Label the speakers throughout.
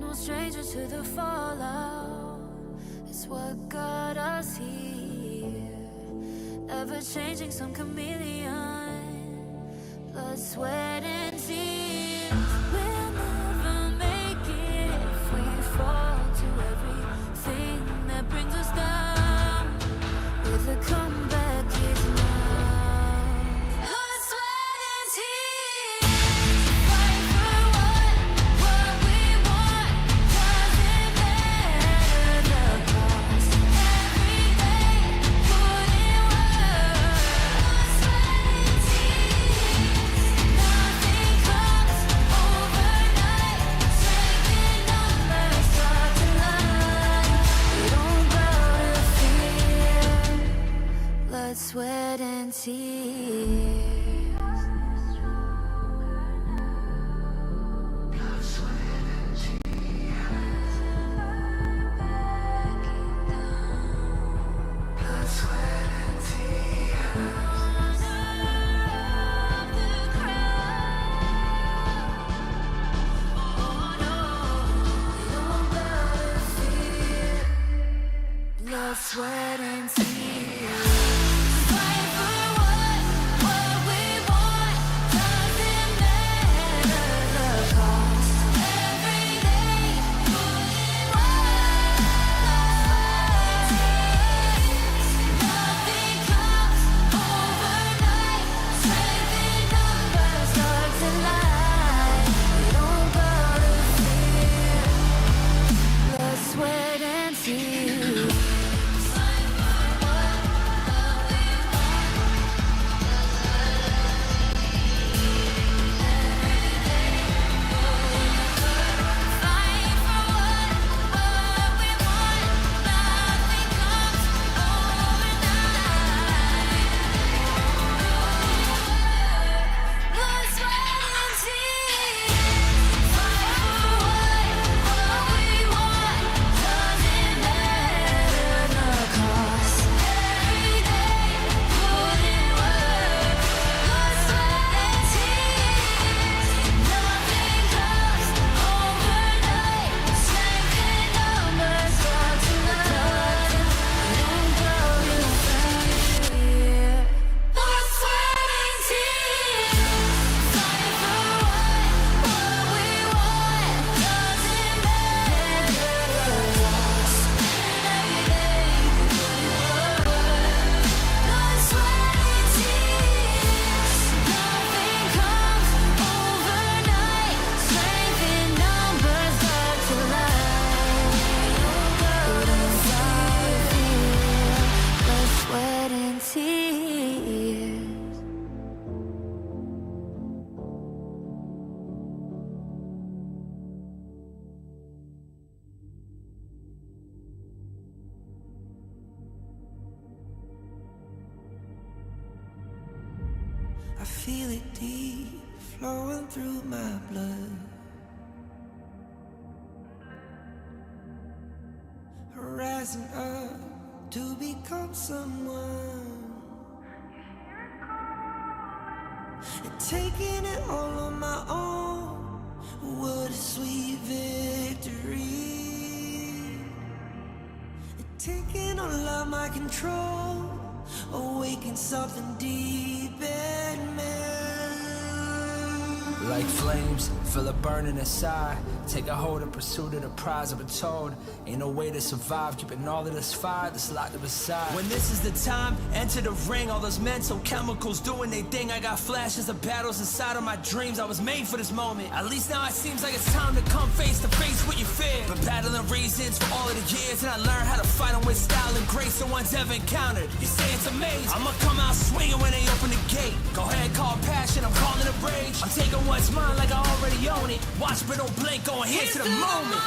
Speaker 1: no stranger to the fallout. It's what got us here. Ever changing, some chameleon. Blood, sweat, and tears. We'll never make it if we fall to everything that brings us down. With a comeback is now. Blood, sweat, and tears. Fight for what we want. Doesn't matter the cost. Every day, put in work. Blood, sweat, and tears. Nothing comes overnight. Strength in numbers start to line. We don't bow to fear. Blood, sweat, and tears. Blood, sweat, and tears. Fight for what we want. Doesn't matter the cost. Every day, put in work. Nothing comes overnight. Strength in numbers start to lie. We don't bow to fear. Blood, sweat, and tears.
Speaker 2: I feel it deep flowing through my blood. Rising up to become someone. And taking it all on my own. What a sweet victory. And taking all of my control. Awaken something deep in me.
Speaker 3: Like flames, feel it burning inside. Take a hold in pursuit of the prize. I've been told ain't no way to survive. Keeping all of this fire that's locked up inside. When this is the time, enter the ring. All those mental chemicals doing their thing. I got flashes of battles inside of my dreams. I was made for this moment. At least now it seems like it's time to come face to face with your fear. Been battling reasons for all of the years, and I learned how to fight them with style and grace no one's ever encountered. You say it's amazing. I'ma come out swinging when they open the gate. Go ahead, call passion, I'm calling it rage. I'm taking what's mine like I already own it. Watch but don't blink, going here to the moment.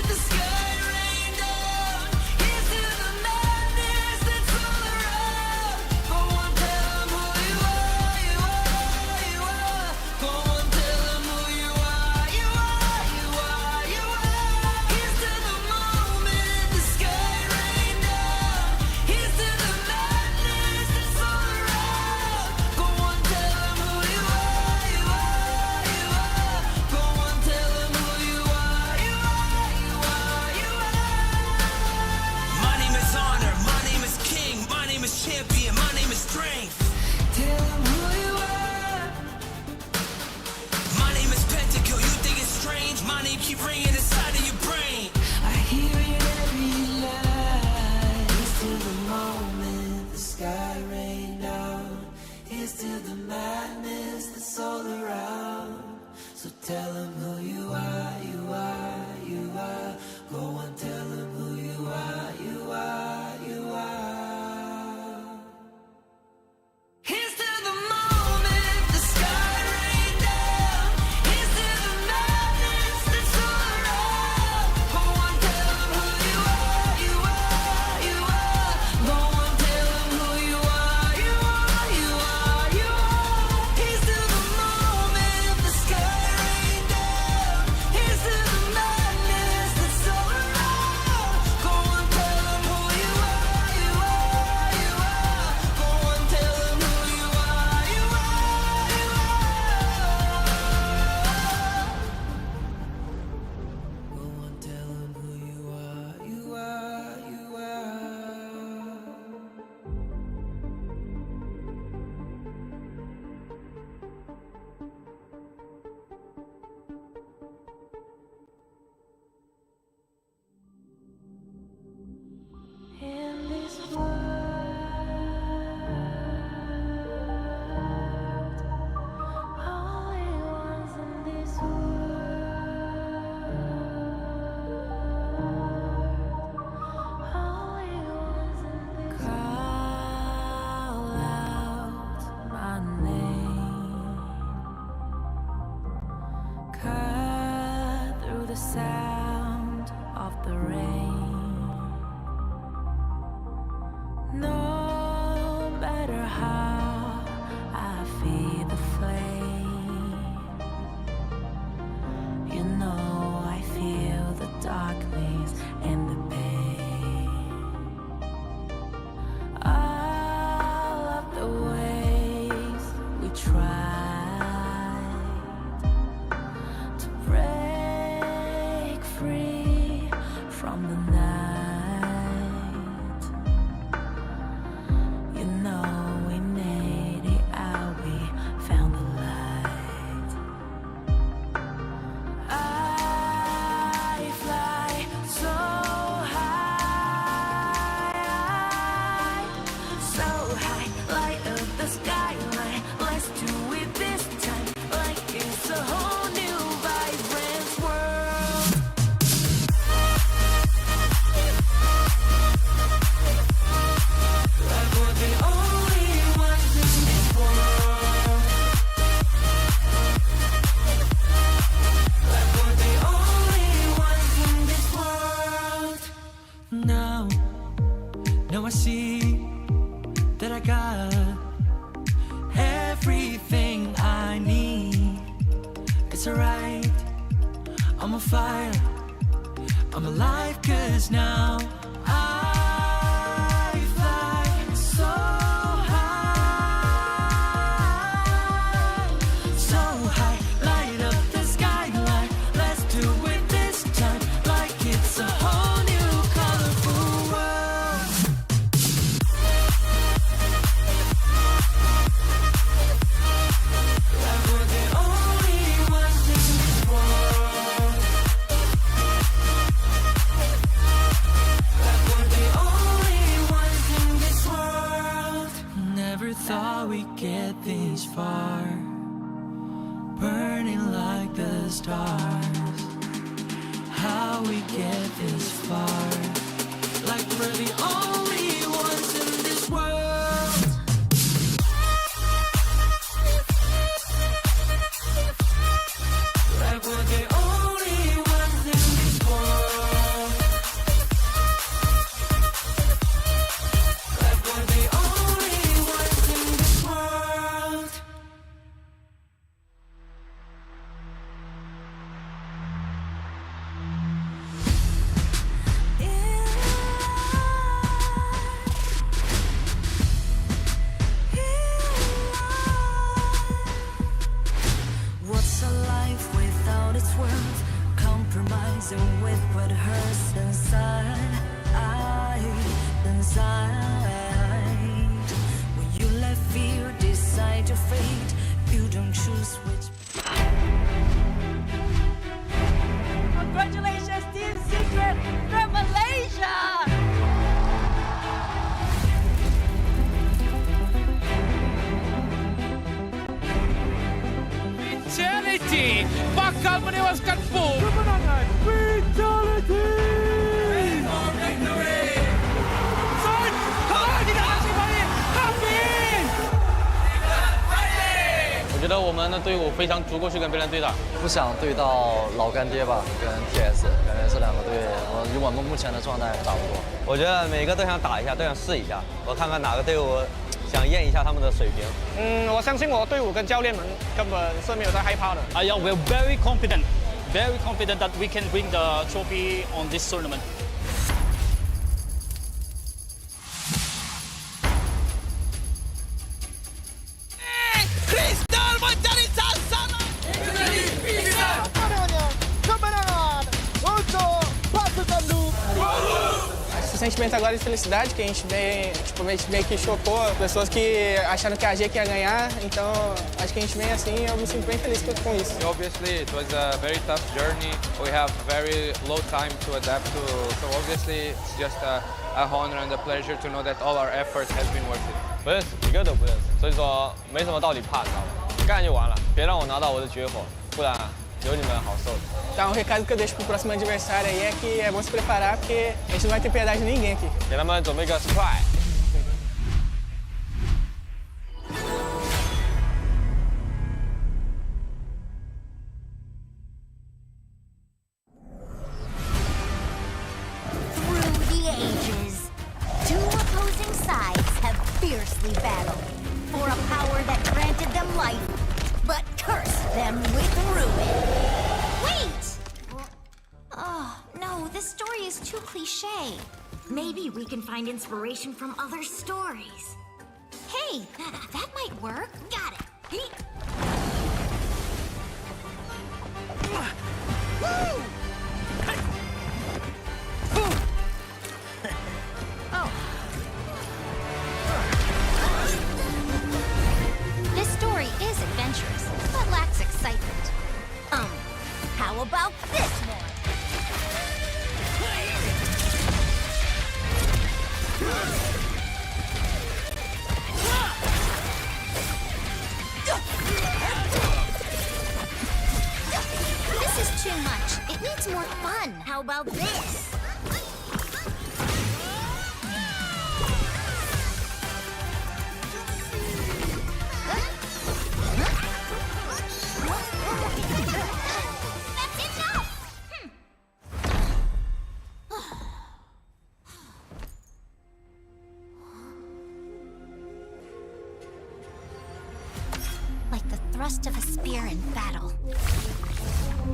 Speaker 2: The sky rained down. Here's to the madness that's all around. Go on, tell 'em who you are, you are, you are. Go on, tell 'em who you are, you are, you are, you are. Here's to the moment. The sky rained down. Here's to the madness that's all around. Go on, tell 'em who you are, you are, you are. Go on, tell 'em who you are, you are.
Speaker 1: sound of the rain. No matter how I feed the flame, you know I feel the darkness and the pain. All of the ways we tried to break free from the night, you know we made it out, we found the light. I fly so high, light up the skyline. Let's do it this time, like it's a whole new vibrant world. Like we're the only ones in this world. Like we're the only ones in this world.
Speaker 3: Now I see that I got everything I need. It's alright, I'm on fire, I'm alive, 'cause now I fly so high, light up the skyline. Let's do it this time, like it's a whole new colorful world. Like we're the only ones in this world. Like we're the only ones in this world. Never thought we'd get this far, burning like the stars. How we get this far? Like we're the only ones in this world. Like we're the only ones in this world. Like we're the only ones in this world.
Speaker 1: What's a life without its worth? Compromising with what hurts inside. When you let fear decide your fate, you don't choose which.
Speaker 4: Congratulations, Team Secret from Malaysia!
Speaker 5: Vitality bakal menewaskan Full.
Speaker 6: Kemenangan Vitality.
Speaker 5: Tidak kasih balik, Hafin.
Speaker 7: 我觉得我们的队伍非常足够去跟别人对打。
Speaker 8: 不想对到老干爹吧，跟 TS，感觉这两个队，以我们目前的状态打不过。
Speaker 7: 我觉得每个都想打一下，都想试一下，我看看哪个队伍想验一下他们的水平。
Speaker 5: 我相信我队伍跟教练们根本是没有在害怕的。
Speaker 9: Yeah, we're very confident that we can bring the trophy on this tournament.
Speaker 5: Esse sentimento agora de felicidade que a gente meio que chocou pessoas que acharam que a G ia ganhar, então acho que a gente vem assim e eu me sinto bem feliz com isso.
Speaker 10: Obviously, it was a very tough journey. We have very low time to adapt to, so obviously it's just a honor and a pleasure to know that all our effort has been worth it.
Speaker 7: 不认识，一个都不认识，所以说没什么道理怕，知道吗？干就完了，别让我拿到我的绝活，不然有你们好受的。
Speaker 5: Então o recado que eu deixo pro próximo adversário aí é que é bom se preparar porque a gente não vai ter piedade de ninguém aqui.
Speaker 7: 给他们准备个 surprise。
Speaker 11: ghastly battle for a power that granted them life, but cursed them with ruin. Wait! Oh, no, this story is too cliche. Maybe we can find inspiration from other stories. Hey, that might work. Got it. Woo! Oh. This story is adventurous, but lacks excitement. How about this one? This is too much. It needs more fun. How about this? That's enough! Like the thrust of a spear in battle.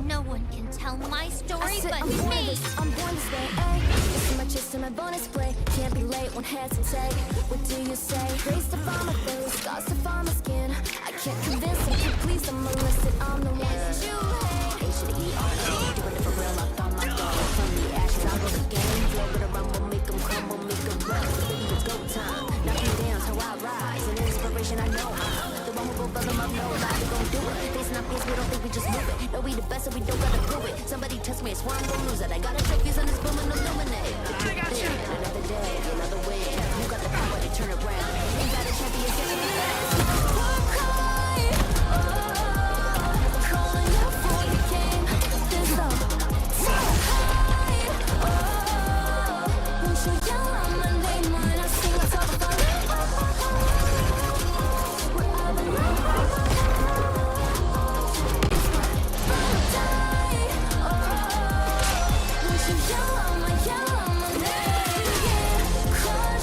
Speaker 11: No one can tell my story but me!
Speaker 1: I'm born this way, ay. It's my chest and my bonus play. Can't be late, won't hesitate. What do you say? Grace to find my face, scars to find my skin. I can't convince them, keep please, I'm illicit. I'm the one that you hate. H-E-R-E, doing it for real, I found my goal. From the ashes, I rose again. Flow with a rumble, make them crumble, make them run. Baby, it's go time. Knock me down, so I rise. An inspiration, I know I'm the one who gon' fill them up, nobody gon' do it. Face not face, we don't think we just move it. No, we the best, so we don't gotta prove it. Somebody test me, I swear I'm gon' lose it. I got a trophies on this boom and illuminate. Another day, another win. You got the power to turn around. Ain't got a champion, get me last. Walk high, calling out for the game. There's no high, won't you yell out my name when I sing a top of the Cry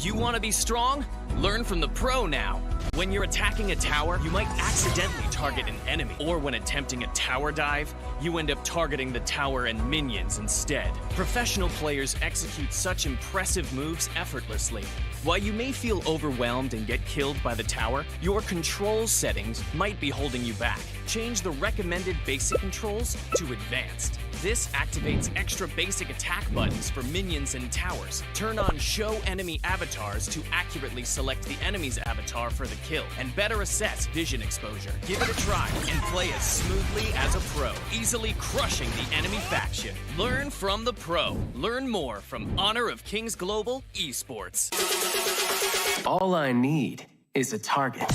Speaker 12: You want to be strong? Learn from the pro now. When you're attacking a tower, you might accidentally target an enemy. Or when attempting a tower dive, you end up targeting the tower and minions instead. Professional players execute such impressive moves effortlessly. While you may feel overwhelmed and get killed by the tower, your control settings might be holding you back. Change the recommended basic controls to advanced. This activates extra basic attack buttons for minions and towers. Turn on Show Enemy Avatars to accurately select the enemy's avatar for the kill, and better assess vision exposure. Give it a try and play as smoothly as a pro, easily crushing the enemy faction. Learn from the pro. Learn more from Honor of Kings Global Esports.
Speaker 13: All I need is a target.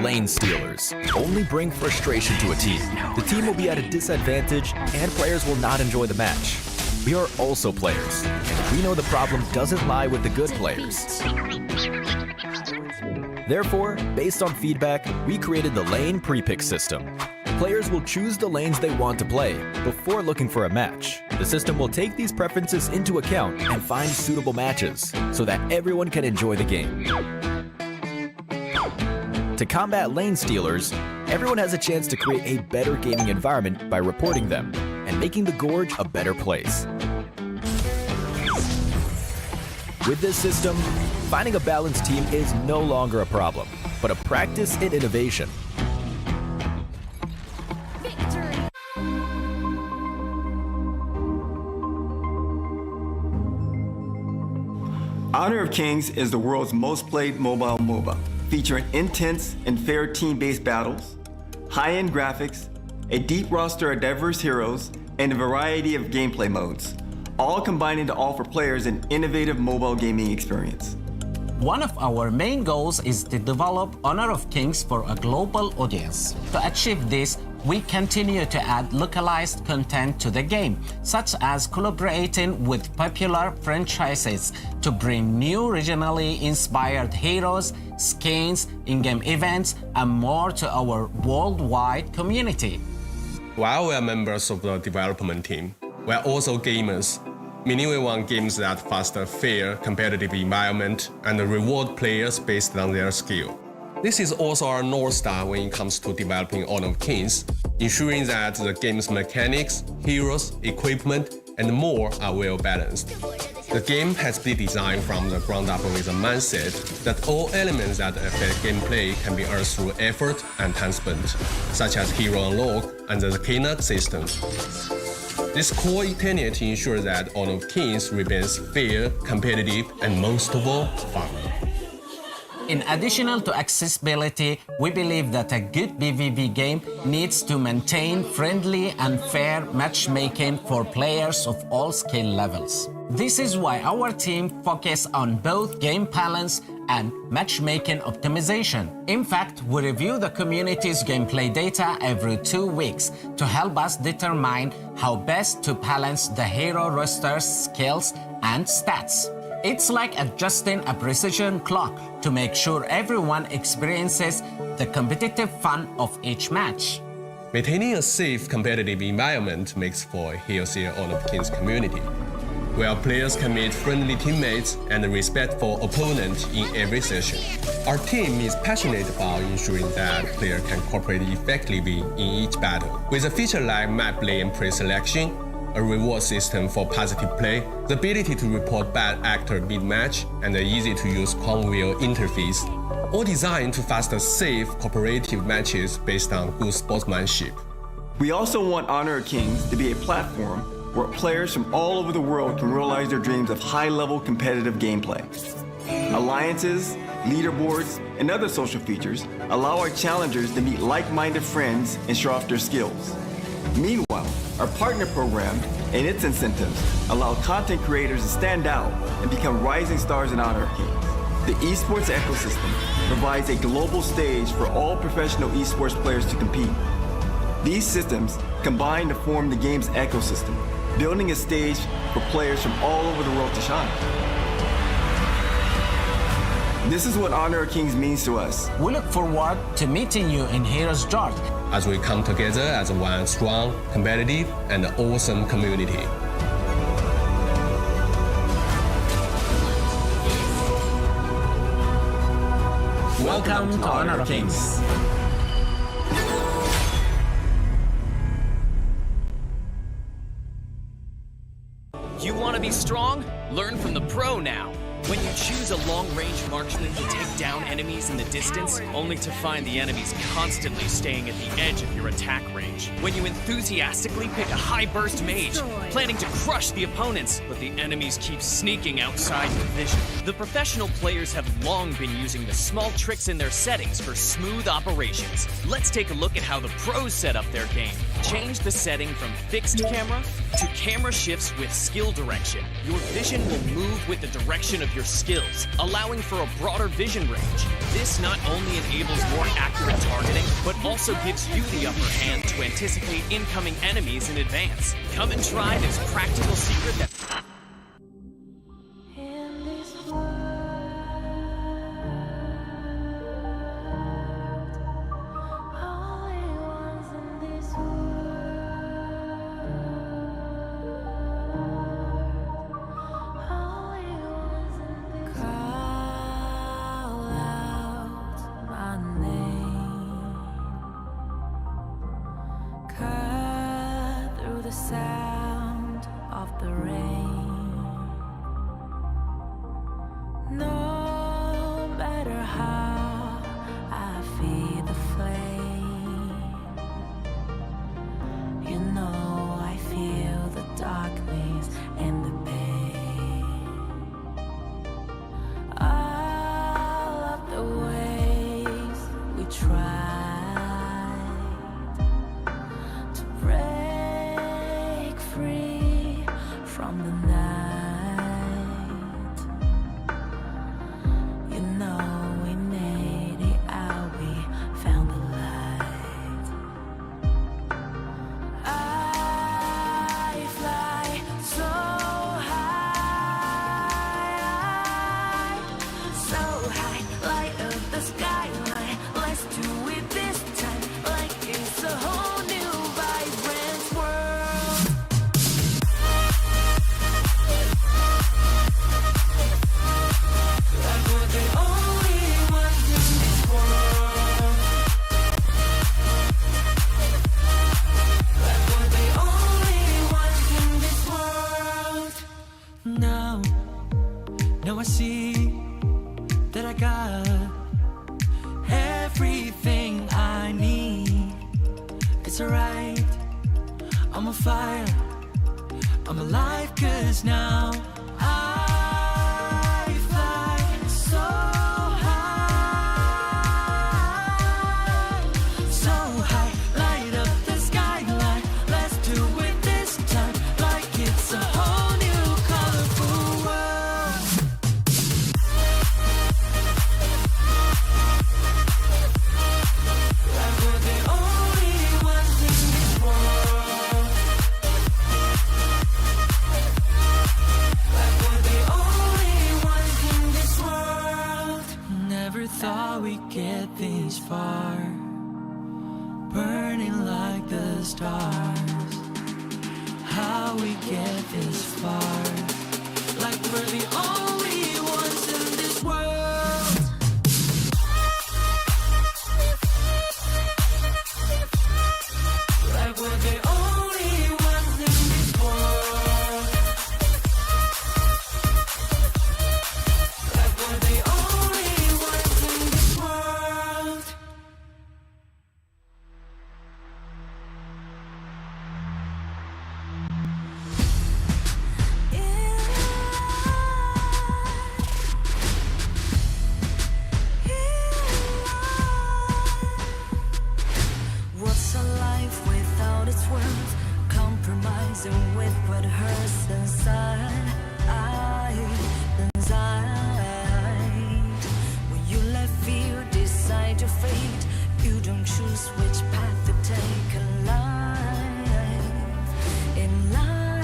Speaker 14: Lane stealers only bring frustration to a team. The team will be at a disadvantage and players will not enjoy the match. We are also players, and we know the problem doesn't lie with the good players. Therefore, based on feedback, we created the lane pre-pick system. Players will choose the lanes they want to play before looking for a match. The system will take these preferences into account and find suitable matches so that everyone can enjoy the game. To combat lane stealers, everyone has a chance to create a better gaming environment by reporting them and making the Gorge a better place. With this system, finding a balanced team is no longer a problem, but a practice in innovation.
Speaker 15: Honor of Kings is the world's most played mobile MOBA, featuring intense and fair team-based battles, high-end graphics, a deep roster of diverse heroes, and a variety of gameplay modes, all combining to offer players an innovative mobile gaming experience.
Speaker 16: One of our main goals is to develop Honor of Kings for a global audience. To achieve this, we continue to add localized content to the game, such as collaborating with popular franchises to bring new regionally inspired heroes, skins, in-game events, and more to our worldwide community.
Speaker 17: While we are members of the development team, we are also gamers, meaning we want games that foster fair, competitive environment and reward players based on their skill. This is also our North Star when it comes to developing Honor of Kings, ensuring that the game's mechanics, heroes, equipment, and more are well balanced. The game has been designed from the ground up with a mindset that all elements that affect gameplay can be earned through effort and time spent, such as hero unlock and the Kena system. This core tenet ensures that Honor of Kings remains fair, competitive, and most of all, fun.
Speaker 16: In addition to accessibility, we believe that a good PvP game needs to maintain friendly and fair matchmaking for players of all skill levels. This is why our team focuses on both game balance and matchmaking optimization. In fact, we review the community's gameplay data every 2 weeks to help us determine how best to balance the hero roster's skills and stats. It's like adjusting a precision clock to make sure everyone experiences the competitive fun of each match.
Speaker 17: Maintaining a safe, competitive environment makes for a healthier Honor of Kings community, where players can meet friendly teammates and respectful opponents in every session. Our team is passionate about ensuring that players can cooperate effectively in each battle. With a feature like map lane pre-selection, a reward system for positive play, the ability to report bad actor mid-match, and an easy-to-use Conwheel interface, all designed to foster safe, cooperative matches based on good sportsmanship.
Speaker 15: We also want Honor of Kings to be a platform where players from all over the world can realize their dreams of high-level competitive gameplay. Alliances, leaderboards, and other social features allow our challengers to meet like-minded friends and show off their skills. Meanwhile, our partner program and its incentives allow content creators to stand out and become rising stars in Honor of Kings. The esports ecosystem provides a global stage for all professional esports players to compete. These systems combine to form the game's ecosystem, building a stage for players from all over the world to shine. This is what Honor of Kings means to us.
Speaker 16: We look forward to meeting you in Heroes Dark
Speaker 17: as we come together as one strong, competitive, and awesome community.
Speaker 16: Welcome to Honor of Kings.
Speaker 12: You want to be strong? Learn from the pro now. When you choose a long-range marksman to take down enemies in the distance, only to find the enemies constantly staying at the edge of your attack range. When you enthusiastically pick a high-burst mage, planning to crush the opponents, but the enemies keep sneaking outside your vision. The professional players have long been using the small tricks in their settings for smooth operations. Let's take a look at how the pros set up their game. Change the setting from fixed camera to camera shifts with skill direction. Your vision will move with the direction of your skills, allowing for a broader vision range. This not only enables more accurate targeting, but also gives you the upper hand to anticipate incoming enemies in advance. Come and try this practical secret that
Speaker 1: sound of the rain. No matter how I feed the flame, you know I feel the darkness and the pain. All of the ways we try to break free from the night, you know we made it out, we found the light. I fly so high, light up the skyline. Let's do it this time, like it's a whole new vibrant world. Like we're the only ones in this world. Like we're the only ones in this world. Now I see that I got everything I need. It's alright, I'm on fire, I'm alive, 'cause now I fly so high, light up the skyline. Let's do it this time, like it's a whole new colorful world. Like we're the only ones in this world. Like we're the only ones in this world. Never thought we'd get this far, burning like the stars. How we get this far, like we're the only ones in this world. Like we're the only ones in this world.
Speaker 2: choose which path to take in life. In life,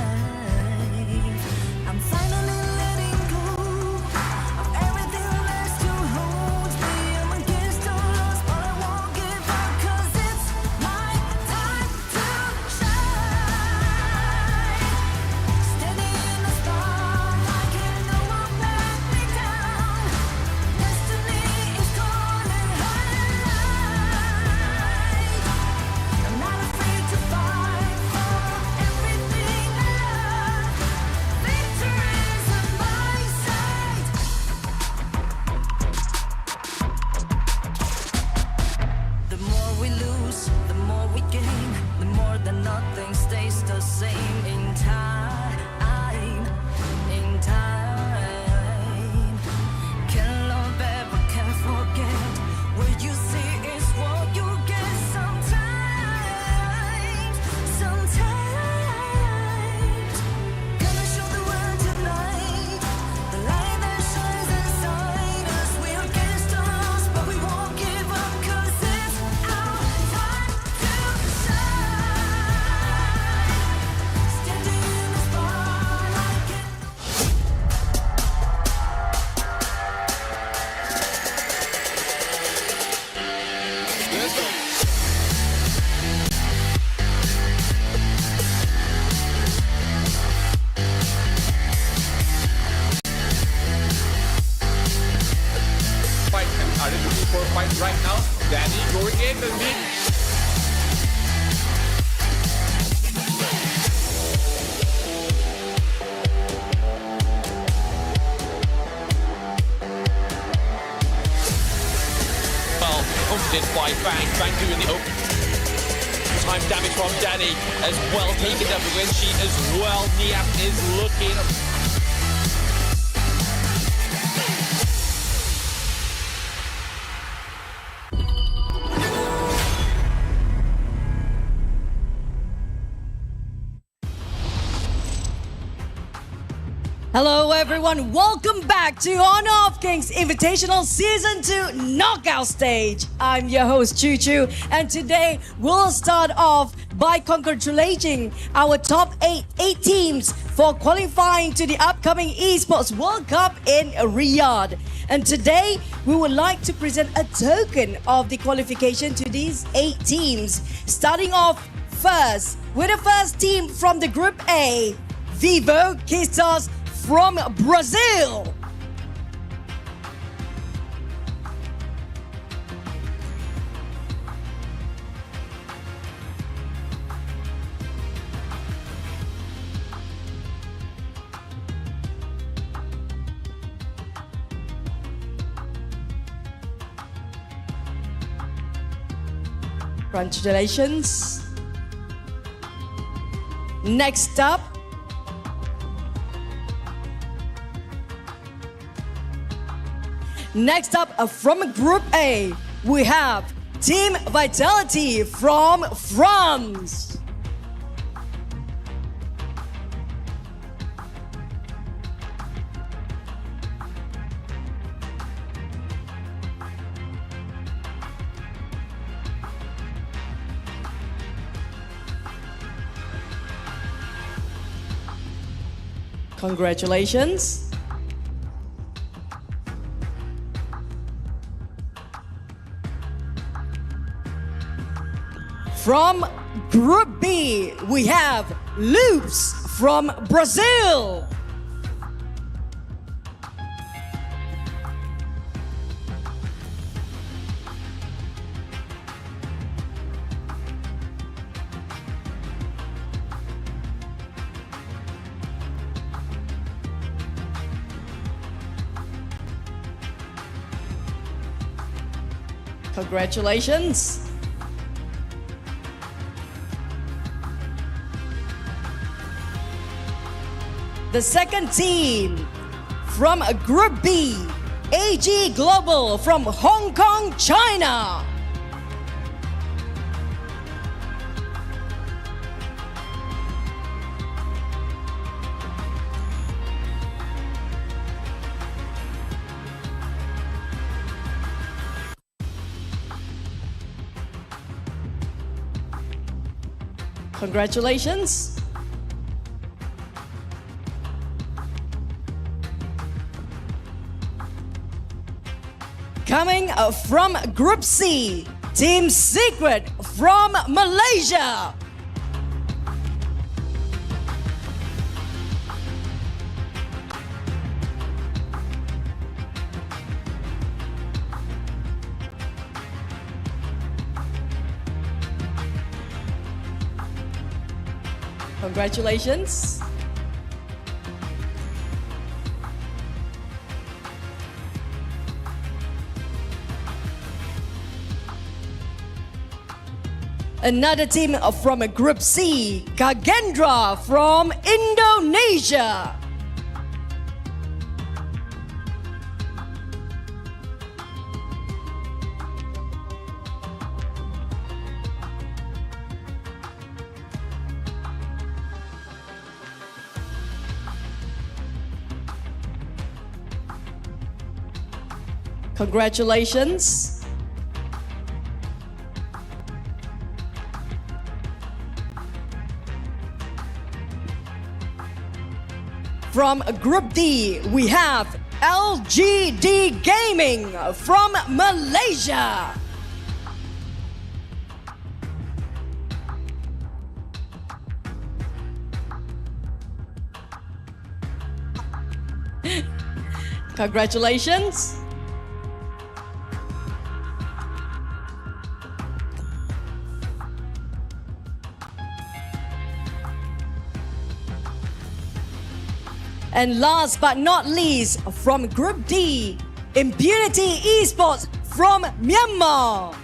Speaker 2: I'm finally letting go of everything that still holds me. I'm against all odds, but I won't give up, 'cause it's my time to shine. Standing in the spotlight, can't no one let me down. Destiny is calling high. I'm not afraid to fight for everything I love. Victory is on my side. The more we lose, the more we gain. The more that nothing stays the same. In time, in time. Can't love ever, can't forget. What you see is what you get. Sometimes, sometimes. Gonna show the world tonight. The light that shines inside us. We're against the odds, but we won't give up, 'cause it's our time to shine. Standing in the spotlight.
Speaker 10: Fight, are they looking for a fight right now? Danny going in the lead.
Speaker 12: Well, confidence by Fang. Fang doing the time damage from Danny as well, taking down the win sheet as well. Niap is looking.
Speaker 4: Hello everyone, welcome back to Honor of Kings Invitational Season 2 Knockout Stage. I'm your host Choo Choo, and today we'll start off by congratulating our top 8 teams for qualifying to the upcoming Esports World Cup in Riyadh. And today we would like to present a token of the qualification to these 8 teams. Starting off first with the first team from the Group A, VIT-Krus's from Brazil. Congratulations. Next up, from Group A, we have Team Vitality from France. Congratulations. From Group B, we have Loops from Brazil. Congratulations. The second team from Group B, AG Global from Hong Kong, China. Congratulations. Coming from Group C, Team Secret from Malaysia. Congratulations. Another team from Group C, Kagendra from Indonesia. Congratulations. From Group D, we have LGD Gaming from Malaysia. Congratulations. And last but not least, from Group D, Impunity Esports from Myanmar.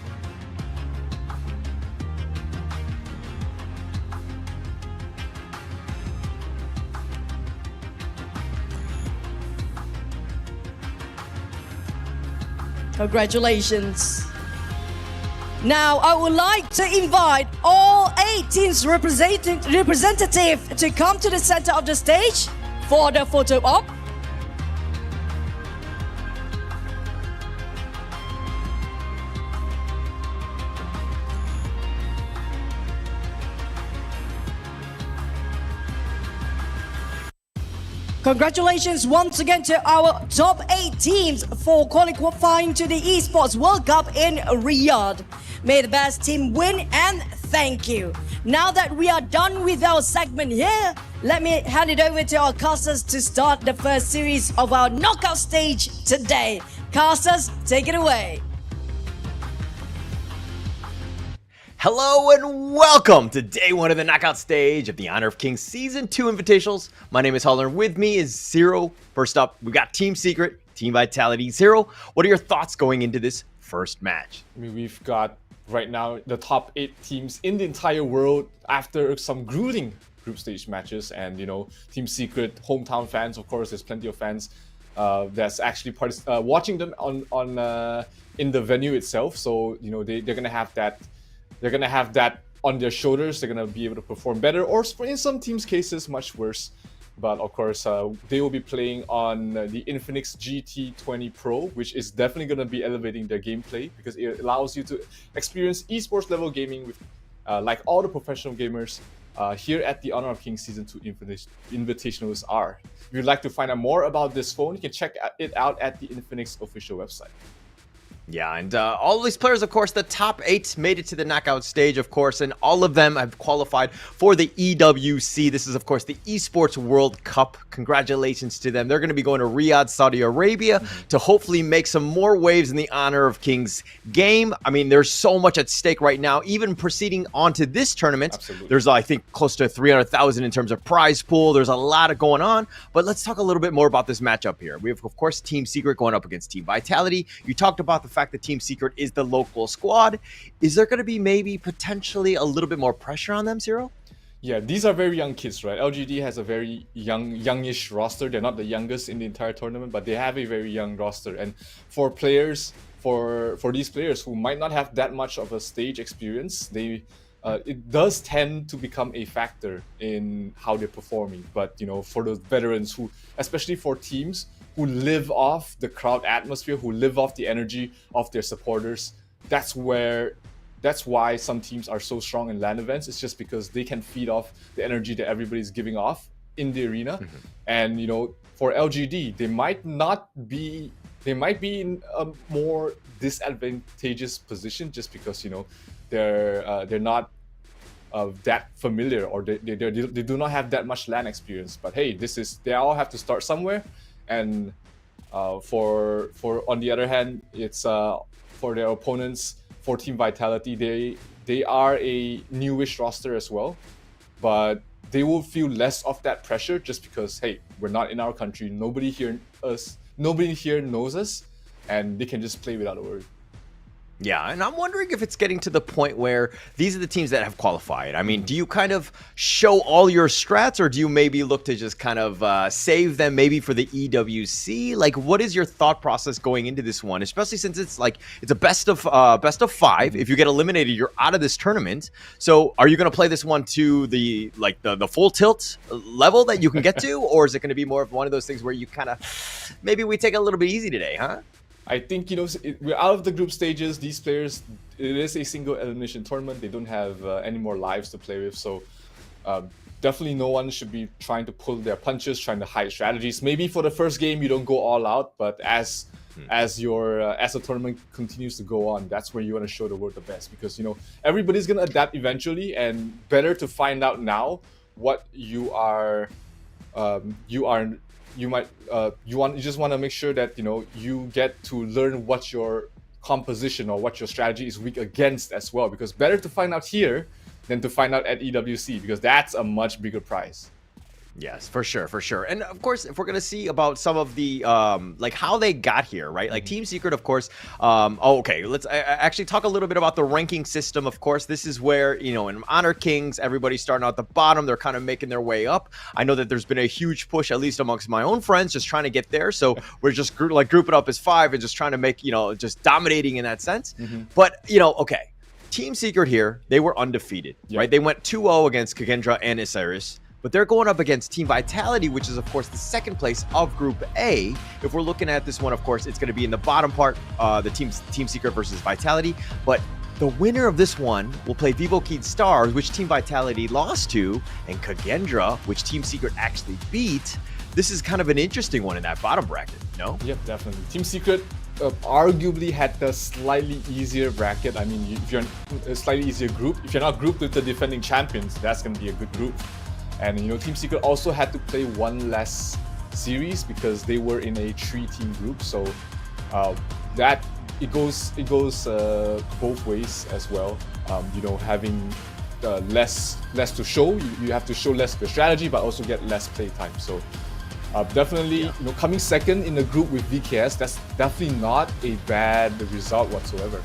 Speaker 4: Congratulations. Now, I would like to invite all 8 teams representative to come to the center of the stage for the photo op. Congratulations once again to our top 8 teams for qualifying to the Esports World Cup in Riyadh. May the best team win and thank you. Now that we are done with our segment here, let me hand it over to our casters to start the first series of our knockout stage today. Casters, take it away.
Speaker 18: Hello and welcome to day 1 of the knockout stage of the Honor of Kings Season 2 Invitationals. My name is Holler and with me is Zero. First up, we got Team Secret, Team Vitality. Zero, what are your thoughts going into this first match?
Speaker 19: I mean, we've got right now the top 8 teams in the entire world after some grueling group stage matches, and you know, Team Secret hometown fans, of course, there's plenty of fans that's actually watching them on in the venue itself. So you know, they're gonna have that. They're gonna have that on their shoulders. They're gonna be able to perform better, or in some teams' cases, much worse. But of course, they will be playing on the Infinix GT20 Pro, which is definitely going to be elevating their gameplay because it allows you to experience esports level gaming with, like all the professional gamers here at the Honor of Kings Season 2 Invitationals are. If you'd like to find out more about this phone, you can check it out at the Infinix official website.
Speaker 18: Yeah, and all of these players, of course, the top 8 made it to the knockout stage, of course, and all of them have qualified for the EWC. This is, of course, the Esports World Cup. Congratulations to them. They're going to be going to Riyadh, Saudi Arabia to hopefully make some more waves in the Honor of Kings game. I mean, there's so much at stake right now. Even proceeding on to this tournament,
Speaker 19: Absolutely.
Speaker 18: There's, I think, close to 300,000 in terms of prize pool. There's a lot of going on, but let's talk a little bit more about this matchup here. We have, of course, Team Secret going up against Team Vitality. You talked about the fact that Team Secret is the local squad. Is there going to be maybe potentially a little bit more pressure on them, Zero?
Speaker 19: Yeah, these are very young kids, right? LGD has a very youngish roster. They're not the youngest in the entire tournament, but they have a very young roster. And for players, for these players who might not have that much of a stage experience, it does tend to become a factor in how they're performing. But you know, for those veterans who, especially for teams who live off the crowd atmosphere, who live off the energy of their supporters, that's where that's why some teams are so strong in LAN events. It's just because they can feed off the energy that everybody's giving off in the arena. And for LGD, they might be in a more disadvantageous position just because they're not that familiar, or they do not have that much LAN experience. But hey, they all have to start somewhere, and for on the other hand, it's for their opponents, for Team Vitality, they are a newish roster as well, but they will feel less of that pressure just because, hey, we're not in our country, nobody here knows us, and they can just play without a worry.
Speaker 18: Yeah, and I'm wondering if it's getting to the point where these are the teams that have qualified. I mean, do you kind of show all your strats, or do you maybe look to just kind of save them maybe for the EWC? Like, what is your thought process going into this one, especially since it's a best of 5? If you get eliminated, you're out of this tournament. So are you going to play this one to the full tilt level that you can get to, or is it going to be more of one of those things where you kind of maybe we take it a little bit easy today, huh?
Speaker 19: I think, we're out of the group stages. These players, it is a single elimination tournament. They don't have any more lives to play with. So definitely no one should be trying to pull their punches, trying to hide strategies. Maybe for the first game, you don't go all out. But as the tournament continues to go on, that's where you want to show the world the best. Because, everybody's going to adapt eventually. And better to find out now what you just want to make sure that you get to learn what your composition or what your strategy is weak against as well, because better to find out here than to find out at EWC, because that's a much bigger prize.
Speaker 18: Yes, for sure. And of course, if we're going to see about some of the, how they got here, right? Like Team Secret, of course. Let's actually talk a little bit about the ranking system. Of course, this is where, in Honor Kings, everybody's starting out at the bottom. They're kind of making their way up. I know that there's been a huge push, at least amongst my own friends, just trying to get there. So we're just grouping up as 5 and just trying to make, just dominating in that sense. But, Team Secret here, they were undefeated, right? They went 2-0 against Kagendra and Isiris. But they're going up against Team Vitality, which is, of course, the second place of Group A. If we're looking at this one, of course, it's going to be in the bottom part, the Team Secret versus Vitality. But the winner of this one will play Vivo Kid Stars, which Team Vitality lost to, and Kagendra, which Team Secret actually beat. This is kind of an interesting one in that bottom bracket, no?
Speaker 19: Yep, definitely. Team Secret arguably had the slightly easier bracket. I mean, if you're in a slightly easier group, if you're not grouped with the defending champions, that's going to be a good group. And Team Secret also had to play one less series because they were in a 3-team group. So that it goes both ways as well. Having less to show, you have to show less of your strategy, but also get less play time. So definitely, coming second in the group with VKS, that's definitely not a bad result whatsoever.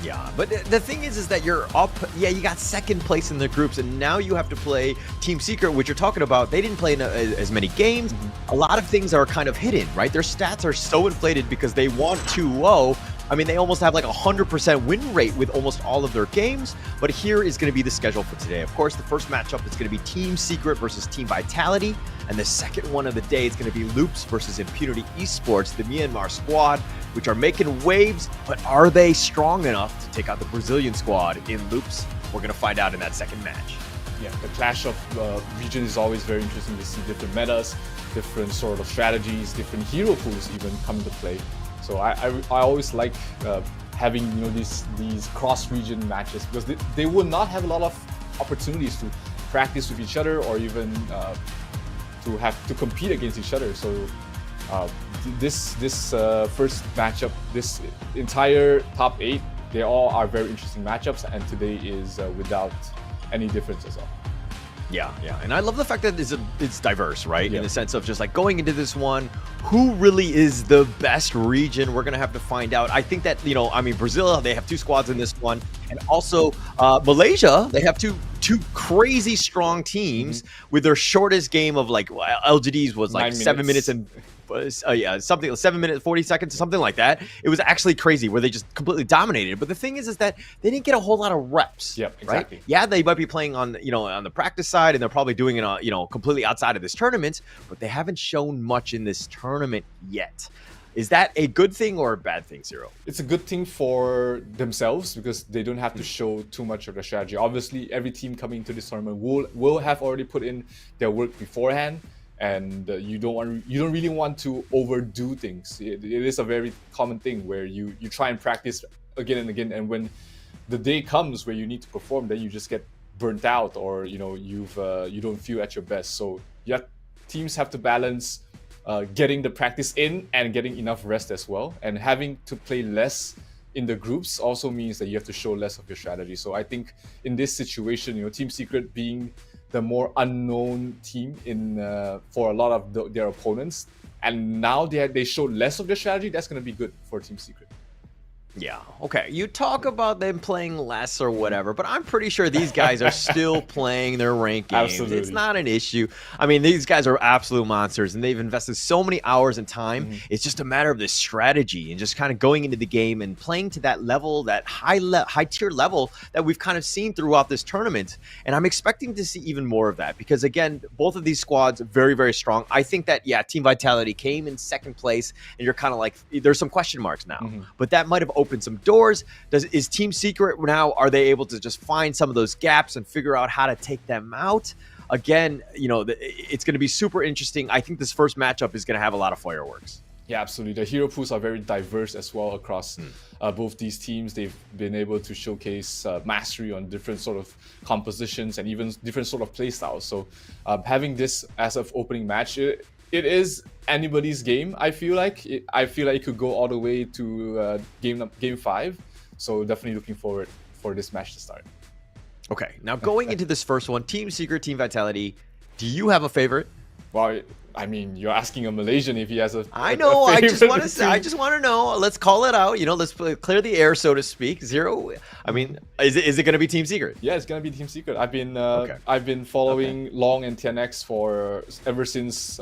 Speaker 18: Yeah, but the thing is that you're up. Yeah, you got second place in the groups, and now you have to play Team Secret, which you're talking about. They didn't play in as many games. A lot of things are kind of hidden, right? Their stats are so inflated because they won 2-0. I mean, they almost have like 100% win rate with almost all of their games. But here is going to be the schedule for today. Of course, the first matchup is going to be Team Secret versus Team Vitality. And the second one of the day is going to be Loops versus Impunity Esports, the Myanmar squad, which are making waves. But are they strong enough to take out the Brazilian squad in Loops? We're going to find out in that second match.
Speaker 19: Yeah, the clash of regions is always very interesting to see different metas, different sort of strategies, different hero pools even come into play. So I always like having these cross-region matches because they will not have a lot of opportunities to practice with each other or even to have to compete against each other. So this first matchup, this entire top 8, they all are very interesting matchups, and today is without any difference at all.
Speaker 18: Yeah, and I love the fact that it's diverse, right? In the sense of just like going into this one, who really is the best region? We're gonna have to find out. I think that Brazil, they have 2 squads in this one, and also Malaysia, they have two crazy strong teams with their shortest game of LGD's was like 7 minutes and. 7 minutes 40 seconds, something like that. It was actually crazy where they just completely dominated. But the thing is that they didn't get a whole lot of reps.
Speaker 19: Yep, exactly.
Speaker 18: Right? Yeah, they might be playing on on the practice side, and they're probably doing it completely outside of this tournament. But they haven't shown much in this tournament yet. Is that a good thing or a bad thing, Zero?
Speaker 19: It's a good thing for themselves because they don't have to show too much of their strategy. Obviously, every team coming into this tournament will have already put in their work beforehand, and you don't really want to overdo things. It is a very common thing where you try and practice again and again, and when the day comes where you need to perform, then you just get burnt out, or you don't feel at your best. So teams have to balance getting the practice in and getting enough rest as well, and having to play less in the groups also means that you have to show less of your strategy. So I think in this situation, Team Secret being the more unknown team for a lot of their opponents, and now they show less of their strategy, that's going to be good for Team Secret.
Speaker 18: Yeah, okay. You talk about them playing less or whatever, but I'm pretty sure these guys are still playing their ranked games.
Speaker 19: Absolutely.
Speaker 18: It's not an issue. I mean, these guys are absolute monsters, and they've invested so many hours and time. It's just a matter of the strategy and just kind of going into the game and playing to that level, that high tier level that we've kind of seen throughout this tournament. And I'm expecting to see even more of that because, again, both of these squads are very, very strong. I think that, Team Vitality came in second place, and you're kind of like, there's some question marks now. But that might have open some doors. Is Team Secret now, are they able to just find some of those gaps and figure out how to take them out? Again, it's going to be super interesting. I think this first matchup is going to have a lot of fireworks.
Speaker 19: Yeah, absolutely. The hero pools are very diverse as well across both these teams. They've been able to showcase mastery on different sort of compositions and even different sort of play styles. So having this as an opening match, it is anybody's game. I feel like it could go all the way to game 5. So definitely looking forward for this match to start.
Speaker 18: Okay, now going into this first one, Team Secret, Team Vitality, do you have a favorite?
Speaker 19: Well, I mean, you're asking a Malaysian if he has a.
Speaker 18: I know. I just want to
Speaker 19: between...
Speaker 18: I just want to know. Let's call it out. Let's clear the air, so to speak. Zero. I mean, is it going to be Team Secret?
Speaker 19: Yeah, it's going to be Team Secret. I've been following Long and TNX ever since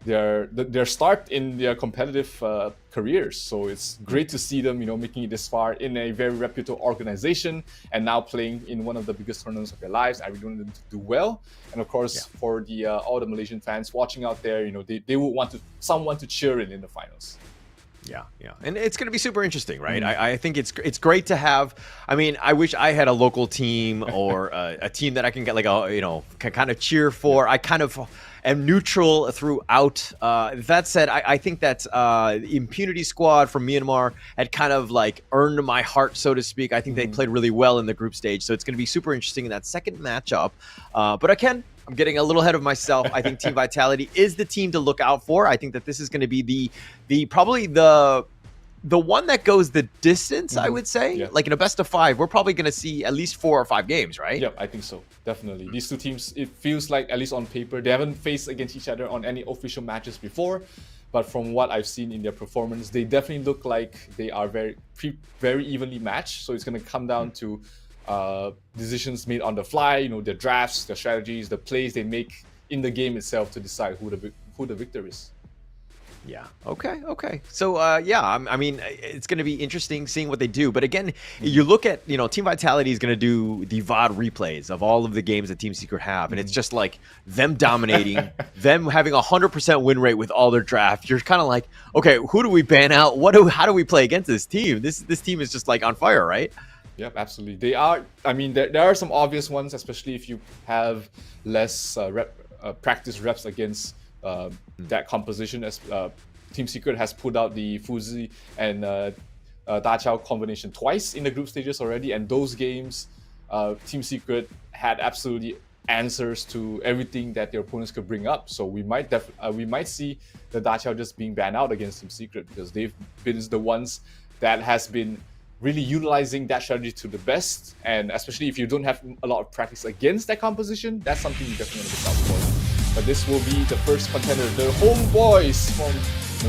Speaker 19: their start in their competitive careers. So it's great to see them, making it this far in a very reputable organization and now playing in one of the biggest tournaments of their lives. I really want them to do well. And of course, for the all the Malaysian fans watching out there, they would want someone to cheer in the finals.
Speaker 18: Yeah, and it's going to be super interesting, right? I think it's great to have. I mean, I wish I had a local team or a team that I can get can kind of cheer for. I kind of am neutral throughout. That said, I think that Impunity Squad from Myanmar had kind of earned my heart, so to speak. I think they played really well in the group stage, so it's going to be super interesting in that second matchup. But again, I'm getting a little ahead of myself. I think Team Vitality is the team to look out for. I think that this is going to be probably the one that goes the distance, I would say.
Speaker 19: Yeah.
Speaker 18: Like in a best of 5, we're probably going to see at least 4 or 5 games, right?
Speaker 19: Yeah, I think so. Definitely. These two teams, it feels like, at least on paper, they haven't faced against each other on any official matches before. But from what I've seen in their performance, they definitely look like they are very evenly matched. So it's going to come down to decisions made on the fly, their drafts, their strategies, the plays they make in the game itself to decide who the victor is.
Speaker 18: Yeah. Okay. So, I mean, it's going to be interesting seeing what they do. But again, you look at, Team Vitality is going to do the VOD replays of all of the games that Team Secret have. And it's just like them dominating, them having 100% win rate with all their drafts. You're kind of like, okay, who do we ban out? How do we play against this team? This team is just on fire, right?
Speaker 19: Yep, absolutely. They are. I mean, there are some obvious ones, especially if you have less practice reps against that composition. As Team Secret has put out the Fuzi and Da Chao combination twice in the group stages already, and those games, Team Secret had absolutely answers to everything that their opponents could bring up. So we might see the Da Chao just being banned out against Team Secret because they've been the ones that has been really utilizing that strategy to the best, and especially if you don't have a lot of practice against that composition, that's something you definitely want to look out for. But this will be the first contender, the homeboys from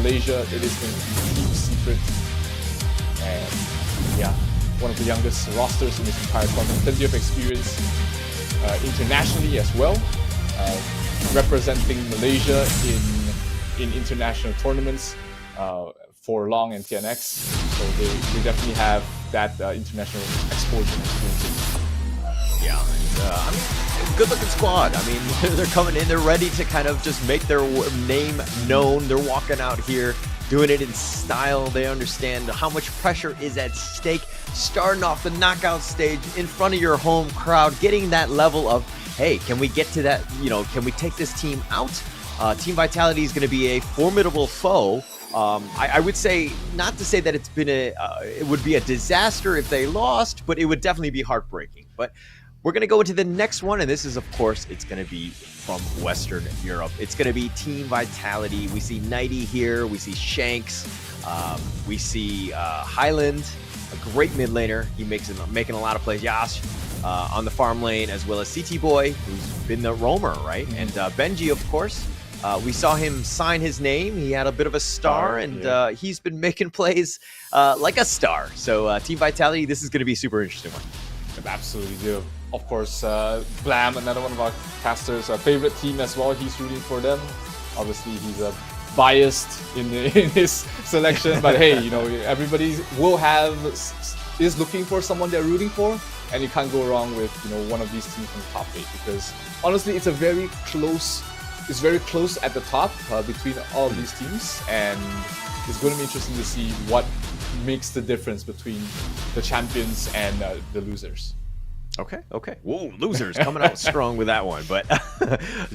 Speaker 19: Malaysia. It is going to be Team Secret, and one of the youngest rosters in this entire tournament. Plenty of experience internationally as well, representing Malaysia in international tournaments. For Long and TNX, so they definitely have that international exposure.
Speaker 18: Yeah, I mean, good-looking squad. I mean, they're coming in, they're ready to kind of just make their name known. They're walking out here doing it in style. They understand how much pressure is at stake. Starting off the knockout stage in front of your home crowd, getting that level of, hey, can we get to that, can we take this team out? Team Vitality is going to be a formidable foe. I would say, not to say that it would be a disaster if they lost, but it would definitely be heartbreaking. But we're going to go into the next one, and this is, of course, it's going to be from Western Europe. It's going to be Team Vitality. We see Nighty here. We see Shanks. We see Highland, a great mid laner. He making a lot of plays. Yash on the farm lane, as well as CT Boy, who's been the roamer, right? And Benji, of course. We saw him sign his name. He had a bit of a star, and he's been making plays like a star. So Team Vitality, this is going to be a super interesting one.
Speaker 19: Absolutely do. Of course, Blam, another one of our casters, our favorite team as well. He's rooting for them. Obviously, he's biased in his selection, but hey, everybody is looking for someone they're rooting for, and you can't go wrong with one of these teams from the top 8, because honestly, it's very close at the top between all of these teams, and it's going to be interesting to see what makes the difference between the champions and the losers.
Speaker 18: Okay. Whoa, losers coming out strong with that one. But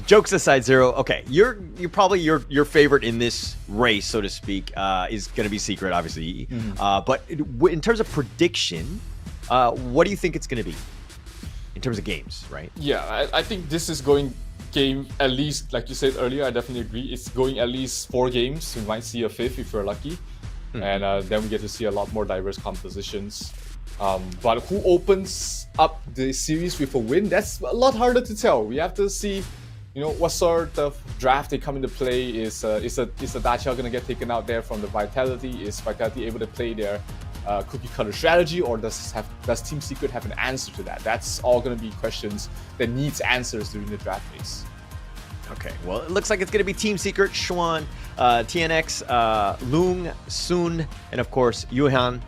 Speaker 18: jokes aside, Zero. Okay, you're probably your favorite in this race, so to speak, is going to be Secret, obviously. But in terms of prediction, what do you think it's going to be in terms of games, right?
Speaker 19: Yeah, I think this is going game at least, like you said earlier. I definitely agree. It's going at least 4 games. We might see a 5th if we're lucky, and then we get to see a lot more diverse compositions. But who opens up the series with a win? That's a lot harder to tell. We have to see, what sort of draft they come into play. Is the Dacia going to get taken out there from the Vitality? Is Vitality able to play their cookie cutter strategy, or does Team Secret have an answer to that? That's all going to be questions that needs answers during the draft phase.
Speaker 18: Okay, well, it looks like it's going to be Team Secret, Xuan, TNX, Lung, Sun, and of course, Yuhan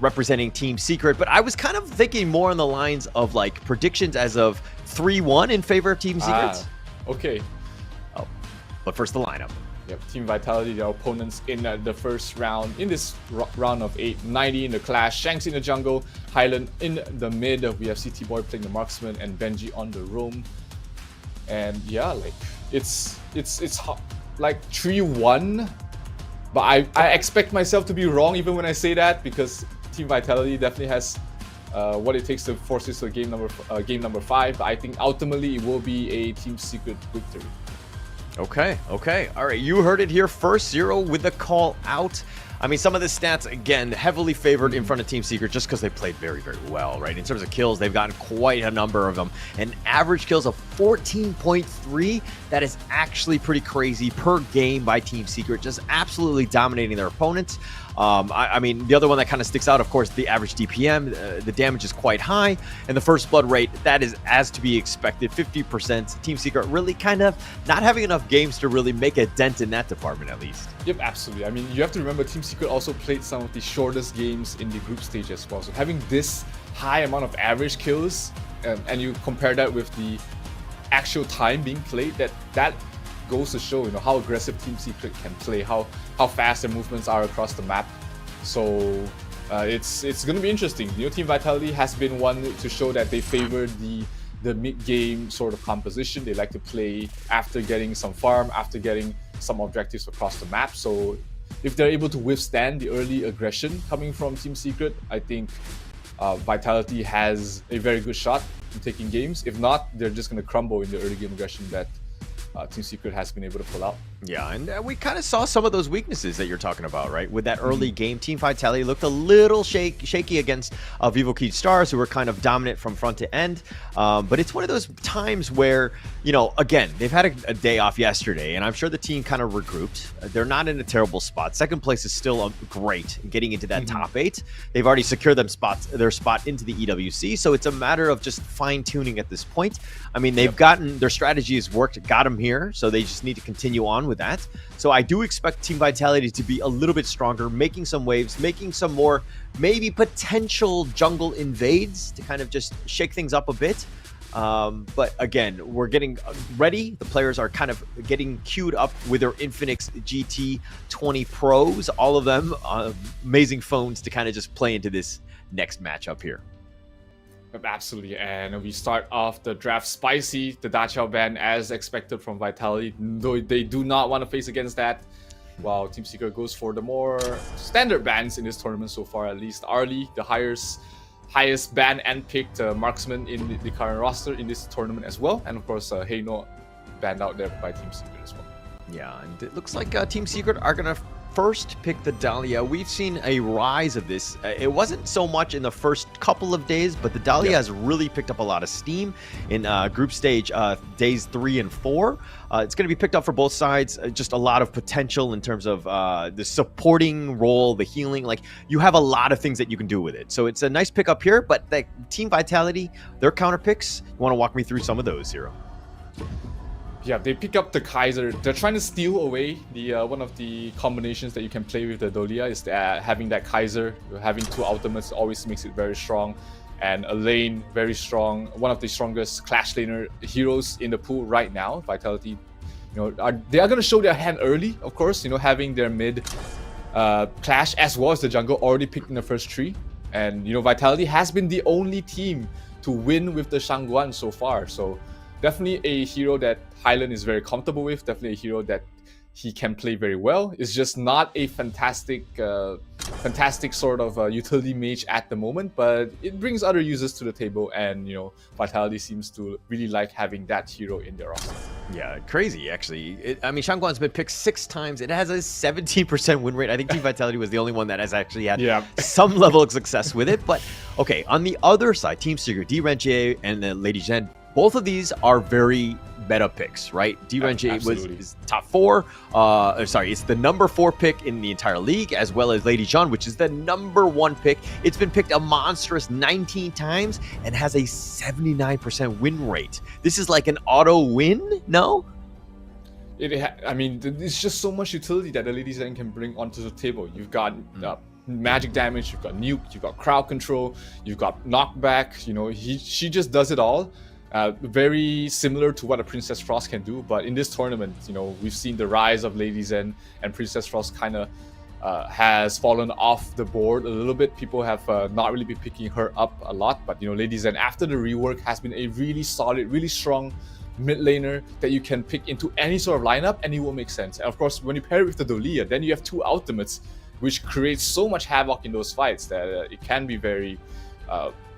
Speaker 18: representing Team Secret. But I was kind of thinking more on the lines of like predictions as of 3-1 in favor of Team Secret.
Speaker 19: Okay.
Speaker 18: Oh, but first the lineup.
Speaker 19: Yep, Team Vitality, their opponents in the first round, in this round of 8, 90 in the clash, Shanks in the jungle, Highland in the mid. We have CT Boy playing the marksman, and Benji on the roam. And yeah, like it's like 3-1, but I expect myself to be wrong even when I say that, because Team Vitality definitely has what it takes to force this to game number 5. But I think ultimately it will be a Team Secret victory.
Speaker 18: Okay. All right, you heard it here first, Zero, with the call out. I mean, some of the stats, again, heavily favored in front of Team Secret just because they played very, very well, right? In terms of kills, they've gotten quite a number of them. And average kills of 14.3, that is actually pretty crazy per game by Team Secret, just absolutely dominating their opponents. I mean, the other one that kind of sticks out, of course, the average DPM, the damage is quite high, and the first blood rate, that is as to be expected, 50%. Team Secret really kind of not having enough games to really make a dent in that department, at least.
Speaker 19: Yep, absolutely. I mean, you have to remember Team Secret also played some of the shortest games in the group stage as well. So having this high amount of average kills, and you compare that with the actual time being played, that goes to show how aggressive Team Secret can play, how fast their movements are across the map. So it's going to be interesting. Team Vitality has been one to show that they favor the mid-game sort of composition. They like to play after getting some farm, after getting some objectives across the map. So if they're able to withstand the early aggression coming from Team Secret, I think Vitality has a very good shot in taking games. If not, they're just going to crumble in the early game aggression that Team Secret has been able to pull out.
Speaker 18: Yeah, and we kind of saw some of those weaknesses that you're talking about, right? With that early game, Team Vitality looked a little shaky against Vivo Key Stars, who were kind of dominant from front to end. But it's one of those times where, again, they've had a day off yesterday, and I'm sure the team kind of regrouped. They're not in a terrible spot. Second place is still great getting into that top 8. They've already secured their spot into the EWC, so it's a matter of just fine-tuning at this point. I mean, they've gotten, their strategy has worked, got them here, so they just need to continue on with that. So I do expect Team Vitality to be a little bit stronger, making some waves, making some more maybe potential jungle invades to kind of just shake things up a bit. But again, we're getting ready. The players are kind of getting queued up with their Infinix GT20 Pros. All of them amazing phones to kind of just play into this next matchup here.
Speaker 19: Absolutely, and we start off the draft spicy. The Da Qiao ban as expected from Vitality, though they do not want to face against that. While Team Secret goes for the more standard bans in this tournament so far, at least. Arlie, the highest ban and picked marksman in the current roster in this tournament as well. And of course, Heino banned out there by Team Secret as well.
Speaker 18: Yeah, and it looks like Team Secret are going to first pick the Dahlia. We've seen a rise of this. It wasn't so much in the first couple of days, but the Dahlia has really picked up a lot of steam in group stage days 3 and 4. It's going to be picked up for both sides. Just a lot of potential in terms of the supporting role, the healing. Like, you have a lot of things that you can do with it. So it's a nice pickup here, but the Team Vitality, their counter picks, you want to walk me through some of those, Zero?
Speaker 19: Yeah, they pick up the Kaiser. They're trying to steal away the one of the combinations that you can play with the Dahlia is having that Kaiser. Having 2 ultimates always makes it very strong. And a lane, very strong. One of the strongest Clash laner heroes in the pool right now. Vitality, they are going to show their hand early, of course. Having their mid Clash as well as the jungle already picked in the first 3. And, Vitality has been the only team to win with the Shangguan so far. So definitely a hero that Highland is very comfortable with. Definitely a hero that he can play very well. It's just not a fantastic sort of utility mage at the moment, but it brings other users to the table, and Vitality seems to really like having that hero in their roster.
Speaker 18: Yeah, crazy actually. Shangguan's been picked 6 times. It has a 17% win rate. I think Team Vitality was the only one that has actually had some level of success with it. But okay, on the other side, Team Secret, D-Renjie and Lady Zhen, both of these are very meta picks, right? D-Renjie was top 4. It's the number 4 pick in the entire league, as well as Lady Zhen, which is the number 1 pick. It's been picked a monstrous 19 times and has a 79% win rate. This is like an auto win, no?
Speaker 19: It's just so much utility that the Lady Zhen can bring onto the table. You've got magic damage, you've got nuke, you've got crowd control, you've got knockback. She just does it all. Very similar to what a Princess Frost can do, but in this tournament, we've seen the rise of Lady Zhen, and Princess Frost kind of has fallen off the board a little bit. People have not really been picking her up a lot, but Lady Zhen, after the rework, has been a really solid, really strong mid laner that you can pick into any sort of lineup, and it will make sense. And of course, when you pair it with the Dahlia, then you have 2 ultimates, which creates so much havoc in those fights that it can be very,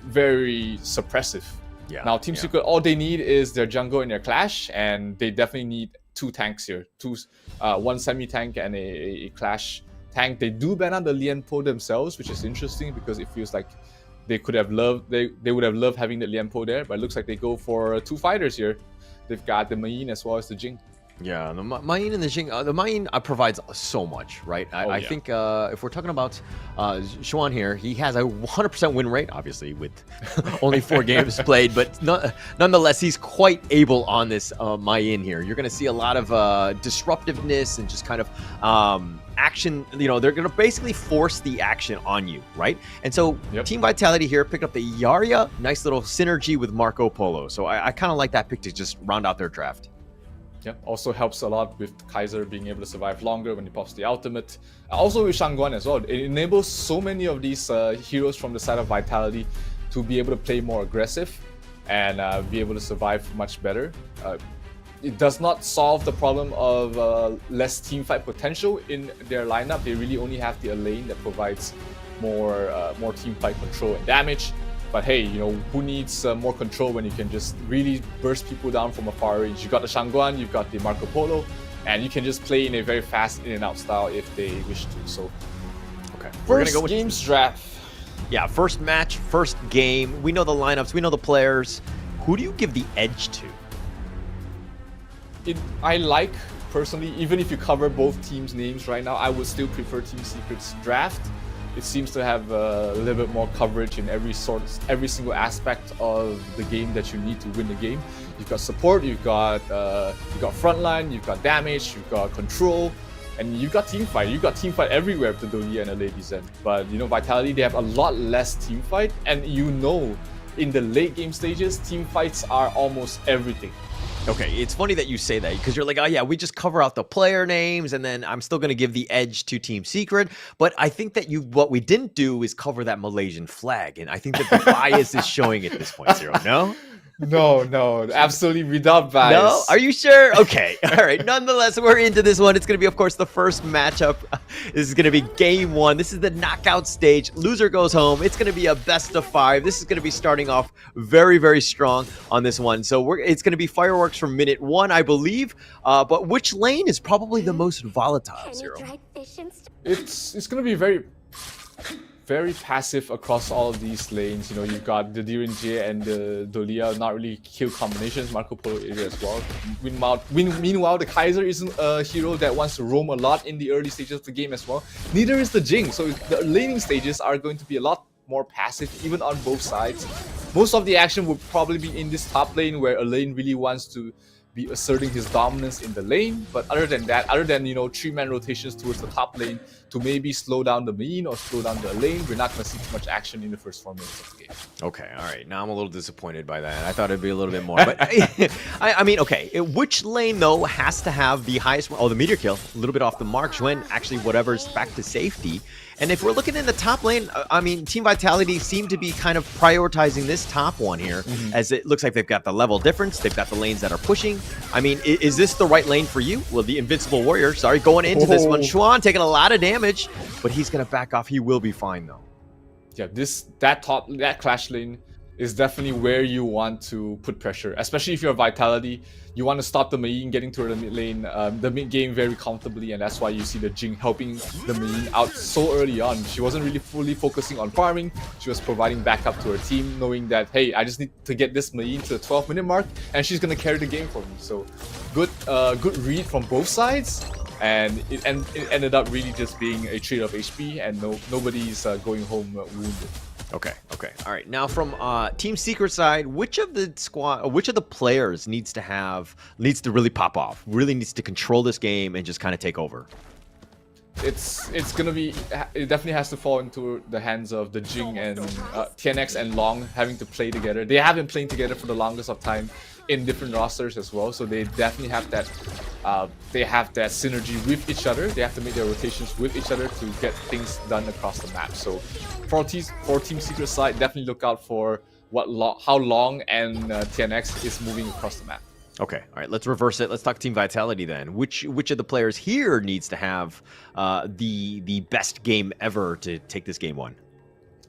Speaker 19: very suppressive. Yeah, now, Team Secret, all they need is their jungle and their Clash, and they definitely need 2 tanks here. 1 semi-tank and a Clash tank. They do ban out the Lianpo themselves, which is interesting because it feels like they would have loved having the Lianpo there, but it looks like they go for 2 fighters here. They've got the Mayin as well as the Jing.
Speaker 18: Yeah, the Mayin and the Jing. The Mayin provides so much, right? I think if we're talking about Xuan here, he has a 100% win rate, obviously, with only 4 games played, but nonetheless, he's quite able on this Mayin here. You're going to see a lot of disruptiveness and just kind of action. They're going to basically force the action on you, right? And so Team Vitality here picked up the Yarya. Nice little synergy with Marco Polo. So I kind of like that pick to just round out their draft.
Speaker 19: Yeah, also helps a lot with Kaiser being able to survive longer when he pops the ultimate. Also with Shangguan as well. It enables so many of these heroes from the side of Vitality to be able to play more aggressive and be able to survive much better. It does not solve the problem of less teamfight potential in their lineup. They really only have the lane that provides more teamfight control and damage. But hey, who needs more control when you can just really burst people down from a far range? You've got the Shangguan, you've got the Marco Polo, and you can just play in a very fast in and out style if they wish to. So,
Speaker 18: okay,
Speaker 19: we're gonna go with games draft.
Speaker 18: Yeah, first match, first game. We know the lineups, we know the players. Who do you give the edge to?
Speaker 19: I like, personally, even if you cover both teams' names right now, I would still prefer Team Secret's draft. It seems to have a little bit more coverage in every single aspect of the game that you need to win the game. You've got support, you've got frontline, you've got damage, you've got control, and you've got teamfight. You've got teamfight everywhere with the Dahlia and the Lady Zhen. But Vitality, they have a lot less teamfight, and in the late game stages, team fights are almost everything.
Speaker 18: Okay, it's funny that you say that because you're like, oh yeah, we just cover out the player names and then I'm still going to give the edge to Team Secret. But I think that what we didn't do is cover that Malaysian flag. And I think that the bias is showing at this point, Zero. No?
Speaker 19: No, absolutely without bias.
Speaker 18: No? Are you sure? Okay. All right. Nonetheless, we're into this one. It's going to be, of course, the first matchup. This is going to be game one. This is the knockout stage. Loser goes home. It's going to be a best of 5. This is going to be starting off very, very strong on this one. So it's going to be fireworks from minute 1, I believe. But which lane is probably the most volatile, Zero?
Speaker 19: It's going to be very passive across all of these lanes. You know, you've got the Dirinjie and the Dolia, not really kill combinations, Marco Polo area as well. Meanwhile, the Kaiser isn't a hero that wants to roam a lot in the early stages of the game as well. Neither is the Jing, so the laning stages are going to be a lot more passive, even on both sides. Most of the action would probably be in this top lane, where a lane really wants to be asserting his dominance in the lane. But other than that, other than, you know, 3-man rotations towards the top lane to maybe slow down the main or slow down the lane, we're not going to see too much action in the first 4 minutes of the game.
Speaker 18: Okay, all right. Now I'm a little disappointed by that. I thought it'd be a little bit more. But I mean, okay. Which lane, though, has to have the highest... Oh, the meteor kill. A little bit off the mark. Xuen, actually, whatever's back to safety. And if we're looking in the top lane, I mean, Team Vitality seem to be kind of prioritizing this top one here, as it looks like they've got the level difference. They've got the lanes that are pushing. I mean, is this the right lane for you? Well, the Invincible Warrior, sorry, going into this one. Xuan taking a lot of damage, but he's going to back off. He will be fine, though.
Speaker 19: Yeah, that clash lane is definitely where you want to put pressure, especially if you're Vitality. You want to stop the Mei getting to the mid lane, the mid game very comfortably, and that's why you see the Jing helping the Mei out so early on. She wasn't really fully focusing on farming. She was providing backup to her team, knowing that, hey, I just need to get this Mei to the 12-minute mark, and she's going to carry the game for me. So good read from both sides. And it ended up really just being a trade of HP, and nobody's going home wounded.
Speaker 18: Okay. All right. Now from Team Secret side, which of the players needs to really pop off? Really needs to control this game and just kind of take over?
Speaker 19: It definitely has to fall into the hands of the Jing and TNX and Long having to play together. They have been playing together for the longest of time in different rosters as well, so they definitely have that synergy with each other. They have to make their rotations with each other to get things done across the map. So for Team Secret side, definitely look out for how Long and TNX is moving across the map.
Speaker 18: Okay, all right, let's reverse it. Let's talk Team Vitality then. Which of the players here needs to have the best game ever to take this game 1?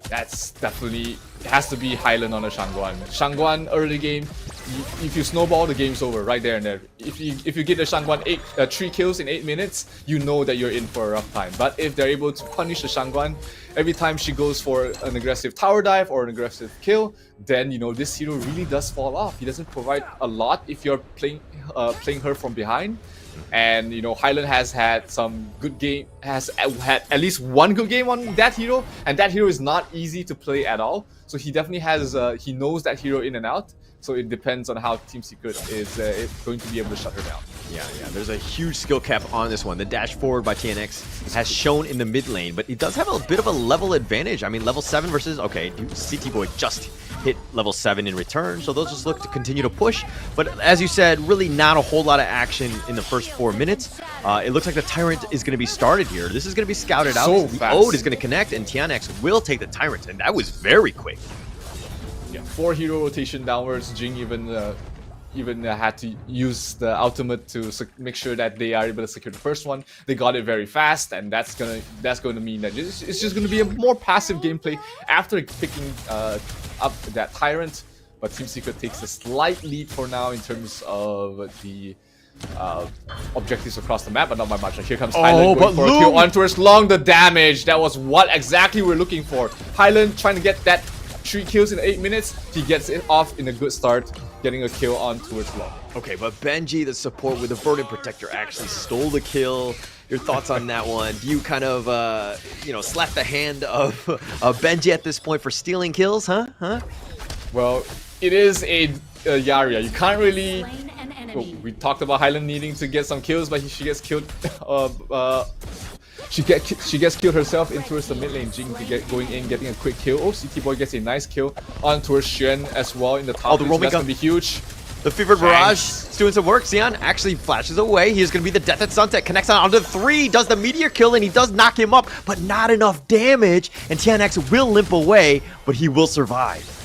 Speaker 19: That's definitely, it has to be Highland on a Shangguan. Shangguan early game, if you snowball, the game's over right there and there. If you get the Shangguan 3 kills in 8 minutes, you know that you're in for a rough time. But if they're able to punish the Shangguan every time she goes for an aggressive tower dive or an aggressive kill, then, you know, this hero really does fall off. He doesn't provide a lot if you're playing her from behind. And, you know, Highland has had some good game, has had at least one good game on that hero, and that hero is not easy to play at all. So he definitely has, he knows that hero in and out. So it depends on how Team Secret is going to be able to shut her down.
Speaker 18: Yeah, there's a huge skill cap on this one. The dash forward by TNX has shown in the mid lane, but it does have a bit of a level advantage. I mean, level 7 versus, okay, CT Boy just hit level 7 in return, so they'll just look to continue to push. But as you said, really not a whole lot of action in the first 4 minutes. It looks like the Tyrant is going to be started here. This is going to be scouted out.
Speaker 19: So
Speaker 18: the Ode is going to connect, and TNX will take the Tyrant, and that was very quick.
Speaker 19: Yeah, 4 hero rotation downwards. Jing even had to use the ultimate to make sure that they are able to secure the first one. They got it very fast, and that's going to mean that it's just going to be a more passive gameplay after picking up that Tyrant. But Team Secret takes a slight lead for now in terms of the objectives across the map, but not by much. And here comes Highland going for a kill on towards Long. The damage, that was what exactly we're looking for. Highland trying to get that 3 kills in 8 minutes. He gets it off in a good start, getting a kill on towards Long.
Speaker 18: Okay, but Benji, the support with the Verdant Protector, actually stole the kill. Your thoughts on that one? Do you kind of, slap the hand of Benji at this point for stealing kills, huh?
Speaker 19: Well, it is a Yaria. You can't really... We talked about Highland needing to get some kills, but she gets killed. She gets killed herself in towards the mid lane. Jing going in, getting a quick kill. Oh, CT Boy gets a nice kill on towards Xuan as well in the top.
Speaker 18: Oh, the roaming
Speaker 19: that's
Speaker 18: gun
Speaker 19: gonna be huge.
Speaker 18: The Fevered Barrage is doing some work. Xian actually flashes away. He's going to be the Death at Sunset. Connects on onto the 3. Does the Meteor kill, and he does knock him up, but not enough damage. And TNX will limp away, but he will survive.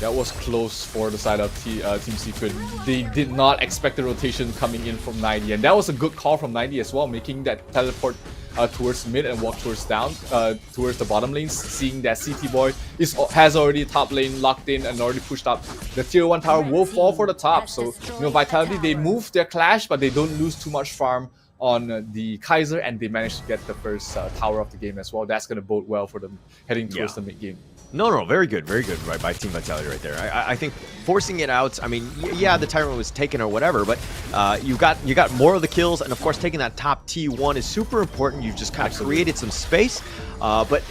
Speaker 19: That was close for the side of Team Secret. They did not expect the rotation coming in from 90. And that was a good call from 90 as well, making that teleport towards mid and walk towards down, towards the bottom lanes, seeing that CT Boy has already top lane locked in and already pushed up. The tier 1 tower will fall for the top, so Vitality, they move their clash, but they don't lose too much farm on the Kaiser, and they managed to get the first tower of the game as well. That's going to bode well for them heading towards the mid game.
Speaker 18: No, very good, right by Team Vitality right there. I think forcing it out. I mean, yeah, the Tyrant was taken or whatever, but you got more of the kills, and of course, taking that top T1 is super important. You've just kind of created some space. But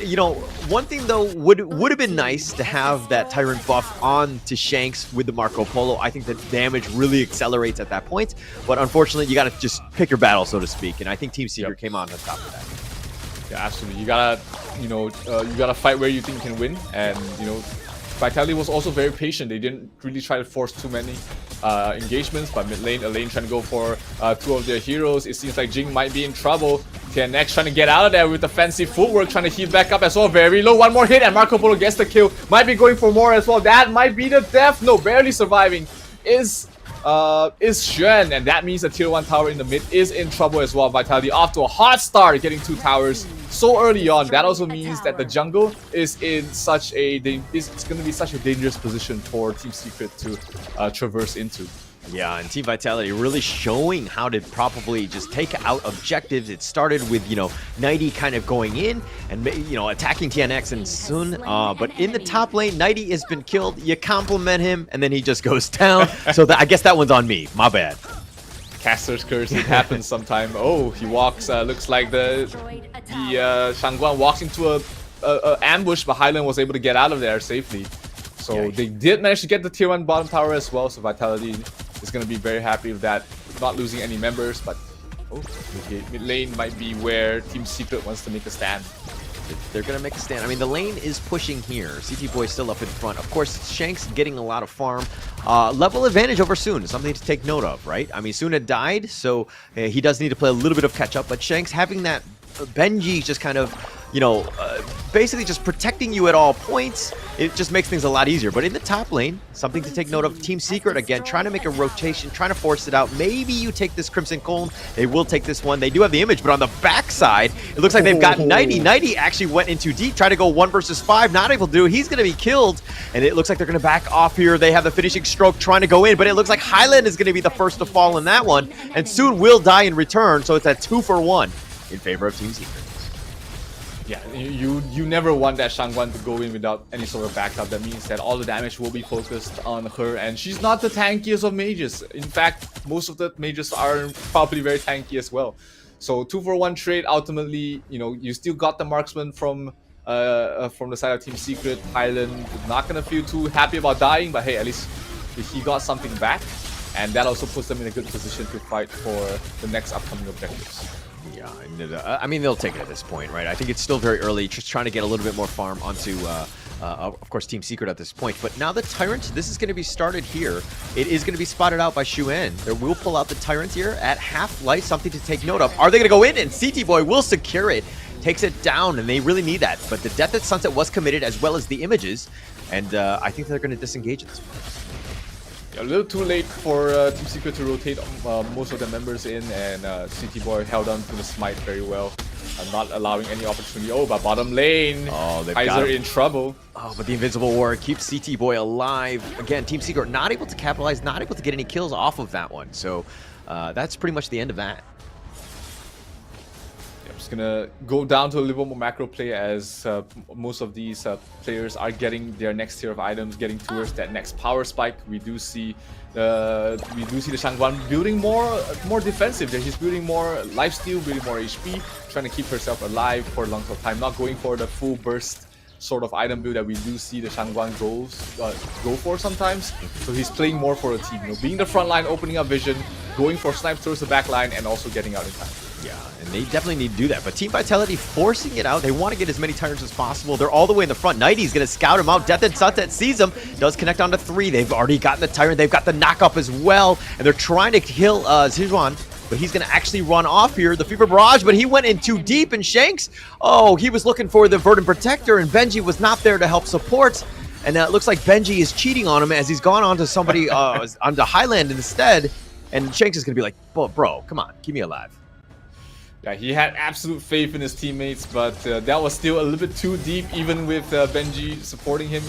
Speaker 18: one thing though would have been nice to have that Tyrant buff on to Shanks with the Marco Polo. I think the damage really accelerates at that point. But unfortunately, you got to just pick your battle, so to speak. And I think Team Secret came on top of that.
Speaker 19: Yeah, absolutely. You gotta, you gotta fight where you think you can win, and Vitality was also very patient. They didn't really try to force too many engagements, but mid lane, Elaine trying to go for 2 of their heroes. It seems like Jing might be in trouble. TNX trying to get out of there with the fancy footwork, trying to heal back up as well. Very low, one more hit, and Marco Polo gets the kill. Might be going for more as well. That might be the death. No, barely surviving is Xuan, and that means the tier 1 tower in the mid is in trouble as well. Vitality off to a hot start, getting 2 towers so early on. That also means that the jungle is in such a it's going to be such a dangerous position for Team Secret to traverse into.
Speaker 18: Yeah, and Team Vitality really showing how to probably just take out objectives. It started with, 90 kind of going in and, attacking TNX and Sun. But in the top lane, 90 has been killed. You compliment him, and then he just goes down. So I guess that one's on me. My bad.
Speaker 19: Caster's curse, it happens sometime. Oh, he walks, looks like the Shangguan walks into a ambush, but Highland was able to get out of there safely. So they did manage to get the tier 1 bottom tower as well, so Vitality is going to be very happy with that, not losing any members, but mid lane might be where Team Secret wants to make a stand.
Speaker 18: They're going to make a stand. I mean, the lane is pushing here. CT Boy still up in front. Of course, Shanks getting a lot of farm. Level advantage over Soon is something to take note of, right? I mean, Soon had died, so he does need to play a little bit of catch-up, but Shanks having that Benji just kind of, basically just protecting you at all points, it just makes things a lot easier. But in the top lane, something to take note of, Team Secret, again, trying to make a rotation, trying to force it out. Maybe you take this Crimson Cone. They will take this one. They do have the image, but on the backside, it looks like they've got 90. 90 actually went in too deep, tried to go 1 versus 5, not able to do it. He's going to be killed, and it looks like they're going to back off here. They have the finishing stroke trying to go in, but it looks like Highland is going to be the first to fall in that one, and Soon will die in return, so it's a 2-for-1 in favor of Team Secret.
Speaker 19: Yeah, you never want that Shangguan to go in without any sort of backup. That means that all the damage will be focused on her, and she's not the tankiest of mages. In fact, most of the mages are probably very tanky as well. So 2-for-1 trade, ultimately, you still got the marksman from the side of Team Secret. Highland not gonna feel too happy about dying, but hey, at least he got something back, and that also puts them in a good position to fight for the next upcoming objectives.
Speaker 18: Yeah, I mean, they'll take it at this point, right? I think it's still very early, just trying to get a little bit more farm onto, of course, Team Secret at this point. But now the Tyrant, this is going to be started here. It is going to be spotted out by Xuan. They will pull out the Tyrant here at half-life, something to take note of. Are they going to go in? And CT Boy will secure it, takes it down, and they really need that. But the Death at Sunset was committed, as well as the images, and I think they're going to disengage at this point.
Speaker 19: A little too late for Team Secret to rotate most of the members in, and CT Boy held on to the smite very well, not allowing any opportunity. Oh, but bottom lane, Kaiser in trouble.
Speaker 18: Oh, but the Invincible War keeps CT Boy alive. Again, Team Secret not able to capitalize, not able to get any kills off of that one. So that's pretty much the end of that.
Speaker 19: Just gonna go down to a little more macro play, as most of these players are getting their next tier of items, getting towards that next power spike. We do see the Shangguan building more defensive. She's building more lifesteal, building more HP, trying to keep herself alive for a long time, not going for the full burst sort of item build that we do see the Shangguan go for sometimes. So he's playing more for a team, being the front line, opening up vision, going for snipes towards the back line, and also getting out in time.
Speaker 18: Yeah, and they definitely need to do that. But Team Vitality forcing it out. They want to get as many Tyrants as possible. They're all the way in the front. Nighty's going to scout him out. Death and Sunset sees him. Does connect onto 3. They've already gotten the Tyrant. They've got the knock-up as well. And they're trying to kill Zijuan. But he's going to actually run off here. The Fever Barrage, but he went in too deep. And Shanks, oh, he was looking for the Verdant Protector. And Benji was not there to help support. And it looks like Benji is cheating on him as he's gone on to somebody onto Highland instead. And Shanks is going to be like, bro, come on, keep me alive.
Speaker 19: Yeah, he had absolute faith in his teammates, but that was still a little bit too deep, even with Benji supporting him.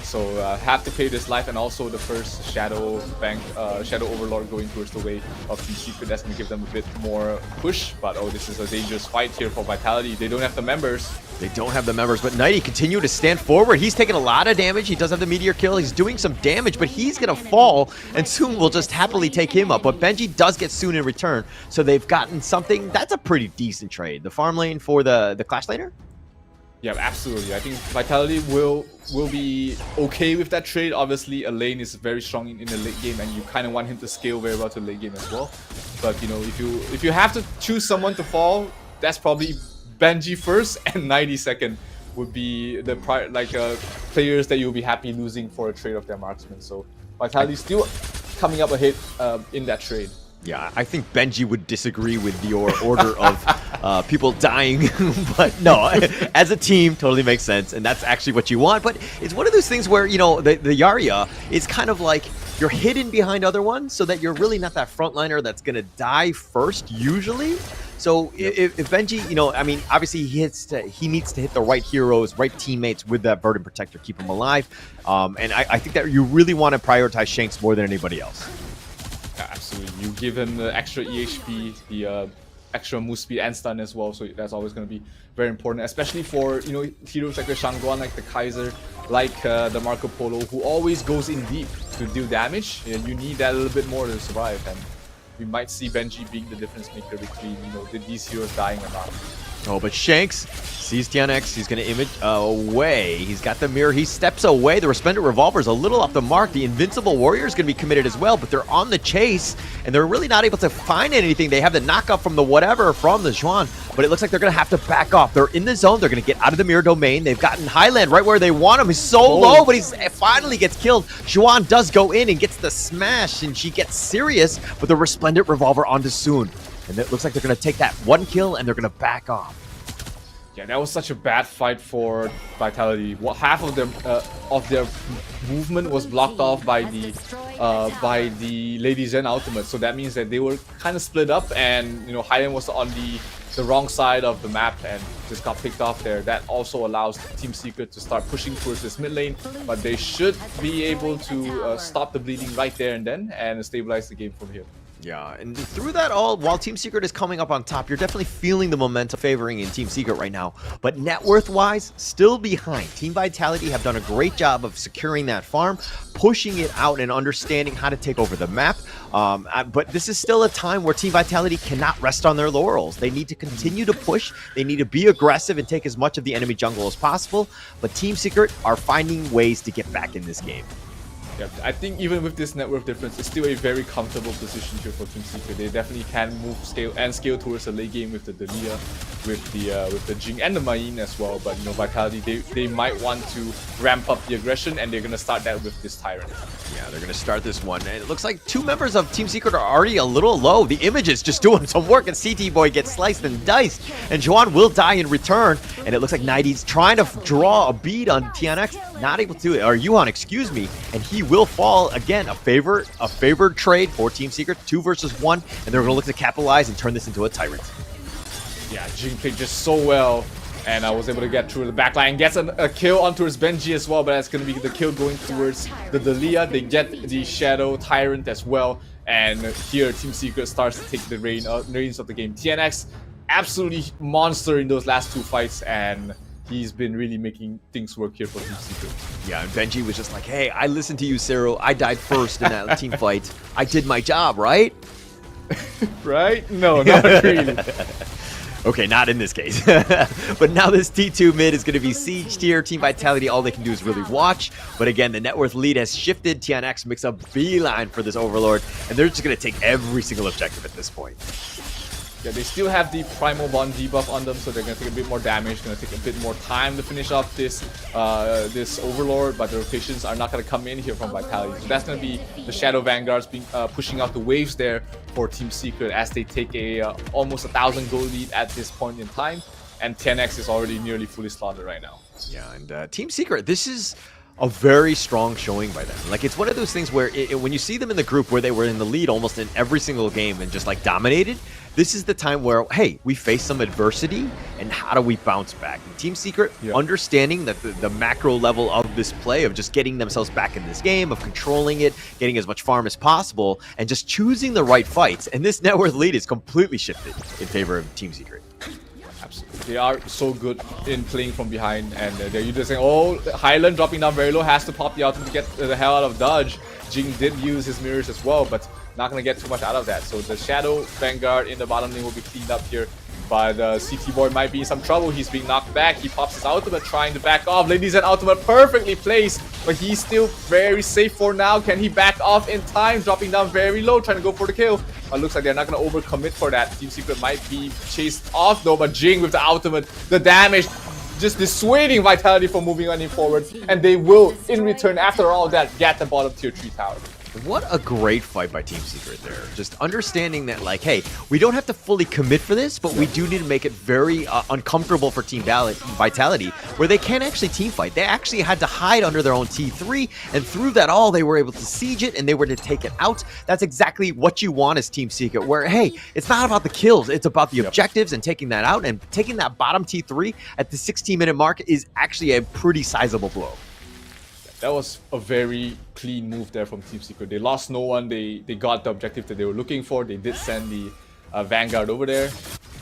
Speaker 19: So have to pay this life, and also the first Shadow Bank, Shadow Overlord going towards the way of Team Secret. That's going to give them a bit more push. But oh, this is a dangerous fight here for Vitality. They don't have the members.
Speaker 18: They don't have the members, but Nighty continue to stand forward. He's taking a lot of damage. He does have the Meteor kill. He's doing some damage, but he's going to fall, and Soon will just happily take him up. But Benji does get Soon in return, so they've gotten something. That's a pretty decent trade. The farm lane for the Clash laner?
Speaker 19: Yeah, absolutely. I think Vitality will be okay with that trade. Obviously, a lane is very strong in the late game, and you kind of want him to scale very well to the late game as well. But you know, if you have to choose someone to fall, that's probably Benji first and 90 second would be the players that you'll be happy losing for a trade of their marksman. So Vitality still coming up ahead in that trade.
Speaker 18: Yeah, I think Benji would disagree with your order of people dying, but no, as a team, totally makes sense, and that's actually what you want. But it's one of those things where, you know, the Yarya is kind of like you're hidden behind other ones, so that you're really not that frontliner that's gonna die first usually. So if Benji, you know, I mean, obviously he needs to hit the right heroes, right teammates with that Verdant Protector, keep him alive, and I think that you really want to prioritize Shanks more than anybody else.
Speaker 19: Absolutely. You give him the extra EHP, the extra move speed and stun as well, so that's always going to be very important, especially for, you know, heroes like the Shangguan, like the Kaiser, like the Marco Polo, who always goes in deep to deal damage. You need that a little bit more to survive, and we might see Benji being the difference maker between, you know, these heroes dying or not.
Speaker 18: Oh, but Shanks sees TNX. He's going to image away. He's got the mirror. He steps away. The Resplendent Revolver is a little off the mark. The Invincible Warrior is going to be committed as well, but they're on the chase, and they're really not able to find anything. They have the knockup from the whatever from the Zhuan, but it looks like they're going to have to back off. They're in the zone. They're going to get out of the mirror domain. They've gotten Highland right where they want him. He's so low, but he finally gets killed. Zhuan does go in and gets the smash, and she gets serious, but the Resplendent Revolver onto Soon. And it looks like they're going to take that one kill, and they're going to back off.
Speaker 19: Yeah, that was such a bad fight for Vitality. Half of their movement was blocked off by the Lady Zen ultimate. So that means that they were kind of split up, and you know, Highland was on the wrong side of the map and just got picked off there. That also allows Team Secret to start pushing towards this mid lane, but they should be able to stop the bleeding right there and then and stabilize the game from here.
Speaker 18: Yeah, and through that all, while Team Secret is coming up on top, you're definitely feeling the momentum favoring in Team Secret right now. But net worth-wise, still behind. Team Vitality have done a great job of securing that farm, pushing it out, and understanding how to take over the map. But this is still a time where Team Vitality cannot rest on their laurels. They need to continue to push. They need to be aggressive and take as much of the enemy jungle as possible. But Team Secret are finding ways to get back in this game.
Speaker 19: Yeah, I think even with this network difference, it's still a very comfortable position here for Team Secret. They definitely can scale towards the late game with the Delia, with the Jing and the Mayin as well. But you know, Vitality, they might want to ramp up the aggression, and they're gonna start that with this Tyrant.
Speaker 18: Yeah, they're gonna start this one, and it looks like two members of Team Secret are already a little low. The Image is just doing some work, and CT Boy gets sliced and diced, and Juan will die in return. And it looks like Nighty's trying to draw a bead on TNX, not able to, or Yuhan, excuse me, and he will fall again. A favored trade for Team Secret, 2 versus 1, and they're gonna look to capitalize and turn this into a Tyrant.
Speaker 19: Yeah, Jing played just so well, and I was able to get through the backline. Gets a kill onto his Benji as well, but that's gonna be the kill going towards the Delia. They get the Shadow Tyrant as well, and here Team Secret starts to take the reins of the game. TNX absolutely monster in those last 2 fights, and he's been really making things work here for Team Secret.
Speaker 18: Yeah, and Benji was just like, hey, I listened to you, Cyril. I died first in that team fight. I did my job, right?
Speaker 19: Right? No, not really.
Speaker 18: Okay, not in this case. But now this T2 mid is going to be sieged here. Team Vitality, all they can do is really watch. But again, the net worth lead has shifted. TNX makes a beeline for this Overlord, and they're just going to take every single objective at this point.
Speaker 19: Yeah, they still have the Primal Bond debuff on them, so they're gonna take a bit more damage, gonna take a bit more time to finish off this this Overlord, but the rotations are not gonna come in here from Vitality. So that's gonna be the Shadow Vanguards being pushing out the waves there for Team Secret as they take a almost 1,000 gold lead at this point in time, and 10x is already nearly fully slaughtered right now.
Speaker 18: Yeah, and Team Secret, this is a very strong showing by them. Like, it's one of those things where when you see them in the group where they were in the lead almost in every single game and just like dominated, this is the time where, hey, we face some adversity and how do we bounce back? And Team Secret, understanding that the macro level of this play, of just getting themselves back in this game, of controlling it, getting as much farm as possible, and just choosing the right fights. And this net worth lead is completely shifted in favor of Team Secret.
Speaker 19: Absolutely. They are so good in playing from behind, and they're usually saying, oh, Highland dropping down very low, has to pop the ultimate to get the hell out of dodge. Jing did use his mirrors as well, but not going to get too much out of that. So the Shadow Vanguard in the bottom lane will be cleaned up here, but CT Boy might be in some trouble. He's being knocked back. He pops his ultimate, trying to back off. Ladies and ultimate perfectly placed, but he's still very safe for now. Can he back off in time? Dropping down very low, trying to go for the kill. Looks like they're not going to overcommit for that. Team Secret might be chased off though, but Jing with the ultimate, the damage, just dissuading Vitality from moving on forward, and they will, in return, after all that, get the bottom tier 3 tower.
Speaker 18: What a great fight by Team Secret there. Just understanding that, like, hey, we don't have to fully commit for this, but we do need to make it very uncomfortable for Team Vitality, where they can't actually team fight. They actually had to hide under their own T3, and through that all, they were able to siege it, and they were to take it out. That's exactly what you want as Team Secret, where, hey, it's not about the kills, it's about the objectives and taking that out, and taking that bottom T3 at the 16-minute mark is actually a pretty sizable blow.
Speaker 19: That was a very clean move there from Team Secret. They lost no one. They got the objective that they were looking for. They did send the Vanguard over there,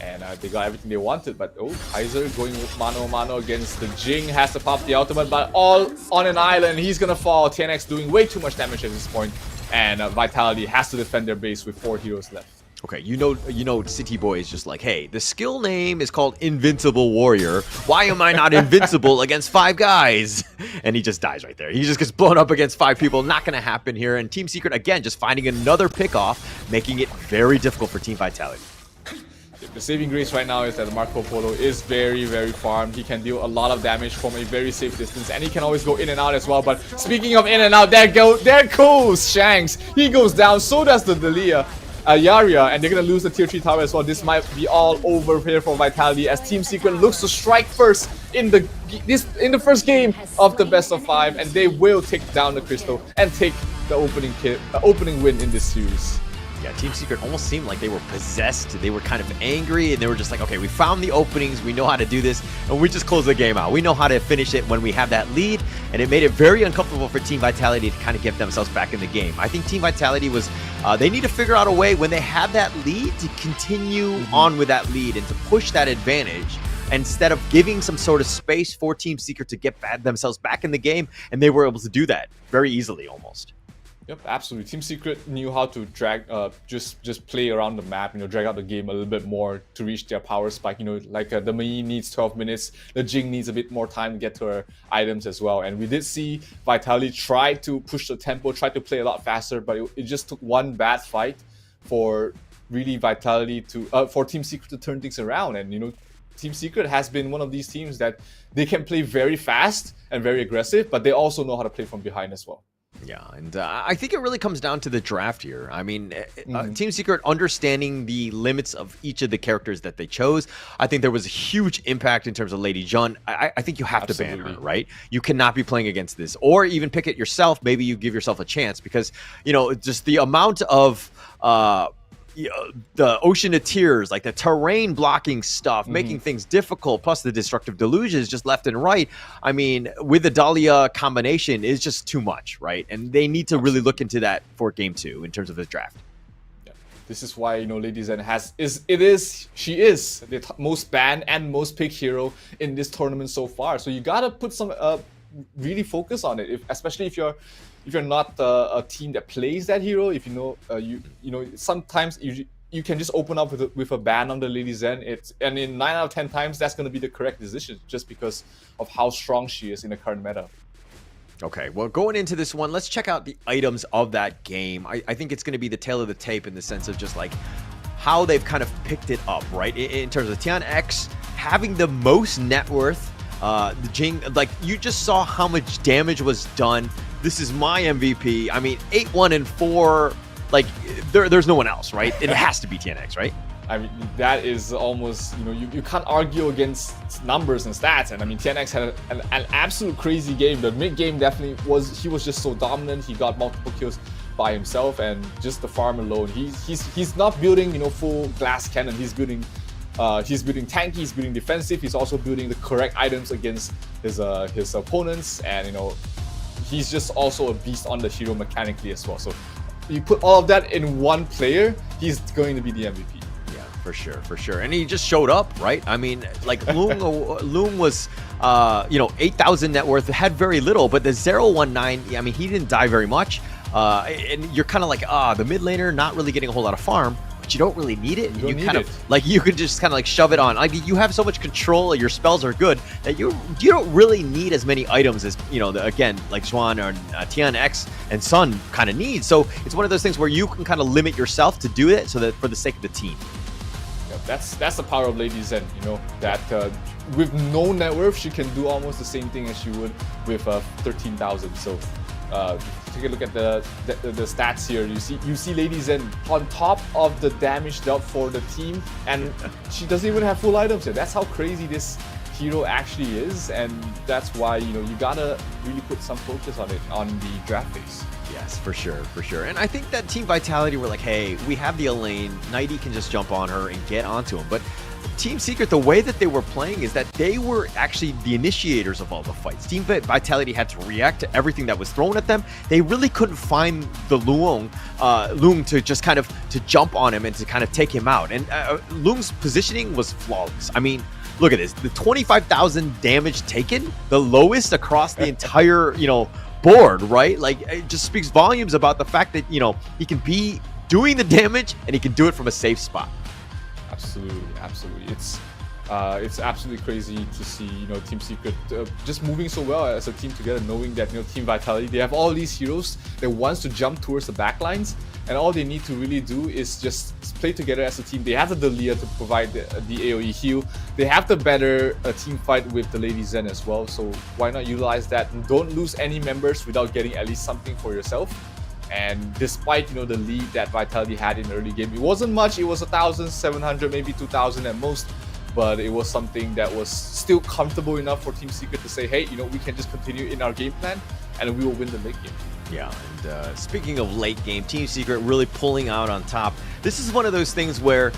Speaker 19: and they got everything they wanted. But oh, Kaiser going with mano against the Jing, has to pop the ultimate, but all on an island. He's gonna fall. TNX doing way too much damage at this point, and Vitality has to defend their base with 4 heroes left.
Speaker 18: Okay, you know, City Boy is just like, hey, the skill name is called Invincible Warrior. Why am I not invincible against 5 guys? And he just dies right there. He just gets blown up against 5 people. Not going to happen here. And Team Secret, again, just finding another pick-off, making it very difficult for Team Vitality.
Speaker 19: The saving grace right now is that Marco Polo is very, very farmed. He can deal a lot of damage from a very safe distance, and he can always go in and out as well. But speaking of in and out, there goes Shanks. He goes down, so does the Delia. Yaria, and they're gonna lose the tier 3 tower as well. This might be all over here for Vitality as Team Secret looks to strike first in the first game of the best of 5, and they will take down the Crystal and take the opening win in this series.
Speaker 18: Yeah, Team Secret almost seemed like they were possessed. They were kind of angry, and they were just like, okay, we found the openings, we know how to do this, and we just close the game out. We know how to finish it when we have that lead, and it made it very uncomfortable for Team Vitality to kind of get themselves back in the game. I think Team Vitality was, they need to figure out a way when they have that lead to continue on with that lead and to push that advantage, instead of giving some sort of space for Team Secret to get themselves back in the game, and they were able to do that very easily almost.
Speaker 19: Yep, absolutely. Team Secret knew how to drag, just play around the map, drag out the game a little bit more to reach their power spike. Like the Mei needs 12 minutes, the Jing needs a bit more time to get to her items as well. And we did see Vitality try to push the tempo, try to play a lot faster, but it just took one bad fight for really Vitality to, for Team Secret to turn things around. And Team Secret has been one of these teams that they can play very fast and very aggressive, but they also know how to play from behind as well.
Speaker 18: Yeah, and I think it really comes down to the draft here. I mean, Team Secret understanding the limits of each of the characters that they chose. I think there was a huge impact in terms of Lady Jun. I think you have to ban her, right? You cannot be playing against this, or even pick it yourself. Maybe you give yourself a chance, because just the amount of the Ocean of Tears, like the terrain blocking stuff, making things difficult, plus the destructive delusions just left and right. I mean, with the Dahlia combination is just too much, right? And they need to really look into that for game 2 in terms of the draft.
Speaker 19: Yeah. This is why Lady Zen she is the most banned and most picked hero in this tournament so far. So you gotta put some really focus on it, especially if you're not a team that plays that hero. If sometimes you can just open up with a ban on the Lady Zen. And in 9 out of 10 times, that's going to be the correct decision, just because of how strong she is in the current meta.
Speaker 18: Okay, well, going into this one, let's check out the items of that game. I think it's going to be the tail of the tape in the sense of just like how they've kind of picked it up, right? In terms of TNX having the most net worth, the Jing, like you just saw how much damage was done. This is my MVP. I mean, 8-1 and 4, like there's no one else, right? It has to be TNX, right?
Speaker 19: I mean, that is almost, you know, you can't argue against numbers and stats. And I mean, TNX had an absolute crazy game. The mid game definitely was, he was just so dominant. He got multiple kills by himself, and just the farm alone. He's not building, you know, full glass cannon. He's building tanky, he's building defensive. He's also building the correct items against his opponents, and you know, he's just also a beast on the hero mechanically as well. So you put all of that in one player, he's going to be the MVP.
Speaker 18: For sure. And he just showed up, right? I mean, like Loong was, you know, 8,000 net worth, had very little, but the 019, I mean, he didn't die very much. And you're kind of like, the mid laner, not really getting a whole lot of farm, but you don't really need it. You kind of, like, you could just kind of like shove it on. Like, you have so much control, your spells are good, that you don't really need as many items as, you know, again, like Zhuan or TNX and Sun kind of need. So it's one of those things where you can kind of limit yourself to do it so that for the sake of the team.
Speaker 19: That's the power of Lady Zen, you know, that with no net worth, she can do almost the same thing as she would with 13,000. So take a look at the stats here. You see Lady Zen on top of the damage dealt for the team, and she doesn't even have full items yet. That's how crazy this hero actually is, and that's why, you know, you gotta really put some focus on it on the draft phase.
Speaker 18: Yes, for sure. And I think that Team Vitality were like, hey, we have the Elaine, Nighty can just jump on her and get onto him. But Team Secret, the way that they were playing is that they were actually the initiators of all the fights. Team Vitality had to react to everything that was thrown at them. They really couldn't find the Loong to just kind of to jump on him and to kind of take him out. And Loong's positioning was flawless. I mean, look at this, the 25,000 damage taken, the lowest across the entire, you know, board, right? Like, it just speaks volumes about the fact that, you know, he can be doing the damage and he can do it from a safe spot.
Speaker 19: Absolutely. It's absolutely crazy to see, you know, Team Secret just moving so well as a team together, knowing that, you know, Team Vitality, they have all these heroes that wants to jump towards the backlines, and all they need to really do is just play together as a team. They have the Dalia to provide the AoE heal. They have the better team fight with the Lady Zen as well, so why not utilize that and don't lose any members without getting at least something for yourself. And despite, you know, the lead that Vitality had in the early game, it wasn't much. It was 1,700, maybe 2,000 at most, but it was something that was still comfortable enough for Team Secret to say, hey, you know, we can just continue in our game plan and we will win the late game.
Speaker 18: Yeah, and speaking of late game, Team Secret really pulling out on top. This is one of those things where,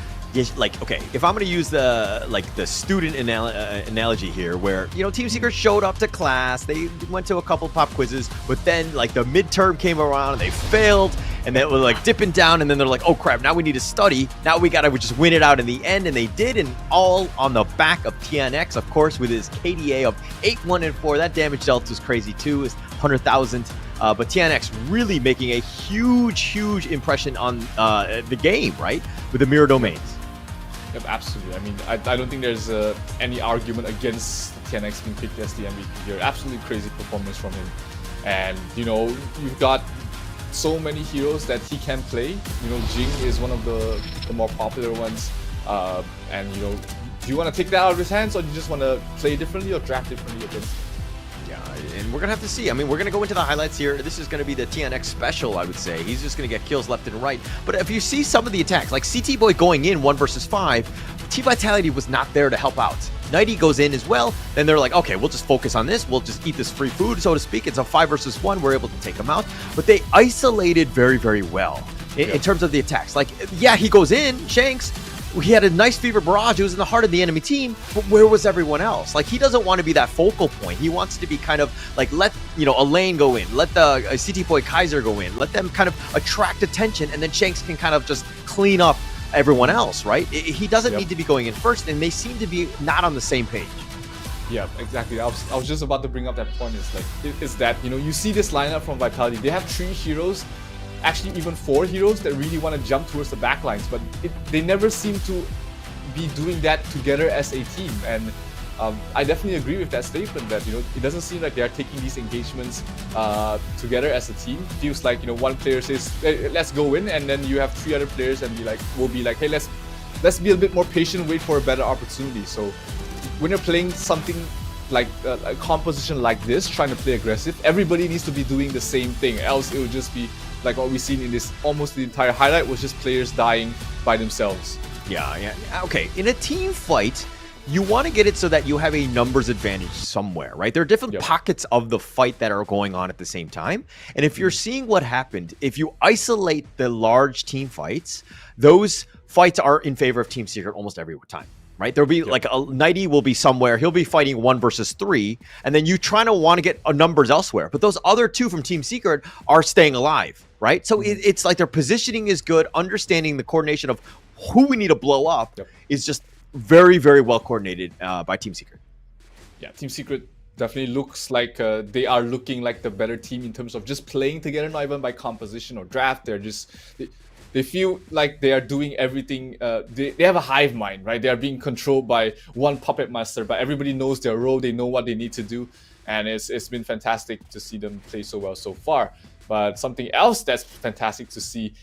Speaker 18: like, okay, if I'm going to use the student analogy here, where, you know, Team Secret showed up to class, they went to a couple pop quizzes, but then like the midterm came around and they failed, and they were like dipping down, and then they're like, oh crap, now we need to study, now we gotta just win it out in the end, and they did, and all on the back of TNX, of course, with his KDA of 8-1 and 4. That damage dealt was crazy too, is 100,000. But TNX really making a huge impression on the game, right, with the mirror domains.
Speaker 19: Yep, absolutely. I mean, I don't think there's any argument against TNX being picked as the MVP here. Absolutely crazy performance from him. And, you know, you've got so many heroes that he can play. You know, Jing is one of the more popular ones. And, you know, do you want to take that out of his hands, or do you just want to play differently or draft differently against him?
Speaker 18: Yeah, and we're going to have to see. I mean, we're going to go into the highlights here. This is going to be the TNX special, I would say. He's just going to get kills left and right. But if you see some of the attacks, like CT Boy going in 1 versus 5, Team Vitality was not there to help out. Nighty goes in as well. Then they're like, okay, we'll just focus on this. We'll just eat this free food, so to speak. It's a 5 versus 1. We're able to take him out. But they isolated very well in terms of the attacks. Like, yeah, he goes in, Shanks. He had a nice Fever Barrage. It was in the heart of the enemy team, but where was everyone else? Like, he doesn't want to be that focal point. He wants to be kind of like, let, you know, Elaine go in, let the CT Boy Kaiser go in, let them kind of attract attention, and then Shanks can kind of just clean up everyone else, right? He doesn't need to be going in first, and they seem to be not on the same page.
Speaker 19: Yeah, exactly. I was just about to bring up that point. It's like, is that, you know, you see this lineup from Vitality. They have 3 heroes, actually even 4 heroes that really want to jump towards the backlines, but they never seem to be doing that together as a team. And I definitely agree with that statement that, you know, it doesn't seem like they are taking these engagements together as a team. Feels like, you know, one player says, hey, let's go in, and then you have 3 other players and will be like, hey, let's be a bit more patient, wait for a better opportunity. So when you're playing something like a composition like this, trying to play aggressive, everybody needs to be doing the same thing, else it would just be like what we've seen in this, almost the entire highlight was just players dying by themselves.
Speaker 18: Yeah. Okay, in a team fight, you want to get it so that you have a numbers advantage somewhere, right? There are different pockets of the fight that are going on at the same time. And if you're seeing what happened, if you isolate the large team fights, those fights are in favor of Team Secret almost every time, right? There'll be like a Nighty will be somewhere, he'll be fighting 1 versus 3, and then you trying to want to get numbers elsewhere. But those other 2 from Team Secret are staying alive, right? So it's like their positioning is good, understanding the coordination of who we need to blow up is just very, very well coordinated by Team Secret.
Speaker 19: Yeah, Team Secret definitely looks like they are looking like the better team in terms of just playing together, not even by composition or draft. They're just they feel like they are doing everything. They have a hive mind, right? They are being controlled by one puppet master, but everybody knows their role. They know what they need to do, and it's been fantastic to see them play so well so far. But something else that's fantastic to see,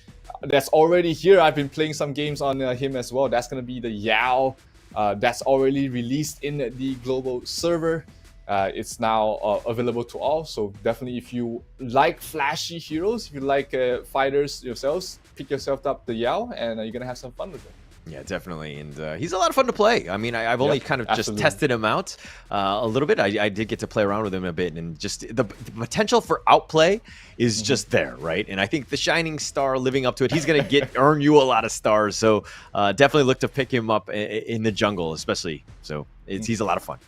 Speaker 19: that's already here. I've been playing some games on him as well. That's going to be the Yao. That's already released in the global server. It's now available to all. So definitely, if you like flashy heroes, if you like fighters yourselves, pick yourself up the Yao, and you're going to have some fun with it.
Speaker 18: Yeah, definitely. And he's a lot of fun to play. I mean, I've only kind of just tested him out a little bit. I did get to play around with him a bit, and just the potential for outplay is just there, right? And I think the Shining Star living up to it, he's going to earn you a lot of stars. So definitely look to pick him up in the jungle, especially. So he's a lot of fun.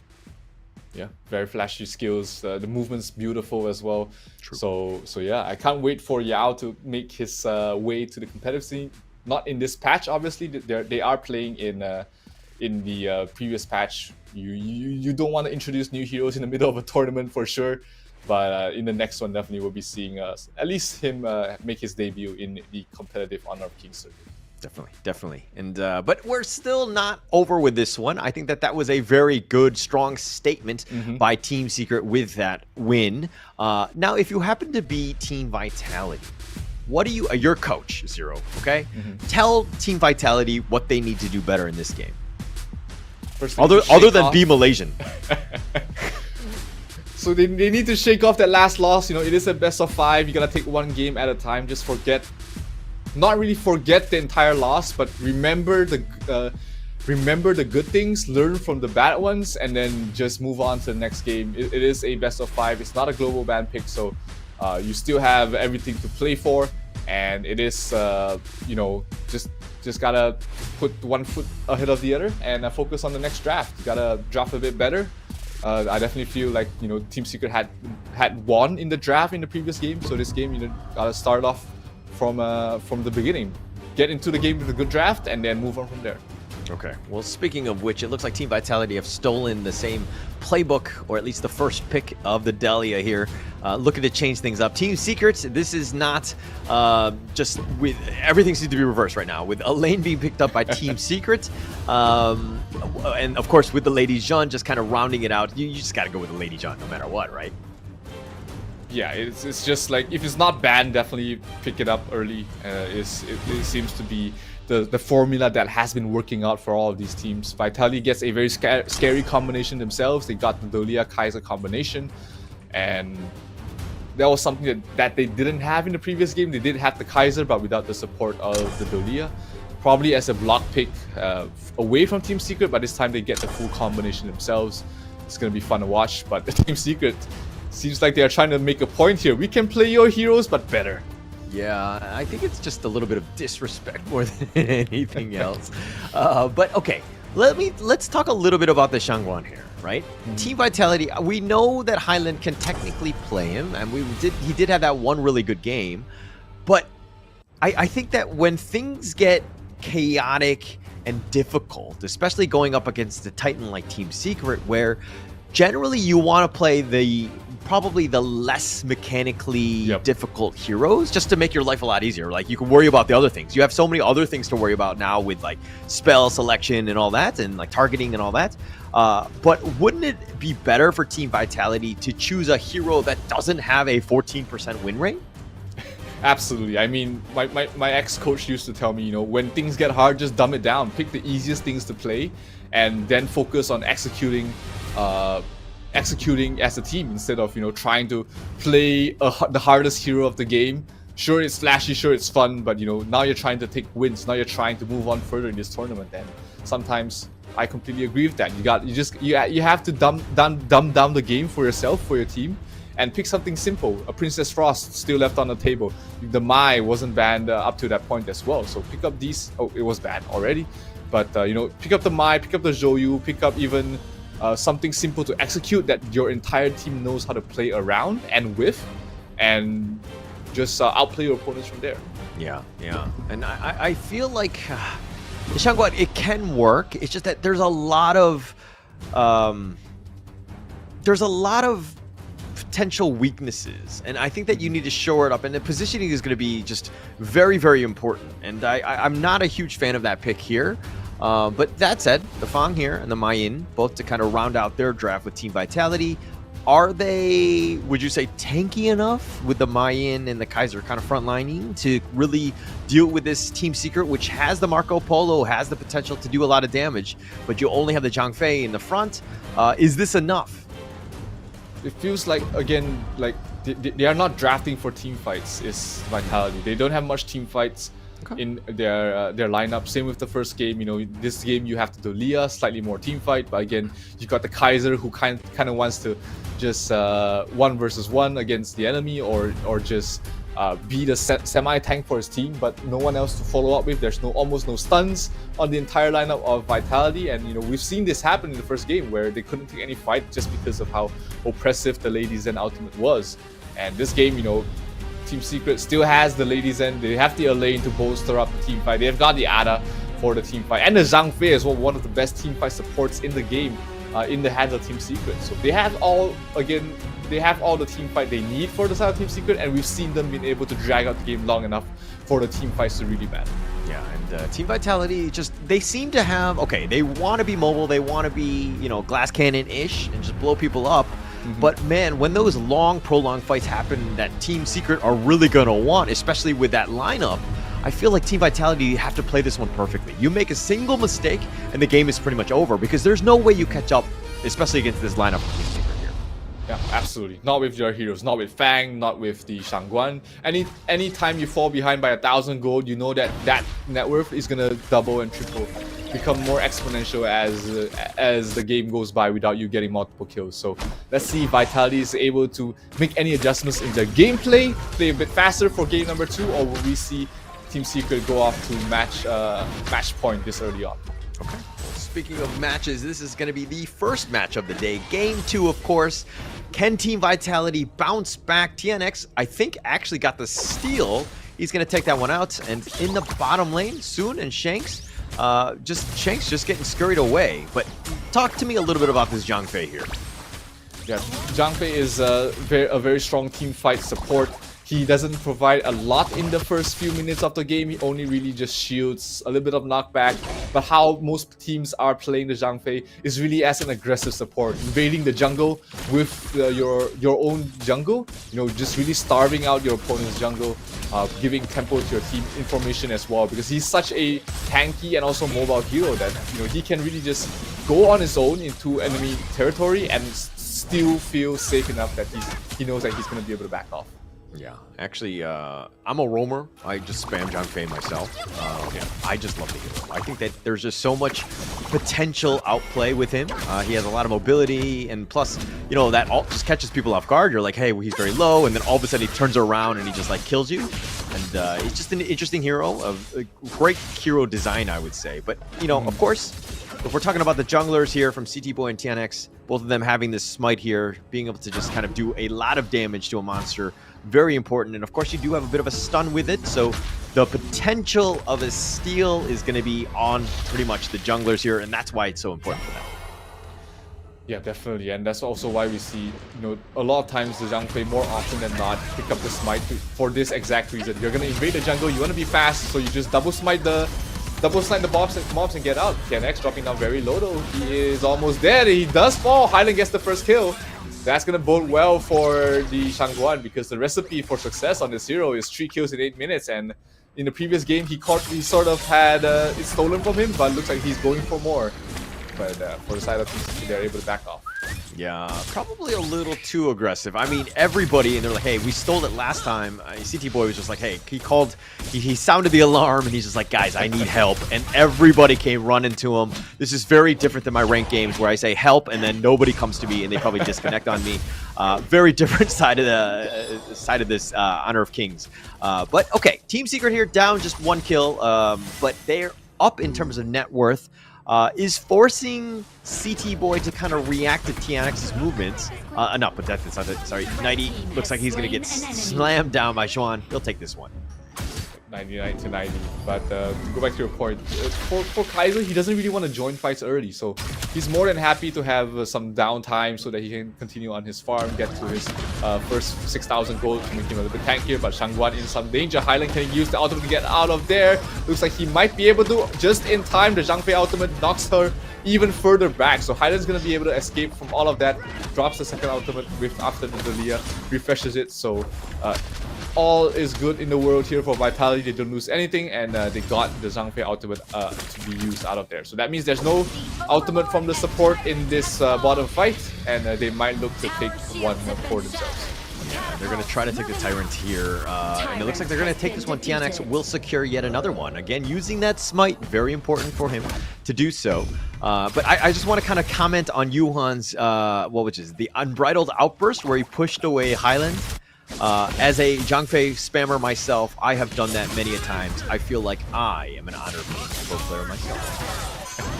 Speaker 19: Yeah, very flashy skills. The movement's beautiful as well. True. So yeah, I can't wait for Yao to make his way to the competitive scene. Not in this patch, obviously. They are playing in the previous patch. You don't want to introduce new heroes in the middle of a tournament for sure. But in the next one, definitely we'll be seeing at least him make his debut in the competitive Honor of Kings circuit.
Speaker 18: Definitely. And but we're still not over with this one. I think that was a very good, strong statement by Team Secret with that win. Now, if you happen to be Team Vitality, what do you, your coach, Zero, okay? Tell Team Vitality what they need to do better in this game. Other than be Malaysian.
Speaker 19: So they need to shake off that last loss. You know, it is a best of 5. You gotta take one game at a time. Just not really forget the entire loss, but remember the good things, learn from the bad ones, and then just move on to the next game. It is a best of 5. It's not a global ban pick, so you still have everything to play for, and it is you know, just gotta put one foot ahead of the other and focus on the next draft. You gotta draft a bit better. I definitely feel like, you know, Team Secret had won in the draft in the previous game, so this game, you know, gotta start off from the beginning, get into the game with a good draft, and then move on from there.
Speaker 18: Okay. Well, speaking of which, it looks like Team Vitality have stolen the same playbook, or at least the first pick of the Delia here, looking to change things up. Team Secret, this is not just with everything seems to be reversed right now, with Elaine being picked up by Team Secret, and of course with the Lady Jean just kind of rounding it out. You just got to go with the Lady Jean no matter what, right?
Speaker 19: Yeah, it's just like, if it's not banned, definitely pick it up early. It seems to be the formula that has been working out for all of these teams. Vitality gets a very scary combination themselves. They got the Dolia Kaiser combination, and that was something that they didn't have in the previous game. They did have the Kaiser, but without the support of the Dolia. Probably as a block pick away from Team Secret, but this time they get the full combination themselves. It's going to be fun to watch, but the Team Secret seems like they are trying to make a point here. We can play your heroes, but better.
Speaker 18: Yeah, I think it's just a little bit of disrespect more than anything else. But okay, let's talk a little bit about the Shangguan here, right? Team Vitality, we know that Highland can technically play him, and he did have that one really good game. But I think that when things get chaotic and difficult, especially going up against a Titan like Team Secret, where generally you want to play the probably the less mechanically difficult heroes, just to make your life a lot easier. Like, you can worry about the other things. You have so many other things to worry about now with like spell selection and all that, and like targeting and all that. But wouldn't it be better for Team Vitality to choose a hero that doesn't have a 14% win rate?
Speaker 19: Absolutely. I mean, my ex-coach used to tell me, you know, when things get hard, just dumb it down. Pick the easiest things to play, and then focus on executing as a team instead of, you know, trying to play the hardest hero of the game. Sure, it's flashy, sure, it's fun, but, you know, now you're trying to take wins. Now you're trying to move on further in this tournament, and sometimes I completely agree with that. You have to dumb down the game for yourself, for your team, and pick something simple. A Princess Frost still left on the table. The Mai wasn't banned up to that point as well. So pick up these. Oh, it was banned already, but you know, pick up the Mai, pick up the Zhouyu, pick up even something simple to execute that your entire team knows how to play around and with, and just outplay your opponents from there.
Speaker 18: Yeah, and I feel like Shangguan, it can work. It's just that there's a lot of potential weaknesses, and I think that you need to shore it up, and the positioning is going to be just very, very important, and I'm not a huge fan of that pick here, but that said, the Fang here and the Mayin, both to kind of round out their draft with Team Vitality. Are they, would you say, tanky enough with the Mayin and the Kaiser kind of frontlining to really deal with this Team Secret, which has the Marco Polo, has the potential to do a lot of damage, but you only have the Zhang Fei in the front? Is this enough?
Speaker 19: It feels like, again, like they are not drafting for team fights, is Vitality. They don't have much team fights in their lineup. Same with the first game. You know, this game you have to do Leah, slightly more team fight, but again, you got the Kaiser who kind of wants to just 1 versus 1 against the enemy, or just be the semi-tank for his team, but no one else to follow up with. There's almost no stuns on the entire lineup of Vitality, and you know, we've seen this happen in the first game where they couldn't take any fight just because of how oppressive the Ladies End ultimate was. And this game, you know, Team Secret still has the Ladies End. They have the Elaine to bolster up the team fight. They've got the Ada for the team fight, and the Zhang Fei as well, one of the best team fight supports in the game, in the hands of Team Secret. So they have they have all the team fight they need for the side of Team Secret, and we've seen them being able to drag out the game long enough for the team fights to really matter.
Speaker 18: Yeah, and Team Vitality, just, they seem to have, okay, they want to be mobile, they want to be, you know, glass cannon-ish and just blow people up. But man, when those long, prolonged fights happen that Team Secret are really going to want, especially with that lineup, I feel like Team Vitality have to play this one perfectly. You make a single mistake and the game is pretty much over, because there's no way you catch up, especially against this lineup of Team Secret here.
Speaker 19: Yeah, absolutely. Not with your heroes, not with Fang, not with the Shangguan. Anytime you fall behind by 1,000 gold, you know that net worth is gonna double and triple, become more exponential as the game goes by without you getting multiple kills. So let's see if Vitality is able to make any adjustments in their gameplay, play a bit faster for game number 2, or will we see Team Secret go off to match point this early on?
Speaker 18: Okay. Speaking of matches, this is going to be the first match of the day. Game 2, of course. Can Team Vitality bounce back? TNX, I think, actually got the steal. He's going to take that one out. And in the bottom lane, Soon and Shanks, Shanks just getting scurried away. But talk to me a little bit about this Zhang Fei here.
Speaker 19: Yeah, Zhang Fei is a very strong team fight support. He doesn't provide a lot in the first few minutes of the game. He only really just shields, a little bit of knockback. But how most teams are playing the Zhang Fei is really as an aggressive support, invading the jungle with your own jungle. You know, just really starving out your opponent's jungle, giving tempo to your team, information as well. Because he's such a tanky and also mobile hero that, you know, he can really just go on his own into enemy territory and still feel safe enough that he knows that he's going to be able to back off.
Speaker 18: Yeah, actually, I'm a roamer. I just spam Zhang Fei myself. I just love the hero. I think that there's just so much potential outplay with him. He has a lot of mobility, and plus, you know, that just catches people off guard. You're like, hey, well, he's very low, and then all of a sudden he turns around and he just like kills you. And he's just an interesting hero, a great hero design, I would say. But, you know, of course, if we're talking about the junglers here from CT Boy and TNX, both of them having this smite here, being able to just kind of do a lot of damage to a monster, very important. And of course, you do have a bit of a stun with it, so the potential of a steal is going to be on pretty much the junglers here, and that's why it's so important for them.
Speaker 19: Yeah, definitely, and that's also why we see, a lot of times the Zhangfei more often than not pick up the smite for this exact reason. You're gonna invade the jungle, you wanna be fast, so you just double smite the mobs and get out. TNX dropping down very low though. He is almost dead. He does fall. Highland gets the first kill. That's gonna bode well for the Shangguan because the recipe for success on this hero is 3 kills in 8 minutes, and in the previous game he sort of had it stolen from him, but looks like he's going for more. But for the side of TCT, they're able to back off.
Speaker 18: Yeah, probably a little too aggressive. I mean, everybody, and they're like, hey, we stole it last time. CT Boy was just like, hey, he sounded the alarm, and he's just like, guys, I need help. And everybody came running to him. This is very different than my ranked games where I say help, and then nobody comes to me, and they probably disconnect on me. Very different side of this Honor of Kings. But okay, Team Secret here down just 1 kill, but they're up in terms of net worth. Is forcing CT Boy to kind of react to TNX's movements. No, but that's not it. Sorry, 90 looks like he's going to get slammed down by Xuan. He'll take this one.
Speaker 19: 99 to 90. But to go back to your point, for Kaiser, he doesn't really want to join fights early, so he's more than happy to have some downtime so that he can continue on his farm, get to his first 6,000 gold to make him a little bit tankier. But Shangguan in some danger. Highland can use the ultimate to get out of there. Looks like he might be able to just in time. The Zhangfei ultimate knocks her even further back, so Highland's gonna be able to escape from all of that. Drops the second ultimate after the Dalia, refreshes it. So all is good in the world here for Vitality. They don't lose anything, and they got the Zhangfei ultimate to be used out of there. So that means there's no ultimate from the support in this bottom fight, and they might look to take one for themselves.
Speaker 18: Yeah, they're going to try to take the Tyrant here, and it looks like they're going to take this one. TNX will secure yet another one. Again, using that smite, very important for him to do so. But I just want to kind of comment on Yuhan's, which is the unbridled outburst where he pushed away Highland. As a Zhangfei spammer myself, I have done that many a times. I feel like I am an Honor Pro player myself.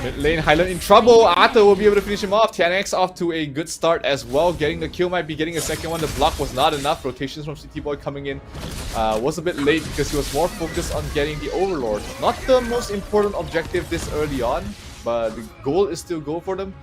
Speaker 19: Mid lane, Highland in trouble. Arthur will be able to finish him off. TNX off to a good start as well. Getting the kill, might be getting a second one. The block was not enough. Rotations from CT Boy coming in was a bit late because he was more focused on getting the Overlord. Not the most important objective this early on, but the goal is still go for them.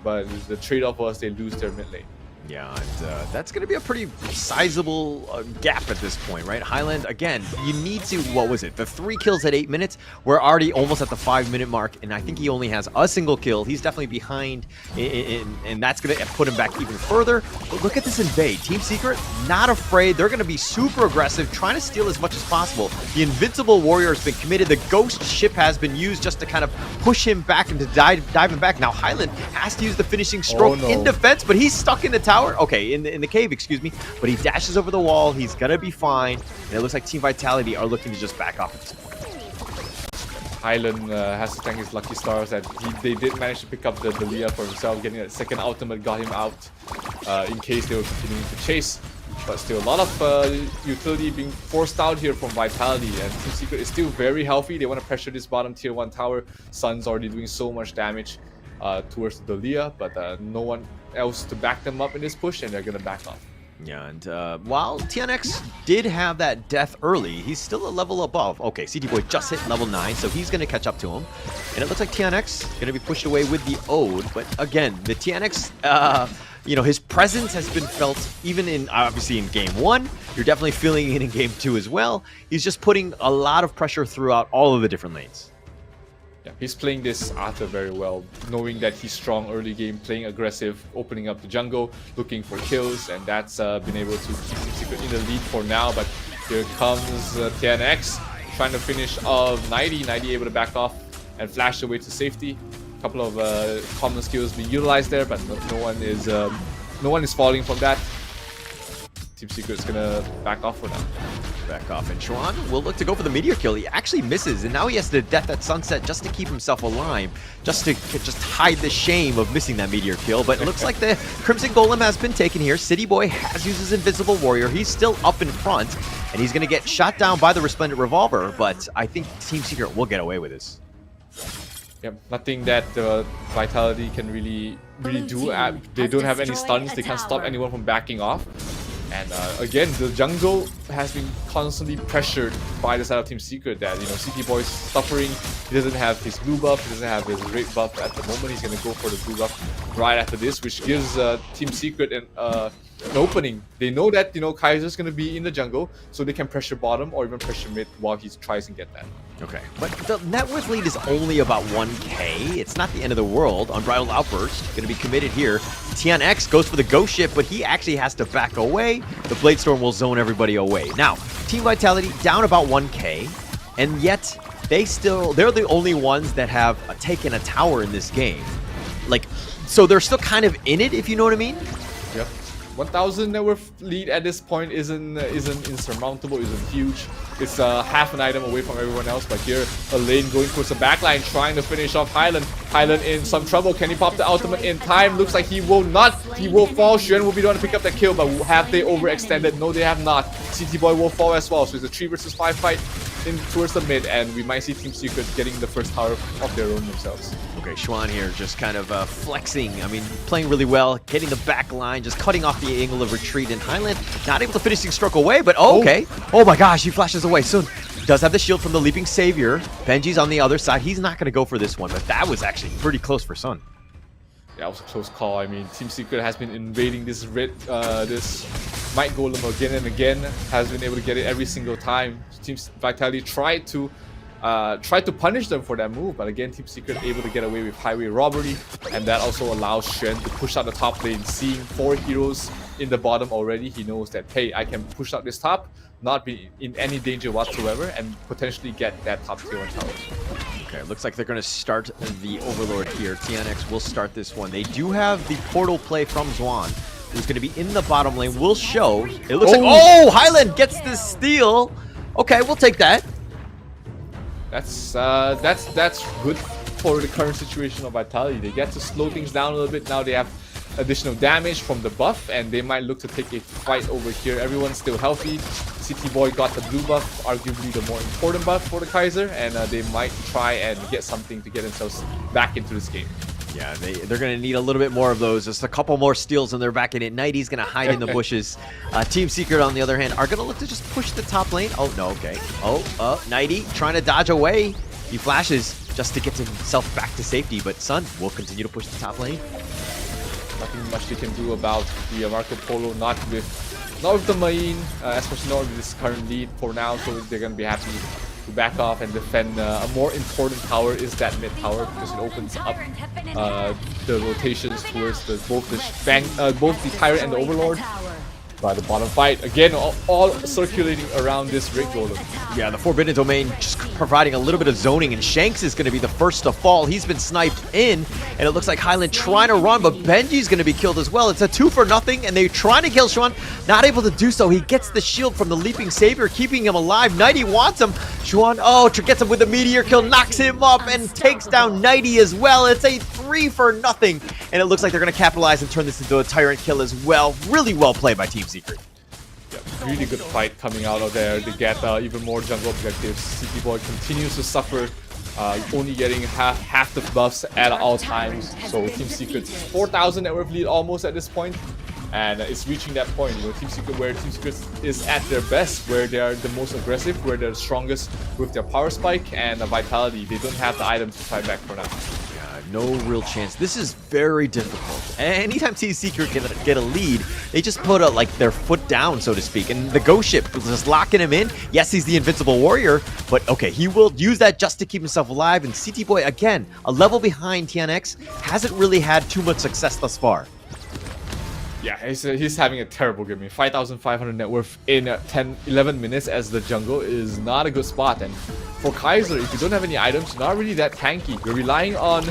Speaker 19: But the trade-off was they lose their mid lane.
Speaker 18: Yeah, and that's going to be a pretty sizable gap at this point, right? Highland, again, you need to, what was it? The 3 kills at 8 minutes. We're already almost at the 5-minute mark, and I think he only has a single kill. He's definitely behind, and that's going to put him back even further. But look at this invade. Team Secret, not afraid. They're going to be super aggressive, trying to steal as much as possible. The Invincible Warrior has been committed. The Ghost Ship has been used just to kind of push him back and to dive him back. Now Highland has to use the finishing stroke in defense, but he's stuck in the tower. Okay, in the cave, excuse me. But he dashes over the wall. He's gonna be fine. And it looks like Team Vitality are looking to just back off at this point.
Speaker 19: Highland has to thank his lucky stars that they did manage to pick up the Dalia for himself. Getting a second ultimate got him out in case they were continuing to chase. But still, a lot of utility being forced out here from Vitality, and Team Secret is still very healthy. They want to pressure this bottom tier 1 tower. Sun's already doing so much damage towards the Dalia, but no one else to back them up in this push, and they're gonna back off.
Speaker 18: Yeah, and while TNX did have that death early, he's still a level above. Okay, CT Boy just hit level 9, so he's gonna catch up to him. And it looks like TNX gonna be pushed away with the Ode, but again, the TNX, his presence has been felt even in, obviously in game 1. You're definitely feeling it in game 2 as well. He's just putting a lot of pressure throughout all of the different lanes.
Speaker 19: Yeah, he's playing this Arthur very well, knowing that he's strong early game, playing aggressive, opening up the jungle, looking for kills, and that's been able to keep Team Secret in the lead for now. But here comes TNX, trying to finish off 90. 90 able to back off and flash away to safety. A couple of common skills being utilized there, but no one is falling from that. Team Secret's gonna back off for now.
Speaker 18: Back off, and Xuan will look to go for the meteor kill. He actually misses, and now he has to death at sunset just to keep himself alive, just to hide the shame of missing that meteor kill. But it looks like the Crimson Golem has been taken here. City Boy has used his Invisible Warrior. He's still up in front, and he's gonna get shot down by the Resplendent Revolver. But I think Team Secret will get away with this.
Speaker 19: Yep, nothing that Vitality can really do. They don't have any stuns. They can't stop anyone from backing off. And again, the jungle has been constantly pressured by the side of Team Secret that, CT Boy is suffering. He doesn't have his blue buff, he doesn't have his red buff at the moment. He's going to go for the blue buff right after this, which gives Team Secret an opening. They know that, Kaiser's going to be in the jungle, so they can pressure bottom or even pressure mid while he tries to get that.
Speaker 18: Okay, but the net worth lead is only about 1k. It's not the end of the world. Unbridled Outburst going to be committed here. TNX goes for the ghost shift, but he actually has to back away. The Blade Storm will zone everybody away. Now, Team Vitality down about 1k, and yet they're the only ones that have taken a tower in this game. So they're still kind of in it, if you know what I mean?
Speaker 19: Yep. 1,000 net worth lead at this point isn't insurmountable, isn't huge. It's half an item away from everyone else, but here a lane going towards the backline, trying to finish off Hyland. Hyland in some trouble. Can he pop the ultimate in time? Looks like he will not. He will fall. Xuan will be the one to pick up the kill, but have they overextended? No, they have not. CT Boy will fall as well, so it's a 3 versus 5 fight in towards the mid, and we might see Team Secret getting the first tower of their own themselves.
Speaker 18: Okay, Xuan here just kind of flexing. I mean, playing really well, getting the back line, just cutting off the angle of retreat. And Hyland not able to finishing stroke away, but okay. Oh my gosh, he flashes away soon. Does have the shield from the Leaping Savior. Benji's on the other side. He's not going to go for this one, but that was actually pretty close for Sun.
Speaker 19: Yeah, it was a close call. I mean, Team Secret has been invading this this Might Golem again and again. Has been able to get it every single time. Team Vitality tried to punish them for that move, but again, Team Secret able to get away with highway robbery, and that also allows Xuan to push out the top lane. Seeing 4 heroes in the bottom already, he knows that, hey, I can push out this top, not be in any danger whatsoever, and potentially get that top tier 1 tower.
Speaker 18: Okay, looks like they're going to start the Overlord here. TNX will start this one. They do have the portal play from Zwan, who's going to be in the bottom lane. Will show. It looks like, oh, Hyland gets the steal. Okay, we'll take that.
Speaker 19: That's good for the current situation of Vitality. They get to slow things down a little bit. Now they have additional damage from the buff, and they might look to take a fight over here. Everyone's still healthy. CT Boy got the blue buff, arguably the more important buff for the Kaiser, and they might try and get something to get themselves back into this game.
Speaker 18: Yeah, they're going to need a little bit more of those. Just a couple more steals and they're back in it. Nighty's going to hide in the bushes. Team Secret, on the other hand, are going to look to just push the top lane. Oh, no, okay. Oh, Nighty trying to dodge away. He flashes just to get himself back to safety, but Sun will continue to push the top lane.
Speaker 19: Nothing much they can do about the Marco Polo, not with the main, especially not with this current lead for now, so they're going to be happy to back off and defend. A more important tower is that mid tower, because it opens up the rotations towards both the Tyrant and the Overlord. By the bottom fight, again, all circulating around this Rig Golem.
Speaker 18: Yeah, the Forbidden Domain just providing a little bit of zoning, and Shanks is going to be the first to fall. He's been sniped in, and it looks like Hyland trying to run, but Benji's going to be killed as well. It's a 2 for nothing, and they're trying to kill Xuan. Not able to do so. He gets the shield from the Leaping Savior, keeping him alive. Nighty wants him. Xuan, gets him with a meteor kill, knocks him up, and takes down Nighty as well. It's a 3 for nothing, and it looks like they're going to capitalize and turn this into a Tyrant kill as well. Really well played by Team Secret.
Speaker 19: Yeah, really good fight coming out of there. They get even more jungle objectives. CT Boy continues to suffer, only getting half the buffs at all times. So Team Secret's 4,000 net worth lead almost at this point, and it's reaching that point. Team Secret is at their best, where they are the most aggressive, where they're the strongest with their power spike and Vitality. They don't have the items to fight back for now.
Speaker 18: No real chance. This is very difficult. Anytime Team Secret get a lead, they just put their foot down, so to speak. And the Ghost Ship is just locking him in. Yes, he's the invincible warrior, but okay, he will use that just to keep himself alive. And CT Boy, again, a level behind TNX, hasn't really had too much success thus far.
Speaker 19: Yeah, he's having a terrible game. 5,500 net worth in 10-11 minutes as the jungle is not a good spot. And for Kaiser, if you don't have any items, you're not really that tanky. You're relying on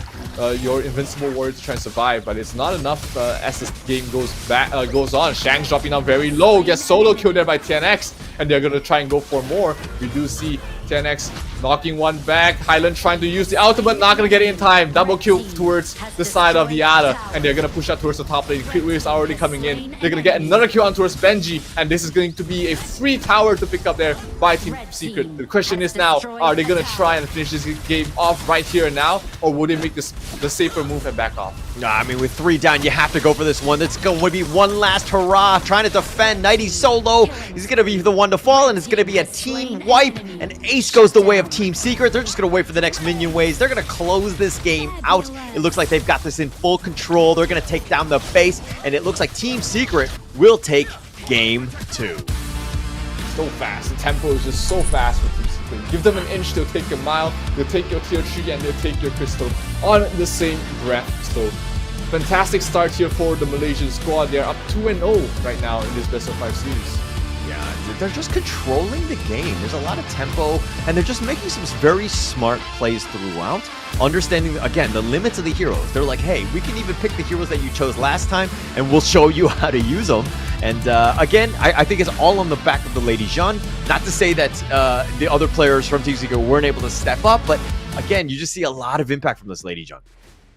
Speaker 19: your invincible warrior to try and survive, but it's not enough as this game goes on. Shang's dropping down very low, gets solo killed there by TNX, and they're going to try and go for more. We do see TNX knocking one back. Hyland trying to use the ultimate, not going to get it in time. Double kill towards the side of the Ada, and they're going to push out towards the top lane. Crit Wave is already coming in. They're going to get another kill on towards Benji, and this is going to be a free tower to pick up there by Team Secret. The question is now, are they going to try and finish this game off right here and now, or would they make the safer move and back off?
Speaker 18: I mean, with 3 down, you have to go for this one. It's going to be one last hurrah, trying to defend. Nighty solo. He's going to be the one to fall, and it's going to be a team wipe. And Ace goes the way of Team Secret. They're just going to wait for the next minion waves. They're going to close this game out. It looks like they've got this in full control. They're going to take down the base, and it looks like Team Secret will take Game 2.
Speaker 19: So fast. The tempo is just so fast for Team Secret. Give them an inch, they'll take a mile. They'll take your tier 3 and they'll take your crystal on the same breath. So fantastic start here for the Malaysian squad. They're up 2-0 right now in this best of 5 series.
Speaker 18: Yeah, they're just controlling the game. There's a lot of tempo, and they're just making some very smart plays throughout. Understanding, again, the limits of the heroes. They're like, hey, we can even pick the heroes that you chose last time, and we'll show you how to use them. And again, I think it's all on the back of the Lady Jeanne. Not to say that the other players from Team Secret weren't able to step up, but again, you just see a lot of impact from this Lady Jeanne.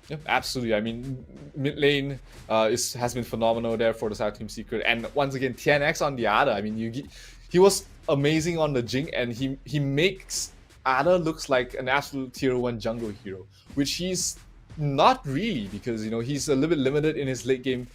Speaker 19: Yep, absolutely. I mean, mid lane has been phenomenal there for the side of Team Secret, and once again, TNX on the Ada. I mean, he was amazing on the Jing, and he makes Ada looks like an absolute tier 1 jungle hero, which he's not really, because he's a little bit limited in his late game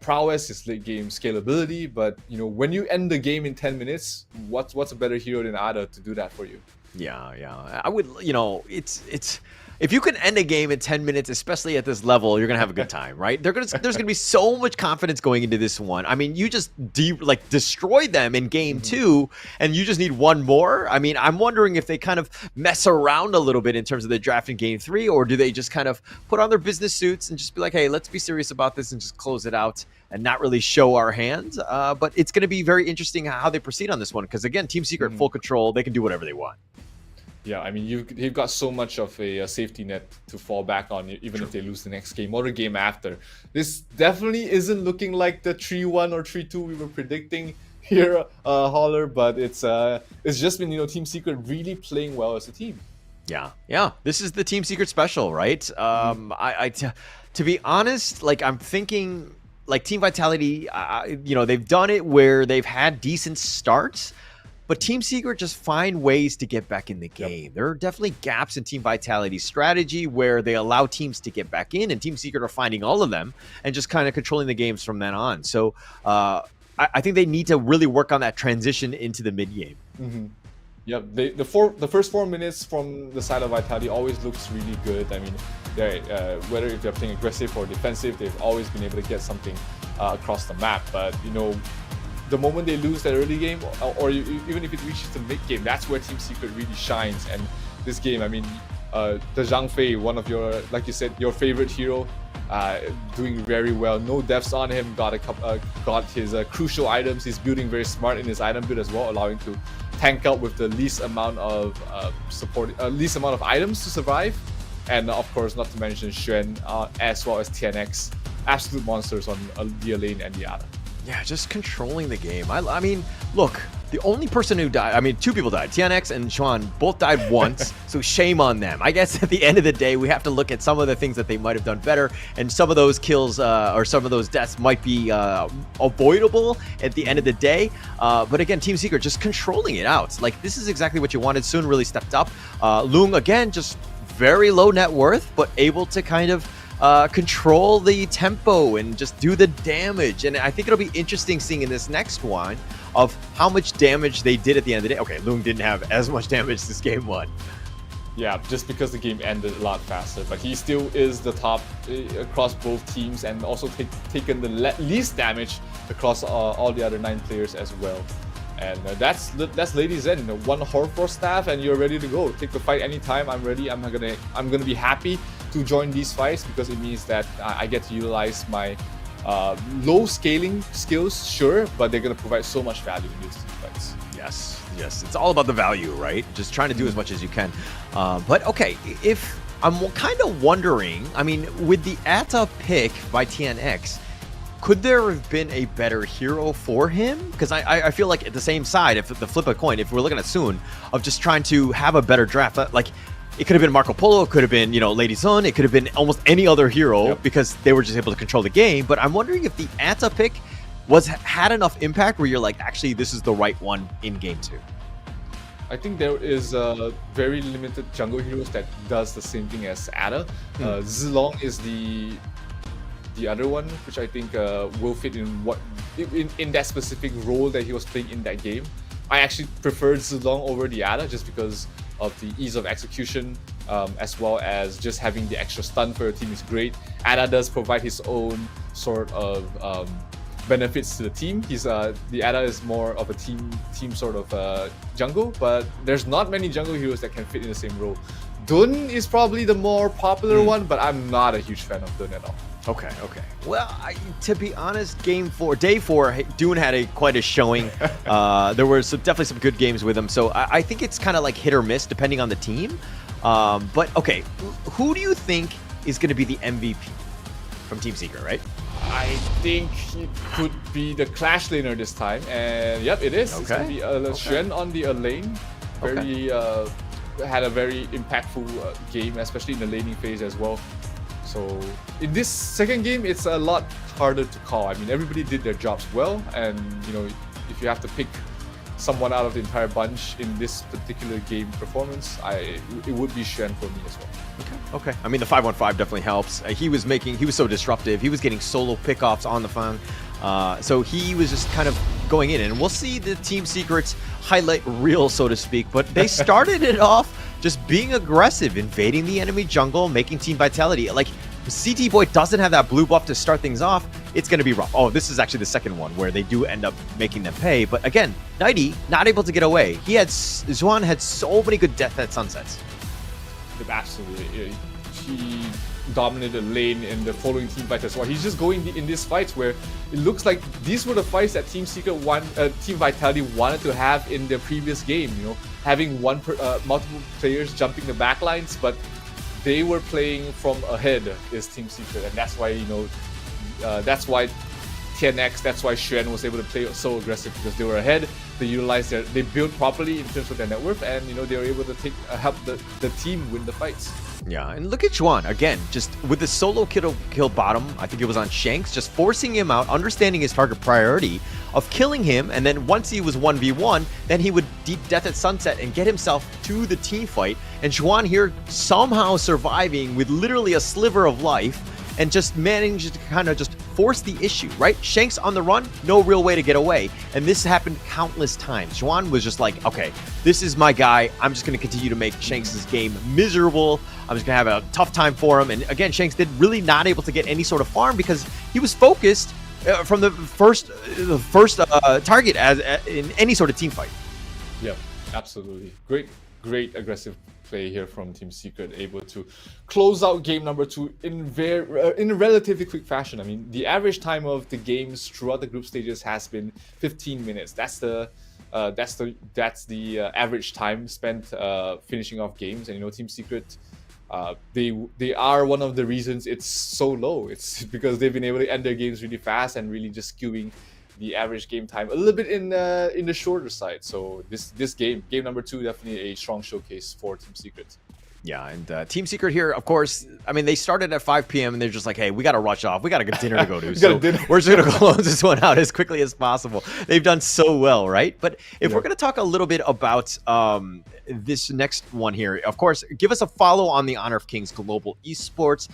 Speaker 19: prowess, his late game scalability. But when you end the game in 10 minutes, what's a better hero than Ada to do that for you?
Speaker 18: Yeah. I would, it's if you can end a game in 10 minutes, especially at this level, you're gonna have a good time, right? There's gonna be so much confidence going into this one. I mean, you just destroy them in game 2, and you just need one more. I mean, I'm wondering if they kind of mess around a little bit in terms of the draft in game 3, or do they just kind of put on their business suits and just be like, hey, let's be serious about this and just close it out and not really show our hand. But it's going to be very interesting how they proceed on this one, because again, Team Secret full control, they can do whatever they want.
Speaker 19: Yeah, I mean, you've got so much of a safety net to fall back on, even if they lose the next game or the game after. This definitely isn't looking like the 3-1 or 3-2 we were predicting here, Holler, but it's just been, Team Secret really playing well as a team.
Speaker 18: Yeah. This is the Team Secret special, right? To be honest, I'm thinking, Team Vitality, they've done it where they've had decent starts, but Team Secret just find ways to get back in the game. Yep. There are definitely gaps in Team Vitality's strategy where they allow teams to get back in, and Team Secret are finding all of them and just kind of controlling the games from then on. So I think they need to really work on that transition into the mid game.
Speaker 19: Yep, the first 4 minutes from the side of Vitality always looks really good. I mean, whether if they're playing aggressive or defensive, they've always been able to get something across the map. But the moment they lose that early game, or even if it reaches the mid game, that's where Team Secret really shines. And this game, I mean, the Zhang Fei, one of your, like you said, your favorite hero, doing very well. No deaths on him. Got his crucial items. He's building very smart in his item build as well, allowing to tank out with the least amount of least amount of items to survive. And of course, not to mention Xuan as well as TNX, absolute monsters on the lane and the Ada.
Speaker 18: Yeah, just controlling the game. I mean, look, the only person who died, I mean, 2 people died. TNX and Xuan both died once, so shame on them. I guess at the end of the day, we have to look at some of the things that they might have done better, and some of those kills or some of those deaths might be avoidable at the end of the day. But again, Team Secret just controlling it out. This is exactly what you wanted. Sun really stepped up. Lung, again, just very low net worth, but able to kind of control the tempo and just do the damage. And I think it'll be interesting seeing in this next one of how much damage they did at the end of the day. Okay, Lung didn't have as much damage this game 1.
Speaker 19: Yeah, just because the game ended a lot faster, but he still is the top across both teams, and also taken the least damage across all the other 9 players as well. And that's Lady Zen, 1 Horror staff, and you're ready to go. Take the fight anytime. I'm ready. I'm gonna be happy to join these fights, because it means that I get to utilize my low scaling skills, sure, but they're gonna provide so much value in these fights.
Speaker 18: Yes, it's all about the value, right? Just trying to do as much as you can. But okay, if I'm kind of wondering, I mean, with the Atta pick by TNX, could there have been a better hero for him? Because I feel like at the same side, if the flip a coin, if we're looking at Sun, of just trying to have a better draft, it could have been Marco Polo, it could have been, Lady Sun, it could have been almost any other hero, because they were just able to control the game. But I'm wondering if the Atta pick had enough impact where you're like, actually, this is the right one in game 2.
Speaker 19: I think there is very limited jungle heroes that does the same thing as Ada. Zilong is the other one, which I think will fit in that specific role that he was playing in that game. I actually preferred Zilong over the Ada just because of the ease of execution, as well as just having the extra stun for your team is great. Ada does provide his own sort of benefits to the team. The Ada is more of a team sort of jungle, but there's not many jungle heroes that can fit in the same role. Dun is probably the more popular one, but I'm not a huge fan of Dun at all.
Speaker 18: Okay. Well, to be honest, day 4, Dune had quite a showing. There were definitely some good games with him, so I think it's kind of like hit or miss depending on the team. But okay, who do you think is going to be the MVP from Team Secret, right?
Speaker 19: I think he could be the Clash laner this time, and yep, it is. It's going to be Xuan on the lane. Had a very impactful game, especially in the laning phase as well. So in this second game, it's a lot harder to call. I mean, everybody did their jobs well, and if you have to pick someone out of the entire bunch in this particular game performance, it would be Xuan for me as well.
Speaker 18: Okay. I mean, the 5-1-5 definitely helps. He was so disruptive. He was getting solo pickoffs on the phone. So he was just kind of going in, and we'll see the Team Secret's highlight reel, so to speak. But they started it off just being aggressive, invading the enemy jungle, making Team Vitality. Like, CT Boy doesn't have that blue buff to start things off. It's going to be rough. Oh, this is actually the second one where they do end up making them pay. But again, Nighty not able to get away. Xuan had so many good death at sunsets.
Speaker 19: Absolutely. He dominated lane in the following team fight as well. He's just going in these fights where it looks like these were the fights that Team Secret Team Vitality wanted to have in their previous game. Having multiple players jumping the backlines, but they were playing from ahead is Team Secret, and that's why that's why TNX, that's why Xuan was able to play so aggressive, because they were ahead. They built properly in terms of their net worth, and they were able to help the team win the fights.
Speaker 18: Yeah, and look at Xuan again, just with the solo kill bottom. I think it was on Shanks, just forcing him out, understanding his target priority of killing him, and then once he was 1v1, then he would deep death at sunset and get himself to the team fight. And Xuan here somehow surviving with literally a sliver of life, and just managed to kind of just force the issue, right? Shanks on the run, no real way to get away. And this happened countless times. Xuan was just like, okay, this is my guy. I'm just going to continue to make Shanks' game miserable. I'm just going to have a tough time for him. And again, Shanks did really not able to get any sort of farm because he was focused from the first target in any sort of team fight.
Speaker 19: Yeah, absolutely. Great aggressive play here from Team Secret, able to close out game number 2 in a relatively quick fashion. I mean, the average time of the games throughout the group stages has been 15 minutes. That's the average time spent finishing off games. And Team Secret, they are one of the reasons it's so low. It's because they've been able to end their games really fast and really just skewing the average game time a little bit in the shorter side. So this game number 2, definitely a strong showcase for Team Secret.
Speaker 18: Yeah, and Team Secret here, of course, I mean, they started at 5 p.m. and they're just like, hey, we got to rush off. We got a good dinner to go to. So we're just going to close this one out as quickly as possible. They've done so well, right? But if we're going to talk a little bit about this next one here, of course, give us a follow on the Honor of Kings Global Esports.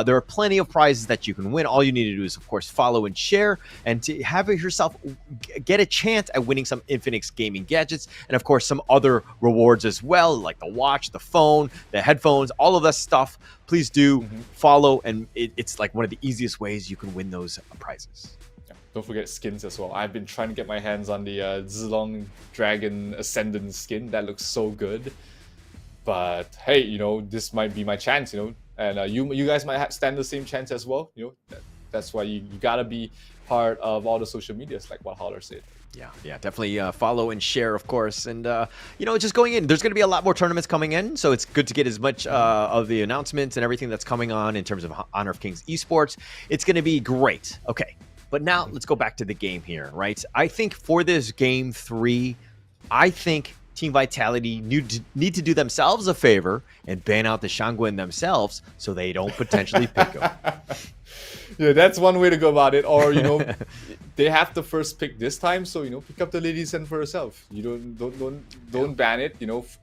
Speaker 18: There are plenty of prizes that you can win. All you need to do is, of course, follow and share, and to have yourself get a chance at winning some Infinix gaming gadgets, and of course, some other rewards as well, like the watch, the phone, the headphones, all of that stuff. Please do follow, and it's like one of the easiest ways you can win those prizes.
Speaker 19: Don't forget skins as well. I've been trying to get my hands on the Zilong Dragon Ascendant skin. That looks so good. But hey, this might be my chance, and you guys might stand the same chance as well. That's why you gotta be part of all the social medias, like what Holler said.
Speaker 18: Yeah, definitely follow and share, of course. And, just going in, there's going to be a lot more tournaments coming in, so it's good to get as much of the announcements and everything that's coming on in terms of Honor of Kings Esports. It's going to be great. Okay, but now let's go back to the game here, right? I think for this Game 3, I think Team Vitality need to do themselves a favor and ban out the Shangguan themselves so they don't potentially pick them.
Speaker 19: Yeah, that's one way to go about it. Or they have the first pick this time, so pick up the Lady Zen for herself. You don't ban it.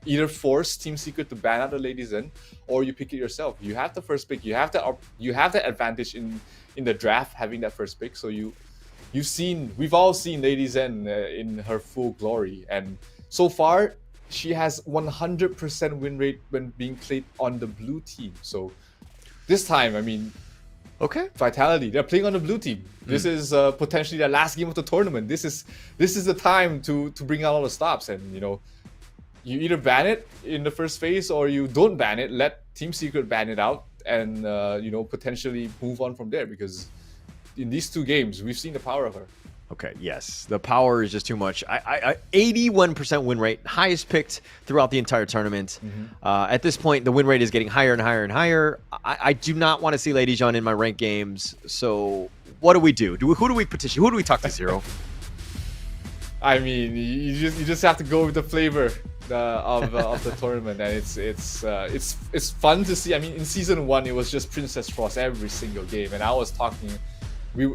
Speaker 19: Either force Team Secret to ban out the Lady Zen, or you pick it yourself. You have the first pick. You have the advantage in the draft having that first pick. So we've all seen Lady Zen in her full glory, and so far she has 100% win rate when being played on the blue team. So this time,
Speaker 18: okay,
Speaker 19: Vitality, they're playing on the blue team. This is potentially the last game of the tournament. This is the time to bring out all the stops, and you either ban it in the first phase or you don't ban it. Let Team Secret ban it out, and potentially move on from there, because in these two games we've seen the power of her.
Speaker 18: Okay, yes, the power is just too much. 81% win rate, highest picked throughout the entire tournament. At this point, the win rate is getting higher and higher and higher. I do not want to see Lady Jean in my ranked games. So what do we do? Who do we petition? Who do we talk to, Zero?
Speaker 19: You just have to go with the flavor of the tournament, and it's fun to see. In season 1, it was just Princess Frost every single game, and I was talking.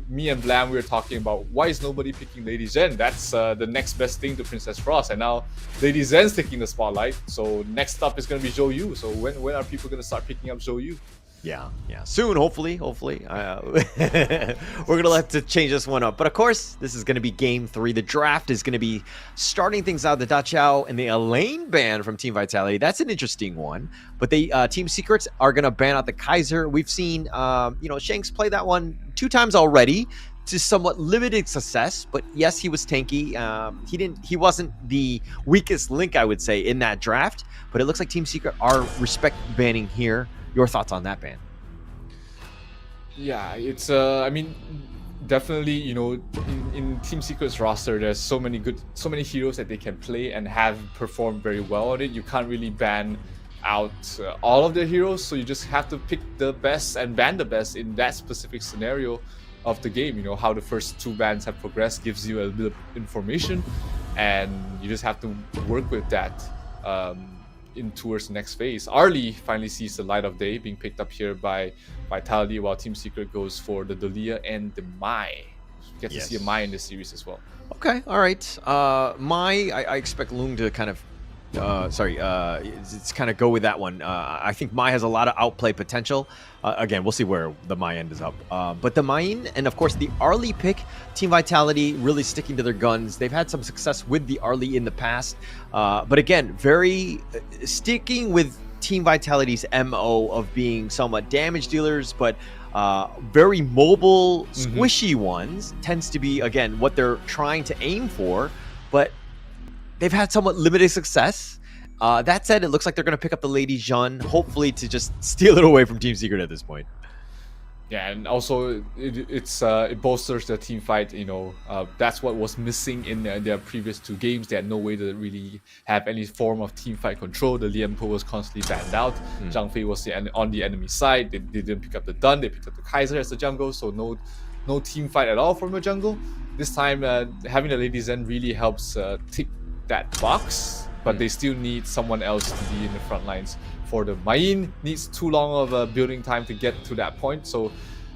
Speaker 19: Me and Blam, we were talking about why is nobody picking Lady Zen? That's the next best thing to Princess Frost, and now Lady Zen's taking the spotlight. So next up is going to be Zhou Yu. So when are people going to start picking up Zhou Yu?
Speaker 18: Yeah, soon, hopefully. We're gonna have to change this one up, but of course, this is gonna be Game 3. The draft is gonna be starting things out. The Da Chao and the Elaine ban from Team Vitality. That's an interesting one. But the Team Secrets are gonna ban out the Kaiser. We've seen, Shanks play that one 2 times already to somewhat limited success. But yes, he was tanky. He wasn't the weakest link, I would say, in that draft. But it looks like Team Secret are respect banning here. Your thoughts on that ban?
Speaker 19: Yeah, it's definitely, in Team Secret's roster, there's so many heroes that they can play and have performed very well on it. You can't really ban out all of their heroes, so you just have to pick the best and ban the best in that specific scenario of the game. How the first 2 bans have progressed gives you a bit of information, and you just have to work with that in towards the next phase. Arlie finally sees the light of day, being picked up here by Vitality, while Team Secret goes for the Dalia and the Mai. We get to see a Mai in this series as well.
Speaker 18: Okay, all right. Mai, I expect Lung to kind of it's kind of go with that one. I think Mai has a lot of outplay potential. Again, we'll see where the Mai ends up. But the Main and, of course, the Arlie pick, Team Vitality really sticking to their guns. They've had some success with the Arlie in the past. But again, very sticking with Team Vitality's MO of being somewhat damage dealers, but very mobile, squishy ones tends to be, again, what they're trying to aim for. But they've had somewhat limited success. That said, it looks like they're going to pick up the Lady Jean, hopefully to just steal it away from Team Secret at this point.
Speaker 19: Yeah, and also it bolsters the team fight. That's what was missing in their previous 2 games. They had no way to really have any form of team fight control. The Lian Po was constantly banned out. Zhang Fei was on the enemy side. They didn't pick up the Dun. They picked up the Kaiser as the jungle, so no team fight at all from the jungle. This time, having the Lady Zen really helps tick that box, but they still need someone else to be in the front lines. For the Main, needs too long of a building time to get to that point, so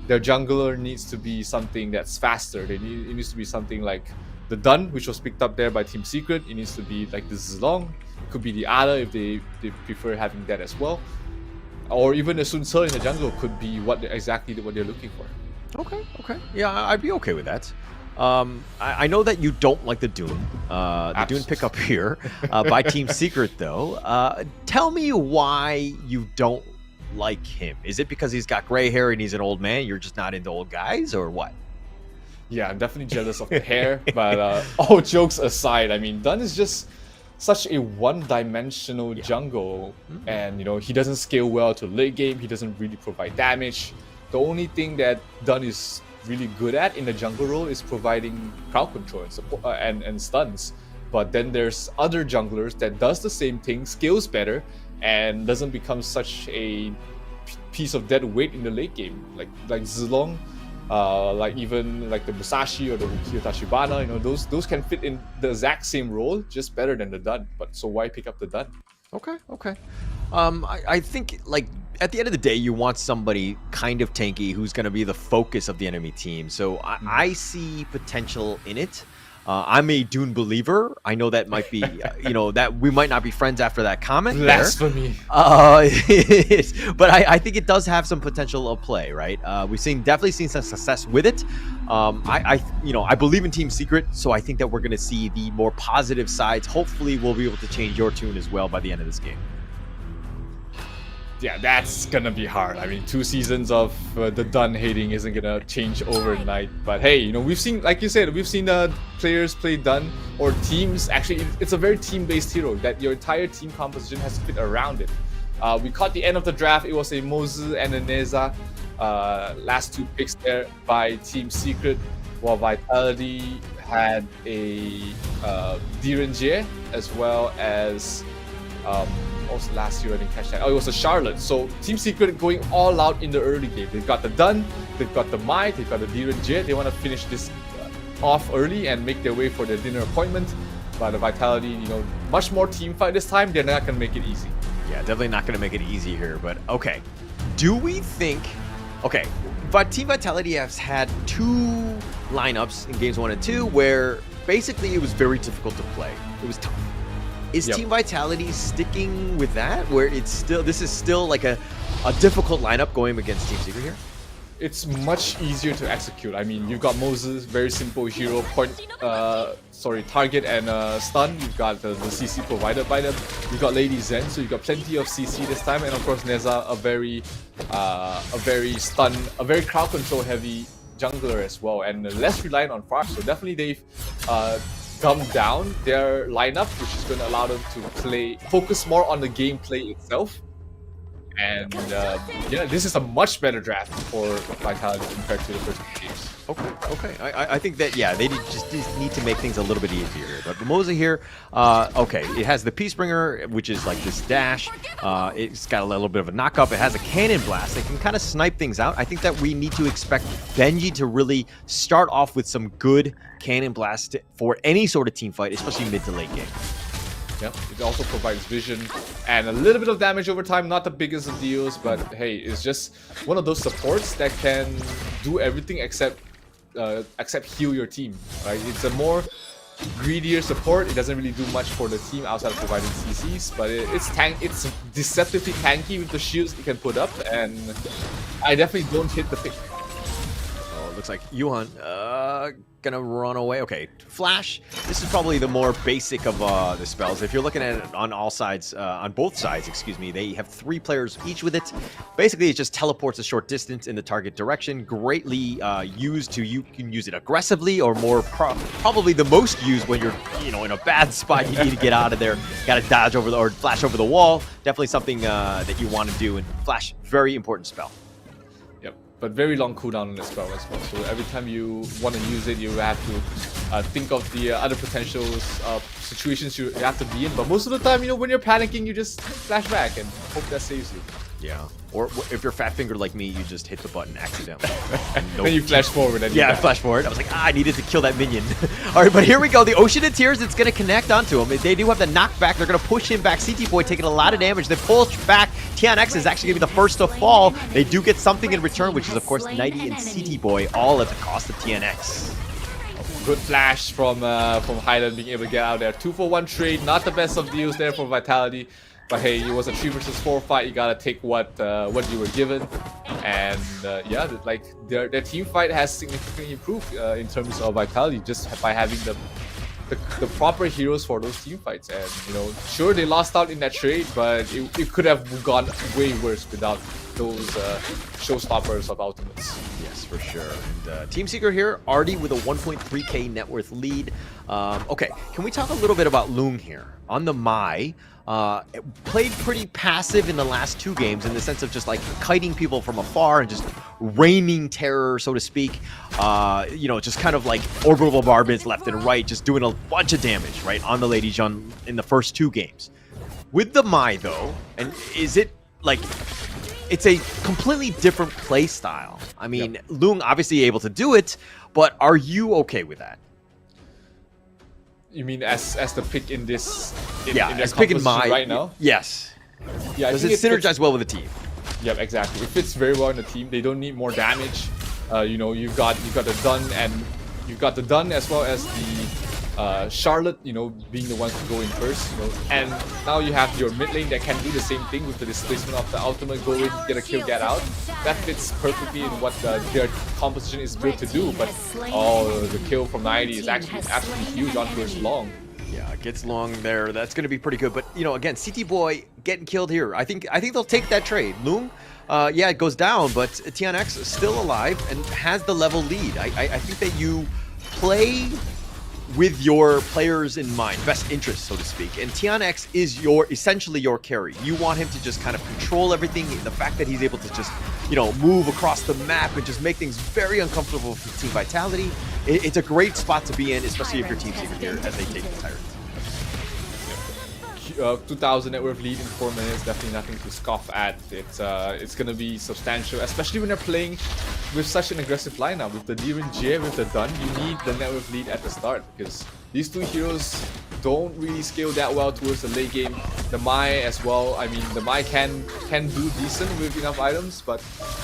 Speaker 19: their jungler needs to be something that's faster. It needs to be something like the Dun, which was picked up there by Team Secret. It needs to be like the Zilong. It could be the Ada if they prefer having that as well. Or even the Sun Ce in the jungle could be exactly what they're looking for.
Speaker 18: Okay. Yeah, I'd be okay with that. I know that you don't like the Dune. The Dune pickup here by Team Secret, though. Tell me why you don't like him. Is it because he's got gray hair and he's an old man? You're just not into old guys, or what?
Speaker 19: Yeah, I'm definitely jealous of the hair. But all jokes aside, Dun is just such a one-dimensional jungle, and he doesn't scale well to late game. He doesn't really provide damage. The only thing that Dun is really good at in the jungle role is providing crowd control and support and stuns. But then there's other junglers that does the same thing, scales better, and doesn't become such a piece of dead weight in the late game. Like Zilong, even the Musashi or the Rukia Tachibana, those can fit in the exact same role, just better than the Dun. But so why pick up the Dun?
Speaker 18: Okay. I think at the end of the day, you want somebody kind of tanky who's going to be the focus of the enemy team. So I see potential in it. I'm a Dune believer. I know that might be, that we might not be friends after that comment.
Speaker 19: Blasphemy.
Speaker 18: But I think it does have some potential of play, right? We've definitely seen some success with it. I believe in Team Secret, so I think that we're going to see the more positive sides. Hopefully, we'll be able to change your tune as well by the end of this game.
Speaker 19: Yeah, that's gonna be hard. I mean, 2 seasons of the Dun hating isn't gonna change overnight. But hey, we've seen, like you said, we've seen players play Dun or teams. Actually, it's a very team-based hero that your entire team composition has to fit around it. We caught the end of the draft. It was a Mozu and a Neza. Last 2 picks there by Team Secret, while Vitality had a Direnjie as well as also last year I didn't catch that. Oh, it was a Charlotte. So Team Secret going all out in the early game. They've got the Dun, they've got the Mai, they've got the Direnjie. They want to finish this off early and make their way for their dinner appointment. But the Vitality, much more team fight this time. They're not gonna make it easy.
Speaker 18: Yeah, definitely not gonna make it easy here. But okay, do we think? Okay, but Team Vitality has had 2 lineups in games 1 and 2 where basically it was very difficult to play. It was tough. Is Team Vitality sticking with that, where this is still like a difficult lineup going against Team Secret here?
Speaker 19: It's much easier to execute. I mean, you've got Moses, very simple hero, target and stun. You've got the CC provided by them. You've got Lady Zen, so you've got plenty of CC this time, and of course Neza, a very crowd control heavy jungler as well, and less reliant on Frost. So definitely they've dumbed down their lineup, which is going to allow them to focus more on the gameplay itself. And this is a much better draft for Vitality compared to the first 2 games.
Speaker 18: Okay. I think that, they just need to make things a little bit easier here. But Mimosa here, it has the Peacebringer, which is like this dash. It's got a little bit of a knock-up. It has a cannon blast. It can kind of snipe things out. I think that we need to expect Benji to really start off with some good cannon blast for any sort of team fight, especially mid to late game.
Speaker 19: Yep, it also provides vision and a little bit of damage over time, not the biggest of deals, but hey, it's just one of those supports that can do everything except heal your team, right? It's a more greedier support. It doesn't really do much for the team outside of providing CCs, but it's deceptively tanky with the shields it can put up, and I definitely don't hit the pick.
Speaker 18: Oh, it looks like Yuhan gonna run away. Okay, Flash. This is probably the more basic of the spells. If you're looking at it on both sides, excuse me, they have 3 players each with it. Basically, it just teleports a short distance in the target direction. Greatly used you can use it aggressively, or more probably the most used when you're in a bad spot. You need to get out of there. Got to dodge over or flash over the wall. Definitely something that you want to do. And Flash, very important spell.
Speaker 19: But very long cooldown on the spell as well. So every time you want to use it, you have to think of the other potential situations you have to be in. But most of the time, when you're panicking, you just flash back and hope that saves you.
Speaker 18: Yeah. Or if you're fat fingered like me, you just hit the button accidentally.
Speaker 19: Then you flash forward. And
Speaker 18: I flash forward. I was like, I needed to kill that minion. All right, but here we go. The Ocean of Tears, it's going to connect onto him. They do have the knockback. They're going to push him back. CT Boy taking a lot of damage. They pull back. TNX is actually going to be the first to fall. They do get something in return, which is, of course, Nighty and CT Boy, all at the cost of TNX.
Speaker 19: Good flash from Highland being able to get out there. 2-for-1 trade. Not the best of deals there for Vitality. But hey, it was a 3 versus 4 fight. You gotta take what you were given, and their team fight has significantly improved in terms of Vitality just by having the proper heroes for those team fights. And sure, they lost out in that trade, but it could have gone way worse without those showstoppers of ultimates.
Speaker 18: Yes, for sure. And Team Secret here, already with a 1.3k net worth lead. Okay, can we talk a little bit about Lung here on the Mai? Played pretty passive in the last 2 games in the sense of just like kiting people from afar and just raining terror, so to speak. Just kind of like orbital bombardments left and right, just doing a bunch of damage, right, on the Lady Jun in the first 2 games. With the Mai though, and is it like it's a completely different play style? I mean, Lung obviously able to do it, but are you okay with that?
Speaker 19: You mean as the pick in this?
Speaker 18: As pick in Mai
Speaker 19: right now?
Speaker 18: Yes.
Speaker 19: Yeah.
Speaker 18: Does it synergize well with the team?
Speaker 19: Yep, exactly. It fits very well in the team. They don't need more damage. You know, you've got the Dun, and you've got the Dun as well as the Charlotte, you know, being the ones to go in first, you know, and now you have your mid lane that can do the same thing with the displacement of the ultimate, go in, get a kill, get out. That fits perfectly in what their composition is built to do, but the kill from 90 is actually absolutely huge onto his long.
Speaker 18: Yeah, it gets long there. That's going to be pretty good. But, you know, again, CT Boy getting killed here. I think they'll take that trade. Loom, yeah, it goes down, but TNX is still alive and has the level lead. I think that you play with your players in mind, best interest, so to speak. And TNX is essentially your carry. You want him to just kind of control everything. The fact that he's able to just, you know, move across the map and just make things very uncomfortable for Team Vitality. It's a great spot to be in, especially if you're Team Secret here as they take the Tyrant.
Speaker 19: 2,000 net worth lead in 4 minutes, definitely nothing to scoff at. It's gonna be substantial, especially when they're playing with such an aggressive lineup. With the Liren Jie, with the Dun, you need the net worth lead at the start, because these two heroes don't really scale that well towards the late game. The Mai as well, I mean, the Mai can do decent with enough items, but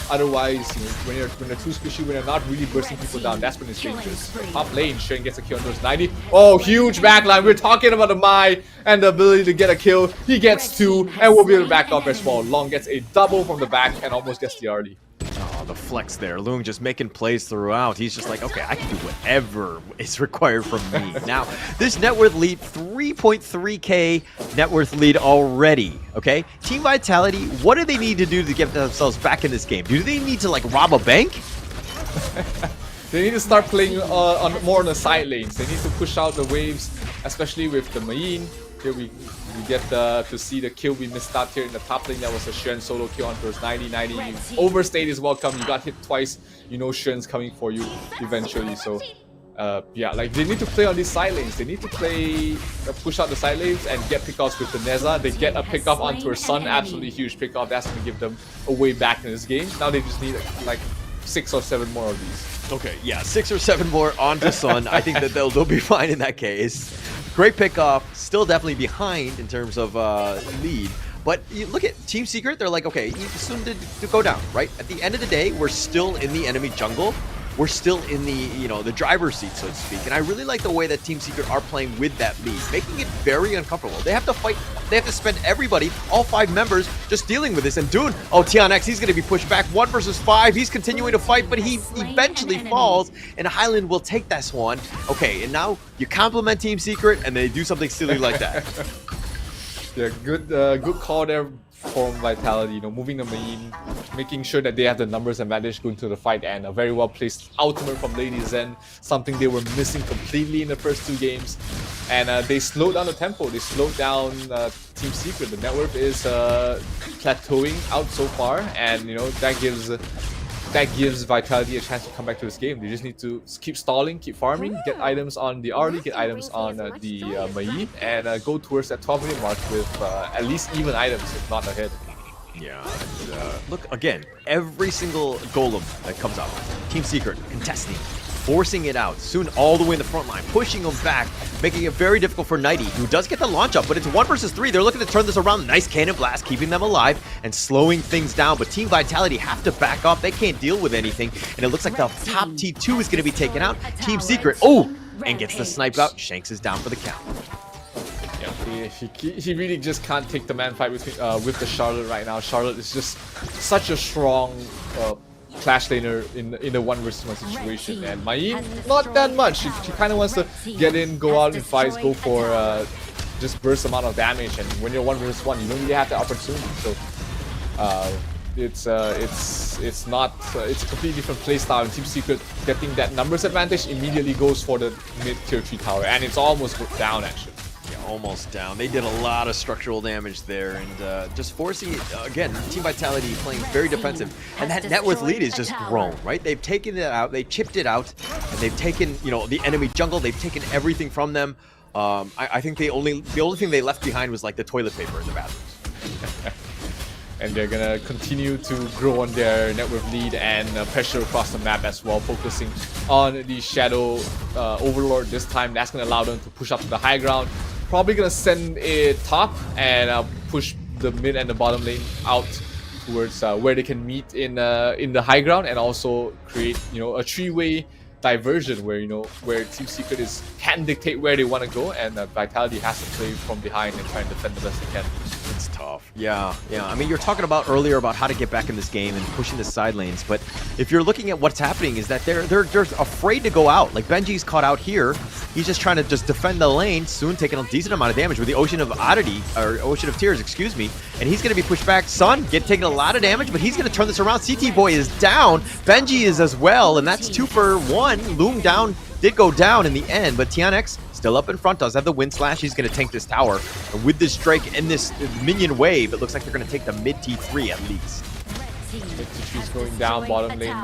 Speaker 19: otherwise, you know, when they're too squishy, when they're not really bursting people down, that's when it's dangerous. Top lane, Shen gets a kill on those 90. Oh, huge backline. We're talking about the Mai and the ability to get a kill. He gets 2 and will be able to back up as well. Long gets a double from the back and almost gets the RD.
Speaker 18: Oh, the flex there. Loom just making plays throughout. He's just like, okay, I can do whatever is required from me. Now, this net worth lead, 3.3k net worth lead already, okay? Team Vitality, what do they need to do to get themselves back in this game? Do they need to, like, rob a bank?
Speaker 19: They need to start playing more on the side lanes. They need to push out the waves, especially with the Mayin. Here we get to see the kill we missed out here in the top lane. That was a Shen solo kill on first 90. You overstayed his welcome. You got hit twice. You know Shen's coming for you eventually. So yeah, like they need to play on these side lanes. They need to play, push out the side lanes and get pickoffs with the Neza. They get a pickoff onto her Sun. Absolutely huge pickoff. That's going to give them a way back in this game. Now they just need like 6 or 7 more of these.
Speaker 18: Okay, yeah, 6 or 7 more onto Sun. I think that they'll be fine in that case. Great pickoff, still definitely behind in terms of lead. But you look at Team Secret, they're like, okay, you soon to go down, right? At the end of the day, we're still in the enemy jungle. We're still in the, you know, the driver's seat, so to speak. And I really like the way that Team Secret are playing with that lead, making it very uncomfortable. They have to fight, they have to spend everybody, all 5 members, just dealing with this. And Dune, oh, TNX, he's going to be pushed back 1 versus 5. He's continuing to fight, but he eventually falls, and Highland will take this one. Okay, and now you compliment Team Secret, and they do something silly like that.
Speaker 19: Yeah, good call there from Vitality, you know, moving the main, making sure that they have the numbers advantage going to the fight, and a very well placed ultimate from Lady Zen, something they were missing completely in the first 2 games. And they slowed down the tempo, they slowed down Team Secret. The network is plateauing out so far, and you know, that gives Vitality a chance to come back to this game. They just need to keep stalling, keep farming, get items on the RD, get items on the Mai, and go towards that 12-minute mark with at least even items, if not ahead.
Speaker 18: Yeah, and, look, again, every single golem that comes out, Team Secret contesting, forcing it out, soon all the way in the front line, pushing them back, making it very difficult for Nighty, who does get the launch up, but it's 1 versus 3. They're looking to turn this around. Nice cannon blast, keeping them alive and slowing things down, but Team Vitality have to back up. They can't deal with anything, and it looks like the top T2 is going to be taken out. Team Secret, oh, and gets the snipe out. Shanks is down for the count.
Speaker 19: Yeah, he really just can't take the man fight with the Charlotte right now. Charlotte is just such a strong clash laner in the 1 versus 1 situation, and Mayin, not that much. She kind of wants to get in, go out in fights, go for just burst amount of damage, and when you're 1 versus 1, you don't really have the opportunity. So it's a completely different playstyle. And Team Secret getting that numbers advantage immediately goes for the mid tier 3 tower, and it's almost down actually.
Speaker 18: Almost down. They did a lot of structural damage there, and just forcing it again. Team Vitality playing very defensive, and that net worth lead is just grown, right? They've taken it out, they chipped it out, and they've taken, you know, the enemy jungle. They've taken everything from them. I think the only thing they left behind was like the toilet paper in the bathrooms.
Speaker 19: And they're gonna continue to grow on their net worth lead and pressure across the map as well, focusing on the Shadow Overlord this time. That's gonna allow them to push up to the high ground. Probably gonna send it top and push the mid and the bottom lane out towards where they can meet in the high ground, and also create a three-way diversion where where Team Secret can dictate where they want to go, and Vitality has to play from behind and try and defend the best they can.
Speaker 18: It's tough. Yeah. I mean, you're talking about earlier about how to get back in this game and pushing the side lanes, but if you're looking at what's happening, is that they're afraid to go out. Like Benji's caught out here. He's just trying to defend the lane. Soon taking a decent amount of damage with the Ocean of Tears, excuse me, and he's going to be pushed back. Sun taking a lot of damage, but he's going to turn this around. CT Boy is down. Benji is as well, and that's 2 for 1. Loom down did go down in the end, but TNX still up in front, does have the Wind Slash. He's going to tank this tower. And with this Drake and this minion wave, it looks like they're going to take the mid T3 at least.
Speaker 19: She's going down bottom lane.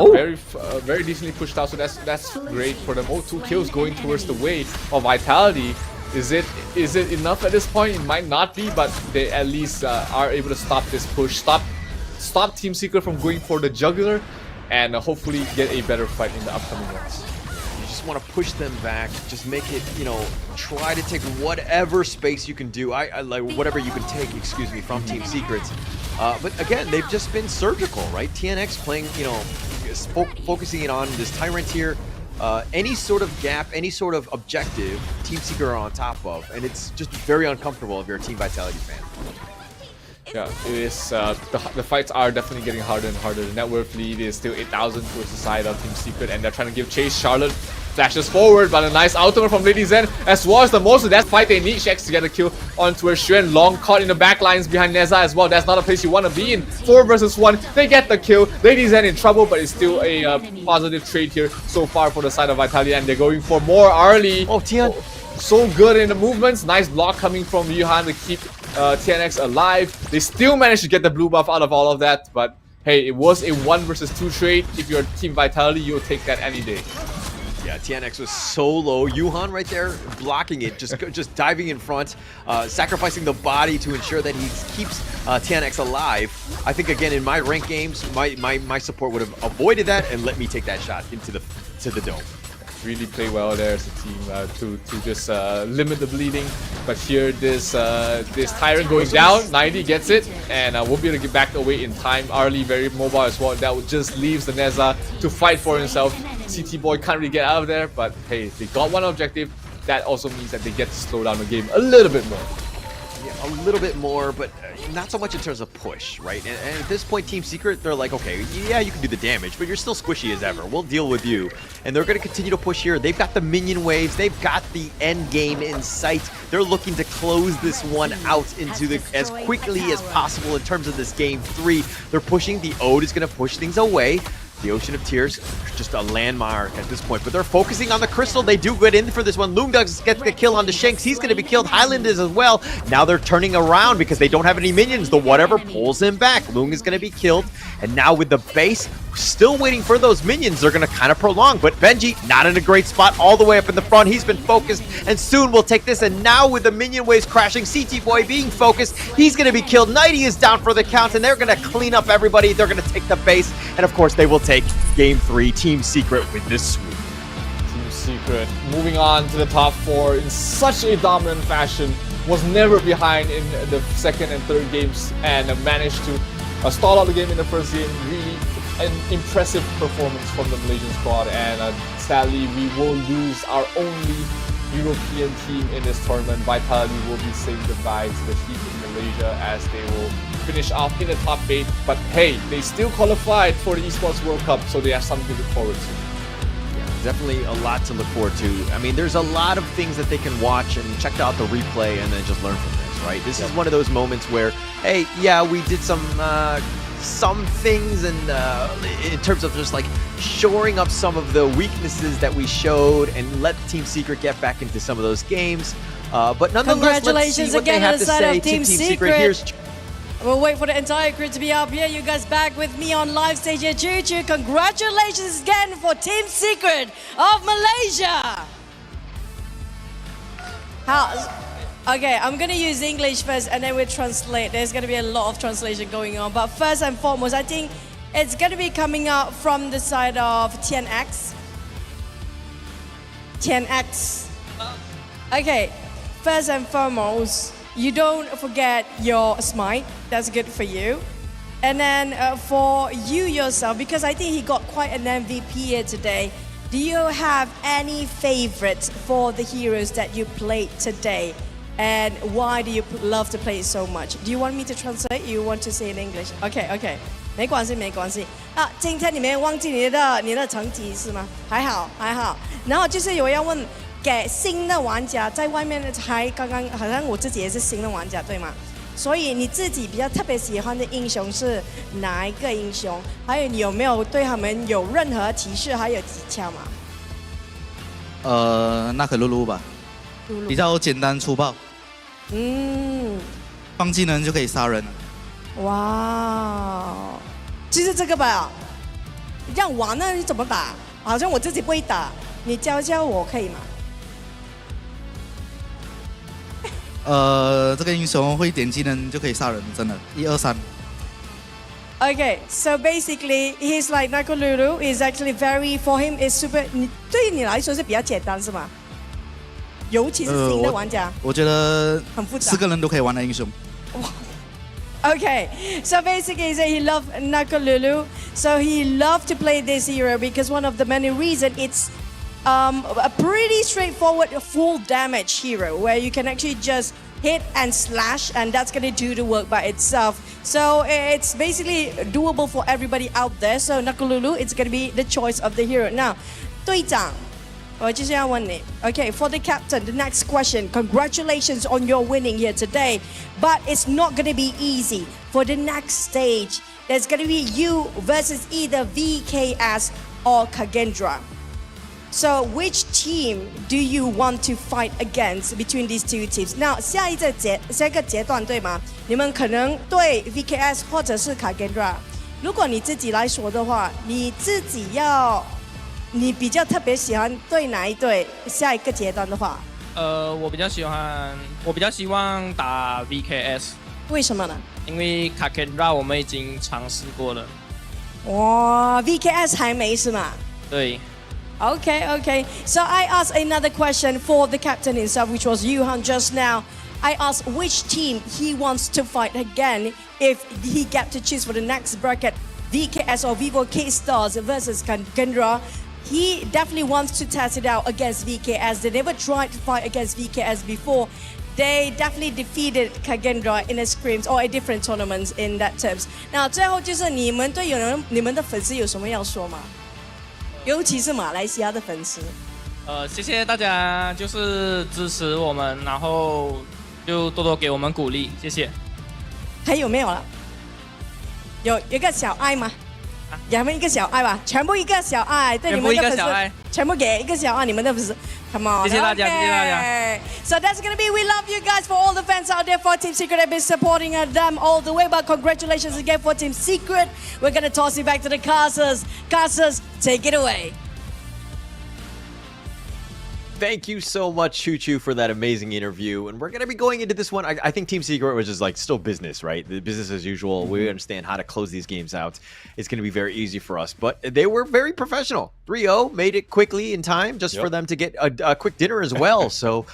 Speaker 19: Very decently pushed out, so that's great for them. 2 kills going towards the wave of Vitality. Is it enough at this point? It might not be, but they at least are able to stop this push. Stop Team Secret from going for the jugular, and hopefully get a better fight in the upcoming ones.
Speaker 18: You just want to push them back, just make it, try to take whatever space you can do. I like whatever you can take, excuse me, from Team Secrets. But again, they've just been surgical, right? TNX playing, focusing it on this Tyrant here. Any sort of gap, any sort of objective, Team Secret are on top of, and it's just very uncomfortable if you're a Team Vitality fan.
Speaker 19: Yeah, it is. The fights are definitely getting harder and harder. The net worth lead is still 8,000 towards the side of Team Secret, and they're trying to give chase. Charlotte flashes forward, but a nice ultimate from Lady Zen, as well as the most of that fight they need. Shex to get a kill onto her Xuan. Long caught in the back lines behind Neza as well. That's not a place you want to be in. 4 versus 1. They get the kill. Lady Zen in trouble, but it's still a positive trade here so far for the side of Vitality, and they're going for more early.
Speaker 18: Oh, Tian.
Speaker 19: So good in the movements. Nice block coming from Yuhan to keep TNX alive. They still managed to get the blue buff out of all of that, but hey, it was a 1 versus 2 trade. If you're Team Vitality, you'll take that any day.
Speaker 18: Yeah, TNX was so low. Yuhan right there blocking it, just diving in front, sacrificing the body to ensure that he keeps TNX alive. I think again in my ranked games, my support would have avoided that and let me take that shot into the dome.
Speaker 19: Really play well there as a team to just limit the bleeding. But here this Tyrant going down, 90 gets it, and won't be able to get back away in time. Arlie very mobile as well. That just leaves the Neza to fight for himself. CT Boy can't really get out of there, but hey, they got one objective. That also means that they get to slow down the game a little bit more.
Speaker 18: Yeah, a little bit more, but not so much in terms of push, right? And at this point, Team Secret, they're like, okay, yeah, you can do the damage, but you're still squishy as ever. We'll deal with you. And they're going to continue to push here. They've got the minion waves. They've got the end game in sight. They're looking to close this one out into as quickly as possible in terms of this game 3. They're pushing. The Ode is going to push things away. The Ocean of Tears, just a landmark at this point, but they're focusing on the Crystal. They do get in for this one. Loom does get the kill onto Shanks. He's going to be killed. Highland is as well. Now they're turning around because they don't have any minions. The whatever pulls him back. Loom is going to be killed. And now with the base, still waiting for those minions. They're going to kind of prolong, but Benji not in a great spot all the way up in the front. He's been focused, and soon we'll take this. And now with the minion waves crashing, CT Boy being focused, he's going to be killed. Nighty is down for the count, and they're going to clean up everybody. They're going to take the base, and of course they will take Game 3, Team Secret with this sweep.
Speaker 19: Team Secret moving on to the top 4 in such a dominant fashion. Was never behind in the second and third games, and managed to stall out the game in the first game. Really an impressive performance from the Malaysian squad, and sadly we will lose our only European team in this tournament. Vitality will be saying goodbye to the team in Malaysia as they will finish off in the top 8, but hey, they still qualified for the Esports World Cup, so they have something to look forward to.
Speaker 18: Yeah, definitely a lot to look forward to. I mean, there's a lot of things that they can watch and check out the replay and then just learn from this, right? This is one of those moments where, hey, yeah, we did some things and in terms of just like shoring up some of the weaknesses that we showed and let Team Secret get back into some of those games. But nonetheless, let's see what they have to say to Team Secret. Here's
Speaker 4: we'll wait for the entire crew to be up here. You guys back with me on live stage here. Choo choo. Congratulations again for Team Secret of Malaysia. Okay, I'm gonna use English first and then we'll translate. There's gonna be a lot of translation going on. But first and foremost, I think it's gonna be coming out from the side of TNX. Okay, first and foremost, you don't forget your smite. That's good for you. And then for you yourself, because I think he got quite an MVP here today, do you have any favorites for the heroes that you played today? And why do you love to play it so much? Do you want me to translate? You want to say in English? Okay, okay. 没关系，没关系。啊，今天你没忘记你的成绩是吗？还好，还好。然后就是有要问给新的玩家，在外面才刚刚，好像我自己也是新的玩家，对吗？所以你自己比较特别喜欢的英雄是哪一个英雄？还有你有没有对他们有任何提示还有技巧吗？
Speaker 20: 那可露露吧，比较简单粗暴。放技能就可以杀人了。
Speaker 4: 哇，就是这个吧。让玩呢？你怎么打？好像我自己不会打，你教教我可以吗？
Speaker 20: 这个英雄会点技能就可以杀人，真的，1、2、3。
Speaker 4: Okay, so basically, he's like Nakolulu is actually very for him is super. 对你来说是比较简单是吗？尤其是新的玩家。
Speaker 20: 我觉得
Speaker 4: 很复杂。
Speaker 20: 4个人都可以玩的英雄。
Speaker 4: Okay, so basically he loved Nakolulu, so he loved to play this hero because one of the many reasons it's a pretty straightforward full damage hero where you can actually just hit and slash and that's going to do the work by itself. So it's basically doable for everybody out there. So Nakolulu, it's going to be the choice of the hero. Now, 队长，我就是要问你 Okay, for the captain, the next question. Congratulations on your winning here today. But it's not going to be easy. For the next stage, there's going to be you versus either VKS or Kagendra. So which team do you want to fight against between these two teams? Now, 下一个阶段对吗？你们可能对 VKS 或者是 Kagendra。如果你自己来说的话，你比较特别喜欢对哪一队？下一个阶段的话，
Speaker 21: 我比较希望打 VKS。
Speaker 4: 为什么呢？
Speaker 21: 因为 Kagendra 我们已经尝试过了。
Speaker 4: 哇 ，VKS 还没是吗？
Speaker 21: 对。
Speaker 4: Okay, okay. So I asked another question for the captain himself, which was Yuhan just now. I asked which team he wants to fight again if he get to choose for the next bracket, VKS or Vivo K-Stars versus Kagendra. He definitely wants to test it out against VKS. They never tried to fight against VKS before. They definitely defeated Kagendra in a scrims or a different tournaments in that terms. Now, 最后就是你们对你们的粉丝有什么要说吗？尤其是马来西亚的粉丝。
Speaker 21: 谢谢大家，就是支持我们，然后就多多给我们鼓励，谢谢。
Speaker 4: 还有没有了？有一个小爱吗？有没有一个小爱吧？全部一个小爱，对你们的粉丝，全部给一个小爱，你们的粉丝。Come on.
Speaker 21: 谢谢大家，谢谢大家。
Speaker 4: So that's gonna be we love you guys for all the fans out there for Team Secret have been supporting them all the way. But congratulations again for Team Secret. We're gonna toss it back to the Casas. Casas, take it away.
Speaker 18: Thank you so much, Choo Choo, for that amazing interview. And we're going to be going into this one. I think Team Secret was just like still business, right? The business as usual. We understand how to close these games out. It's going to be very easy for us. But they were very professional. 3-0, made it quickly in time just for them to get a quick dinner as well. So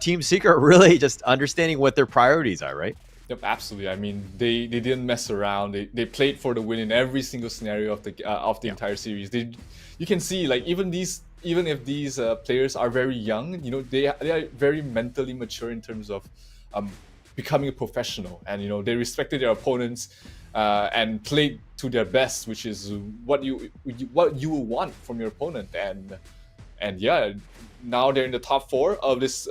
Speaker 18: Team Secret really just understanding what their priorities are, right?
Speaker 19: Yep, absolutely. I mean, they didn't mess around. They played for the win in every single scenario of the entire series. You can see, like, even if these players are very young, you know, they are very mentally mature in terms of becoming a professional, and you know, they respected their opponents and played to their best, which is what you will want from your opponent. And yeah, now they're in the top 4 of this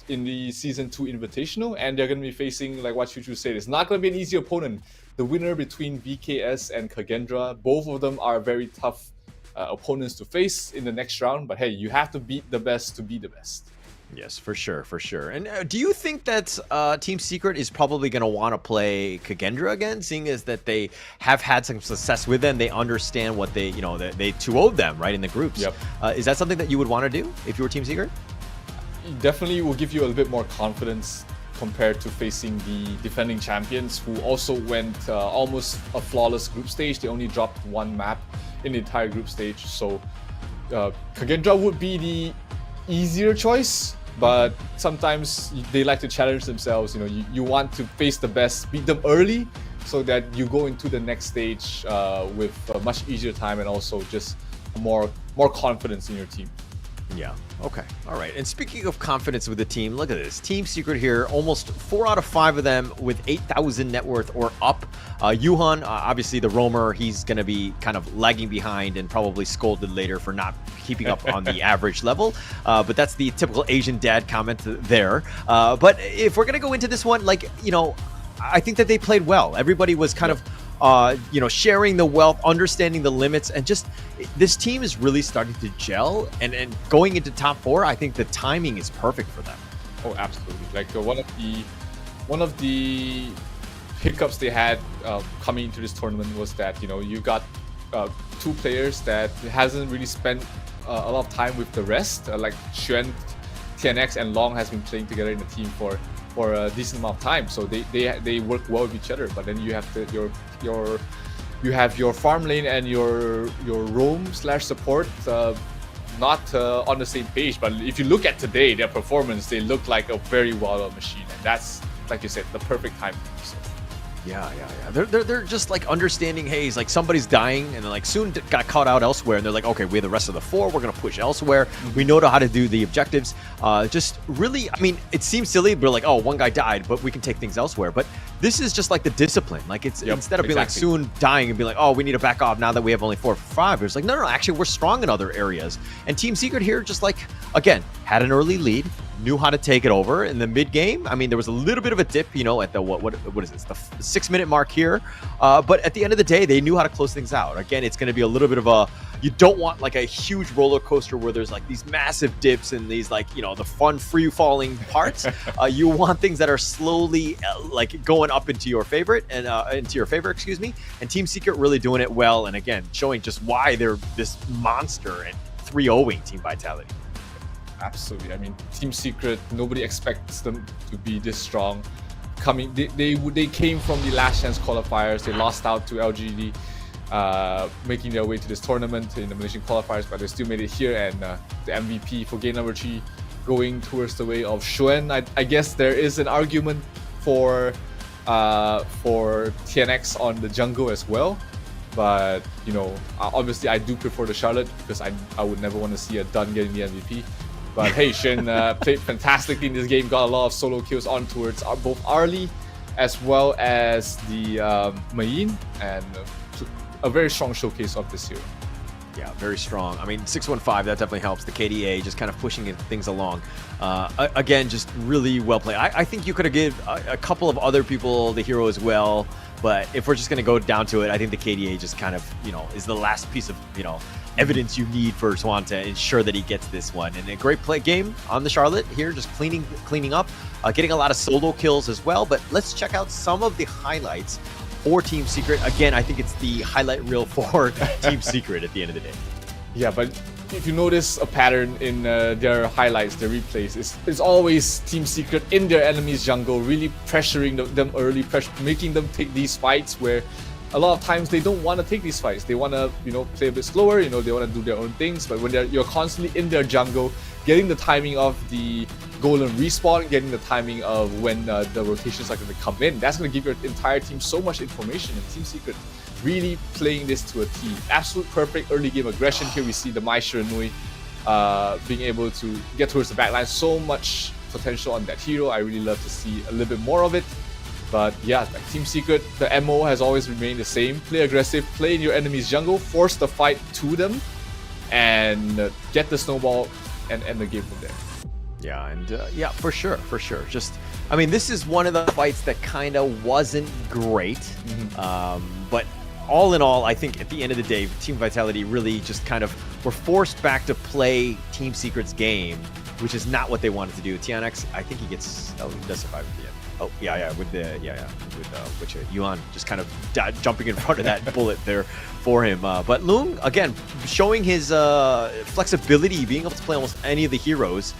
Speaker 19: in the Season 2 Invitational, and they're going to be facing, like what Choo Choo said, it's not going to be an easy opponent. The winner between VKS and Kagendra, both of them are very tough opponents to face in the next round, but hey, you have to beat the best to be the best.
Speaker 18: Yes, for sure, for sure. And do you think that Team Secret is probably going to want to play Kagendra again, seeing as that they have had some success with them? They understand what they 2-0'd them, right, in the groups.
Speaker 19: Yep.
Speaker 18: Is that something that you would want to do if you were Team Secret?
Speaker 19: Definitely will give you a little bit more confidence compared to facing the defending champions, who also went almost a flawless group stage. They only dropped 1 map in the entire group stage. So Kagendra would be the easier choice, but sometimes they like to challenge themselves. You know, you want to face the best, beat them early, so that you go into the next stage with a much easier time and also just more confidence in your team.
Speaker 18: Yeah. Okay. All right. And speaking of confidence with the team, look at this. Team Secret here, almost 4 out of 5 of them with 8,000 net worth or up. Yuhan, obviously the roamer, he's going to be kind of lagging behind and probably scolded later for not keeping up on the average level. But that's the typical Asian dad comment there. But if we're going to go into this one, like, you know, I think that they played well. Everybody was kind of you know, sharing the wealth, understanding the limits, and just this team is really starting to gel. And going into top 4, I think the timing is perfect for them.
Speaker 19: Oh, absolutely! Like one of the hiccups they had coming into this tournament was that, you know, you got 2 players that hasn't really spent a lot of time with the rest, like Xuan, TNX, and Long has been playing together in the team for a decent amount of time, so they work well with each other. But then you have you have your farm lane and your roam/support not on the same page. But if you look at today, their performance, they look like a very well-oiled machine, and that's, like you said, the perfect time. So.
Speaker 18: Yeah. They're just like understanding, hey, it's like somebody's dying, and then like soon got caught out elsewhere, and they're like, okay, we have the rest of the 4, we're gonna push elsewhere. We know how to do the objectives. Just really, I mean, it seems silly, but like, oh, one guy died, but we can take things elsewhere. But this is just like the discipline. Like it's instead of being like soon dying and be like, oh, we need to back off now that we have only 4 or 5. It's like, no, actually we're strong in other areas. And Team Secret here, just like, again, had an early lead, knew how to take it over in the mid game. I mean, there was a little bit of a dip, you know, at the what is this, the 6-minute mark here. But at the end of the day, they knew how to close things out. Again, it's going to be a little bit of a, you don't want like a huge roller coaster where there's like these massive dips and these like, you know, the fun free falling parts. You want things that are slowly like going up into your favorite and excuse me. And Team Secret really doing it well. And again, showing just why they're this monster and 3-0ing Team Vitality.
Speaker 19: Absolutely. I mean, Team Secret, nobody expects them to be this strong. They came from the last chance qualifiers. They lost out to LGD, making their way to this tournament in the Malaysian qualifiers, but they still made it here. And the MVP for game number 3, going towards the way of Xuan. I guess there is an argument for TNX on the jungle as well. But, you know, obviously I do prefer the Charlotte because I would never want to see a Dun getting the MVP. But hey, Shin played fantastically in this game, got a lot of solo kills on towards both Arlie as well as the Mayin, and a very strong showcase of this hero.
Speaker 18: Yeah, very strong. I mean, 615, that definitely helps. The KDA just kind of pushing things along. Again, just really well played. I think you could have given a couple of other people the hero as well, but if we're just going to go down to it, I think the KDA just kind of, you know, is the last piece of, you know, evidence you need for Swan to ensure that he gets this one. And a great play game on the Charlotte here, just cleaning up, getting a lot of solo kills as well. But let's check out some of the highlights for Team Secret. Again, I think it's the highlight reel for Team Secret at the end of the day.
Speaker 19: Yeah, but if you notice a pattern in their highlights, their replays, it's always Team Secret in their enemy's jungle, really pressuring them early, making them take these fights where a lot of times they don't want to take these fights. They want to, you know, play a bit slower, you know, they want to do their own things. But when you're constantly in their jungle, getting the timing of the golden respawn, getting the timing of when the rotations are going to come in, that's going to give your entire team so much information. And Team Secret really playing this to a T. Absolute perfect early game aggression. Here we see the Mai Shiranui being able to get towards the backline. So much potential on that hero. I really love to see a little bit more of it. But yeah, like Team Secret, the MO has always remained the same. Play aggressive, play in your enemy's jungle, force the fight to them, and get the snowball and end the game from there.
Speaker 18: Yeah, and yeah, for sure. Just, I mean, this is one of the fights that kind of wasn't great. But all in all, I think at the end of the day, Team Vitality really just kind of were forced back to play Team Secret's game, which is not what they wanted to do. TNX, I think he does survive at the end. Oh, with which Yuan just kind of jumping in front of that bullet there for him. But Loong, again, showing his flexibility, being able to play almost any of the heroes.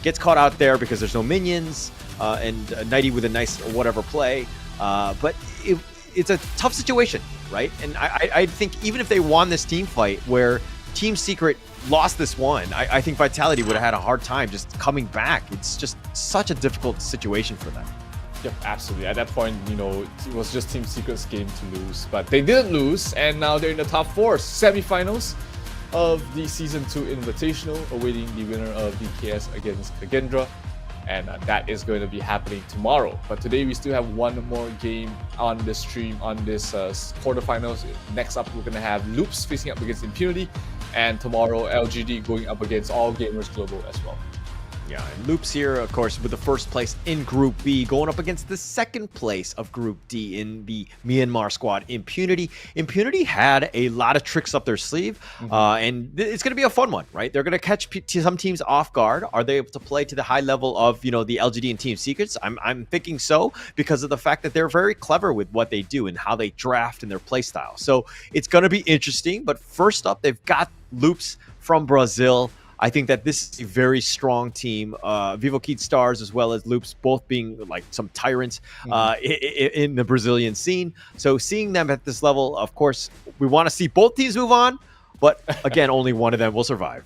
Speaker 18: Gets caught out there because there's no minions, and Nighty with a nice whatever play. But it's a tough situation, right? And I think even if they won this team fight where Team Secret lost this one, I think Vitality would have had a hard time just coming back. It's just such a difficult situation for them.
Speaker 19: Yep, absolutely. At that point, you know, it was just Team Secret's game to lose, but they didn't lose, and now they're in the top 4 semifinals of the Season 2 Invitational, awaiting the winner of DKS against Kagendra, and that is going to be happening tomorrow. But today we still have one more game on the stream on this quarterfinals. Next up, we're going to have Loops facing up against Impunity, and tomorrow LGD going up against All Gamers Global as well.
Speaker 18: Yeah, and Loops here, of course, with the first place in Group B, going up against the second place of Group D in the Myanmar squad, Impunity. Impunity had a lot of tricks up their sleeve, and it's going to be a fun one, right? They're going to catch some teams off guard. Are they able to play to the high level of, you know, the LGD and Team Secrets? I'm thinking so, because of the fact that they're very clever with what they do and how they draft and their play style. So it's going to be interesting. But first up, they've got Loops from Brazil. I think that this is a very strong team. Vivo Kid Stars as well as Loops both being like some tyrants in the Brazilian scene. So seeing them at this level, of course, we want to see both teams move on. But again, only one of them will survive.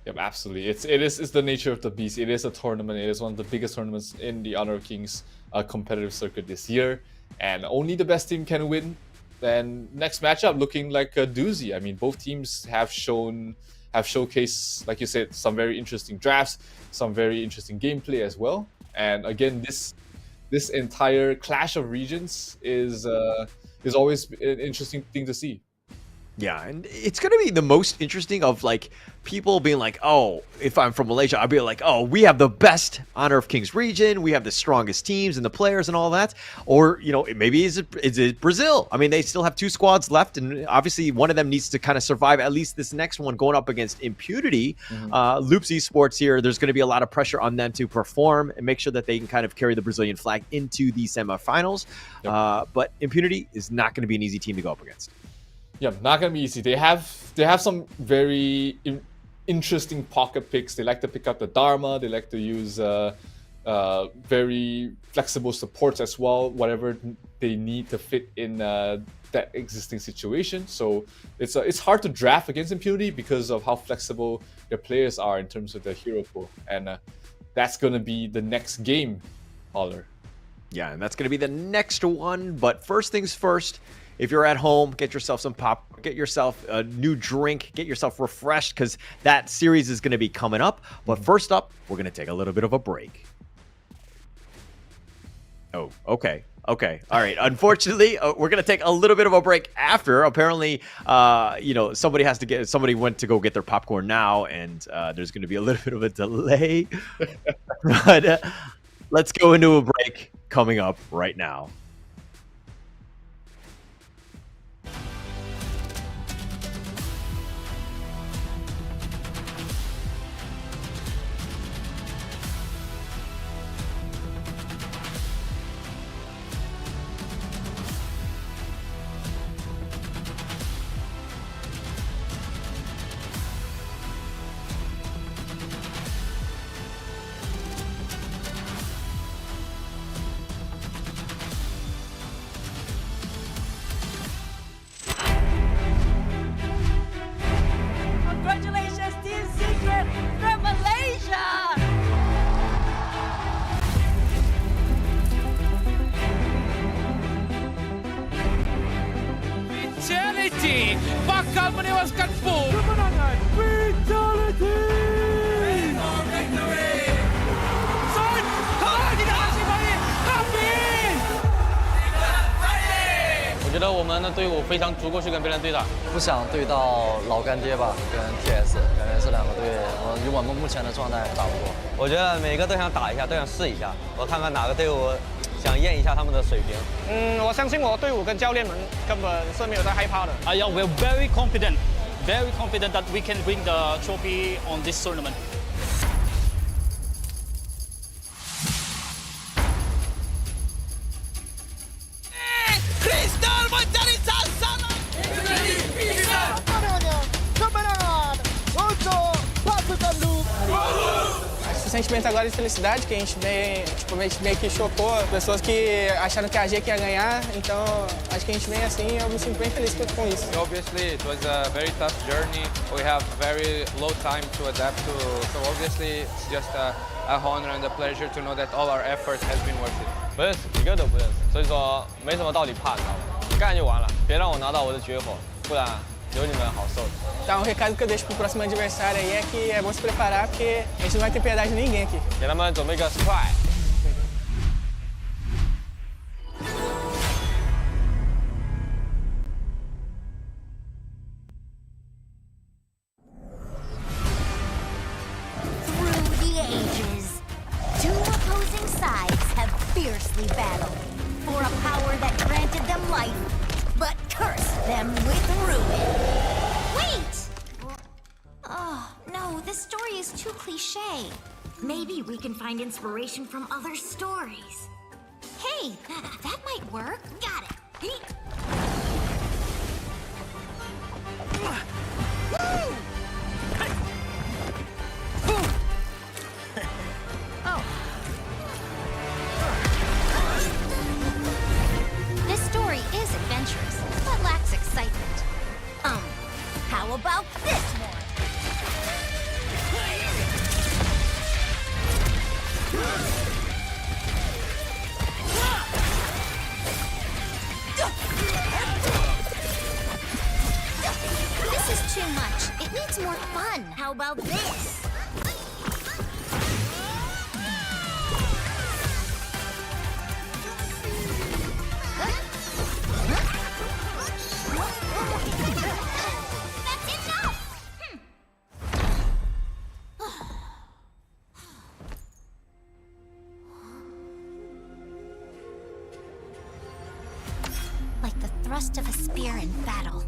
Speaker 19: Yep, absolutely. It's the nature of the beast. It is a tournament. It is one of the biggest tournaments in the Honor of Kings competitive circuit this year. And only the best team can win. Then next matchup looking like a doozy. I mean, both teams have showcased, like you said, some very interesting drafts, some very interesting gameplay as well. And again, this entire clash of regions is always an interesting thing to see.
Speaker 18: Yeah, and it's going to be the most interesting of like people being like, oh, if I'm from Malaysia, I'll be like, oh, we have the best Honor of Kings region, we have the strongest teams and the players and all that. Or, you know, maybe is it Brazil? I mean, they still have 2 squads left, and obviously one of them needs to kind of survive at least this next one going up against Impunity. Loops Esports here, there's going to be a lot of pressure on them to perform and make sure that they can kind of carry the Brazilian flag into the semifinals. But Impunity is not going to be an easy team to go up against.
Speaker 19: Yeah, not gonna be easy. They have some very interesting pocket picks. They like to pick up the Dharma. They like to use very flexible supports as well, whatever they need to fit in that existing situation. So it's hard to draft against Impunity because of how flexible their players are in terms of their hero pool, and that's gonna be the next game, Holler.
Speaker 18: Yeah, and that's gonna be the next one. But first things first. If you're at home, get yourself some pop, get yourself a new drink, get yourself refreshed, because that series is going to be coming up. But first up, we're going to take a little bit of a break. Oh, okay. Okay. All right. Unfortunately, we're going to take a little bit of a break after. Apparently, you know, somebody went to go get their popcorn now, and there's going to be a little bit of a delay. But let's go into a break coming up right now.
Speaker 4: Congratulations, Team Secret from Malaysia!
Speaker 2: Vitality bakal menewaskan Boom.
Speaker 6: Kemenangan Vitality.
Speaker 2: Son, tidak kasih balik. Habis.
Speaker 7: 我觉得我们的队伍非常足够去跟别人对打。
Speaker 8: 不想对到老干爹吧，跟 TS， 感觉这两个队，以我们目前的状态打不过。
Speaker 7: 我觉得每个都想打一下，都想试一下，我看看哪个队伍想验一下他们的水平。
Speaker 5: 我相信我队伍跟教练们根本是没有在害怕的。
Speaker 9: Yeah, we're very confident that we can bring the trophy on this tournament.
Speaker 2: Crystal mencari sasaran.
Speaker 6: Kemenangan untuk pasukan Loop.
Speaker 5: sentimento agora de felicidade, que a gente meio que chocou pessoas que acharam que a G que ia ganhar, então acho que a gente vem assim e eu me sinto bem feliz com isso.
Speaker 10: Obviously, it was a very tough journey. We have very low time to adapt to, so obviously it's just a honor and a pleasure to know that all our effort has been worth it.
Speaker 7: 不认识，一个都不认识，所以说没什么道理怕，知道吗？干就完了，别让我拿到我的绝活，不然有你们好受的。
Speaker 5: Então, o recado que eu deixo pro próximo adversário aí é que é bom se preparar, porque a gente não vai ter piedade de ninguém aqui.
Speaker 7: 给他们准备个 surprise。
Speaker 11: Through the ages, two opposing sides have fiercely battled for a power that granted them life, but cursed them with ruin. Wait! Oh, no, this story is too cliche. Maybe we can find inspiration from other stories. Hey, that might work. Got it. This story is adventurous, but lacks excitement. How about this one? This is too much. It needs more fun. How about this? That's enough! Like the thrust of a spear in battle.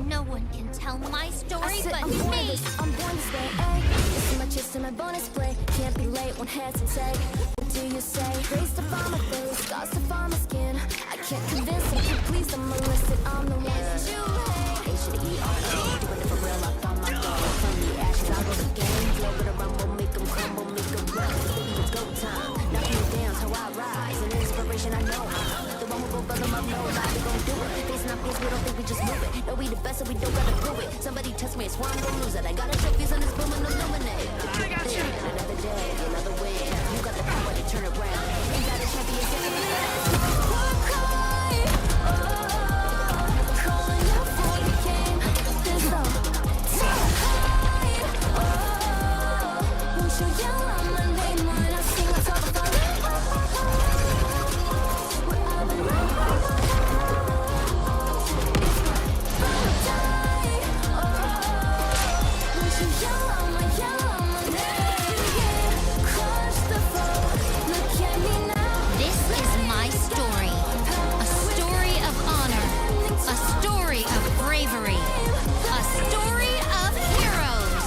Speaker 11: No one can tell my story but
Speaker 1: I'm born
Speaker 11: me!
Speaker 1: this, I'm born this way, ay. It's my chest and my bonus play. Can't be late, won't hesitate. What do you say? Raised up on my face, scars up on my skin. I can't convince them, keep pleased, I'm illicit, I'm the one that you hate. H-E-R-E, doing it for real, I found my goal. From the ashes, I go the game. Flow with a rumble, make them crumble, make them run. Baby, it's go time. Knock me down, how I rise. An inspiration, I know I'm the one who go bother my nose. I be gon' do it. Face not face, we don't think we just move it. No, we the best, so we don't gotta prove it. Somebody test me, it's why I'm gonna lose it. I got a trophies on this boom and illuminate. Another day, another win. You got the power to turn around. You got a champion, second to last. Calling out for the game. There's no time. Won't you yell out my name when I sing on top of the
Speaker 11: This is my story. A story of honor. A story of bravery. A story of heroes.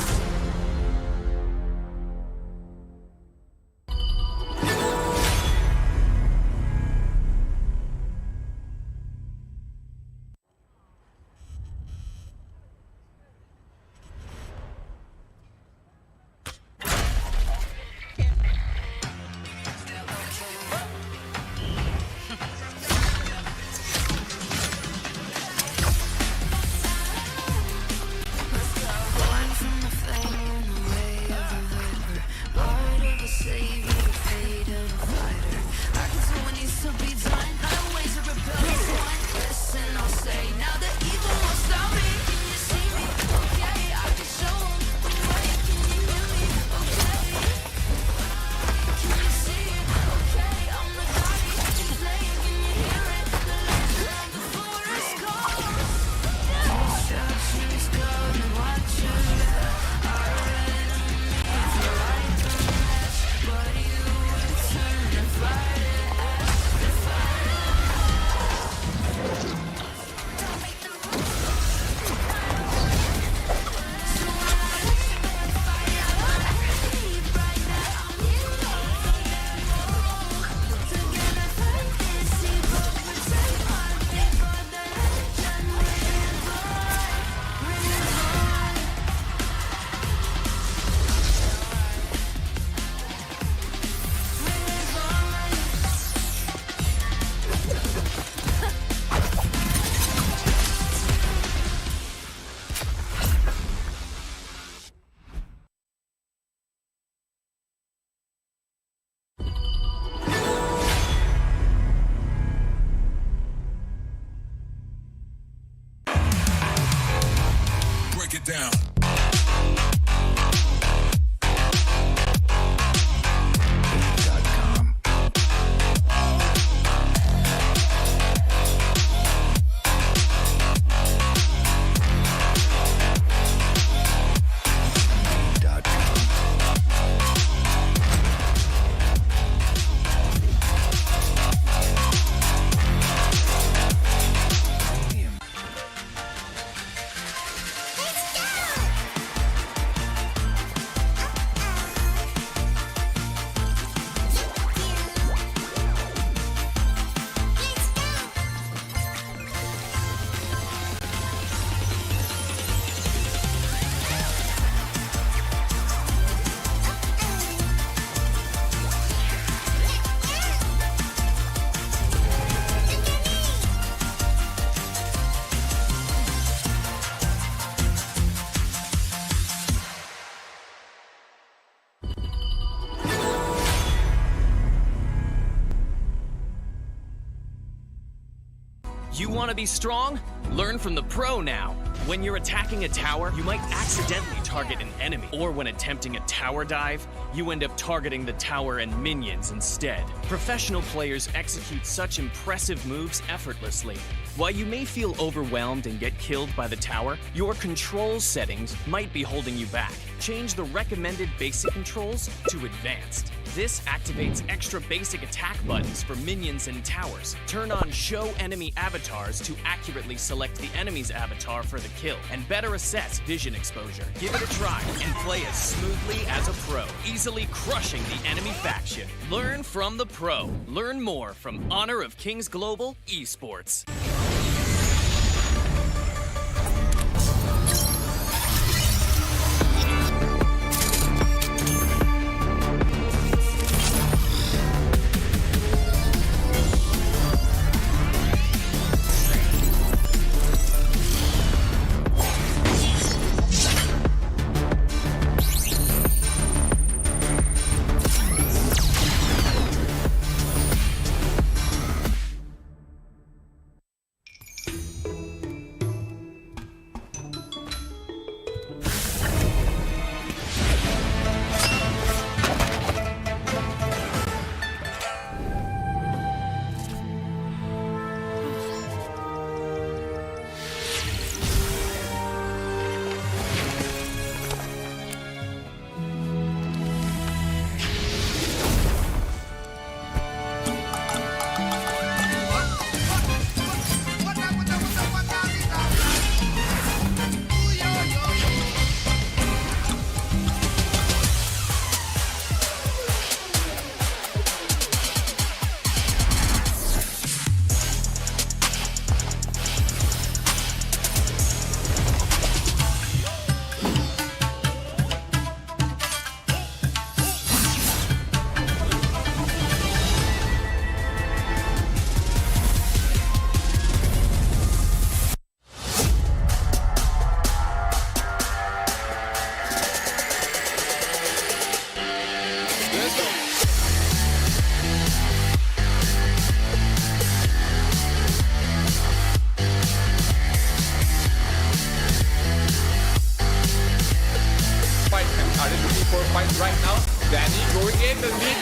Speaker 12: You want to be strong? Learn from the pro now. When you're attacking a tower, you might accidentally target an enemy. Or when attempting a tower dive, you end up targeting the tower and minions instead. Professional players execute such impressive moves effortlessly. While you may feel overwhelmed and get killed by the tower, your controls settings might be holding you back. Change the recommended basic controls to advanced. This activates extra basic attack buttons for minions and towers. Turn on Show Enemy Avatars to accurately select the enemy's avatar for the kill, and better assess vision exposure. Give it a try and play as smoothly as a pro, easily crushing the enemy faction. Learn from the pro. Learn more from Honor of Kings Global Esports.
Speaker 19: Right now, Danny going in the lead.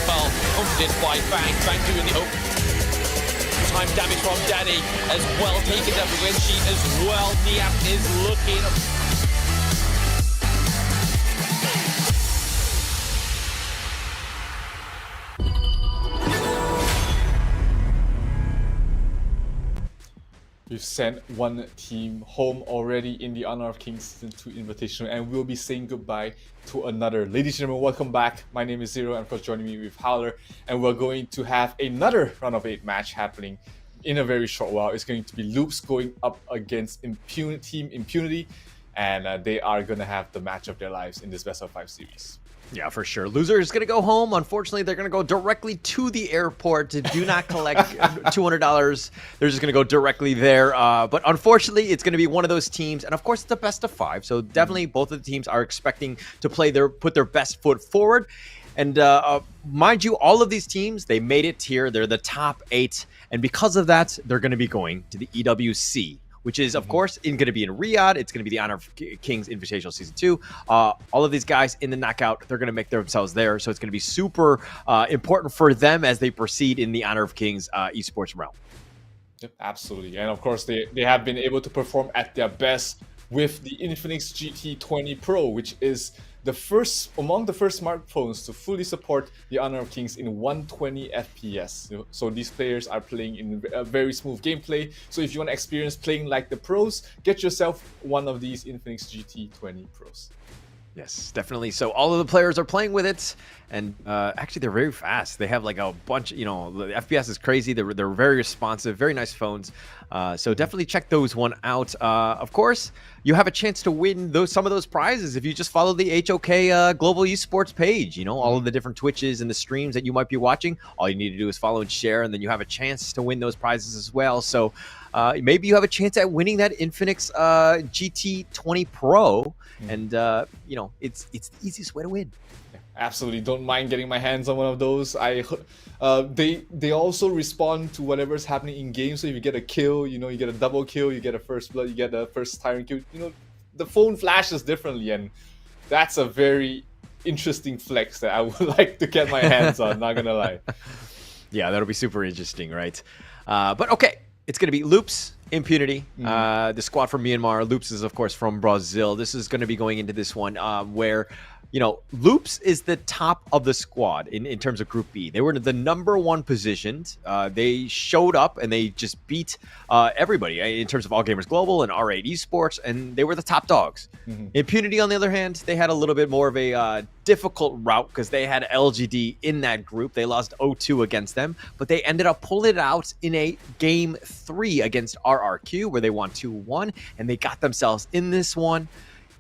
Speaker 3: Well, confident by Fang. Fang doing the time damage from Danny as well, taking up the win sheet as well. Niap is looking.
Speaker 19: We've sent one team home already in the Honor of Kings Season 2 Invitational, and we'll be saying goodbye to another. Ladies and gentlemen, welcome back. My name is Zero, and of course joining me with Howler, and we're going to have another round of 8 match happening in a very short while. It's going to be Loops going up against Team Impunity, and they are going to have the match of their lives in this best of 5 series.
Speaker 18: Yeah, for sure. Loser is going to go home. Unfortunately, they're going to go directly to the airport to do not collect $200. They're just going to go directly there. But unfortunately, it's going to be one of those teams. And of course, it's a best of 5. So definitely both of the teams are expecting to put their best foot forward. And mind you, all of these teams, they made it here. They're the top 8. And because of that, they're going to be going to the EWC, which is, of course, going to be in Riyadh. It's going to be the Honor of Kings Invitational Season 2. All of these guys in the knockout, they're going to make themselves there. So it's going to be super important for them as they proceed in the Honor of Kings esports realm.
Speaker 19: Yep, absolutely. And of course, they have been able to perform at their best with the Infinix GT20 Pro, which is among the first smartphones to fully support the Honor of Kings in 120 FPS. So these players are playing in a very smooth gameplay. So if you want to experience playing like the pros, get yourself one of these Infinix GT20 Pros.
Speaker 18: Yes, definitely. So all of the players are playing with it, and actually they're very fast. They have like a bunch, the FPS is crazy. They're very responsive, very nice phones. So definitely check those one out. Of course, you have a chance to win some of those prizes if you just follow the HOK Global Esports page. All of the different Twitches and the streams that you might be watching. All you need to do is follow and share, and then you have a chance to win those prizes as well. So maybe you have a chance at winning that Infinix GT20 Pro, and you know, it's the easiest way to win.
Speaker 19: Absolutely, don't mind getting my hands on one of those. They also respond to whatever's happening in game. So if you get a kill, you know, you get a double kill, you get a first blood, you get a first tyrant kill. You know, the phone flashes differently, and that's a very interesting flex that I would like to get my hands on. Not gonna lie.
Speaker 18: Yeah, that'll be super interesting, right? But okay, it's gonna be Loops, Impunity, the squad from Myanmar. Loops is of course from Brazil. This is gonna be going into this one where, you know, Loops is the top of the squad in terms of Group B. They were the #1 positioned. They showed up and they just beat everybody in terms of All Gamers Global and R8 Esports, and they were the top dogs. Impunity, on the other hand, they had a little bit more of a difficult route because they had LGD in that group. They lost 0-2 against them, but they ended up pulling it out in a Game 3 against RRQ where they won 2-1, and they got themselves in this one.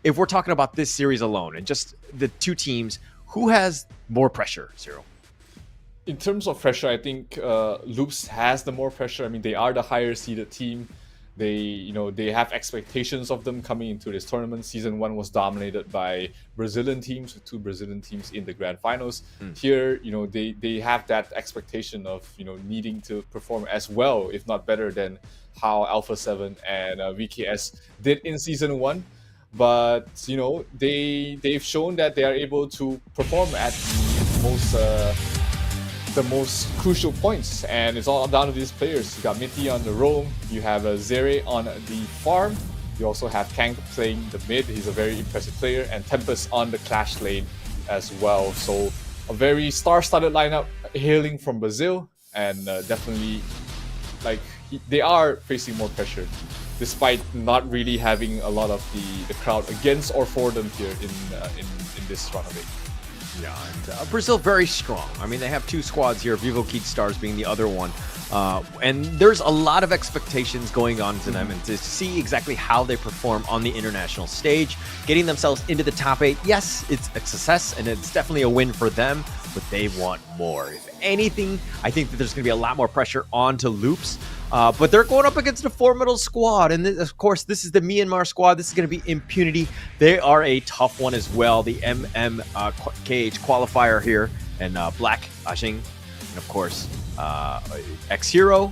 Speaker 18: If we're talking about this series alone and just the two teams, who has more pressure, Zero?
Speaker 19: In terms of pressure, I think Loops has the more pressure. I mean, they are the higher seeded team. They have expectations of them coming into this tournament. Season 1 was dominated by Brazilian teams, with 2 Brazilian teams in the grand finals. Here, you know, they have that expectation of, you know, needing to perform as well, if not better, than how Alpha 7 and VKS did in Season 1. But you know, they've shown that they are able to perform at the most crucial points, and it's all down to these players. You got Mitty on the roam, you have Xere on the farm, you also have Kank playing the mid. He's a very impressive player, and Tempest on the clash lane as well. So a very star-studded lineup hailing from Brazil, and definitely, like, they are facing more pressure, despite not really having a lot of the crowd against or for them here in this round of 8.
Speaker 18: Yeah, and Brazil very strong. I mean, they have 2 squads here, Vivo Keat Stars being the other one. And there's a lot of expectations going on to them, and to see exactly how they perform on the international stage, getting themselves into the top 8. Yes, it's a success, and it's definitely a win for them, but they want more. If anything, I think that there's going to be a lot more pressure onto Loops. But they're going up against a formidable squad, and of course, this is the Myanmar squad. This is going to be Impunity. They are a tough one as well. The MMKH qualifier here, and Black Ajing, and of course, X-Hero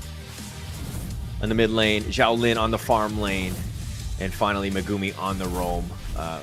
Speaker 18: in the mid lane, XiaoLin on the farm lane, and finally Megumi on the roam.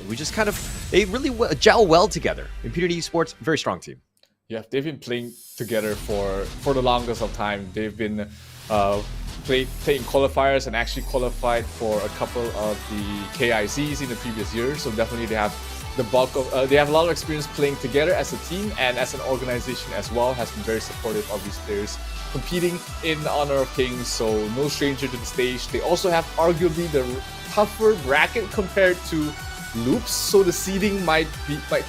Speaker 18: We just kind of, they really gel well together. Impunity Esports, very strong team.
Speaker 19: Yeah, they've been playing together for the longest of time. They've been playing qualifiers and actually qualified for a couple of the KICs in the previous years. So definitely they have the bulk of they have a lot of experience playing together as a team, and as an organization as well has been very supportive of these players competing in Honor of Kings. So no stranger to the stage. They also have arguably the tougher bracket compared to Loops, so the seeding might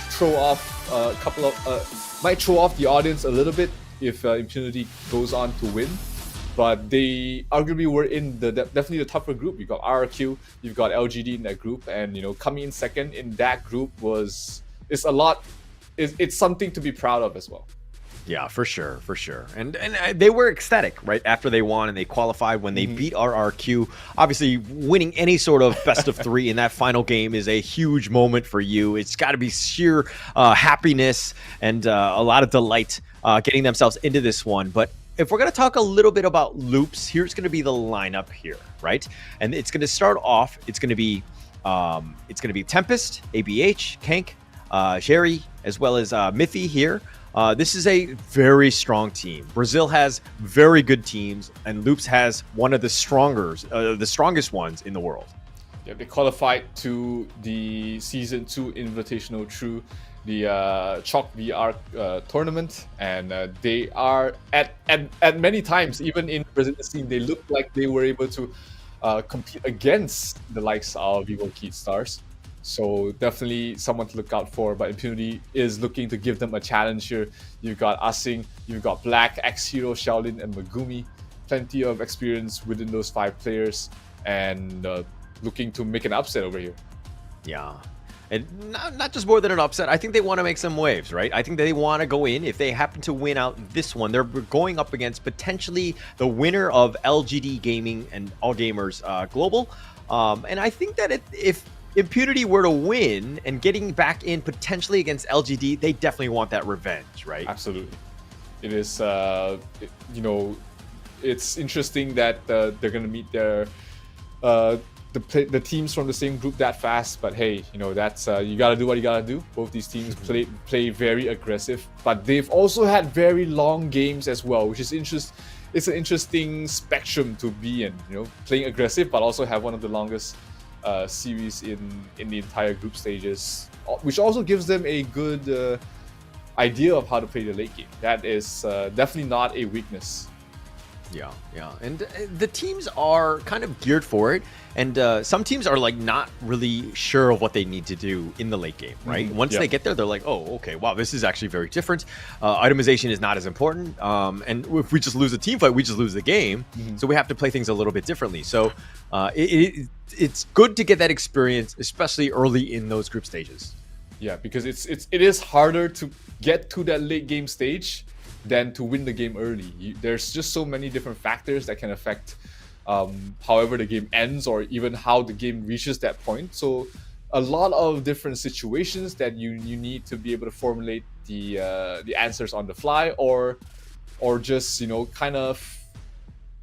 Speaker 19: throw off a couple of might throw off the audience a little bit if Impunity goes on to win. But they arguably were in definitely the tougher group. You've got RRQ, you've got LGD in that group, and you know, coming in second in that group it's something to be proud of as well.
Speaker 18: Yeah, for sure, for sure. And they were ecstatic right after they won and they qualified when they beat RRQ. Obviously, winning any sort of best of 3 in that final game is a huge moment for you. It's got to be sheer happiness and a lot of delight getting themselves into this one. But if we're going to talk a little bit about Loops, here's going to be the lineup here, right? And it's going to start off, it's going to be Tempest, ABH, Kank, Jerry, as well as Mithy here. This is a very strong team. Brazil has very good teams, and Loops has one of the strongest ones in the world.
Speaker 19: Yeah, they qualified to the Season 2 Invitational through the Chalk VR tournament, and they are at many times, even in Brazilian scene, they looked like they were able to compete against the likes of Vivo Keat Stars. So definitely someone to look out for, but Impunity is looking to give them a challenge here. You've got Asing, you've got Black, X-Hero, XiaoLin, and Megumi. Plenty of experience within those 5 players, and looking to make an upset over here.
Speaker 18: Yeah. And not just more than an upset. I think they want to make some waves, right? I think they want to go in. If they happen to win out this one, they're going up against potentially the winner of LGD Gaming and All Gamers Global. And I think that if Impunity were to win and getting back in potentially against LGD, they definitely want that revenge, right?
Speaker 19: Absolutely. It is, you know, it's interesting that they're going to meet their the teams from the same group that fast, but hey, you know, that's you gotta do what you gotta do. Both these teams play very aggressive, but they've also had very long games as well, which is it's an interesting spectrum to be in, you know, playing aggressive but also have one of the longest series in the entire group stages, which also gives them a good idea of how to play the late game. That is definitely not a weakness.
Speaker 18: Yeah. And the teams are kind of geared for it. And some teams are like not really sure of what they need to do in the late game, right? Once they get there, they're like, oh, okay, wow, this is actually very different. Itemization is not as important. And if we just lose a team fight, we just lose the game. So we have to play things a little bit differently. So it's good to get that experience, especially early in those group stages.
Speaker 19: Yeah, because it is harder to get to that late game stage than to win the game early. There's just so many different factors that can affect however the game ends, or even how the game reaches that point. So a lot of different situations that you need to be able to formulate the answers on the fly, or just, you know, kind of,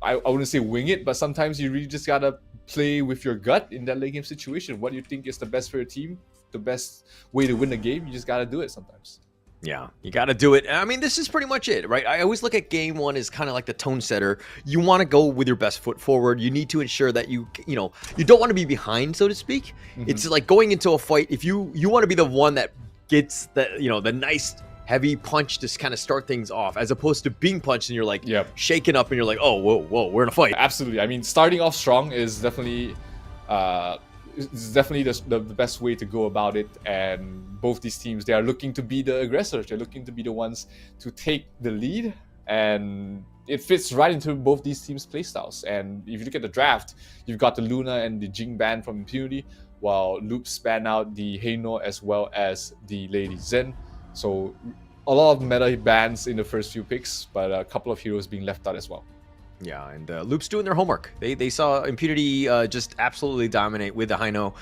Speaker 19: I wouldn't say wing it, but sometimes you really just gotta play with your gut in that late game situation. What you think is the best for your team, the best way to win the game, you just gotta do it sometimes.
Speaker 18: Yeah, you got to do it. I mean, this is pretty much it, right? I always look at game one as kind of like the tone setter. You want to go with your best foot forward. You need to ensure that you don't want to be behind, so to speak. It's like going into a fight. If you want to be the one that gets the nice heavy punch to kind of start things off, as opposed to being punched and you're like shaken up and you're like, oh, whoa, we're in a fight.
Speaker 19: Absolutely. I mean, starting off strong is definitely the best way to go about it. And both these teams, they are looking to be the aggressors. They're looking to be the ones to take the lead, and it fits right into both these teams' playstyles. And if you look at the draft, you've got the Luna and the Jing ban from Impunity, while Loops ban out the Heino as well as the Lady Zen. So a lot of meta bans in the first few picks, but a couple of heroes being left out as well.
Speaker 18: Yeah, and Loops doing their homework. They saw Impunity just absolutely dominate with the Heino,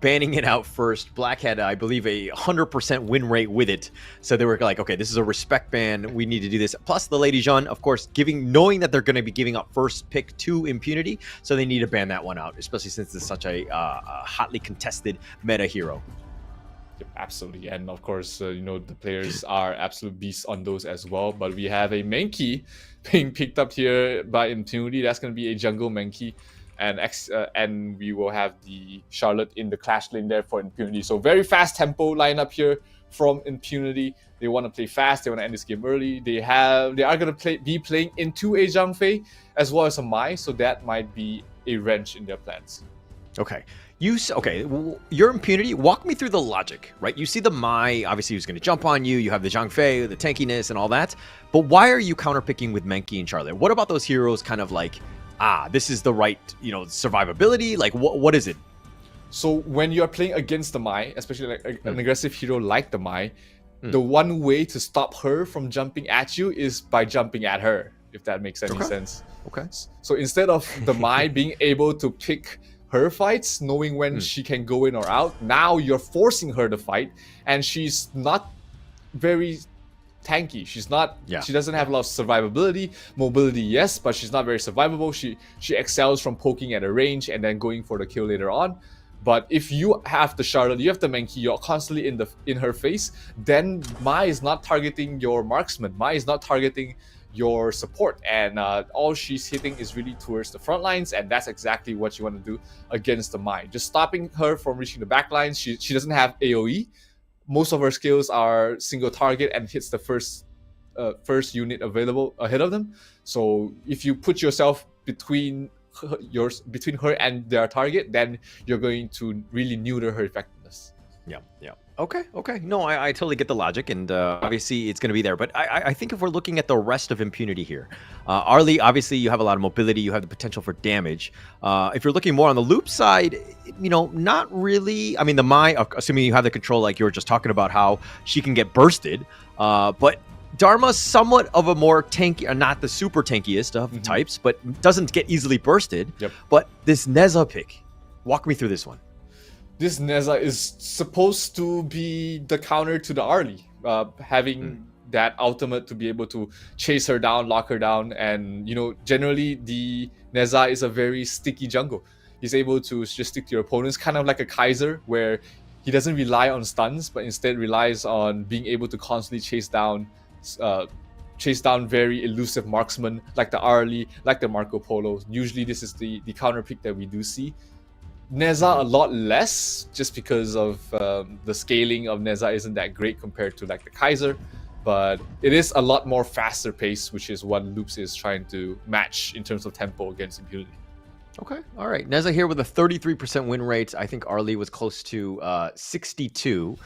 Speaker 18: banning it out first. Black had, I believe, a 100% win rate with it. So they were like, okay, this is a respect ban. We need to do this. Plus the Lady Jeanne, of course, knowing that they're going to be giving up first pick to Impunity. So they need to ban that one out, especially since it's such a hotly contested meta hero.
Speaker 19: Yep, absolutely. And of course, the players are absolute beasts on those as well. But we have a Mankey being picked up here by Impunity. That's going to be a jungle Mankey. And we will have the Charlotte in the clash lane there for Impunity. So very fast tempo lineup here from Impunity. They want to play fast. They want to end this game early. They are going to be playing into a Zhang Fei as well as a Mai. So that might be a wrench in their plans.
Speaker 18: Okay. Your Impunity, walk me through the logic, right? You see the Mai, obviously, who's going to jump on you. You have the Zhang Fei, the tankiness and all that. But why are you counterpicking with Mankey and Charlotte? What about those heroes kind of like, this is the right, survivability? Like, what is it?
Speaker 19: So when you're playing against the Mai, especially like an aggressive hero like the Mai, the one way to stop her from jumping at you is by jumping at her, if that makes any sense.
Speaker 18: Okay.
Speaker 19: So instead of the Mai being able to pick her fights, knowing when she can go in or out, now you're forcing her to fight, and she's not very tanky. She doesn't have a lot of survivability. Mobility, yes, but she's not very survivable. She excels from poking at a range and then going for the kill later on. But if you have the Charlotte, you have the Mankey, you're constantly in her face, then Mai is not targeting your marksman. Mai is not targeting your support, and all she's hitting is really towards the front lines, and that's exactly what you want to do against the Mai. Just stopping her from reaching the back lines. She doesn't have AoE. Most of her skills are single target and hits the first unit available ahead of them. So if you put yourself between her and their target, then you're going to really neuter her effectiveness.
Speaker 18: Yeah. Okay. No, I totally get the logic, and obviously it's going to be there. But I think if we're looking at the rest of Impunity here, Arlie, obviously you have a lot of mobility, you have the potential for damage. If you're looking more on the loop side, not really. I mean, the Mai, assuming you have the control like you were just talking about, how she can get bursted. But Dharma's somewhat of a more tanky, not the super tankiest of types, but doesn't get easily bursted.
Speaker 19: Yep.
Speaker 18: But this Neza pick, walk me through this one.
Speaker 19: This Neza is supposed to be the counter to the Arlie, having that ultimate to be able to chase her down, lock her down, and generally the Neza is a very sticky jungle. He's able to just stick to your opponents, kind of like a Kaiser, where he doesn't rely on stuns, but instead relies on being able to constantly chase down very elusive marksmen like the Arlie, like the Marco Polo. Usually this is the counter pick that we do see. Neza a lot less, just because of the scaling of Neza isn't that great compared to like the Kaiser, but it is a lot more faster pace, which is what Loops is trying to match in terms of tempo against Impunity.
Speaker 18: Okay, all right. Neza here with a 33% win rate. I think Arlie was close to 62.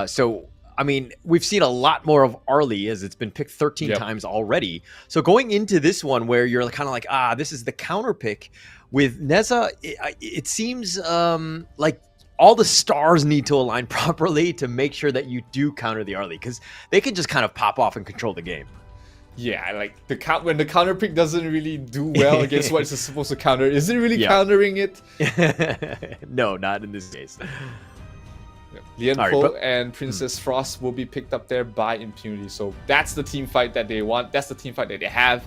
Speaker 18: So, I mean, we've seen a lot more of Arlie, as it's been picked 13 times already. So going into this one where you're kind of like, this is the counter pick, with Neza, it seems like all the stars need to align properly to make sure that you do counter the Arlie, because they can just kind of pop off and control the game.
Speaker 19: Yeah, like when the counter pick doesn't really do well against what it's supposed to counter, is it really countering it?
Speaker 18: No, not in this case.
Speaker 19: Lian Po and Princess Frost will be picked up there by Impunity. So that's the team fight that they want. That's the team fight that they have.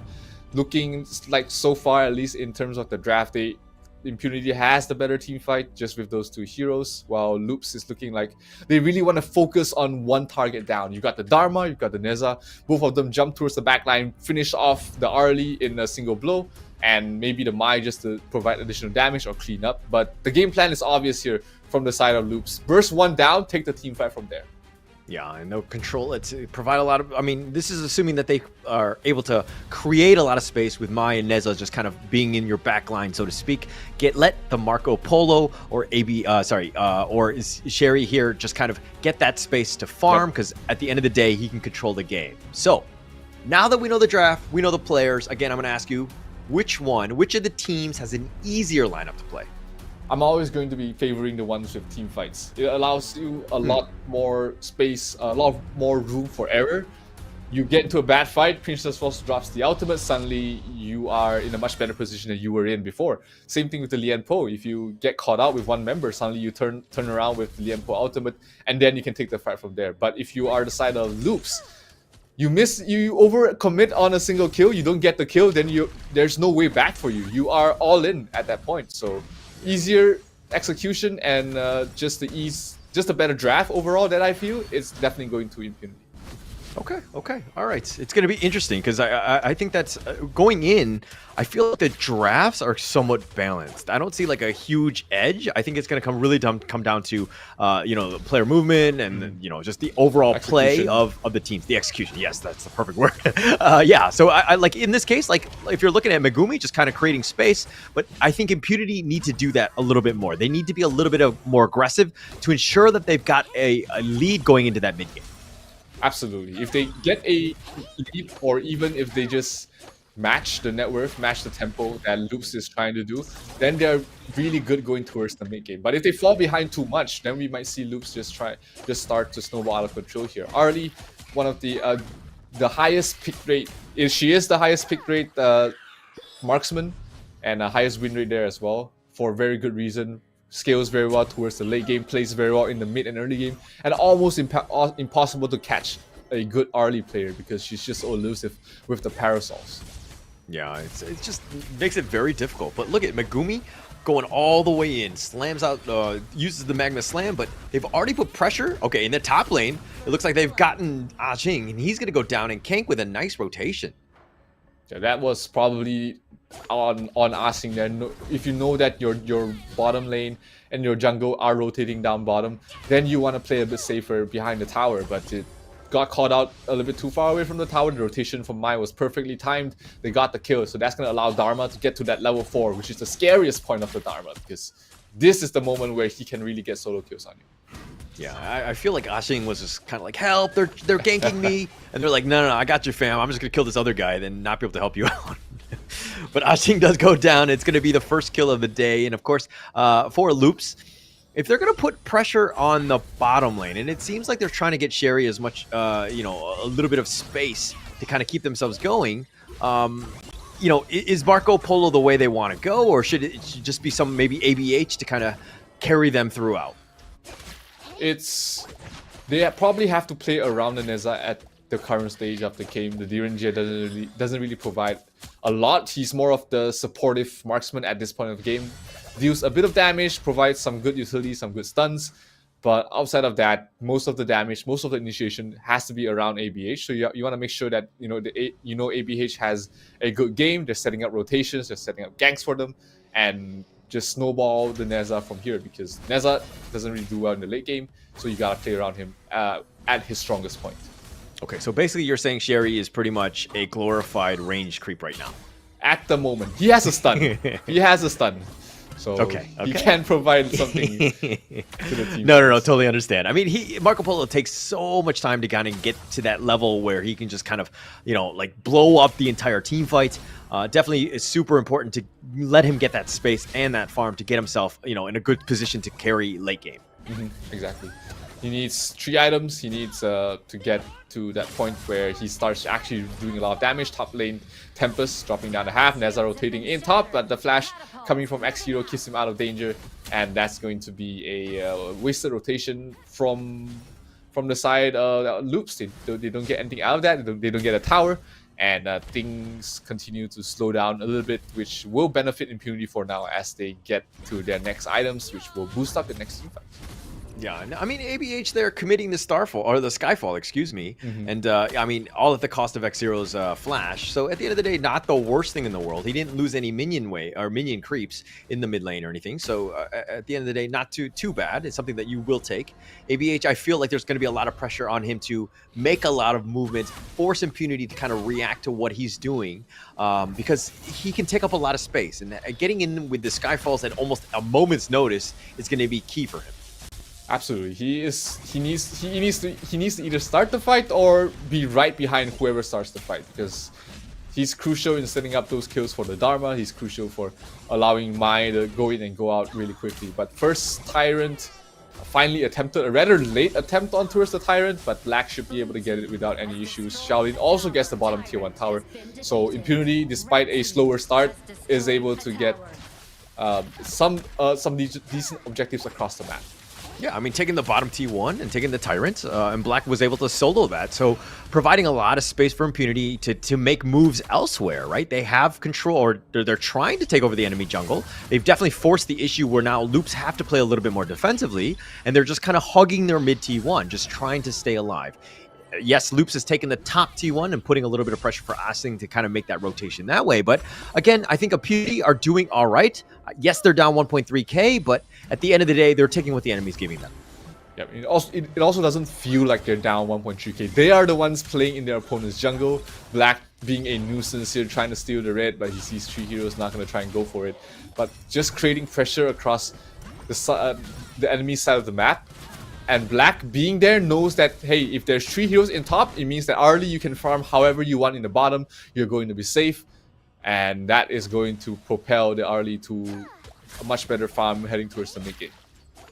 Speaker 19: Looking like so far, at least in terms of the draft, Impunity has the better team fight just with those two heroes, while Loops is looking like they really want to focus on one target down. You got the Dharma, you got the Neza. Both of them jump towards the backline, finish off the Arlie in a single blow, and maybe the Mai just to provide additional damage or clean up. But the game plan is obvious here from the side of Loops. Burst one down, take the team fight from there.
Speaker 18: Yeah, and they'll control it to provide a lot of... I mean, this is assuming that they are able to create a lot of space with Mai and Neza just kind of being in your back line, so to speak. Let the Marco Polo or or Sherry here just kind of get that space to farm, because at the end of the day, he can control the game. So, now that we know the draft, we know the players, again, I'm going to ask you, which of the teams has an easier lineup to play?
Speaker 19: I'm always going to be favoring the ones with team fights. It allows you a lot more space, a lot more room for error. You get into a bad fight, Princess Frost drops the ultimate, suddenly you are in a much better position than you were in before. Same thing with the Lian Po. If you get caught out with one member, suddenly you turn around with the Lian Po ultimate, and then you can take the fight from there. But if you are the side of Loops, you overcommit on a single kill, you don't get the kill, then there's no way back for you. You are all in at that point. So easier execution and just a better draft overall that I feel is definitely going to Impunity.
Speaker 18: Okay, all right. It's going to be interesting, because I think that's going in. I feel like the drafts are somewhat balanced. I don't see like a huge edge. I think it's going to come down to the player movement and just the overall play of the teams, the execution. Yes, that's the perfect word. Yeah. So I like in this case, like if you're looking at Megumi just kind of creating space, but I think Impunity need to do that a little bit more. They need to be a little bit more aggressive to ensure that they've got a lead going into that mid game.
Speaker 19: Absolutely. If they get a lead, or even if they just match the net worth, match the tempo that Loops is trying to do, then they're really good going towards the mid game. But if they fall behind too much, then we might see Loops just start to snowball out of control here. Arlie, one of the highest pick rate, she is the highest pick rate marksman, and the highest win rate there as well, for a very good reason. Scales very well towards the late game, plays very well in the mid and early game, and almost impossible to catch a good Arlie player because she's just so elusive with the parasols.
Speaker 18: Yeah, it just makes it very difficult. But look at Megumi going all the way in, slams out, uses the Magma Slam, but they've already put pressure. Okay, in the top lane, it looks like they've gotten Jing, and he's going to go down and Kank with a nice rotation.
Speaker 19: Yeah, that was probably on asking there. If you know that your bottom lane and your jungle are rotating down bottom, then you want to play a bit safer behind the tower, but it got caught out a little bit too far away from the tower. The rotation from Mai was perfectly timed. They got the kill, so that's going to allow Dharma to get to that level 4, which is the scariest point of the Dharma, because this is the moment where he can really get solo kills on you.
Speaker 18: Yeah, I feel like Ashing was just kind of like, help, they're ganking me. And they're like, no, I got you, fam. I'm just going to kill this other guy, then not be able to help you out. But Ashing does go down. It's going to be the first kill of the day. And of course, for Loops, if they're going to put pressure on the bottom lane, and it seems like they're trying to get Sherry as much, a little bit of space to kind of keep themselves going, is Marco Polo the way they want to go? Or should it just be some maybe ABH to kind of carry them throughout?
Speaker 19: They probably have to play around the Neza at the current stage of the game. The Direnjie doesn't really provide a lot. He's more of the supportive marksman at this point of the game. Deals a bit of damage, provides some good utility, some good stuns. But outside of that, most of the damage, most of the initiation has to be around ABH. So you want to make sure that ABH has a good game. They're setting up rotations, they're setting up ganks for them, and just snowball the Neza from here, because Neza doesn't really do well in the late game, so you gotta play around him at his strongest point.
Speaker 18: Okay, so basically you're saying Sherry is pretty much a glorified range creep right now.
Speaker 19: At the moment, he has a stun. He has a stun. So
Speaker 18: okay.
Speaker 19: He can provide something to the team.
Speaker 18: No, totally understand. I mean, Marco Polo takes so much time to kind of get to that level where he can just kind of, blow up the entire team fight. Definitely is super important to let him get that space and that farm to get himself, in a good position to carry late game.
Speaker 19: Exactly. He needs 3 items. He needs to get to that point where he starts actually doing a lot of damage. Top lane, Tempest dropping down to half. Neza rotating in top, but the flash coming from X-Hero keeps him out of danger. And that's going to be a wasted rotation from the side of Loops. They don't get anything out of that. They don't get a tower. And things continue to slow down a little bit, which will benefit Impunity for now as they get to their next items, which will boost up the next team fight.
Speaker 18: Yeah, I mean, ABH, they're committing the Skyfall, excuse me. And, all at the cost of X-Zero's flash. So at the end of the day, not the worst thing in the world. He didn't lose any minion creeps in the mid lane or anything. So at the end of the day, not too bad. It's something that you will take. ABH, I feel like there's going to be a lot of pressure on him to make a lot of movements, force Impunity to kind of react to what he's doing, because he can take up a lot of space. And getting in with the Skyfalls at almost a moment's notice is going to be key for him.
Speaker 19: Absolutely, he needs to either start the fight or be right behind whoever starts the fight, because he's crucial in setting up those kills for the Dharma. He's crucial for allowing Mai to go in and go out really quickly. But first, Tyrant finally attempted a rather late attempt on towards the Tyrant, but Black should be able to get it without any issues. XiaoLin also gets the bottom tier 1 tower, so Impunity, despite a slower start, is able to get some decent objectives across the map.
Speaker 18: Yeah, I mean, taking the bottom T1 and taking the Tyrant, and Black was able to solo that. So providing a lot of space for Impunity to make moves elsewhere, right? They have control, or they're trying to take over the enemy jungle. They've definitely forced the issue where now Loops have to play a little bit more defensively, and they're just kind of hugging their mid T1, just trying to stay alive. Yes, Loops has taken the top T1 and putting a little bit of pressure for Asing to kind of make that rotation that way. But again, I think Impunity are doing all right. Yes, they're down 1.3k, but at the end of the day, they're taking what the enemy's giving them.
Speaker 19: Yeah, it also doesn't feel like they're down 1.3k. They are the ones playing in their opponent's jungle. Black being a nuisance here, trying to steal the red, but he sees 3 heroes, not going to try and go for it. But just creating pressure across the enemy side of the map. And Black being there knows that, hey, if there's 3 heroes in top, it means that early you can farm however you want in the bottom. You're going to be safe. And that is going to propel the early to a much better farm heading towards the mid game.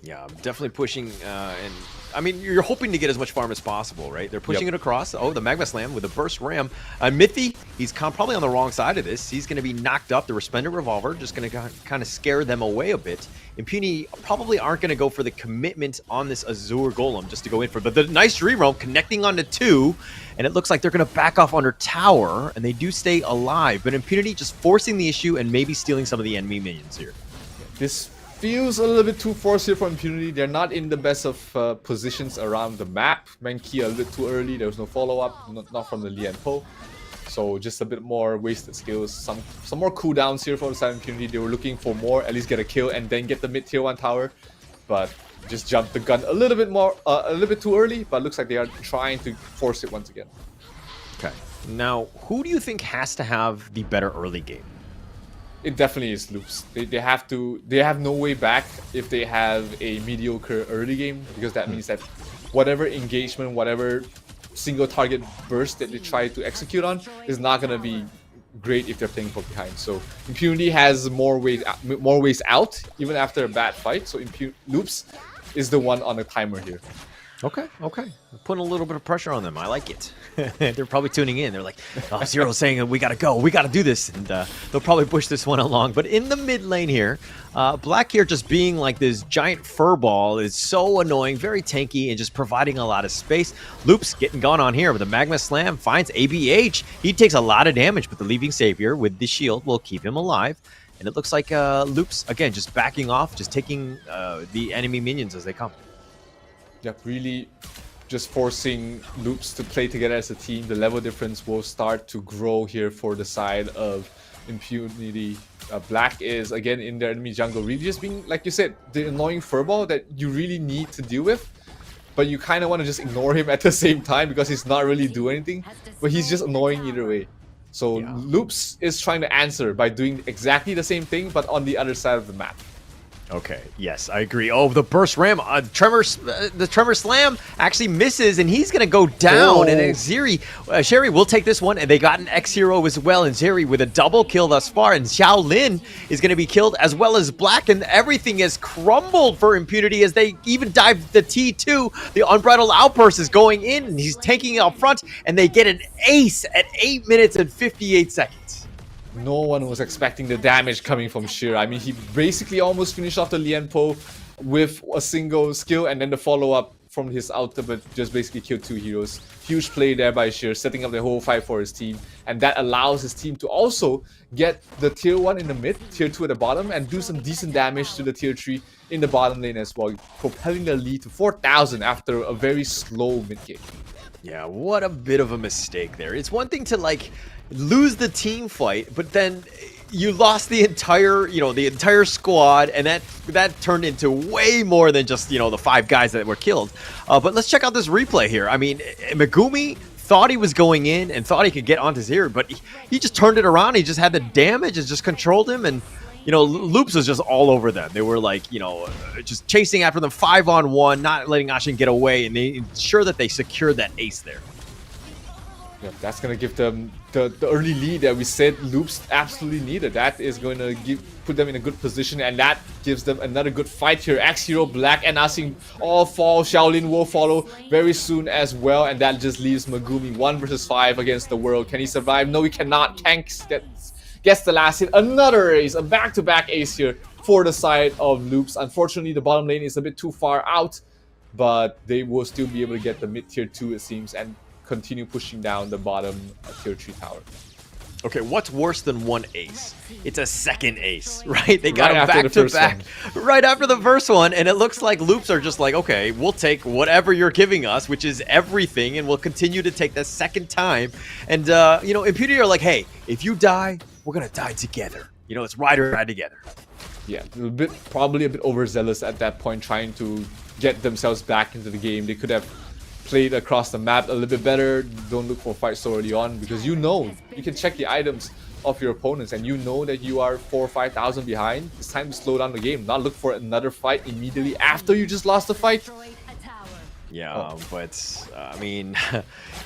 Speaker 18: Yeah, definitely pushing, and I mean, you're hoping to get as much farm as possible, right? They're pushing it across. Oh, the Magma Slam with a Burst Ram. Mithy, he's probably on the wrong side of this. He's going to be knocked up. The Resplendent Revolver just going to kind of scare them away a bit. Impunity probably aren't going to go for the commitment on this Azure Golem just to go in for, but the nice Dream Realm connecting onto 2, and it looks like they're going to back off under tower, and they do stay alive, but Impunity just forcing the issue and maybe stealing some of the enemy minions here.
Speaker 19: This feels a little bit too forced here for Impunity. They're not in the best of positions around the map. Mankey a little bit too early. There was no follow-up, not from the Lian Po. So just a bit more wasted skills. Some more cooldowns here for the side of Impunity. They were looking for more, at least get a kill and then get the mid tier 1 tower. But just jumped the gun a little bit too early. But looks like they are trying to force it once again.
Speaker 18: Okay. Now, who do you think has to have the better early game?
Speaker 19: it definitely is Loops. They have no way back if they have a mediocre early game, because that means that whatever engagement, whatever single target burst that they try to execute on is not gonna be great if they're playing from behind. So Impunity has more ways out even after a bad fight. So Loops is the one on the timer here.
Speaker 18: Okay. Putting a little bit of pressure on them. I like it. They're probably tuning in. They're like, oh, Zero's saying we gotta go. We gotta do this. And they'll probably push this one along. But in the mid lane here, Black here just being like this giant fur ball is so annoying, very tanky, and just providing a lot of space. Loops getting gone on here with a Magma Slam, finds ABH. He takes a lot of damage, but the Leaving Savior with the shield will keep him alive. And it looks like Loops, again, just backing off, just taking the enemy minions as they come.
Speaker 19: Yep, really just forcing Loops to play together as a team. The level difference will start to grow here for the side of Impunity. Black is, again, in their enemy jungle, really just being, like you said, the annoying furball that you really need to deal with. But you kind of want to just ignore him at the same time because he's not really doing anything. But he's just annoying either way. So Loops is trying to answer by doing exactly the same thing, but on the other side of the map.
Speaker 18: Okay, yes, I agree. Oh, the burst ram, the Tremor Slam actually misses, and he's going to go down. And Xeri will take this one, and they got an X-Hero as well, and Xeri with a double kill thus far, and XiaoLin is going to be killed as well as Black, and everything has crumbled for Impunity as they even dive the T2. The Unbridled Outburst is going in, and he's tanking up front, and they get an ace at 8 minutes and 58 seconds.
Speaker 19: No one was expecting the damage coming from Sheer. I mean, he basically almost finished off the Lianpo with a single skill, and then the follow-up from his ultimate just basically killed 2 heroes. Huge play there by Sheer, setting up the whole fight for his team, and that allows his team to also get the tier 1 in the mid, tier 2 at the bottom, and do some decent damage to the tier 3 in the bottom lane as well, propelling the lead to 4,000 after a very slow mid game.
Speaker 18: Yeah, what a bit of a mistake there. It's one thing to, like, lose the team fight, but then you lost the entire squad, and that turned into way more than just, the 5 guys that were killed. But let's check out this replay here. I mean, Megumi thought he was going in and thought he could get onto Zero, but he just turned it around. He just had the damage and just controlled him, and Loops was just all over them. They were like, just chasing after them 5-on-1, not letting Ashin get away, and they ensure that they secured that ace there.
Speaker 19: Yeah, that's going to give them the early lead that we said Loops absolutely needed. That is going to put them in a good position, and that gives them another good fight here. X-Hero, Black, and Asing all fall. XiaoLin will follow very soon as well, and that just leaves Megumi 1 versus 5 against the world. Can he survive? No, he cannot. Kanks gets the last hit. Another ace, a back-to-back ace here for the side of Loops. Unfortunately, the bottom lane is a bit too far out, but they will still be able to get the mid-tier 2, it seems, and continue pushing down the bottom tier 3 tower.
Speaker 18: Okay, what's worse than one ace? It's a second ace, right? They got him back to back right after the first one, and it looks like Loops are just like, okay, we'll take whatever you're giving us, which is everything, and we'll continue to take the second time. And, Impunity are like, hey, if you die, we're gonna die together. It's ride or die together.
Speaker 19: Yeah, probably a bit overzealous at that point, trying to get themselves back into the game. They could have played across the map a little bit better. Don't look for fights so early on, because you can check the items of your opponents, and you know that you are 4,000 or 5,000 behind. It's time to slow down the game, not look for another fight immediately after you just lost the fight.
Speaker 18: Yeah, but I mean,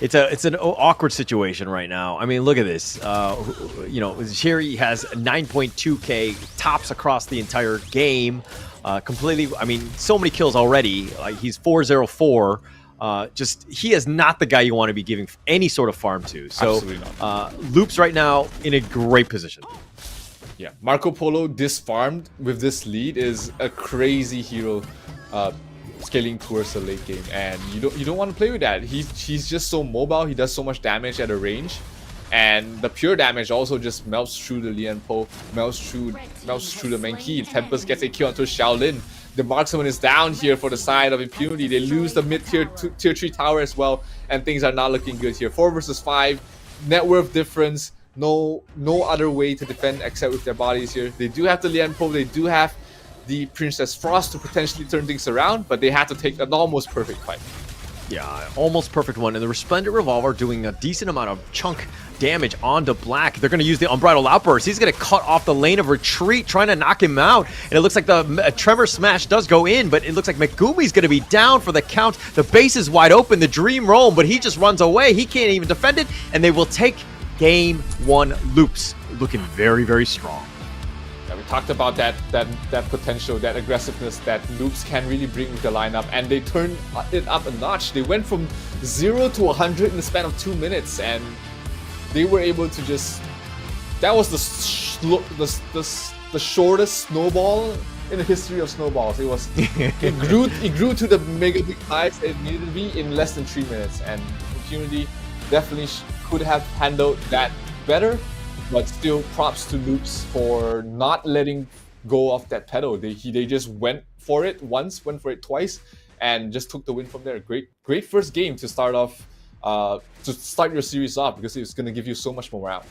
Speaker 18: it's an awkward situation right now. I mean, look at this. Xeri has 9.2k tops across the entire game. Completely, I mean, so many kills already. He's 404. He is not the guy you want to be giving any sort of farm to. So Loops right now in a great position.
Speaker 19: Yeah, Marco Polo disfarmed with this lead is a crazy hero scaling towards the late game, and you don't want to play with that. He's just so mobile. He does so much damage at a range, and the pure damage also just melts through the Lianpo, melts through the main key. Tempest gets a kill onto XiaoLin. The marksman is down here for the side of Impunity. They lose the mid-tier tier 3 tower as well, and things are not looking good here. 4 versus 5, net worth difference. No other way to defend except with their bodies here. They do have the Lianpo. They do have the Princess Frost to potentially turn things around, but they had to take an almost perfect fight.
Speaker 18: Yeah, almost perfect one. And the Resplendent Revolver doing a decent amount of chunk damage onto Black. They're going to use the Unbridled Outburst. He's going to cut off the lane of retreat, trying to knock him out. And it looks like the Tremor Smash does go in, but it looks like Megumi's going to be down for the count. The base is wide open, the Dream Roam, but he just runs away. He can't even defend it, and they will take game one. Loops looking very, very strong.
Speaker 19: Yeah, we talked about that potential, that aggressiveness that Loops can really bring with the lineup, and they turned it up a notch. They went from 0 to 100 in the span of 2 minutes, and they were able to just... That was the shortest snowball in the history of snowballs. It was it grew to the mega big heights it needed to be in less than 3 minutes, and Impunity definitely could have handled that better. But still, props to Loops for not letting go of that pedal. They just went for it once, went for it twice, and just took the win from there. Great first game to start off, to start your series off, because it's going to give you so much morale.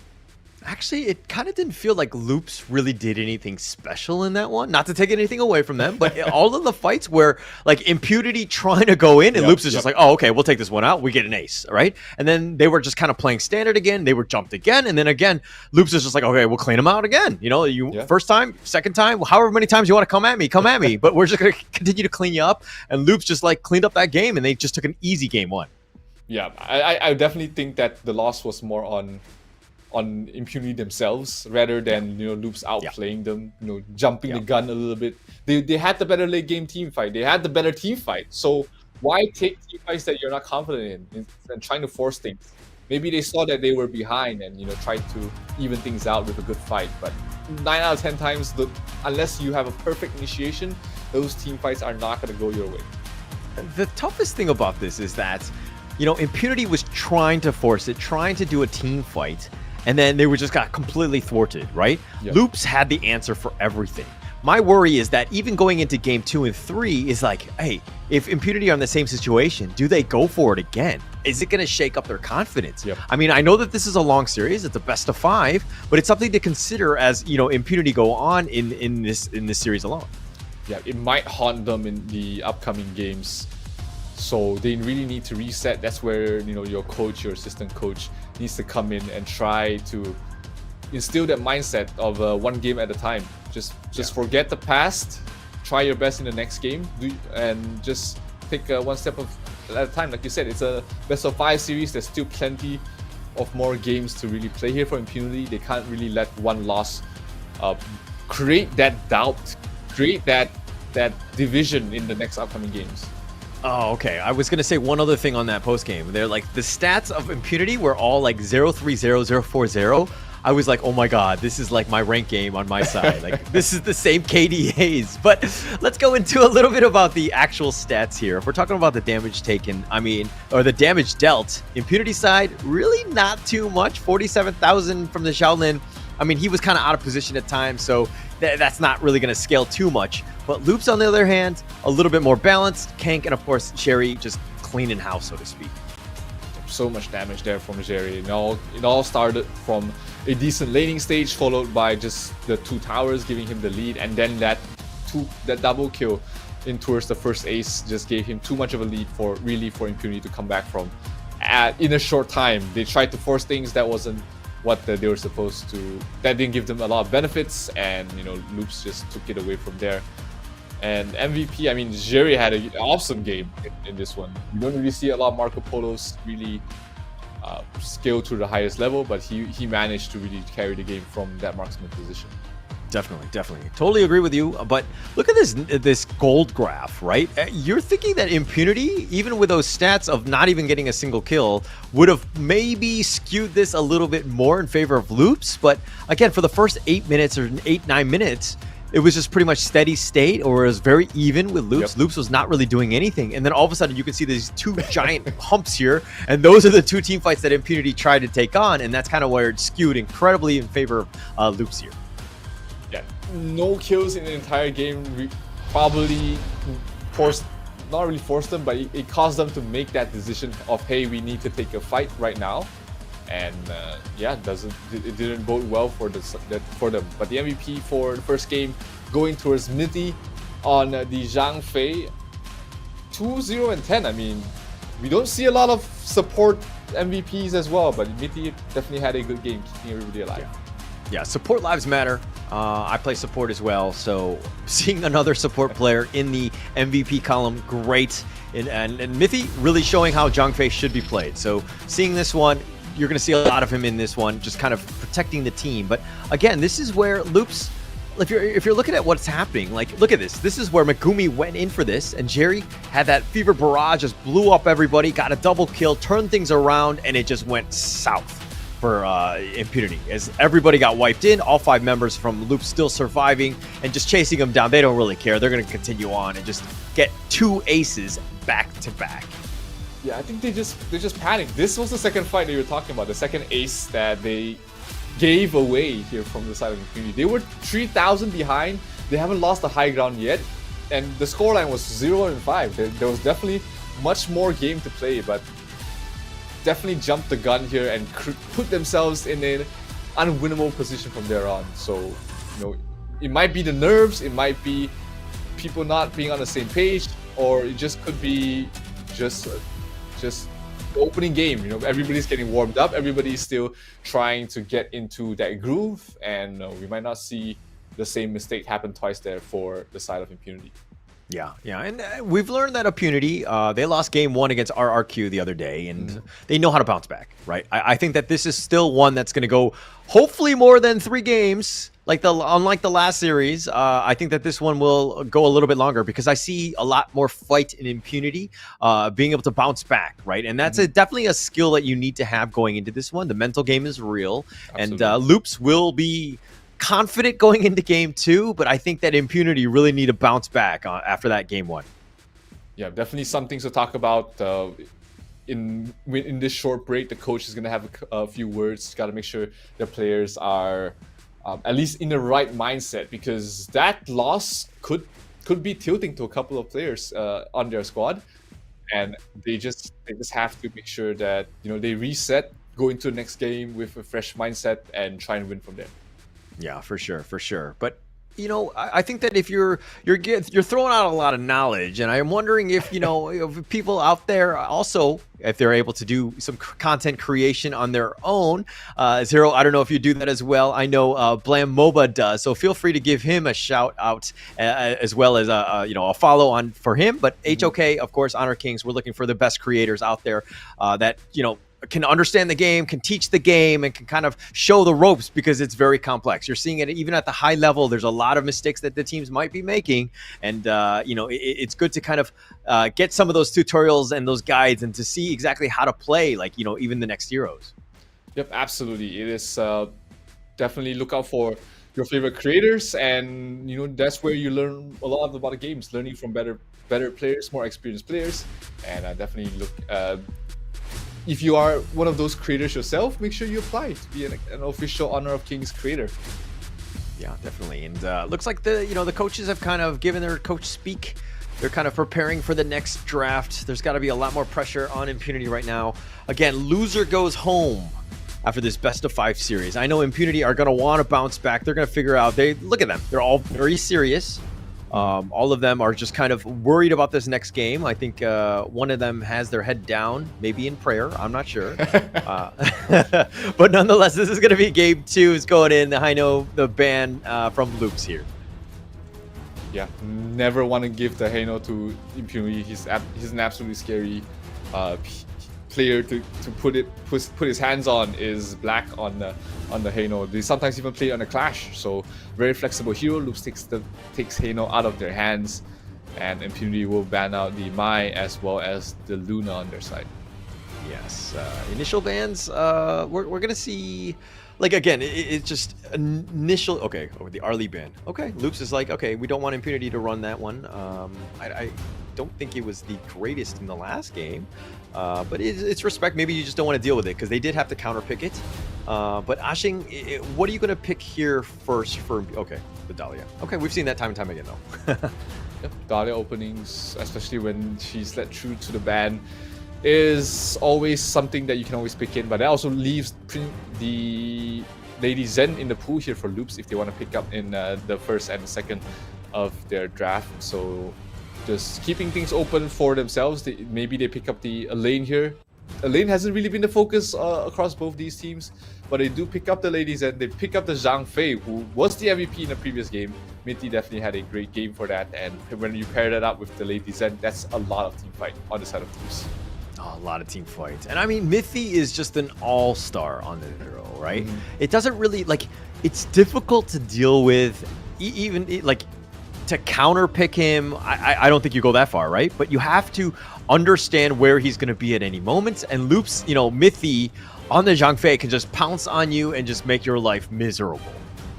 Speaker 18: Actually, it kind of didn't feel like Loops really did anything special in that one. Not to take anything away from them, but all of the fights were like Impunity trying to go in, and Loops is just like, oh, okay, we'll take this one out. We get an ace, right? And then they were just kind of playing standard again. They were jumped again, and then again, Loops is just like, okay, we'll clean them out again. You know, first time, second time, however many times you want to come at me, but we're just going to continue to clean you up. And Loops just like cleaned up that game, and they just took an easy game one.
Speaker 19: Yeah, I definitely think that the loss was more on Impunity themselves rather than Loops outplaying them, jumping the gun a little bit. They had the better late game team fight. They had the better team fight. So why take team fights that you're not confident in and trying to force things? Maybe they saw that they were behind and tried to even things out with a good fight. But 9 out of 10 times, unless you have a perfect initiation, those team fights are not going to go your way.
Speaker 18: The toughest thing about this is that Impunity was trying to force it, trying to do a team fight. And then they got completely thwarted, right? Yep. Loops had the answer for everything. My worry is that even going into game 2 and 3 is like, hey, if Impunity are in the same situation, do they go for it again? Is it going to shake up their confidence?
Speaker 19: Yep.
Speaker 18: I mean, I know that this is a long series. It's a best of 5, but it's something to consider as, Impunity go on in this series alone.
Speaker 19: Yeah, it might haunt them in the upcoming games. So they really need to reset. That's where your coach, your assistant coach, needs to come in and try to instill that mindset of one game at a time. Just forget the past, try your best in the next game, and just take one step at a time. Like you said, it's a best of 5 series. There's still plenty of more games to really play here for Impunity. They can't really let one loss create that doubt, create that division in the next upcoming games.
Speaker 18: Oh, okay. I was going to say one other thing on that post game. They're like, the stats of Impunity were all like 0-3-0, 0-4-0. I was like, oh my God, this is like my rank game on my side. Like, this is the same KDAs. But let's go into a little bit about the actual stats here. If we're talking about the damage taken, or the damage dealt, Impunity side, really not too much. 47,000 from the XiaoLin. He was kind of out of position at times, so that's not really going to scale too much. But Loops, on the other hand, a little bit more balanced. Kank and, of course, Sherry just cleaning house, so to speak.
Speaker 19: So much damage there from Jerry. It all started from a decent laning stage, followed by just the 2 towers giving him the lead, and then that double kill in towards the first ace just gave him too much of a lead for Impunity to come back from. In a short time, they tried to force things that wasn't what they were supposed to. That didn't give them a lot of benefits, and Loops just took it away from there. And MVP, Jerry had an awesome game in this one. You don't really see a lot of Marco Polos really scale to the highest level, but he managed to really carry the game from that marksman position.
Speaker 18: Definitely. Totally agree with you. But look at this gold graph, right? You're thinking that Impunity, even with those stats of not even getting a single kill, would have maybe skewed this a little bit more in favor of Loops. But again, for the first 8 minutes or 8-9 minutes, it was just pretty much steady state, or it was very even with Loops. Yep. Loops was not really doing anything. And then all of a sudden, you can see these 2 giant humps here. And those are the 2 team fights that Impunity tried to take on. And that's kind of where it skewed incredibly in favor of Loops here.
Speaker 19: Yeah, no kills in the entire game probably not really forced them, but it caused them to make that decision of, hey, we need to take a fight right now. And it didn't bode well for them. But the MVP for the first game going towards Mitty on the Zhang Fei, 2-0 and 10. we don't see a lot of support MVPs as well, but Mitty definitely had a good game, keeping everybody alive.
Speaker 18: Yeah, support lives matter. I play support as well, so seeing another support player in the MVP column, great. And Mithy really showing how Zhangfei should be played. So seeing this one, you're going to see a lot of him in this one, just kind of protecting the team. But again, this is where Loops, if you're looking at what's happening, like look at this. This is where Megumi went in for this, and Jerry had that fever barrage, just blew up everybody, got a double kill, turned things around, and it just went south for Impunity as everybody got wiped in. All 5 members from Loop still surviving and just chasing them down. They don't really care. They're going to continue on and just get 2 aces back to back.
Speaker 19: Yeah, I think they just panicked. This was the second fight that you were talking about, the second ace that they gave away here from the side of Impunity. They were 3,000 behind. They haven't lost the high ground yet, and the scoreline was 0-5. There was definitely much more game to play, but definitely jumped the gun here and put themselves in an unwinnable position from there on. So, you know, it might be the nerves, it might be people not being on the same page, or it just could be just the opening game. You know, everybody's getting warmed up, everybody's still trying to get into that groove, and we might not see the same mistake happen twice there for the side of Impunity.
Speaker 18: Yeah, and we've learned that Impunity, they lost game 1 against RRQ the other day, and they know how to bounce back, right? I think that this is still one that's going to go hopefully more than 3 games, unlike the last series. I think that this one will go a little bit longer because I see a lot more fight in Impunity, being able to bounce back, right? And that's definitely a skill that you need to have going into this one. The mental game is real, and Loops will be confident going into game 2, but I think that Impunity really need to bounce back after that game 1.
Speaker 19: Yeah, definitely some things to talk about in this short break. The coach is going to have a few words. Got to make sure the players are at least in the right mindset, because that loss could be tilting to a couple of players on their squad, and they just have to make sure that, you know, they reset, go into the next game with a fresh mindset, and try and win from there.
Speaker 18: Yeah, for sure. But you know, I think that if you're throwing out a lot of knowledge, and I'm wondering if, you know, if people out there also, if they're able to do some content creation on their own. Zero, I don't know if you do that as well. I know Blam MOBA does, so feel free to give him a shout out as well as a follow on for him. But HOK, of course, Honor Kings, we're looking for the best creators out there that, you know, can understand the game, can teach the game, and can kind of show the ropes, because it's very complex. You're seeing it even at the high level. There's a lot of mistakes that the teams might be making, and you know, it's good to kind of get some of those tutorials and those guides, and to see exactly how to play, like, you know, even the next Heroes.
Speaker 19: Yep, absolutely. It is definitely look out for your favorite creators, and you know, that's where you learn a lot about the games, learning from better players, more experienced players, and definitely look. If you are one of those creators yourself, make sure you apply to be an official Honor of Kings creator.
Speaker 18: Yeah, definitely. And looks like the coaches have kind of given their coach speak. They're kind of preparing for the next draft. There's got to be a lot more pressure on Impunity right now. Again, loser goes home after this best of 5 series. I know Impunity are going to want to bounce back. They're going to figure out. Look at them. They're all very serious. All of them are just kind of worried about this next game. I think one of them has their head down, maybe in prayer. I'm not sure. But nonetheless, this is going to be game 2. Is going in. I know the ban from Loops here.
Speaker 19: Yeah, never want to give the Heino to Impunity. He's an absolutely scary player to put his hands on. Is black on the Heino. They sometimes even play on a clash. So very flexible hero. Loops takes Heino out of their hands, and Impunity will ban out the Mai as well as the Luna on their side.
Speaker 18: Yes, initial bans. We're gonna see. Like, again, it's just initial. Okay, or the Arlie ban. Okay, Loops is like, okay, we don't want Impunity to run that one. I don't think it was the greatest in the last game, but it's respect. Maybe you just don't want to deal with it because they did have to counterpick it. But Ashing, what are you going to pick here first for? Okay, the Dahlia. Okay, we've seen that time and time again though.
Speaker 19: Yep, Dahlia openings, especially when she's let through to the ban, is always something that you can always pick in, but that also leaves the Lady Zen in the pool here for Loops if they want to pick up in the first and the second of their draft. So just keeping things open for themselves. Maybe they pick up the lane here. Lane hasn't really been the focus across both these teams, but they do pick up the ladies and they pick up the Zhang Fei, who was the MVP in the previous game. Mithy definitely had a great game for that, and when you pair that up with the ladies, then that's a lot of team fight on the side of teams.
Speaker 18: Oh, a lot of team fights. And I mean, Mithy is just an all-star on the hero, right? It doesn't really, like, it's difficult to deal with, to counter pick him. I don't think you go that far, right? But you have to understand where he's going to be at any moment. And Loops, Mithy on the Zhang Fei can just pounce on you and just make your life miserable.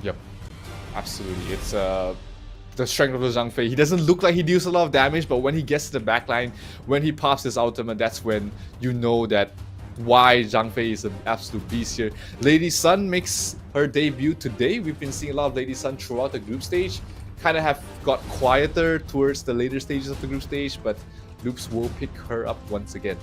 Speaker 19: Yep, absolutely. It's the strength of the Zhang Fei. He doesn't look like he deals a lot of damage, but when he gets to the backline, when he pops his ultimate, that's when you know that why Zhang Fei is an absolute beast here. Lady Sun makes her debut today. We've been seeing a lot of Lady Sun throughout the group stage. Kind of have got quieter towards the later stages of the group stage, but Loops will pick her up once again.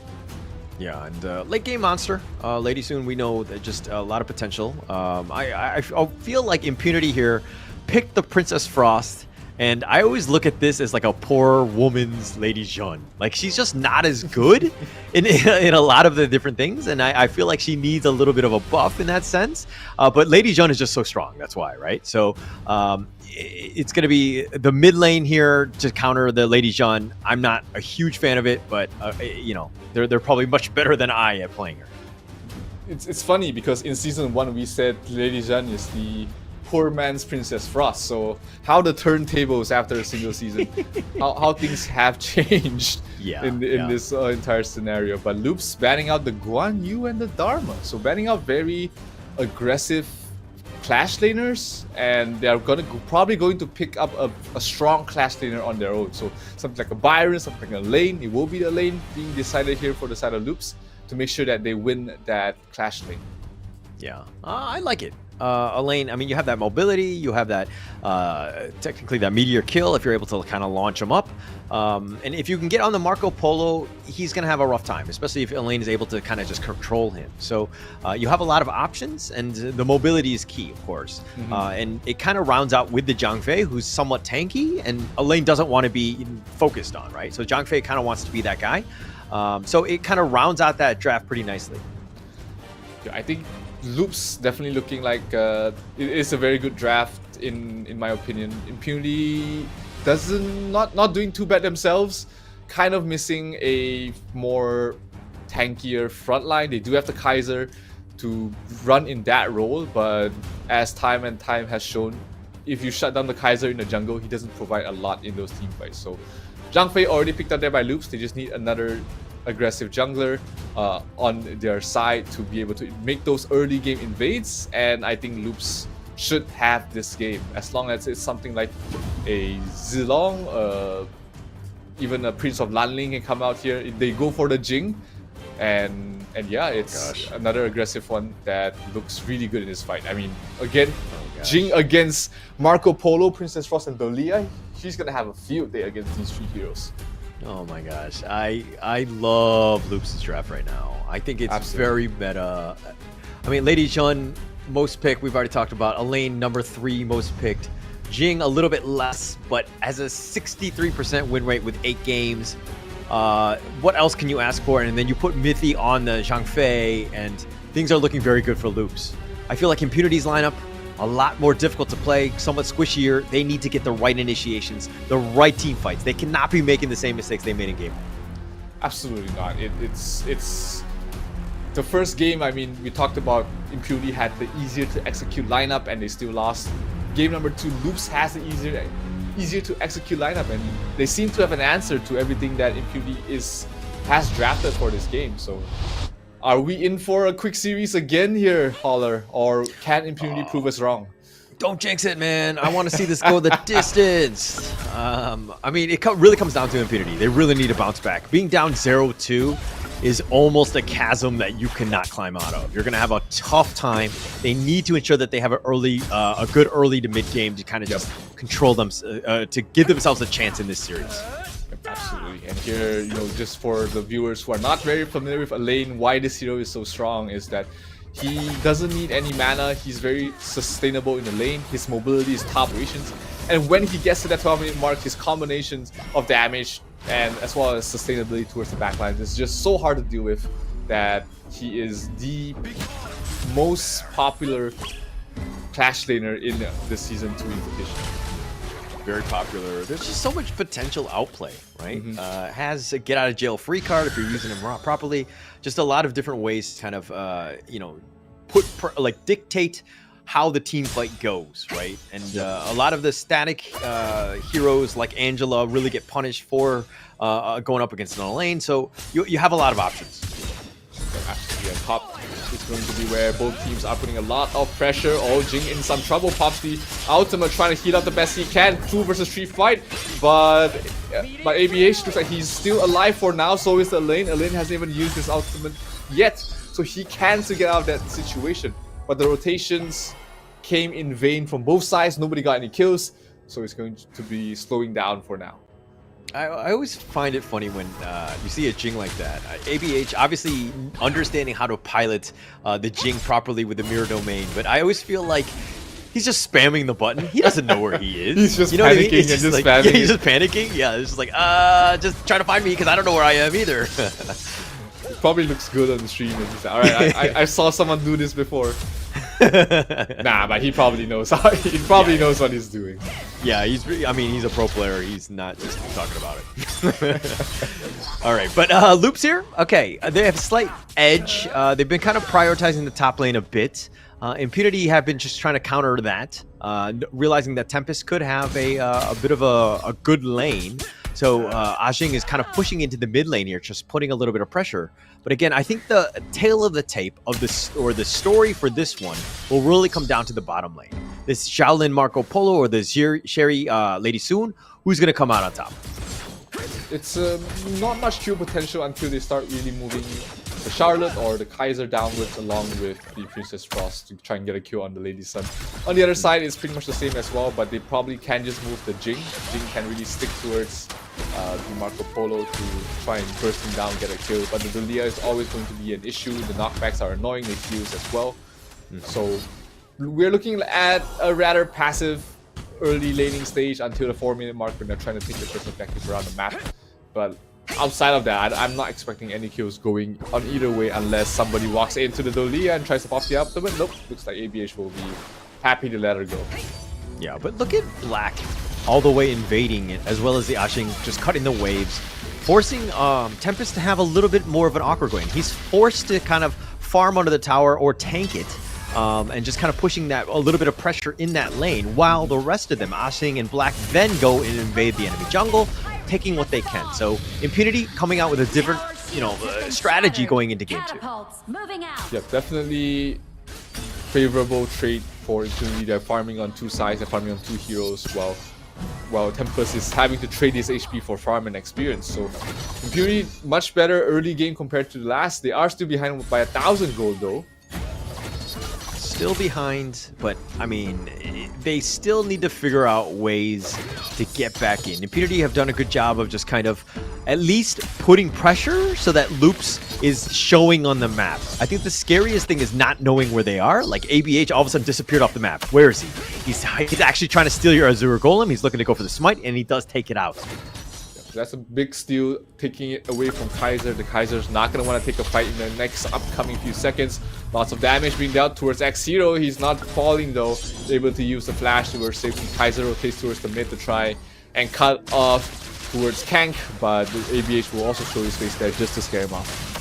Speaker 18: Yeah, and late game monster, Lady Sun, we know that just a lot of potential. I feel like Impunity here picked the Princess Frost, and I always look at this as like a poor woman's Lady Jun. Like, she's just not as good in a lot of the different things, and I feel like she needs a little bit of a buff in that sense. But Lady Jun is just so strong, that's why, right? So it's going to be the mid lane here to counter the Lady Jun. I'm not a huge fan of it, but they're probably much better than I at playing her.
Speaker 19: It's funny because in season 1 we said Lady Jun is the poor man's Princess Frost. So how the turntables after a single season, how things have changed in this entire scenario. But Loops banning out the Guan Yu and the Dharma, so banning out very aggressive Clash laners, and they're probably going to pick up a strong Clash laner on their own. So something like a Byron, something like a lane. It will be the lane being decided here for the side of Loops to make sure that they win that Clash lane.
Speaker 18: Yeah, I like it. Elaine, I mean, you have that mobility, you have that, technically that meteor kill if you're able to kind of launch him up. And if you can get on the Marco Polo, he's going to have a rough time, especially if Elaine is able to kind of just control him. So you have a lot of options, and the mobility is key, of course. And it kind of rounds out with the Zhang Fei, who's somewhat tanky, and Elaine doesn't want to be focused on, right? So Zhang Fei kind of wants to be that guy. So it kind of rounds out that draft pretty nicely.
Speaker 19: Yeah, I think Loops definitely looking like it is a very good draft in my opinion. Impunity not doing too bad themselves, kind of missing a more tankier front line. They do have the Kaiser to run in that role, but as time and time has shown, if you shut down the Kaiser in the jungle, he doesn't provide a lot in those team fights. So Zhang Fei already picked up there by Loops. They just need another aggressive jungler on their side to be able to make those early game invades, and I think Loops should have this game as long as it's something like a Zilong, even a Prince of Lanling can come out here. They go for the Jing, and yeah, it's another aggressive one that looks really good in this fight. I mean, again, Jing against Marco Polo, Princess Frost, and Dolia, she's gonna have a field day against these three heroes.
Speaker 18: Oh my gosh, I love Loops' draft right now. I think it's very meta. I mean, Lady Jun, most picked, we've already talked about. Elaine, number 3 most picked. Jing, a little bit less, but has a 63% win rate with 8 games. What else can you ask for? And then you put Mithy on the Zhang Fei, and things are looking very good for Loops. I feel like Impunity's lineup, a lot more difficult to play, somewhat squishier. They need to get the right initiations, the right team fights. They cannot be making the same mistakes they made in game 1.
Speaker 19: Absolutely not. It's the first game. I mean, we talked about Impunity had the easier to execute lineup, and they still lost. Game number 2, Loops has the easier to execute lineup, and they seem to have an answer to everything that Impunity has drafted for this game. So are we in for a quick series again here, Holler, or can Impunity prove us wrong?
Speaker 18: Don't jinx it, man. I want to see this go the distance. I mean, it really comes down to Impunity. They really need to bounce back. Being down 0-2 is almost a chasm that you cannot climb out of. You're going to have a tough time. They need to ensure that they have a good early to mid game to kind of just control them, to give themselves a chance in this series.
Speaker 19: Absolutely. And here, just for the viewers who are not very familiar with Elaine, why this hero is so strong is that He doesn't need any mana. He's very sustainable in the lane. His mobility is top rations. And when he gets to that 12-minute mark, his combinations of damage and as well as sustainability towards the backline is just so hard to deal with that he is the most popular Clash laner in the Season 2 Invitational.
Speaker 18: Very popular. There's just so much potential outplay, right? Has a get out of jail free card if you're using him properly. Just a lot of different ways to kind of, you know, dictate how the team fight goes, right? And a lot of the static heroes like Angela really get punished for going up against another lane. So you have a lot of options.
Speaker 19: Yeah, top is going to be where both teams are putting a lot of pressure. Oh, Jing in some trouble. Pops the ultimate, trying to heal up the best he can. 2 versus 3 fight, but ABH looks like he's still alive for now. So is Elaine. Elaine hasn't even used his ultimate yet, so he can still get out of that situation. But the rotations came in vain from both sides. Nobody got any kills, so it's going to be slowing down for now.
Speaker 18: I always find it funny when you see a Jing like that. ABH obviously understanding how to pilot the Jing properly with the mirror domain, but I always feel like he's just spamming the button. He doesn't know where he is.
Speaker 19: He's just
Speaker 18: you know
Speaker 19: panicking
Speaker 18: what I mean?
Speaker 19: and just
Speaker 18: like,
Speaker 19: spamming.
Speaker 18: Yeah, he's just panicking. Yeah, it's just like just trying to find me because I don't know where I am either.
Speaker 19: It probably looks good on the stream. And he's like, all right, I saw someone do this before. Nah, but he probably knows. He probably knows what he's doing.
Speaker 18: Yeah, he's a pro player. He's not just talking about it. All right, but Loops here. Okay, they have a slight edge. They've been kind of prioritizing the top lane a bit. Impunity have been just trying to counter that, realizing that Tempest could have a bit of a good lane. So Ajing is kind of pushing into the mid lane here, just putting a little bit of pressure. But again, I think the tail of the tape of this, or the story for this one, will really come down to the bottom lane. This XiaoLin Marco Polo or the Sherry Lady Soon, who's going to come out on top?
Speaker 19: It's not much Q potential until they start really moving the Charlotte or the Kaiser downwards along with the Princess Frost to try and get a kill on the Lady Sun. On the other side, it's pretty much the same as well, but they probably can just move the Jing. Jing can really stick towards the Marco Polo to try and burst him down, get a kill. But the Dulia is always going to be an issue. The knockbacks are annoying, they fuse as well. So we're looking at a rather passive early laning stage until the 4-minute mark when they're trying to take the perspective around the map. But outside of that, I'm not expecting any kills going on either way unless somebody walks into the Dolia and tries to pop the ultimate. Nope, looks like ABH will be happy to let her go.
Speaker 18: Yeah, but look at Black all the way invading it, as well as the Ashing just cutting the waves, forcing Tempest to have a little bit more of an awkward going. He's forced to kind of farm under the tower or tank it, and just kind of pushing that a little bit of pressure in that lane, while the rest of them, Ashing and Black, then go and invade the enemy jungle, taking what they can. So Impunity coming out with a different, strategy going into game 2.
Speaker 19: Yeah, definitely favorable trade for Impunity. They're farming on 2 sides, they're farming on 2 heroes, while Tempest is having to trade his HP for farm and experience. So Impunity much better early game compared to the last. They are still behind by 1,000 gold though.
Speaker 18: Still behind, but I mean, they still need to figure out ways to get back in. Impunity have done a good job of just kind of at least putting pressure so that Loops is showing on the map. I think the scariest thing is not knowing where they are. Like ABH all of a sudden disappeared off the map. Where is he? He's actually trying to steal your Azure Golem. He's looking to go for the smite, and he does take it out.
Speaker 19: That's a big steal, taking it away from Kaiser. The Kaiser's not going to want to take a fight in the next upcoming few seconds. Lots of damage being dealt towards X0. He's not falling though. Able to use the flash towards safety. Kaiser rotates towards the mid to try and cut off towards Kank, but the ABH will also show his face there just to scare him off.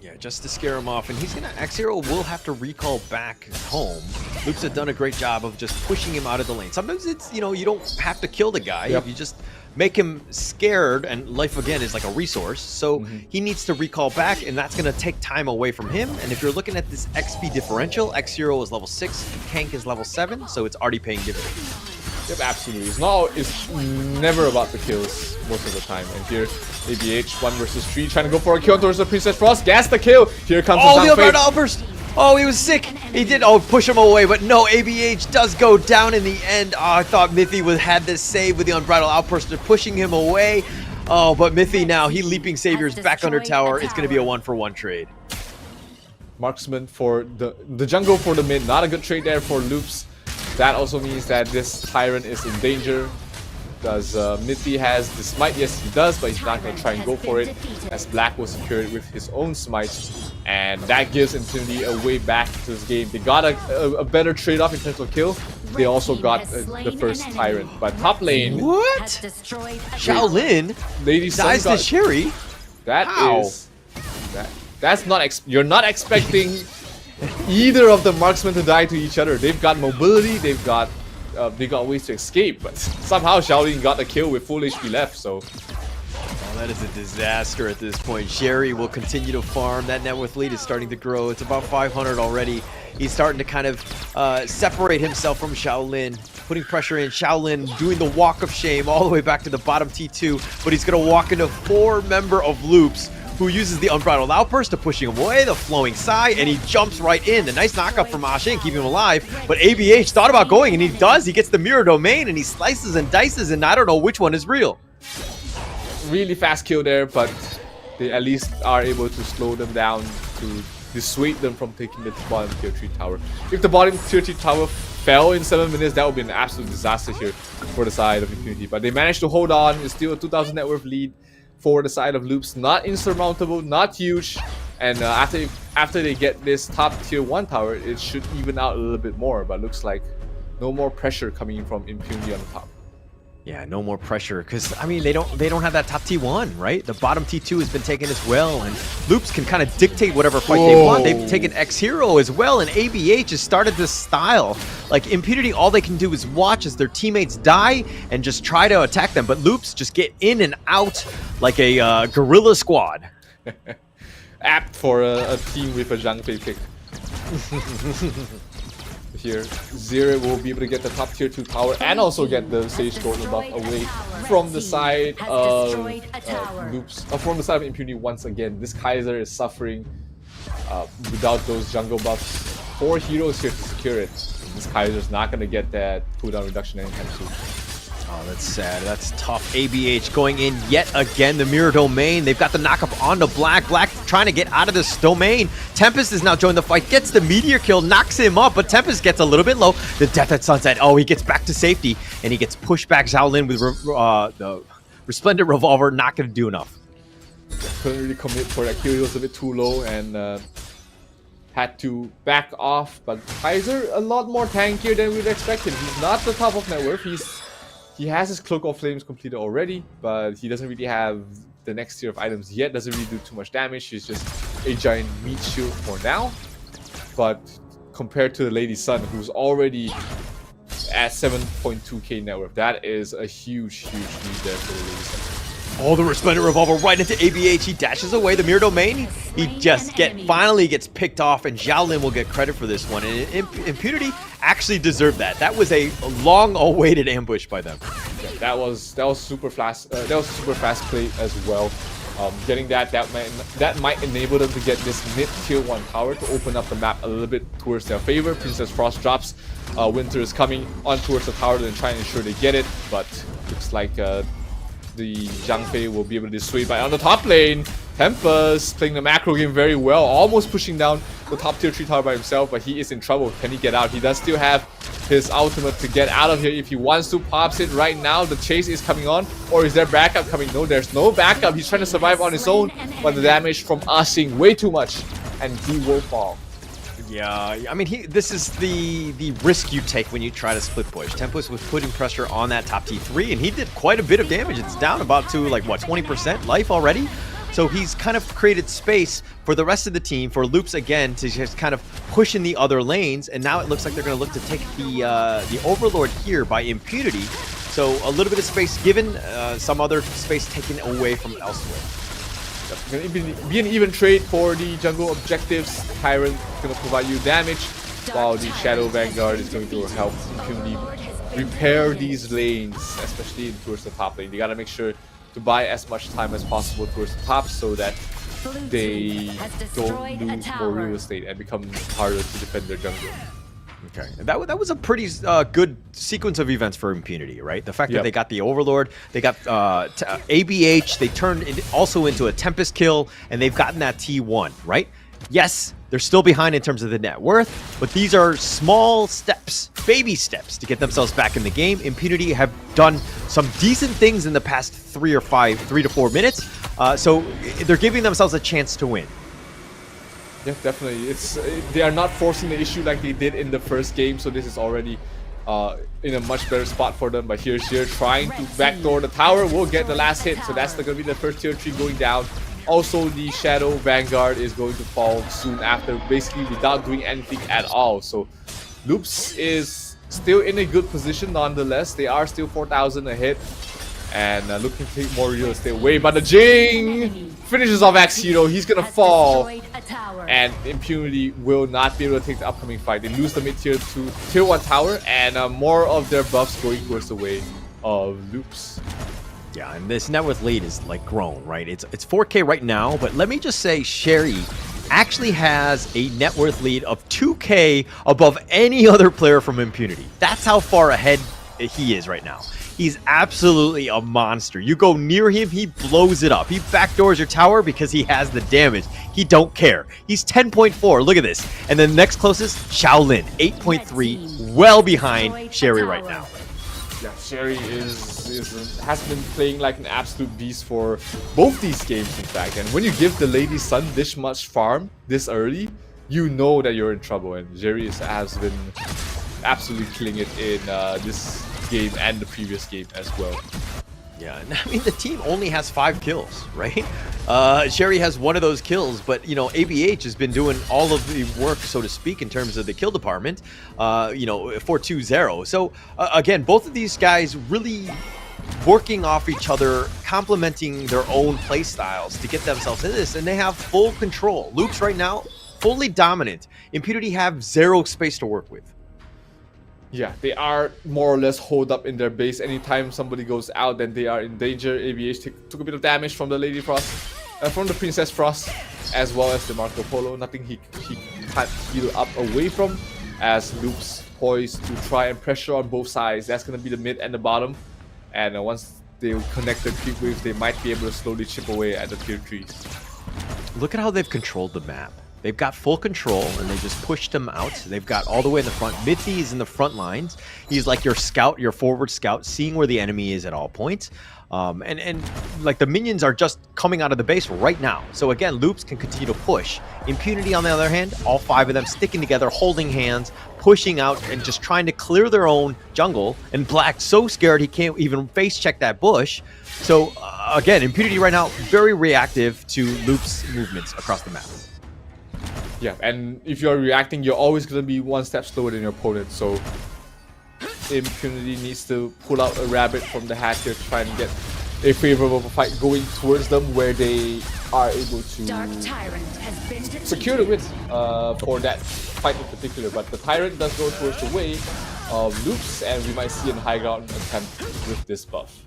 Speaker 18: Yeah, just to scare him off, and he's gonna. X0 will have to recall back home. Loops have done a great job of just pushing him out of the lane. Sometimes it's, you don't have to kill the guy.
Speaker 19: Yep.
Speaker 18: You just make him scared, and life again is like a resource. So he needs to recall back, and that's gonna take time away from him. And if you're looking at this XP differential, X0 is level 6, Kank is level 7, so it's already paying dividends.
Speaker 19: Yep, absolutely. It's never about the kills most of the time. And here, ABH 1 versus 3, trying to go for a kill towards the Princess Frost. Gas the kill. Here comes
Speaker 18: the unbridled outburst. Oh, he was sick. He did push him away, but no, ABH does go down in the end. Oh, I thought Mithy had this save with the unbridled outburst. They're pushing him away. Oh, but Mithy now, he leaping saviors back under tower. It's going to be a 1-for-1 trade.
Speaker 19: marksman for the jungle for the mid. Not a good trade there for Loops. That also means that this Tyrant is in danger. Does Mithy has the smite? Yes, he does, but he's not going to try and go for it, as Black was secured with his own smite, and that gives Infinity a way back to this game. They got a better trade-off in terms of kill. They also got the first Tyrant, but top lane.
Speaker 18: What? XiaoLin
Speaker 19: Lady
Speaker 18: dies to Sherry.
Speaker 19: That's not you're not expecting either of the marksmen to die to each other. They've got mobility. They've got ways to escape, but somehow XiaoLin got a kill with full HP left. So.
Speaker 18: That is a disaster at this point. Sherry will continue to farm. That net worth lead is starting to grow. It's about 500 already. He's starting to kind of separate himself from XiaoLin, putting pressure in. XiaoLin doing the walk of shame all the way back to the bottom T2, but he's going to walk into 4-member of Loops, who uses the Unbridled Outburst to push him away, the Flowing Sigh, and he jumps right in. A nice knockup from Ashin, keeping him alive, but ABH thought about going, and he does. He gets the Mirror Domain, and he slices and dices, and I don't know which one is real.
Speaker 19: Really fast kill there, but they at least are able to slow them down to dissuade them from taking the bottom tier 3 tower. If the bottom tier 3 tower fell in 7 minutes, that would be an absolute disaster here for the side of Infinity. But they managed to hold on. It's still a 2,000 net worth lead for the side of Loops. Not insurmountable, not huge. And after they get this top tier 1 tower, it should even out a little bit more. But looks like no more pressure coming in from Impunity on the top.
Speaker 18: Yeah, no more pressure, because I mean they don't have that top T1, right? The bottom T2 has been taken as well, and Loops can kind of dictate whatever fight they want. They've taken X-Hero as well, and ABH has started this style. Like Impunity, all they can do is watch as their teammates die and just try to attack them, but Loops just get in and out like a guerrilla squad.
Speaker 19: Apt for a team with a Zhang Fei pick. Here, Xere will be able to get the top tier 2 tower and also get the Sage Golden buff away from the side of Loops, from the side of Impunity once again. This Kaiser is suffering without those jungle buffs. 4 heroes here to secure it. This Kaiser's not going to get that cooldown reduction anytime soon.
Speaker 18: Oh, that's sad. That's tough. ABH going in yet again. The Mirror Domain. They've got the knockup onto Black. Black trying to get out of this domain. Tempest is now joined the fight. Gets the Meteor kill. Knocks him up. But Tempest gets a little bit low. The Death at Sunset. Oh, he gets back to safety. And he gets pushed back. XiaoLin with the Resplendent Revolver. Not going to do enough.
Speaker 19: Couldn't really commit for that kill. He was a bit too low and had to back off. But Kaiser a lot more tankier than we'd expected. He's not the top of net worth. He has his Cloak of Flames completed already, but he doesn't really have the next tier of items yet. Doesn't really do too much damage. He's just a giant meat shield for now. But compared to the Lady Sun, who's already at 7.2k net worth, that is a huge need there for the Lady Sun.
Speaker 18: Oh, the Resplendent Revolver right into ABH. He dashes away the Mirror Domain. He just finally gets picked off, and XiaoLin will get credit for this one. And Impunity actually deserved that. That was a long-awaited ambush by them.
Speaker 19: Yeah, that was super fast. That was super fast play as well. Getting that might enable them to get this mid tier 1 tower to open up the map a little bit towards their favor. Princess Frost drops. Winter is coming on towards the tower to try and ensure they get it, but looks like the Zhang Fei will be able to dissuade by on the top lane. Tempest playing the macro game very well, almost pushing down the top tier 3 tower by himself, but he is in trouble. Can he get out? He does still have his ultimate to get out of here if he wants to. Pops it right now. The chase is coming on, or is there backup coming? No, there's no backup. He's trying to survive on his own, but the damage from Asing way too much, and he will fall.
Speaker 18: Yeah, I mean, this is the risk you take when you try to split push. Tempest was putting pressure on that top T3, and he did quite a bit of damage. It's down about to, like, what, 20% life already? So he's kind of created space for the rest of the team, for Loops again, to just kind of push in the other lanes, and now it looks like they're going to look to take the Overlord here by Impunity. So a little bit of space given, some other space taken away from elsewhere.
Speaker 19: It's going to be an even trade for the jungle objectives. Tyrant is going to provide you damage, while the Shadow Vanguard is going to help Impunity repair these lanes, especially towards the top lane. You got to make sure to buy as much time as possible towards the top so that they don't lose more real estate and become harder to defend their jungle.
Speaker 18: Okay, that was a pretty good sequence of events for Impunity, right? The fact that they got the Overlord, they got ABH, they turned it also into a Tempest kill, and they've gotten that T1, right? Yes, They're still behind in terms of the net worth, but these are small steps, baby steps to get themselves back in the game. Impunity have done some decent things in the past 3 to 4 minutes, so they're giving themselves a chance to win.
Speaker 19: Yeah, definitely. They are not forcing the issue like they did in the first game, so this is already in a much better spot for them. But here's Xere trying to backdoor the tower, will get the last hit, so that's going to be the first tier 3 going down. Also, the Shadow Vanguard is going to fall soon after, basically without doing anything at all. So Loops is still in a good position nonetheless. They are still 4,000 ahead and looking to take more real estate away. But the Jing finishes off X-Hero. He's going to fall. And Impunity will not be able to take the upcoming fight. They lose the mid-tier to tier 1 tower and more of their buffs going towards the way of Loops.
Speaker 18: Yeah, and this net worth lead is like grown, right? It's 4K right now, but let me just say Sherry actually has a net worth lead of 2K above any other player from Impunity. That's how far ahead he is right now. He's absolutely a monster. You go near him, he blows it up. He backdoors your tower because he has the damage. He don't care. He's 10.4. Look at this. And then next closest, XiaoLin, 8.3, well behind Sherry right now.
Speaker 19: Yeah, Sherry has been playing like an absolute beast for both these games, in fact. And when you give the Lady Sun this much farm this early, you know that you're in trouble. And Sherry has been absolutely killing it in this game and the previous game as well.
Speaker 18: Yeah, and I mean, the team only has 5 kills, right? Sherry has one of those kills, but, you know, ABH has been doing all of the work, so to speak, in terms of the kill department, you know, 4-2-0. So, again, both of these guys really working off each other, complementing their own play styles to get themselves in this, and they have full control. Luke's right now, fully dominant. Impunity have 0 space to work with.
Speaker 19: Yeah, they are more or less holed up in their base. Anytime somebody goes out, then they are in danger. ABH took a bit of damage from the Lady Frost, from the Princess Frost, as well as the Marco Polo. Nothing he can't heal up away from, as Loops poised to try and pressure on both sides. That's going to be the mid and the bottom. And once they connect the creep waves, they might be able to slowly chip away at the tier 3s.
Speaker 18: Look at how they've controlled the map. They've got full control, and they just pushed him out. They've got all the way in the front. Mithy is in the front lines. He's like your scout, your forward scout, seeing where the enemy is at all points. And like the minions are just coming out of the base right now. So again, Loops can continue to push. Impunity, on the other hand, all 5 of them sticking together, holding hands, pushing out, and just trying to clear their own jungle. And Black so scared he can't even face check that bush. So again, Impunity right now very reactive to Loops' movements across the map.
Speaker 19: Yeah, and if you're reacting, you're always going to be 1 step slower than your opponent. So Impunity needs to pull out a rabbit from the hat here to try and get a favorable fight going towards them, where they are able to secure the win for that fight in particular. But the Tyrant does go towards the way of Loops, and we might see a high ground attempt with this buff.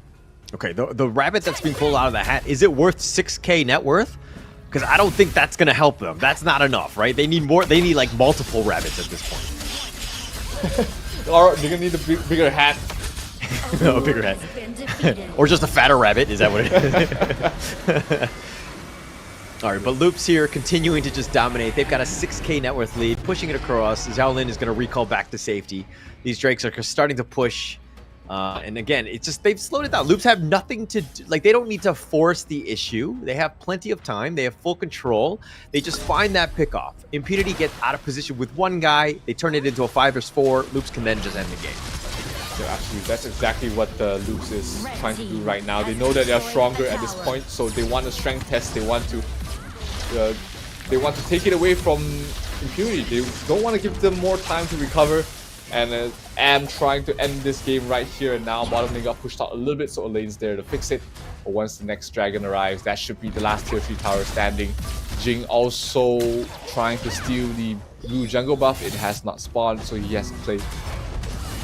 Speaker 18: Okay, the rabbit that's being pulled out of the hat, is it worth 6K net worth? Because I don't think that's going to help them. That's not enough, right? They need more. They need like multiple rabbits at this point.
Speaker 19: Or they're going to need a bigger hat.
Speaker 18: No, a bigger hat. Or just a fatter rabbit. Is that what it is? All right, but Loops here continuing to just dominate. They've got a 6K net worth lead, pushing it across. XiaoLin is going to recall back to safety. These Drakes are starting to push. And again, it's just, they've slowed it down. Loops have nothing to do, like, they don't need to force the issue. They have plenty of time. They have full control. They just find that pick off. Impunity gets out of position with 1 guy. They turn it into a 5 vs 4. Loops can then just end the game.
Speaker 19: Yeah, actually, that's exactly what Loops is trying to do right now. They know that they are stronger at this point, so they want a strength test. They want to take it away from Impunity. They don't want to give them more time to recover. And Am trying to end this game right here and now. Bottom lane got pushed out a little bit, so Elaine's there to fix it. But once the next dragon arrives, that should be the last tier 3 tower standing. Jing also trying to steal the blue jungle buff. It has not spawned, so he has to play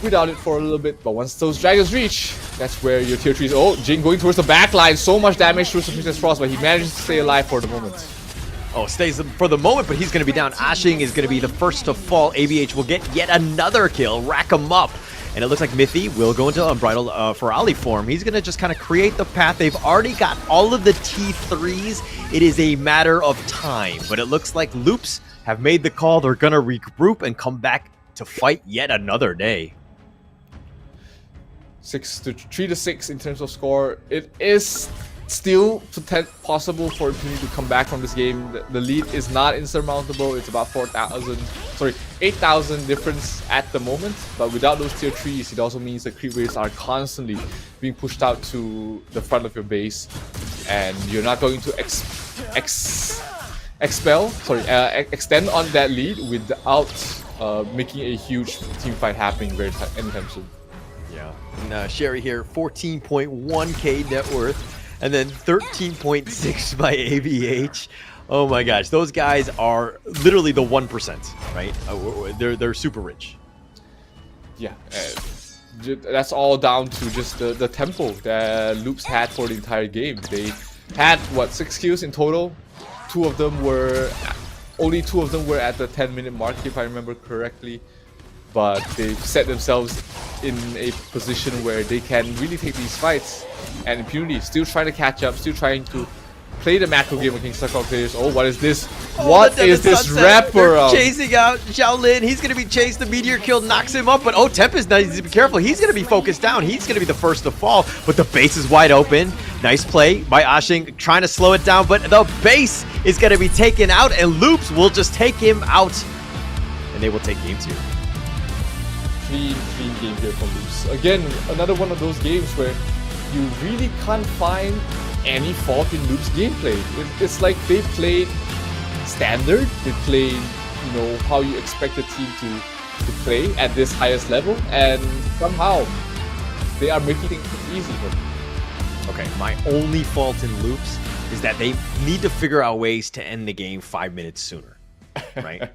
Speaker 19: without it for a little bit. But once those dragons reach, that's where your tier 3s. Oh, Jing going towards the back line. So much damage towards the Princess Frost, but he manages to stay alive for the moment.
Speaker 18: Oh, stays for the moment, but he's going to be down. Ashing is going to be the first to fall. ABH will get yet another kill, rack him up. And it looks like Mithy will go into Unbridled Ferali form. He's going to just kind of create the path. They've already got all of the T3s. It is a matter of time. But it looks like Loops have made the call. They're gonna regroup and come back to fight yet another day.
Speaker 19: 3-6 in terms of score. It is still possible for Impunity to come back from this game. The lead is not insurmountable. It's about 8,000 difference at the moment. But without those tier 3s, it also means the creep waves are constantly being pushed out to the front of your base, and you're not going to extend on that lead without making a huge team fight happening anytime soon.
Speaker 18: Yeah, and Sherry here, 14.1k net worth, and then 13.6 by ABH. Oh my gosh, those guys are literally the 1%, right? They're super rich.
Speaker 19: Yeah, that's all down to just the tempo that Loops had for the entire game. They had, what, 6 kills in total? Only two of them were at the 10-minute mark, if I remember correctly. But they've set themselves in a position where they can really take these fights. And Impunity still trying to catch up, still trying to play the macro game against Sucker players. Oh, what is this? What is this rapper?
Speaker 18: Chasing out XiaoLin. He's going to be chased. The meteor kill knocks him up. But Tempest needs to be careful. He's going to be focused down. He's going to be the first to fall. But the base is wide open. Nice play by Ashing, trying to slow it down. But the base is going to be taken out. And Loops will just take him out. And they will take game 2.
Speaker 19: Clean game here from Loops. Again, another one of those games where you really can't find any fault in Loops' gameplay. It's like they played standard. They played, how you expect a team to play at this highest level, and somehow they are making things easy for them.
Speaker 18: Okay, my only fault in Loops is that they need to figure out ways to end the game 5 minutes sooner, right?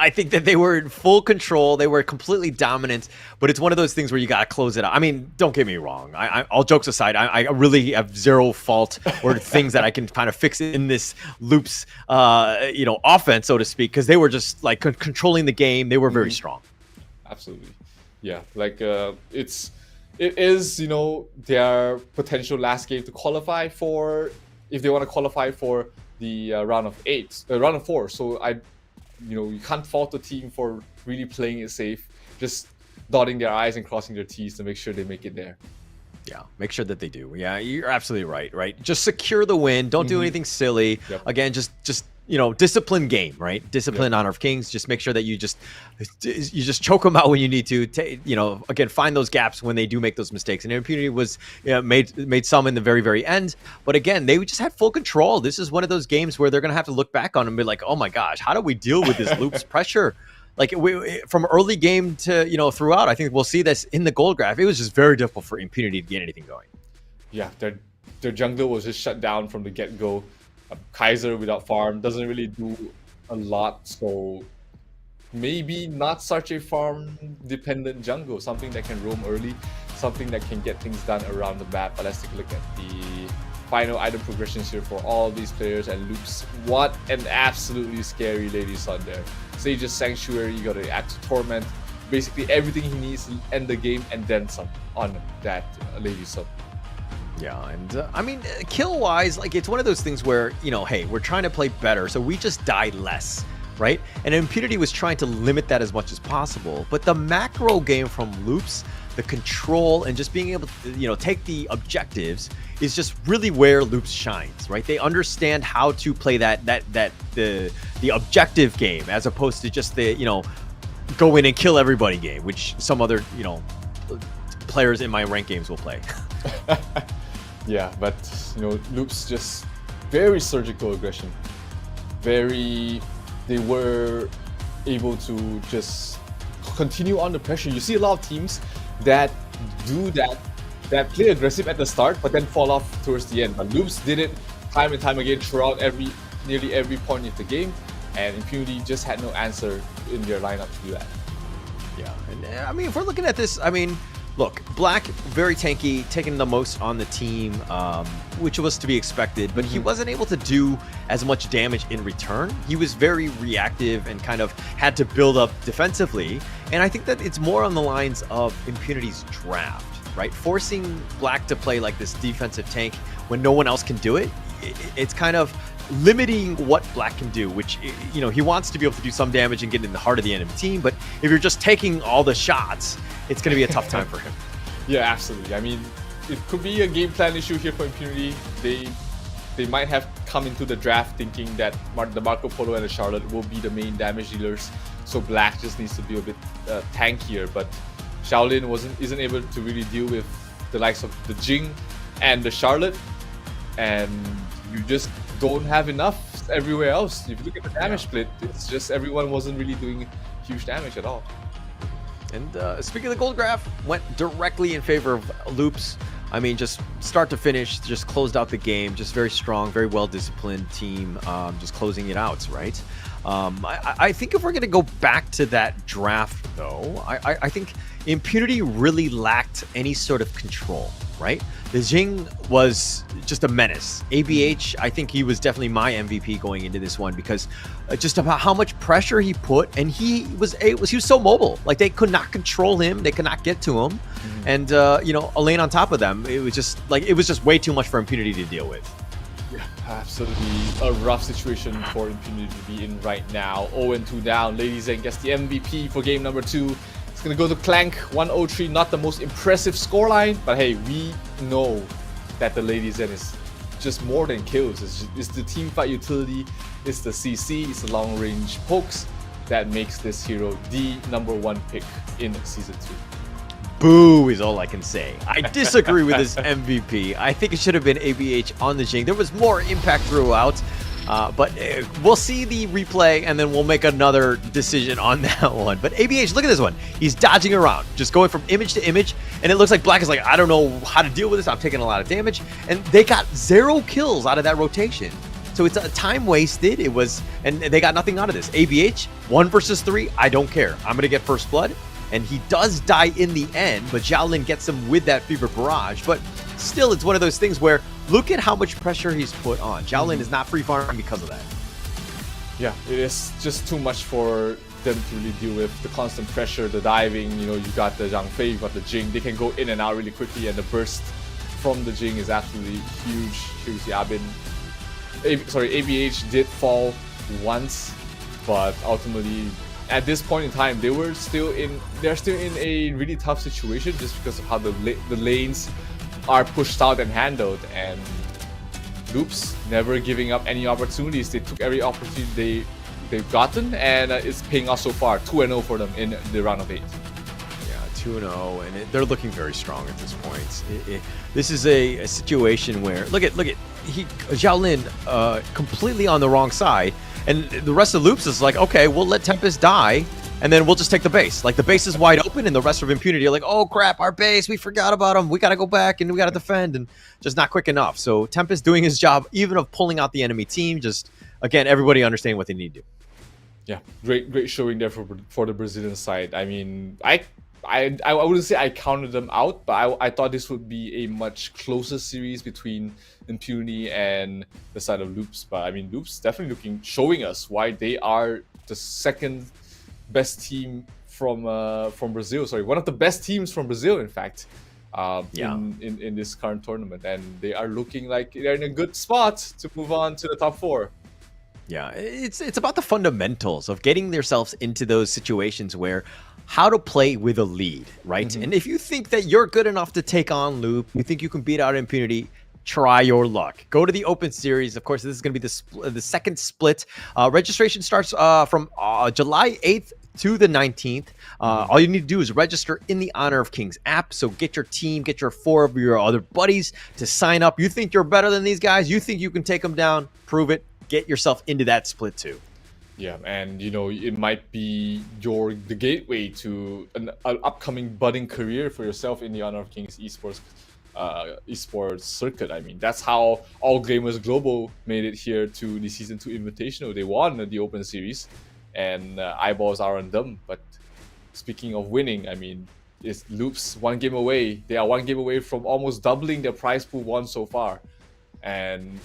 Speaker 18: I think that they were in full control. They were completely dominant, but it's one of those things where you got to close it out. I mean, don't get me wrong. All jokes aside, I really have zero fault or things that I can kind of fix in this Loops, offense, so to speak, because they were just like controlling the game. They were very strong.
Speaker 19: Absolutely. Yeah, like it is, their potential last game to qualify for, if they want to qualify for the round of 4. So you can't fault the team for really playing it safe, just dotting their I's and crossing their T's to make sure they make it there.
Speaker 18: Yeah, make sure that they do. Yeah, you're absolutely right? Just secure the win. Don't do anything silly.
Speaker 19: Yep.
Speaker 18: Again, just discipline game, right? Discipline Honor of Kings. Just make sure that you just choke them out when you need to. Again, find those gaps when they do make those mistakes. And Impunity was made some in the very, very end. But again, they just had full control. This is one of those games where they're going to have to look back on and be like, oh my gosh, how do we deal with this Loops pressure? Like from early game to, throughout, I think we'll see this in the gold graph. It was just very difficult for Impunity to get anything going.
Speaker 19: Yeah, their jungler was just shut down from the get-go. Kaiser without farm doesn't really do a lot, so maybe not such a farm-dependent jungle, something that can roam early, something that can get things done around the map. But let's take a look at the final item progressions here for all these players and Loops. What an absolutely scary Lady Sun there. Sage's Sanctuary, you got to add to Torment, basically everything he needs to end the game and then some on that Lady Sun.
Speaker 18: Yeah, and I mean, kill-wise, like it's one of those things where, hey, we're trying to play better, so we just die less, right? And Impunity was trying to limit that as much as possible. But the macro game from Loops, the control and just being able to, take the objectives is just really where Loops shines, right? They understand how to play the objective game as opposed to just the, go in and kill everybody game, which some other, players in my ranked games will play.
Speaker 19: Yeah, but Loops just very surgical aggression. They were able to just continue on the pressure. You see a lot of teams that do that play aggressive at the start, but then fall off towards the end. But Loops did it time and time again throughout nearly every point of the game, and Impunity just had no answer in their lineup to do that.
Speaker 18: Yeah, and I mean, if we're looking at this, I mean, look, Black, very tanky, taking the most on the team, which was to be expected, but he wasn't able to do as much damage in return. He was very reactive and kind of had to build up defensively. And I think that it's more on the lines of Impunity's draft, right? Forcing Black to play like this defensive tank when no one else can do it. It's kind of limiting what Black can do, which, you know, he wants to be able to do some damage and get in the heart of the enemy team, but if you're just taking all the shots, it's going to be a tough time for him.
Speaker 19: Yeah, absolutely. I mean, it could be a game plan issue here for Impunity. They might have come into the draft thinking that the Marco Polo and the Charlotte will be the main damage dealers, so Black just needs to be a bit tankier, but XiaoLin isn't able to really deal with the likes of the Jing and the Charlotte, and you just don't have enough everywhere else. If you look at the damage split, it's just everyone wasn't really doing huge damage at all.
Speaker 18: And speaking of the gold graph, went directly in favor of Loops. I mean, just start to finish, just closed out the game. Just very strong, very well-disciplined team, just closing it out, right? I think if we're going to go back to that draft, though, I think Impunity really lacked any sort of control, right? The Jing was just a menace. ABH, I think he was definitely my MVP going into this one because just about how much pressure he put, and he was so mobile. Like, they could not control him, they could not get to him, and you know, Elaine on top of them, it was just way too much for Impunity to deal with.
Speaker 19: Yeah, absolutely a rough situation for Impunity to be in right now. 0-2 down. Lady Zen gets the MVP for game number 2. It's gonna go to Clank, 103, not the most impressive scoreline, but hey, we know that the Lady Zen is just more than kills. It's the team fight utility, it's the CC, it's the long range pokes that makes this hero the #1 pick in Season 2.
Speaker 18: Boo is all I can say. I disagree with this MVP. I think it should have been ABH on the Jing. There was more impact throughout. But we'll see the replay and then we'll make another decision on that one. But ABH, look at this one. He's dodging around, just going from image to image. And it looks like Black is like, I don't know how to deal with this. I'm taking a lot of damage. And they got 0 kills out of that rotation. So it's a time wasted. And they got nothing out of this. ABH, 1 versus 3. I don't care. I'm going to get first blood. And he does die in the end, but XiaoLin gets him with that Fever Barrage. But still, it's one of those things where look at how much pressure he's put on. XiaoLin is not free farming because of that.
Speaker 19: Yeah, it is just too much for them to really deal with. The constant pressure, the diving, you know, you got the Zhang Fei, you got the Jing. They can go in and out really quickly, and the burst from the Jing is absolutely huge. Here's Yabin. ABH did fall once, but ultimately, at this point in time, they're still in a really tough situation just because of how the lanes are pushed out and handled, and Loops never giving up any opportunities. They took every opportunity they've gotten, and it's paying off so far. 2-0 for them in the round of 8.
Speaker 18: Yeah, 2-0, and they're looking very strong at this point. This is a situation where look at XiaoLin completely on the wrong side. And the rest of Loops is like, okay, we'll let Tempest die, and then we'll just take the base. Like, the base is wide open, and the rest of Impunity are like, oh crap, our base, we forgot about him. We got to go back, and we got to defend, and just not quick enough. So Tempest doing his job, even of pulling out the enemy team, just, again, everybody understanding what they need to do.
Speaker 19: Yeah, great showing there for the Brazilian side. I mean, I wouldn't say I counted them out, but I thought this would be a much closer series between Impunity and the side of Loops. But I mean, Loops definitely showing us why they are the second best team from Brazil. Sorry, one of the best teams from Brazil, in fact, in this current tournament, and they are looking like they're in a good spot to move on to the top 4.
Speaker 18: Yeah, it's about the fundamentals of getting themselves into those situations where how to play with a lead, right? And if you think that you're good enough to take on Loop, you think you can beat out Impunity, try your luck. Go to the Open Series. Of course, this is going to be the second split. Registration starts from July 8th to the 19th. All you need to do is register in the Honor of Kings app. So get your team, get your 4 of your other buddies to sign up. You think you're better than these guys? You think you can take them down? Prove it. Get yourself into that split too.
Speaker 19: Yeah, and you know, it might be the gateway to an upcoming budding career for yourself in the Honor of Kings esports circuit. I mean, that's how All Gamers Global made it here to the Season 2 Invitational. They won the Open Series, and eyeballs are on them. But speaking of winning, I mean, it's Loops 1 game away. They are 1 game away from almost doubling their prize pool won so far. And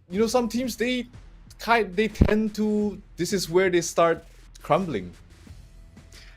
Speaker 19: you know, some teams they tend to, this is where they start crumbling.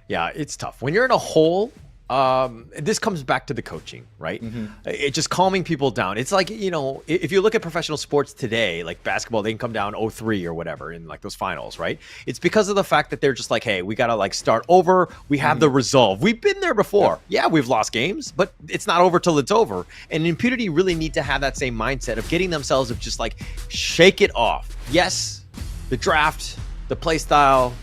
Speaker 18: Yeah, it's tough. When you're in a hole this comes back to the coaching, right? It just calming people down. It's like, you know, if you look at professional sports today, like basketball, they can come down 0-3 or whatever in like those finals, right? It's because of the fact that they're just like, hey, we got to like start over. We have the resolve. We've been there before. Yeah, we've lost games, but it's not over till it's over. And Impunity really need to have that same mindset of getting themselves of just like shake it off. Yes, the draft, the play style,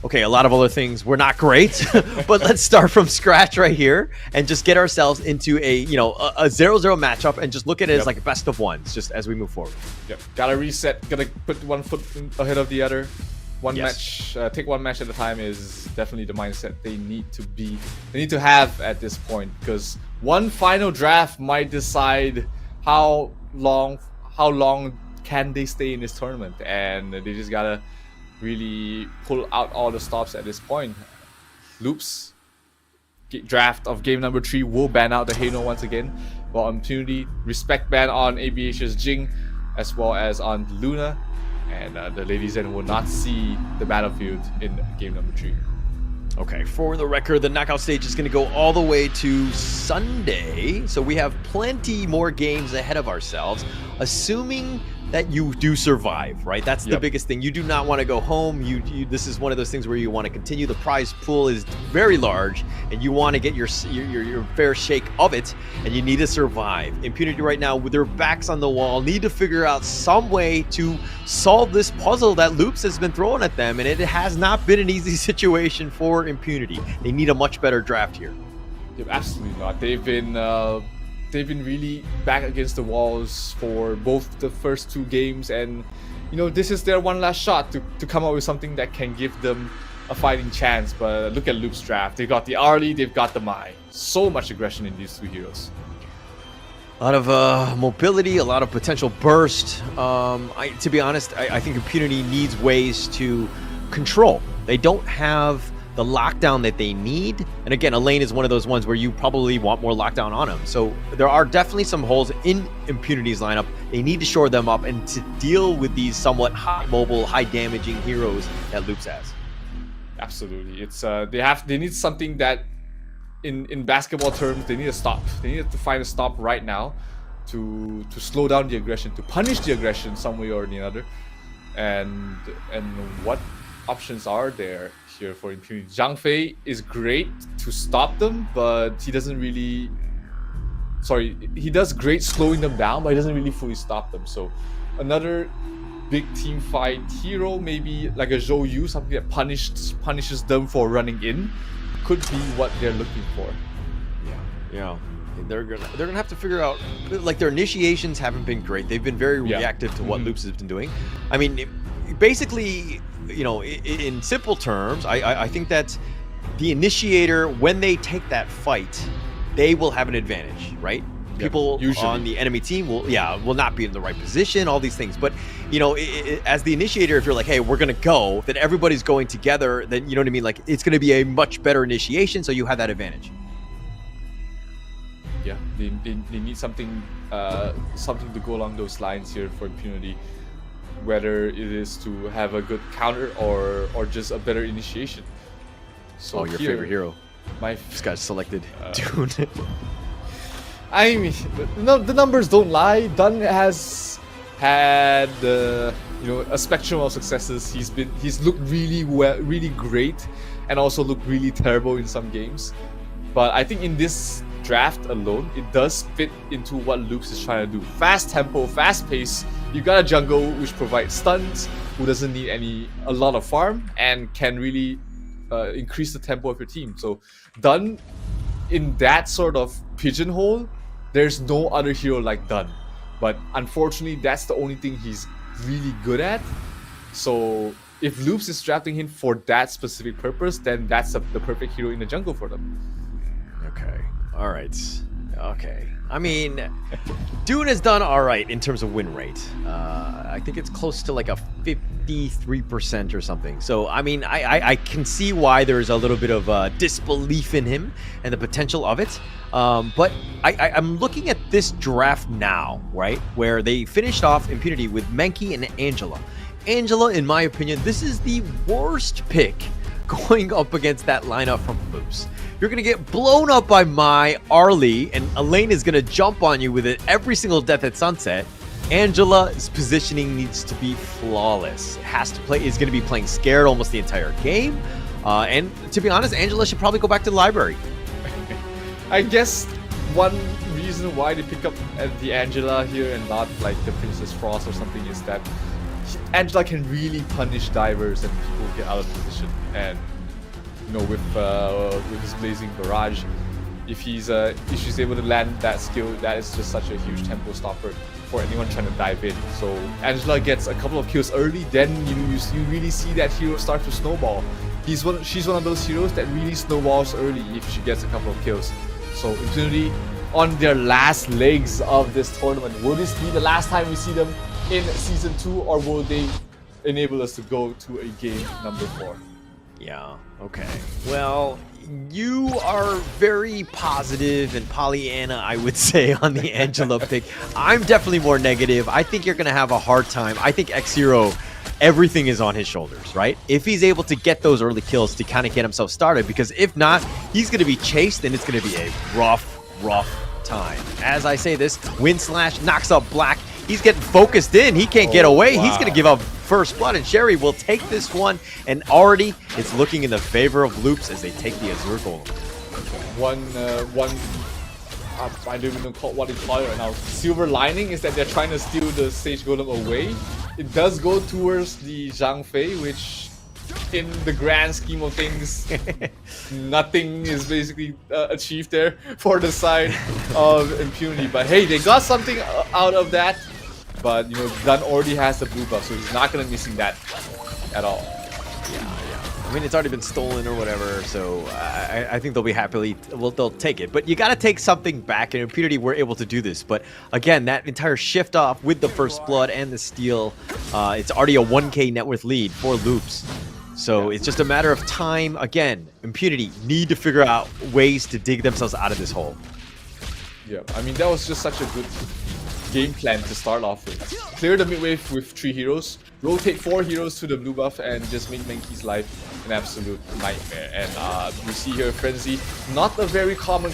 Speaker 18: okay, a lot of other things were not great, but let's start from scratch right here and just get ourselves into a, you know, a 0-0 matchup and just look at it as like a best of ones just as we move forward.
Speaker 19: Yep. Gotta reset, gotta put one foot ahead of the other. Match, take one match at a time is definitely the mindset they need to have at this point, because one final draft might decide how long can they stay in this tournament, and they just gotta really pull out all the stops at this point. Loops draft of game number 3 will ban out the Hano once again, while Impunity respect ban on Aviation's Jing as well as on Luna, and the ladies then will not see the battlefield in game number 3.
Speaker 18: Okay, for the record, the knockout stage is going to go all the way to Sunday, so we have plenty more games ahead of ourselves, assuming that you do survive, right? That's the biggest thing. You do not want to go home. This is one of those things where you want to continue. The prize pool is very large, and you want to get your fair shake of it, and you need to survive. Impunity right now, with their backs on the wall, need to figure out some way to solve this puzzle that Loops has been throwing at them, and it has not been an easy situation for Impunity. They need a much better draft here.
Speaker 19: Absolutely not. They've been really back against the walls for both the first 2 games, and you know, this is their one last shot to come up with something that can give them a fighting chance. But look at Loop's draft. They've got the Arlie, they've got the Mai. So much aggression in these 2 heroes.
Speaker 18: A lot of mobility, a lot of potential burst. To be honest, I think Impunity needs ways to control. They don't have the lockdown that they need, and again, Elaine is one of those ones where you probably want more lockdown on him. So there are definitely some holes in Impunity's lineup. They need to shore them up and to deal with these somewhat high mobile, high damaging heroes that Loops has.
Speaker 19: Absolutely, it's they need something that, in basketball terms, they need a stop. They need to find a stop right now to slow down the aggression, to punish the aggression some way or the other. And what options are there here for Impunity? Zhang Fei is great to stop them, but he doesn't really... Sorry, he does great slowing them down, but he doesn't really fully stop them. So another big team fight hero, maybe like a Zhou Yu, something that punishes them for running in, could be what they're looking for.
Speaker 18: Yeah. They're gonna have to figure out, like, their initiations haven't been great. They've been very reactive to what Loops has been doing. I mean, basically, you know, in simple terms, I think that the initiator, when they take that fight, they will have an advantage, right? People on the enemy team will not be in the right position, all these things. But, you know, as the initiator, if you're like, hey, we're gonna go, then everybody's going together, then, you know what I mean? Like, it's gonna be a much better initiation, so you have that advantage.
Speaker 19: Yeah, they need something to go along those lines here for Impunity, whether it is to have a good counter or just a better initiation. So
Speaker 18: your favorite hero. This guy's selected Dune.
Speaker 19: I mean, the numbers don't lie. Dun has had a spectrum of successes. He's looked really well, really great, and also looked really terrible in some games. But I think in this draft alone, it does fit into what Loops is trying to do. Fast tempo, fast pace. You got a jungle which provides stuns, who doesn't need a lot of farm, and can really increase the tempo of your team. So Dun, in that sort of pigeonhole, there's no other hero like Dun. But unfortunately, that's the only thing he's really good at. So if Loops is drafting him for that specific purpose, then that's the perfect hero in the jungle for them.
Speaker 18: Okay. All right. Okay. I mean, Dune has done all right in terms of win rate. I think it's close to like a 53% or something. So, I mean, I can see why there's a little bit of disbelief in him and the potential of it. But I'm looking at this draft now, right, where they finished off Impunity with Menki and Angela. Angela, in my opinion, this is the worst pick going up against that lineup from Loops. you're gonna get blown up by my Arlie, and Elaine is gonna jump on you with it every single death at sunset. Angela's positioning needs to be flawless. It has to play. Is going to be playing scared almost the entire game. And to be honest, Angela should probably go back to the library.
Speaker 19: I guess one reason why they pick up the Angela here and not like the Princess Frost or something is that Angela can really punish divers and people get out of position. And you know, with his blazing barrage, if she's able to land that skill, that is just such a huge tempo stopper for anyone trying to dive in. So Angela gets a couple of kills early, then you really see that hero start to snowball. She's one of those heroes that really snowballs early if she gets a couple of kills. So Impunity on their last legs of this tournament. Will this be the last time we see them in Season 2, or will they enable us to go to a game number 4?
Speaker 18: Yeah, okay. Well, you are very positive and Pollyanna, I would say, on the Angela pick. I'm definitely more negative. I think you're going to have a hard time. I think X-Zero, everything is on his shoulders, right? If he's able to get those early kills to kind of get himself started, because if not, he's going to be chased and it's going to be a rough time. As I say this, Windslash knocks up Black. He's getting focused in. He can't get away. Wow. He's going to give up first blood, and Sherry will take this one, and already it's looking in the favor of Loops as they take the Azure Golem.
Speaker 19: I don't even know what they call it right now. Silver lining is that they're trying to steal the Sage Golem away. It does go towards the Zhang Fei, which in the grand scheme of things, nothing is basically achieved there for the side of Impunity. But hey, they got something out of that. But you know, Dunn already has the blue buff, so he's not gonna be missing that at all.
Speaker 18: Yeah. I mean, it's already been stolen or whatever, so I think they'll be they'll take it. But you gotta take something back, and Impunity were able to do this. But again, that entire shift off with the first blood and the steal, it's already a 1k net worth lead for Loops. So it's just a matter of time. Again, Impunity need to figure out ways to dig themselves out of this hole.
Speaker 19: Yeah, I mean, that was just such a good game plan to start off with. Clear the mid wave with 3 heroes, rotate 4 heroes to the blue buff, and just make Menki's life an absolute nightmare. And we see here Frenzy, not a very common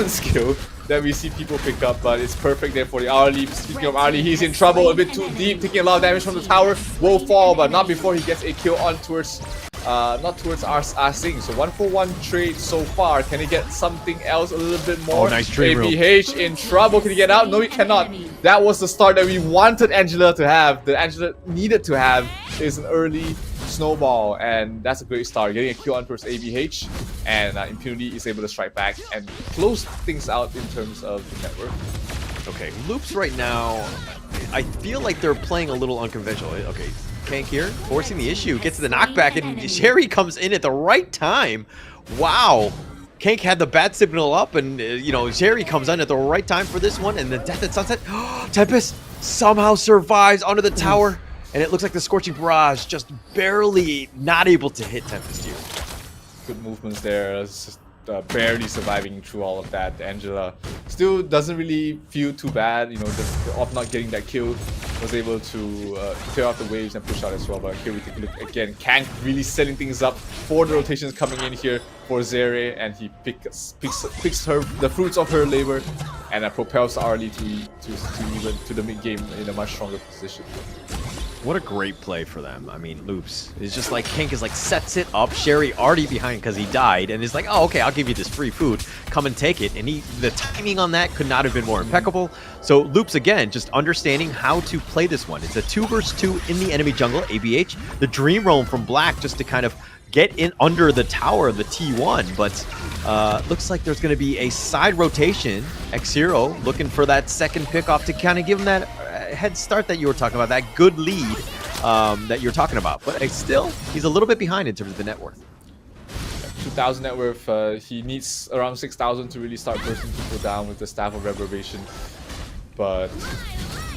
Speaker 19: skill that we see people pick up, but it's perfect there for the Arlie. Speaking of Arlie, he's in trouble, a bit too deep, taking a lot of damage from the tower. Will fall, but not before he gets a kill on towards not towards our Sing. So 1-for-1 trade so far. Can he get something else a little bit more?
Speaker 18: Oh, nice trade room.
Speaker 19: ABH in trouble. Can he get out? No, he cannot. That was the start that we wanted Angela to have. That Angela needed to have is an early snowball, and that's a great start. Getting a kill on towards ABH, and Impunity is able to strike back and close things out in terms of the network.
Speaker 18: Okay, Loops right now, I feel like they're playing a little unconventional. Okay, Kank here, forcing the issue, gets the knockback, and Sherry comes in at the right time. Wow. Kank had the bat signal up, and you know, Sherry comes in at the right time for this one, and the Death at Sunset. Tempest somehow survives under the tower, and it looks like the Scorching Barrage just barely not able to hit Tempest here.
Speaker 19: Good movements there. It's just barely surviving through all of that. Angela still doesn't really feel too bad, you know, just of not getting that kill. Was able to clear out the waves and push out as well. But here we take a look again. Kank really setting things up for the rotations coming in here for Xere, and he picks the fruits of her labor and propels Arlie to the mid game in a much stronger position.
Speaker 18: What a great play for them. I mean, Loops is just like, Kank is like, sets it up. Sherry already behind because he died, and is like, oh, okay, I'll give you this free food. Come and take it. And the timing on that could not have been more impeccable. So Loops, again, just understanding how to play this one. It's a 2 versus 2 in the enemy jungle, ABH. The Dream Roam from Black just to kind of get in under the tower of the T1, but looks like there's going to be a side rotation. X-Zero looking for that second pickoff to kind of give him that head start that you were talking about, that good lead that you're talking about. But still, he's a little bit behind in terms of the net worth.
Speaker 19: 2,000 net worth. He needs around 6,000 to really start bursting people down with the Staff of Reprobation. But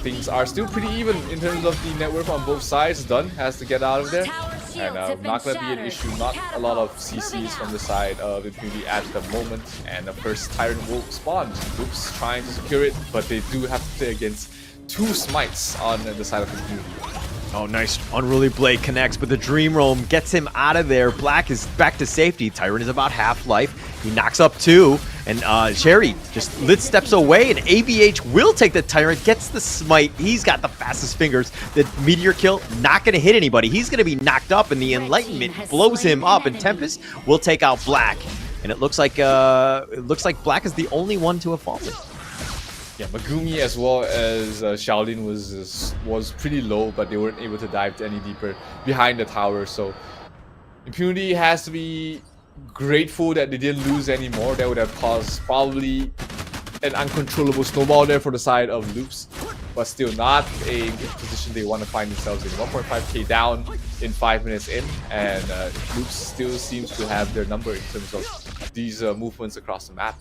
Speaker 19: things are still pretty even in terms of the net worth on both sides. Dunn has to get out of there. And not going to be an issue. Not a lot of CCs from the side of Impunity at the moment. And the first Tyrant will spawn. Loops trying to secure it, but they do have to play against 2 smites on the side of Impunity.
Speaker 18: Oh, nice Unruly Blade connects, but the Dream Roam gets him out of there. Black is back to safety. Tyrant is about half-life. He knocks up 2, and Sherry just steps away, and ABH will take the Tyrant, gets the smite. He's got the fastest fingers. The Meteor Kill, not going to hit anybody. He's going to be knocked up, and the Enlightenment blows him up, and Tempest will take out Black. And it looks like Black is the only one to have fallen.
Speaker 19: Yeah, Megumi as well as XiaoLin was pretty low, but they weren't able to dive any deeper behind the tower. So Impunity has to be grateful that they didn't lose anymore. That would have caused probably an uncontrollable snowball there for the side of Loops, but still not a good position they want to find themselves in. 1.5k down in 5 minutes in, and Loops still seems to have their number in terms of these movements across the map.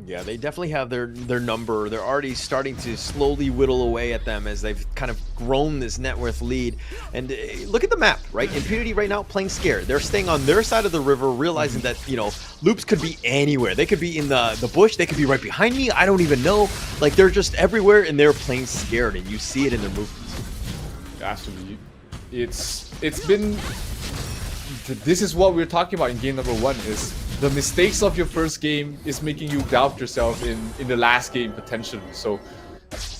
Speaker 18: Yeah, they definitely have their number. They're already starting to slowly whittle away at them as they've kind of grown this net worth lead. And look at the map, right? Impunity right now playing scared. They're staying on their side of the river, realizing that, you know, Loops could be anywhere. They could be in the bush. They could be right behind me. I don't even know. Like, they're just everywhere, and they're playing scared, and you see it in their movements.
Speaker 19: Absolutely. It's been... This is what we're talking about in game number 1, is the mistakes of your first game is making you doubt yourself in the last game potentially. So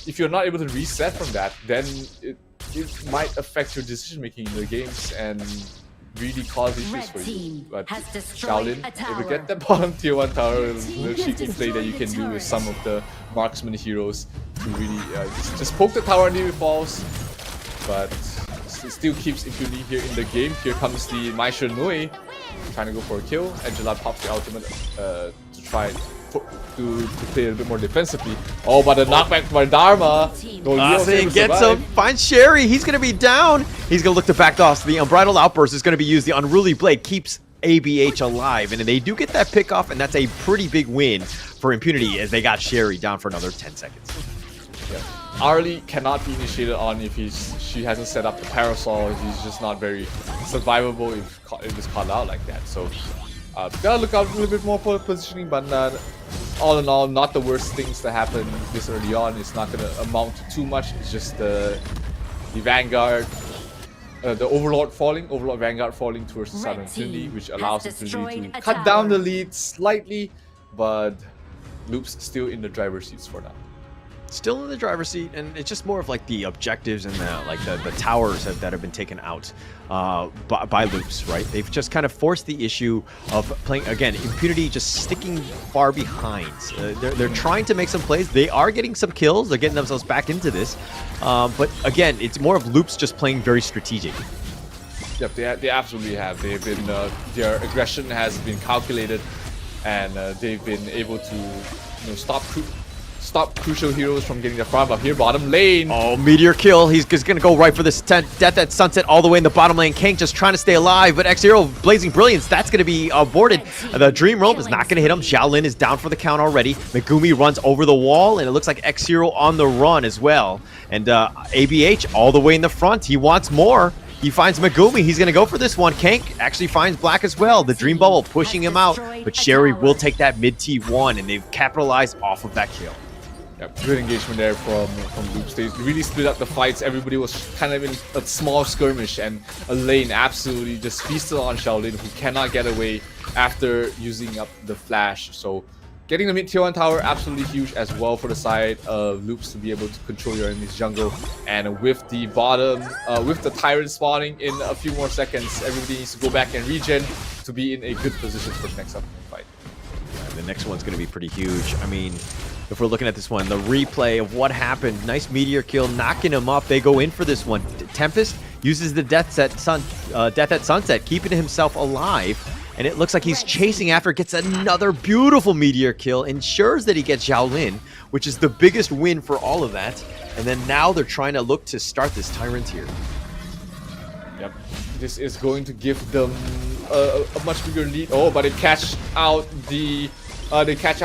Speaker 19: if you're not able to reset from that, then it might affect your decision making in the games and really cause issues for you. But XiaoLin, able to get that bottom tier 1 tower, the cheeky play that you can do with some of the marksman heroes to really just poke the tower until it falls. But it still keeps Impunity here in the game. Here comes the Maisha Nui trying to go for a kill. Angela pops the ultimate to try to play a bit more defensively. Oh, but the knockback by Dharma.
Speaker 18: Gets him. Finds Sherry. He's going to be down. He's going to look to back off. The Unbridled Outburst is going to be used. The Unruly Blade keeps ABH alive. And they do get that pick off, and that's a pretty big win for Impunity as they got Sherry down for another 10 seconds.
Speaker 19: Yeah. Arlie cannot be initiated on if she hasn't set up the parasol. He's just not very survivable if it's caught out like that. So gotta look out a little bit more for positioning, but all in all, not the worst things to happen this early on. It's not gonna amount to too much. It's just the Vanguard, the Overlord Vanguard falling towards the side of Impunity, which allows Impunity to cut down the lead slightly, but Loops still in the driver's seats for now.
Speaker 18: Still in the driver's seat, and it's just more of like the objectives and the towers that have been taken out by Loops, right? They've just kind of forced the issue of playing, again, Impunity just sticking far behind. They're trying to make some plays. They are getting some kills. They're getting themselves back into this. But again, it's more of Loops just playing very strategic.
Speaker 19: Yep, they absolutely have. They've been their aggression has been calculated, and they've been able to stop crucial heroes from getting the farm. But here, bottom lane.
Speaker 18: Oh, Meteor Kill. He's just going to go right for this Death at Sunset all the way in the bottom lane. Kank just trying to stay alive, but X-Zero, Blazing Brilliance, that's going to be aborted. The Dream Roam is not going to hit him. XiaoLin is down for the count already. Megumi runs over the wall, and it looks like X-Zero on the run as well. And ABH all the way in the front. He wants more. He finds Megumi. He's going to go for this one. Kank actually finds Black as well. The Dream Bubble pushing him out, but Sherry will take that mid T1, and they've capitalized off of that kill.
Speaker 19: Yeah, good engagement there from Loops. They really split up the fights. Everybody was kind of in a small skirmish, and a lane absolutely just feasted on XiaoLin, who cannot get away after using up the flash. So getting the mid tier 1 tower absolutely huge as well for the side of Loops to be able to control your enemy's jungle. And with the bottom, with the Tyrant spawning in a few more seconds, everybody needs to go back and regen to be in a good position for the next upcoming fight.
Speaker 18: The next one's going to be pretty huge. I mean, if we're looking at this one, the replay of what happened, nice Meteor Kill, knocking him up. They go in for this one. Tempest uses the Death at Sunset, keeping himself alive. And it looks like he's chasing after, gets another beautiful Meteor Kill, ensures that he gets XiaoLin, which is the biggest win for all of that. And then now they're trying to look to start this Tyrant here.
Speaker 19: Yep, this is going to give them a much bigger lead. Oh, but they catch out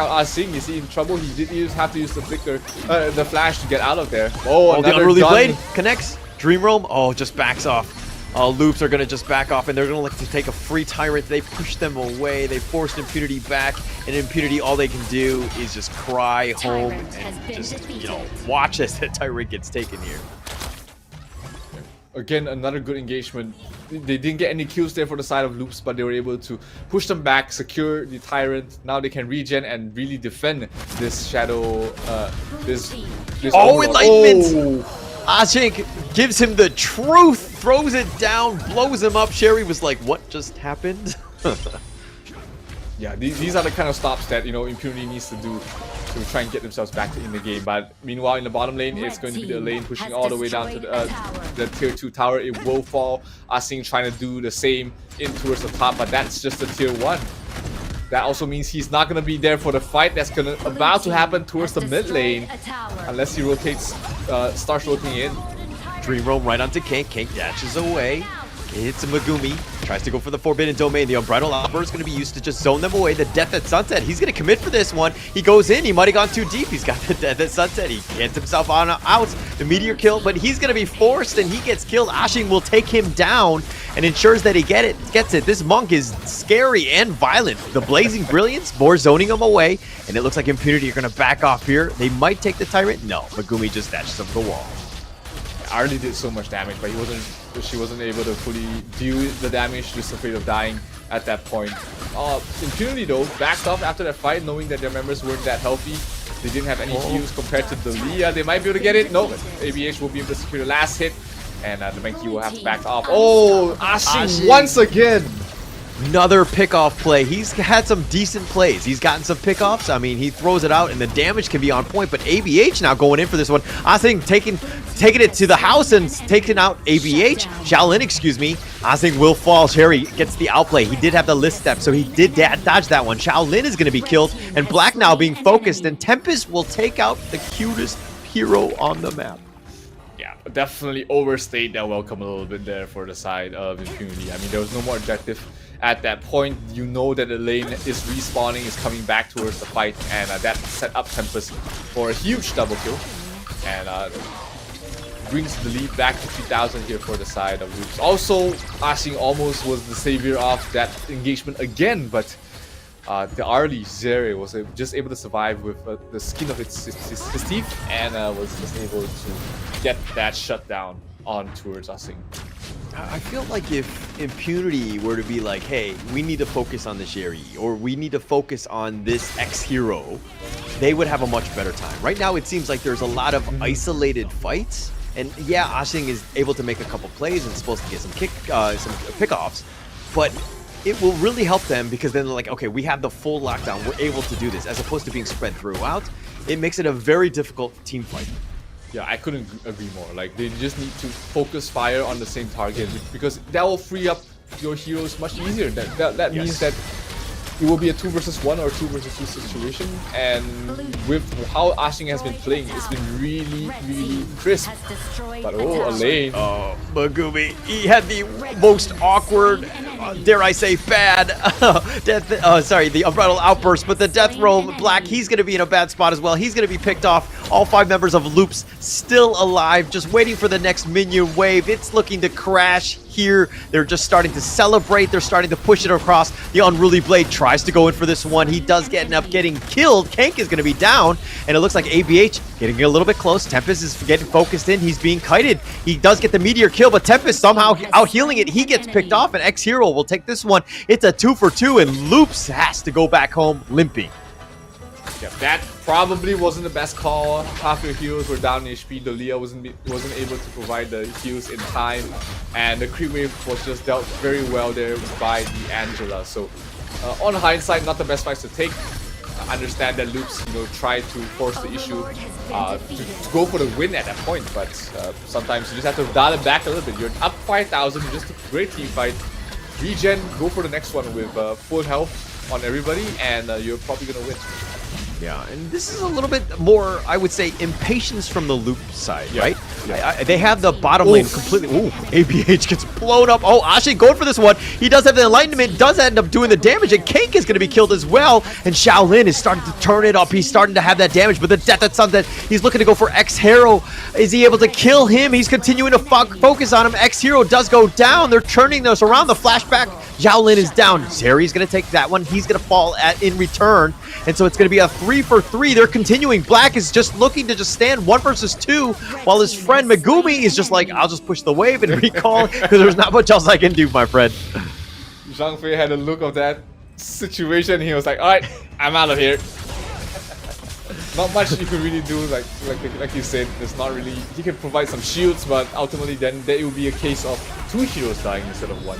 Speaker 19: Asing. Is he in trouble? He did have to use the flicker, the flash to get out of there. Oh,
Speaker 18: the Unruly Blade connects. Dream Roam, just backs off. Loops are going to just back off, and they're going to look to take a free Tyrant. They push them away. They forced Impunity back, and Impunity, all they can do is just cry home and just, watch as the Tyrant gets taken here.
Speaker 19: again, another good engagement. They didn't get any kills there for the side of Loops, but they were able to push them back, secure the Tyrant. Now they can regen and really defend this Shadow. This
Speaker 18: Oh, Enlightenment!
Speaker 19: Oh.
Speaker 18: Ashing gives him the truth, throws it down, blows him up. Sherry was like, what just happened?
Speaker 19: Yeah, these are the kind of stops that, you know, Impunity needs to do to try and get themselves back in the game. But meanwhile, in the bottom lane, it's going to be the lane pushing all the way down to the tier 2 tower. It will fall. Asing trying to do the same in towards the top, but that's just the tier 1. That also means he's not going to be there for the fight that's about to happen towards the mid lane, unless he rotates, starts rotating in.
Speaker 18: Dream Roam right onto Kank. Kank dashes away. Hits a Megumi. Tries to go for the Forbidden Domain. The Unbridled Outburst is going to be used to just zone them away. The Death at Sunset. He's going to commit for this one. He goes in. He might have gone too deep. He's got the Death at Sunset. He gets himself on out. The Meteor kill, but he's going to be forced and he gets killed. Ashing will take him down and ensures that he gets it. This Monk is scary and violent. The Blazing Brilliance, more zoning him away. And it looks like Impunity are going to back off here. They might take the Tyrant. No, Megumi just dashes up the wall.
Speaker 19: Arlie did so much damage, but she wasn't able to fully do the damage, just afraid of dying at that point. Impunity though, backed off after that fight, knowing that their members weren't that healthy. They didn't have any heals compared to Dalia. They might be able to get it. No, ABH will be able to secure the last hit, and the Menki will have to back off. Oh, Ashing once again!
Speaker 18: Another pickoff play. He's had some decent plays. He's gotten some pickoffs. I mean, he throws it out and the damage can be on point, but ABH now going in for this one. Asing taking it to the house and taking out ABH. XiaoLin, excuse me. Asing will fall. Sherry gets the outplay. He did have the list step, so he did dodge that one. XiaoLin is going to be killed, and Black now being focused, and Tempest will take out the cutest hero on the map.
Speaker 19: Yeah, definitely overstayed that welcome a little bit there for the side of Impunity. I mean, there was no more objective. At that point, you know that the lane is respawning, is coming back towards the fight, and that set up Tempest for a huge double kill, and brings the lead back to 3,000 here for the side of Loops. Also, Ashing almost was the savior of that engagement again, but the Arlie Xere was just able to survive with the skin of his teeth, and was just able to get that shutdown on towards Asing.
Speaker 18: I feel like if Impunity were to be like, hey, we need to focus on the Sherry, or we need to focus on this X-Hero, they would have a much better time. Right now, it seems like there's a lot of isolated fights, and yeah, Ashing is able to make a couple plays and supposed to get some pickoffs, but it will really help them because then they're like, okay, we have the full lockdown, we're able to do this, as opposed to being spread throughout. It makes it a very difficult team fight.
Speaker 19: Yeah, I couldn't agree more. Like, they just need to focus fire on the same target because that will free up your heroes much easier. That means that it will be a 2 versus 1 or 2 versus 2 situation, and with how Ashing has been playing, it's been really, really crisp. But oh, a lane.
Speaker 18: Oh, Megumi, he had the most awkward, dare I say bad, the Unbridled Outburst, but the Death Roam Black, he's going to be in a bad spot as well. He's going to be picked off. All 5 members of Loops still alive, just waiting for the next minion wave. It's looking to crash here. They're just starting to celebrate. They're starting to push it across. The Unruly Blade tries to go in for this one. He does end up getting killed. Kank is going to be down, and it looks like ABH getting a little bit close. Tempest is getting focused in. He's being kited. He does get the Meteor kill, but Tempest somehow out healing it. He gets picked off, and X-Hero will take this one. It's a 2 for 2, and Loops has to go back home limping.
Speaker 19: Yeah, that probably wasn't the best call. Half your heroes were down in HP. Dalia wasn't able to provide the heals in time, and the creep wave was just dealt very well there by the Angela. So, on hindsight, not the best fights to take. I understand that Loops, tried to force the issue to go for the win at that point, but sometimes you just have to dial it back a little bit. You're up 5,000, you just took a great team fight. Regen, go for the next one with full health on everybody, and you're probably gonna win.
Speaker 18: Yeah, and this is a little bit more, I would say, impatience from the Loop side, right? Yeah. They have the bottom lane completely. Ooh, ABH gets blown up. Oh, Ashing going for this one. He does have the Enlightenment, does end up doing the damage, and Kank is going to be killed as well. And XiaoLin is starting to turn it up. He's starting to have that damage, but the Death at Sunset, he's looking to go for X-Hero. Is he able to kill him? He's continuing to focus on him. X-Hero does go down. They're turning this around. The flashback, XiaoLin is down. Zeri's going to take that one. He's going to fall in return. And so it's going to be a 3-for-3. They're continuing. Black is just looking to just stand 1 versus 2, while his friend Megumi is just like, I'll just push the wave and recall because there's not much else I can do, my friend.
Speaker 19: Zhang Fei had a look of that situation. He was like, all right, I'm out of here. Not much you can really do, like you said. There's not really. He can provide some shields, but ultimately then it will be a case of 2 heroes dying instead of 1.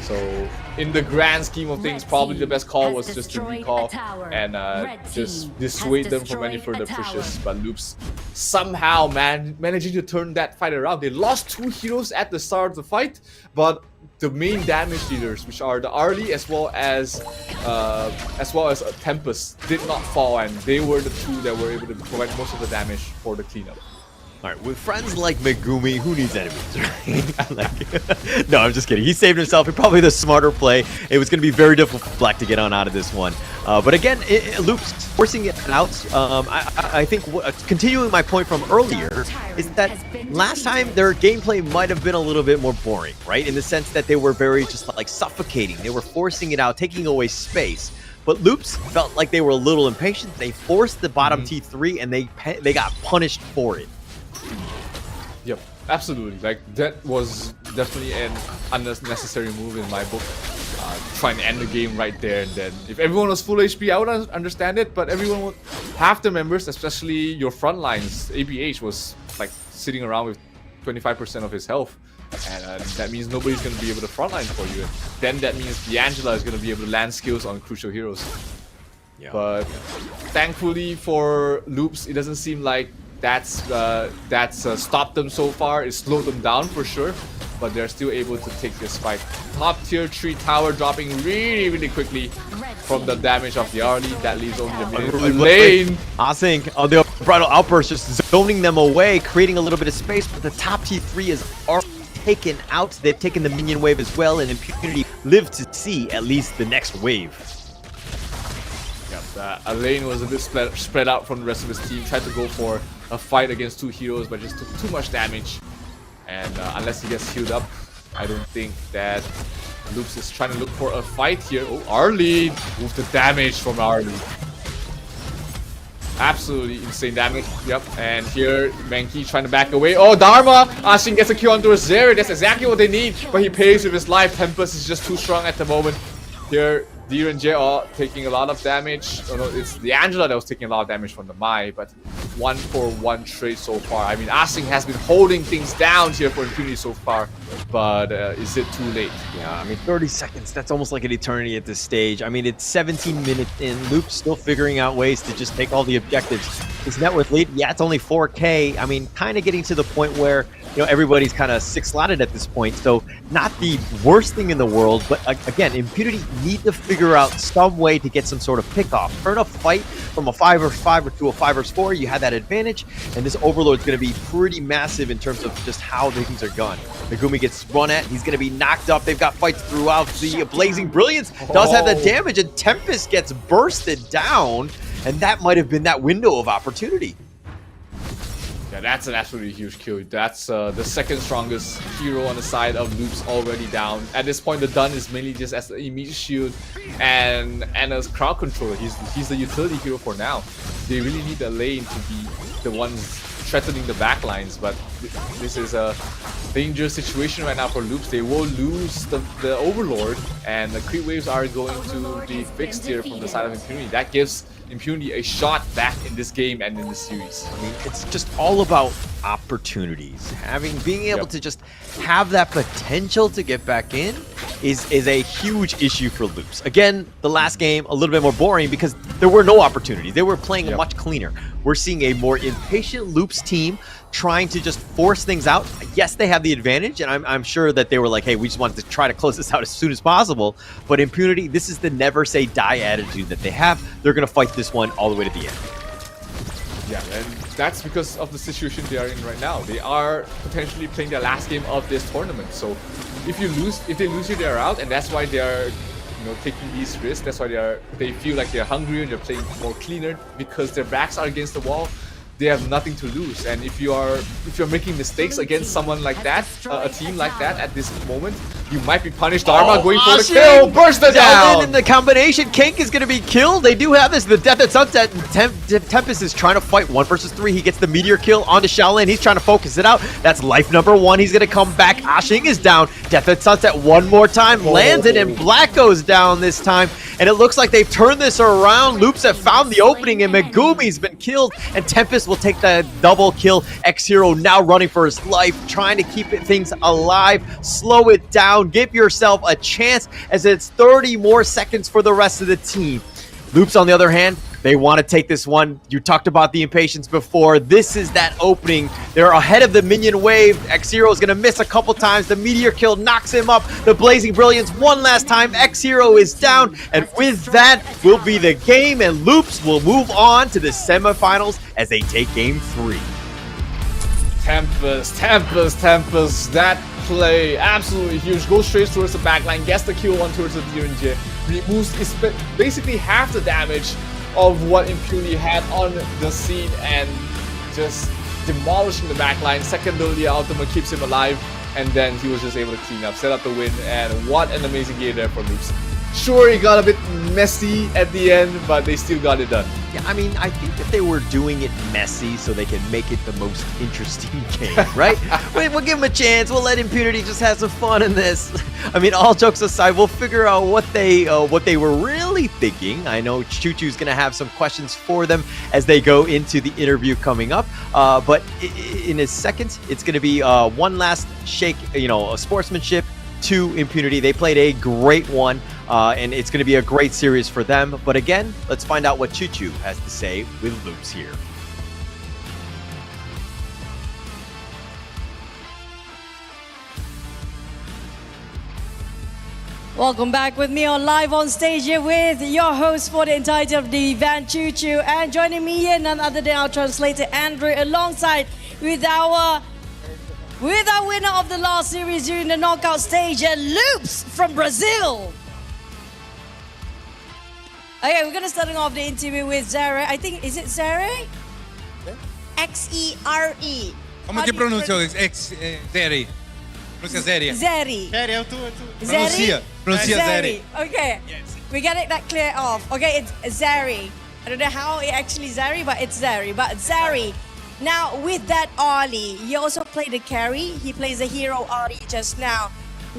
Speaker 19: So in the grand scheme of things, probably the best call was just to recall and just dissuade them from any further pushes. But Loops somehow managing to turn that fight around. They lost 2 heroes at the start of the fight, but the main damage dealers, which are the Arlie as well as Tempest, did not fall, and they were the 2 that were able to provide most of the damage for the cleanup.
Speaker 18: Alright, with friends like Megumi, who needs enemies, right? No, I'm just kidding. He saved himself. He probably the smarter play. It was going to be very difficult for Black to get on out of this one. But again, Loops forcing it out. I think continuing my point from earlier is that last time their gameplay might have been a little bit more boring, right? In the sense that they were very just like suffocating. They were forcing it out, taking away space. But Loops felt like they were a little impatient. They forced the bottom T3 and they got punished for it.
Speaker 19: Yep, absolutely. Like, that was definitely an unnecessary move in my book. Trying to end the game right there and then. If everyone was full HP, I would understand it, but everyone would. Half the members, especially your front lines, ABH was like sitting around with 25% of his health. And that means nobody's going to be able to frontline for you. Then that means D'Angela is going to be able to land skills on crucial heroes. Yeah. But thankfully for Loops, it doesn't seem like that's stopped them so far. It slowed them down for sure, but they're still able to take this fight. Top tier 3 tower dropping really quickly from the damage of the Arlie. That leaves only the mid lane.
Speaker 18: I think the bridal outburst just zoning them away, creating a little bit of space, but the top T3 is already taken out. They've taken the minion wave as well, and Impunity live to see at least the next wave.
Speaker 19: Alain was a bit spread out from the rest of his team, tried to go for a fight against 2 heroes, but just took too much damage. And unless he gets healed up, I don't think that Loops is trying to look for a fight here. Oh, Arlie! Move the damage from Arlie. Absolutely insane damage. Yep, and here Mankey trying to back away. Oh, Dharma! Ashin gets a kill onto Xere. That's exactly what they need, but he pays with his life. Tempest is just too strong at the moment. Here, Deer and Jay are taking a lot of damage. Oh no, it's D'Angela that was taking a lot of damage from the Mai, but 1-for-1 trade so far. I mean, Asing has been holding things down here for Impunity so far, but is it too late?
Speaker 18: Yeah, I mean, 30 seconds, that's almost like an eternity at this stage. I mean, it's 17 minutes in. Loop's still figuring out ways to just take all the objectives. His net worth lead, yeah, it's only 4K. I mean, kind of getting to the point where, you know, everybody's kind of 6-slotted at this point, so not the worst thing in the world, but again, Impunity need to figure out some way to get some sort of pickoff. Turn a fight from a 5-5 to a 5-4, you had that advantage, and this Overlord's going to be pretty massive in terms of just how things are gone. Megumi gets run at, he's going to be knocked up, they've got fights throughout. The Blazing Brilliance does have the damage, and Tempest gets bursted down, and that might have been that window of opportunity.
Speaker 19: Yeah, that's an absolutely huge kill. That's the second strongest hero on the side of Loops already down. At this point, the Dun is mainly just as an immediate shield and as crowd controller. He's the utility hero for now. They really need the lane to be the ones threatening the backlines, but this is a dangerous situation right now for Loops. They will lose the Overlord, and the creep waves are going to be fixed here from the side of Impunity. That gives Impunity a shot back in this game and in this series.
Speaker 18: I mean, it's just all about opportunities. Being able to just have that potential to get back in is a huge issue for Loops. Again, the last game a little bit more boring because there were no opportunities. They were playing much cleaner. We're seeing a more impatient Loops team trying to just force things out. Yes, they have the advantage, and I'm sure that they were like, hey, we just wanted to try to close this out as soon as possible. But Impunity, this is the never say die attitude that they have. They're going to fight this one all the way to the end.
Speaker 19: Yeah, and that's because of the situation they are in right now. They are potentially playing their last game of this tournament. So if they lose you, they're out, and that's why they are taking these risks. That's why they feel like they're hungrier, they're playing more cleaner because their backs are against the wall. They have nothing to lose, and if you're making mistakes against someone like that, a team like that at this moment, You might be punished. Dharma going for the
Speaker 18: Ashin
Speaker 19: kill. Burst it down.
Speaker 18: in the combination. Kank is going to be killed. They do have this. The Death at Sunset. Tempest is trying to fight 1 versus 3. He gets the meteor kill onto XiaoLin. He's trying to focus it out. That's life number 1. He's going to come back. Ashing is down. Death at Sunset one more time. Lands it, and Black goes down this time. And it looks like they've turned this around. Loops have found the opening, and Megumi's been killed. And Tempest will take the double kill. X-Hero now running for his life, trying to keep things alive. Slow it down. Give yourself a chance, as it's 30 more seconds for the rest of the team. Loops, on the other hand, they want to take this one. You talked about the impatience before. This is that opening. They're ahead of the minion wave. X-Hero is going to miss a couple times. The meteor kill knocks him up. The blazing brilliance one last time. X-Hero is down. And with that will be the game. And Loops will move on to the semifinals as they take game 3.
Speaker 19: Tempest. That play, absolutely huge. Goes straight towards the backline, gets the kill one towards the DNJ. Removes basically half the damage of what Impunity had on the scene, and just demolishing the backline. Secondarily, Ultima keeps him alive, and then he was just able to clean up, set up the win, and what an amazing game there for Loops. Sure, it got a bit messy at the end, but they still got it done.
Speaker 18: Yeah, I mean, I think that they were doing it messy so they can make it the most interesting game, right? We'll give them a chance. We'll let Impunity just have some fun in this. I mean, all jokes aside, we'll figure out what they were really thinking. I know Choo Choo's gonna have some questions for them as they go into the interview coming up. But in a second, it's gonna be one last shake, sportsmanship to Impunity. They played a great one, and it's going to be a great series for them. But again, let's find out what Choo Choo has to say with Loops here.
Speaker 4: Welcome back with me on Live on Stage here with your host for the Untitled of the event, Choo Choo, and joining me here none other than our translator Andrew, alongside with our winner of the last series during the knockout stage, Loops from Brazil. Okay, we're gonna start off the interview with Xere. I think, is it Xere? X-E-R-E.
Speaker 13: Como que pronuncia? Xere. Pronuncia Xere.
Speaker 4: Xere.
Speaker 13: Xere,
Speaker 4: Xere?
Speaker 13: Pronuncia Xere.
Speaker 4: Okay, we got it that clear off. Okay, it's Xere. I don't know how it actually Xere, but it's Xere. But Xere. Now, with that Ali, he also played the carry. He plays a hero Ali just now.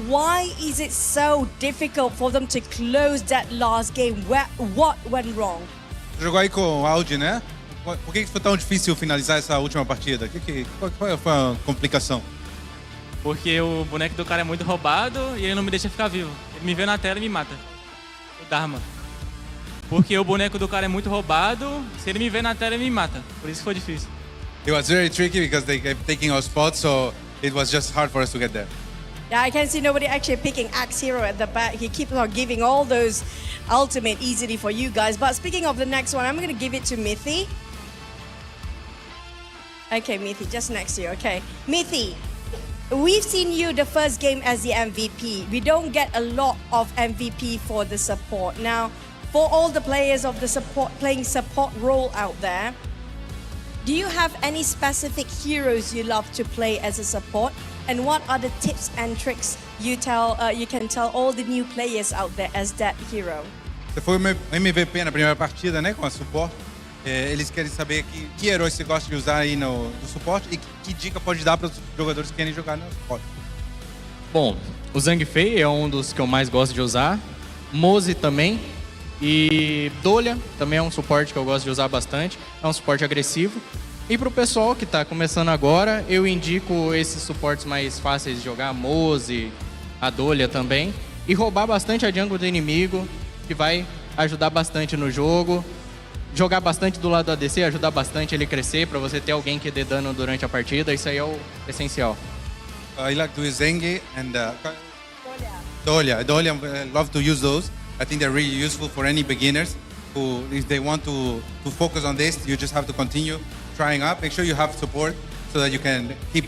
Speaker 4: Why is it so difficult for them to close that last game? What went wrong?
Speaker 13: Jogou aí com o Audi, né? Por que foi tão difícil finalizar essa última partida? Qual foi a complicação?
Speaker 21: Porque o boneco do cara é muito roubado e ele não me deixa ficar vivo. Ele me vê na tela e me mata. O Dharma. Porque o boneco do cara é muito roubado, se ele me vê na tela ele me mata. Por isso foi difícil.
Speaker 13: It was very tricky because they kept taking our spots, so it was just hard for us to get there.
Speaker 4: Yeah, I can see nobody actually picking X-Hero at the back. He keeps on giving all those ultimate easily for you guys. But speaking of the next one, I'm going to give it to Mithi. Okay, Mithi, just next to you. Okay, Mithi, we've seen you the first game as the MVP. We don't get a lot of MVP for the support. Now, for all the players of the support playing support role out there, do you have any specific heroes you love to play as a support? And what are the tips and tricks you can tell all the new players out there as that hero?
Speaker 13: Você foi MVP na primeira partida, né, com a suporte. Eles querem saber que heróis você gosta de usar aí no suporte e que dica pode dar para os jogadores que querem jogar no suporte.
Speaker 22: Bom, o Zhangfei é um dos que eu mais gosto de usar. Moze também. E Dolha também é um suporte que eu gosto de usar bastante. É um suporte agressivo. E para o pessoal que está começando agora, eu indico esses suportes mais fáceis de jogar. Moze, a Dolha também. E roubar bastante a jungle do inimigo, que vai ajudar bastante no jogo. Jogar bastante do lado do ADC, ajudar bastante ele crescer, para você ter alguém que dê dano durante a partida. Isso aí é o essencial.
Speaker 13: I like to use Zenge and Dolha. I love to use those. I think they're really useful for any beginners who, if they want to focus on this, you just have to continue trying up. Make sure you have support so that you can keep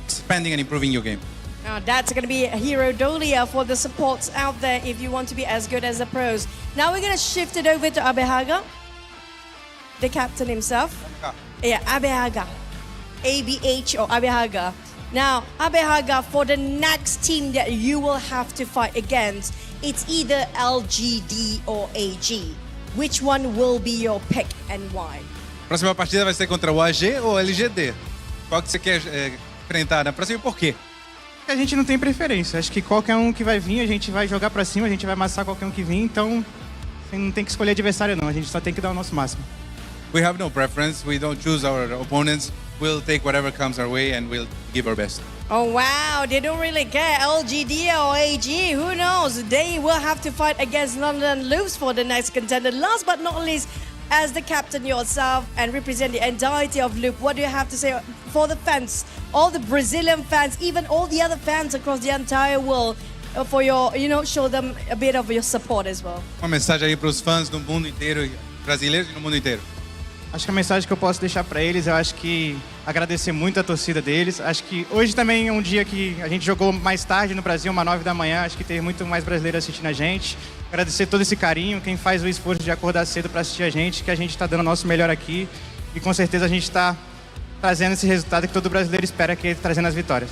Speaker 13: expanding and improving your game.
Speaker 4: Now that's going to be a hero Dolia for the supports out there if you want to be as good as the pros. Now we're going to shift it over to Abehaga, the captain himself. Yeah, Abehaga. ABH or Abehaga. Now, Abehaga, for the next team that you will have to fight against, it's either LGD or AG. Which one will be your pick and why?
Speaker 13: Próxima partida vai ser contra o AG ou LGD? Qual que você quer enfrentar na próxima e por quê?
Speaker 22: A gente não tem preferência. Acho que qualquer um que vai vir, a gente vai jogar pra cima, a gente vai amassar qualquer um que vir. Então, você não tem que escolher adversário, não. A gente só tem que dar o nosso máximo.
Speaker 13: We have no preference. We don't choose our opponents. We'll take whatever comes our way and we'll give our best.
Speaker 4: Oh wow, they don't really care. LGD or AG, who knows? They will have to fight against London Loops for the next contender. Last but not least, as the captain yourself and represent the entirety of Loop, what do you have to say for the fans, all the Brazilian fans, even all the other fans across the entire world, for your, show them a bit of your support as well?
Speaker 13: Uma mensagem aí para os fãs do mundo inteiro, brasileiros e no mundo inteiro.
Speaker 22: Acho que a mensagem que eu posso deixar para eles, eu acho que agradecer muito a torcida deles. Acho que hoje também é um dia que a gente jogou mais tarde no Brasil, 9 da manhã. Acho que teve muito mais brasileiro assistindo a gente. Agradecer todo esse carinho, quem faz o esforço de acordar cedo para assistir a gente, que a gente está dando o nosso melhor aqui. E com certeza a gente está trazendo esse resultado que todo brasileiro espera, que é trazendo as vitórias.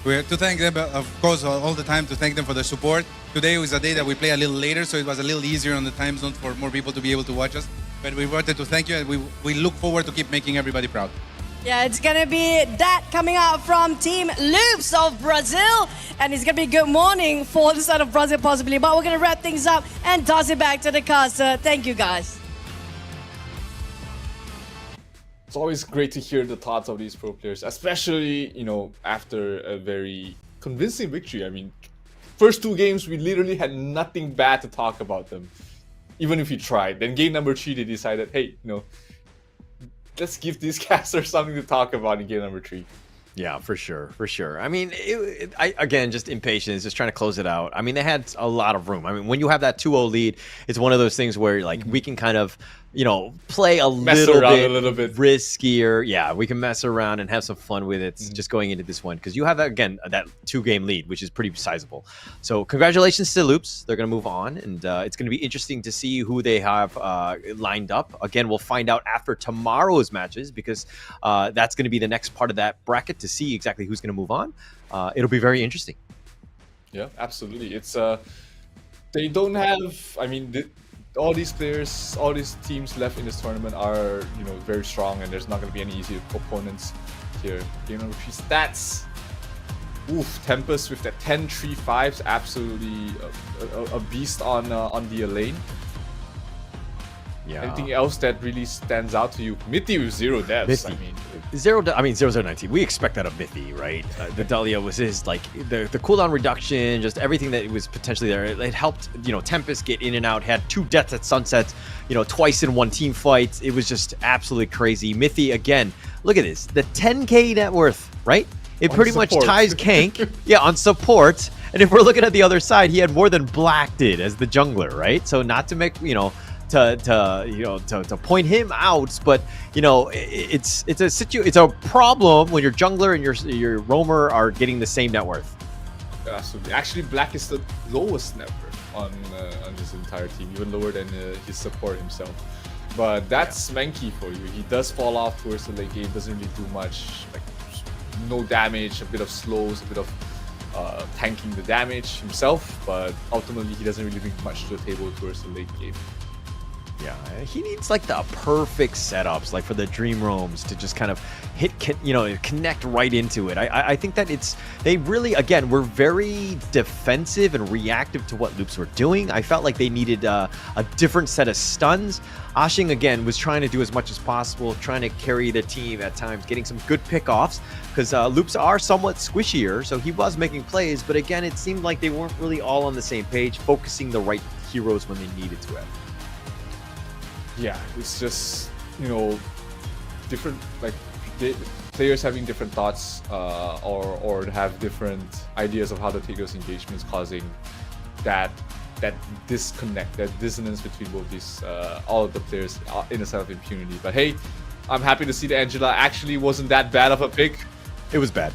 Speaker 13: We have to thank them, of course, all the time to thank them for the support. Today was a day that we play a little later, so it was a little easier on the time zone for more people to be able to watch us. But we wanted to thank you, and we look forward to keep making everybody proud.
Speaker 4: Yeah, it's gonna be that coming out from Team Loops of Brazil, and it's gonna be good morning for the side of Brazil possibly. But we're gonna wrap things up and toss it back to the caster. Thank you, guys.
Speaker 19: It's always great to hear the thoughts of these pro players, especially, after a very convincing victory. I mean, first 2 games, we literally had nothing bad to talk about them, even if we tried. Then game number 3, they decided, hey, let's give these casters something to talk about in game number 3.
Speaker 18: Yeah, for sure. I mean, again, just impatience, just trying to close it out. I mean, they had a lot of room. I mean, when you have that 2-0 lead, it's one of those things where, we can kind of, play a little bit riskier. Yeah, we can mess around and have some fun with it just going into this one. Because you have, again, that 2-game lead, which is pretty sizable. So congratulations to Loops. They're going to move on. And it's going to be interesting to see who they have lined up. Again, we'll find out after tomorrow's matches, because that's going to be the next part of that bracket to see exactly who's going to move on. It'll be very interesting.
Speaker 19: Yeah, absolutely. It's they don't have, I mean, all these players, all these teams left in this tournament are, very strong, and there's not going to be any easy opponents here. Game number 3 stats. Oof, Tempest with that 10-3-5s, absolutely a beast on the lane.
Speaker 18: Yeah.
Speaker 19: Anything else that really stands out to you? Mithy with 0 deaths.
Speaker 18: Mithy. 009. We expect that of Mithy, right? The Dahlia was his, the cooldown reduction, just everything that was potentially there. It helped, Tempest get in and out, had 2 deaths at Sunset, twice in 1 team fight. It was just absolutely crazy. Mithy, again, look at this, the 10k net worth, right? It pretty much ties Kank, on support. And if we're looking at the other side, he had more than Black did as the jungler, right? So not to make, to point him out, but it's a problem when your jungler and your roamer are getting the same net worth.
Speaker 19: Absolutely. Actually, Black is the lowest net worth on this entire team, even lower than his support himself. But that's Menki for you. He does fall off towards the late game, doesn't really do much, no damage, a bit of slows, a bit of tanking the damage himself, but ultimately he doesn't really bring much to the table towards the late game.
Speaker 18: Yeah, he needs the perfect setups, for the Dream Roams to just kind of connect right into it. I think that they really, again, were very defensive and reactive to what Loops were doing. I felt like they needed a different set of stuns. Ashing, again, was trying to do as much as possible, trying to carry the team at times, getting some good pickoffs, because Loops are somewhat squishier, so he was making plays, but again, it seemed like they weren't really all on the same page, focusing the right heroes when they needed to.
Speaker 19: Yeah, it's just, different, players having different thoughts or have different ideas of how to take those engagements, causing that disconnect, that dissonance between both these, all of the players in a set of impunity. But hey, I'm happy to see that Angela actually wasn't that bad of a pick.
Speaker 18: It was bad.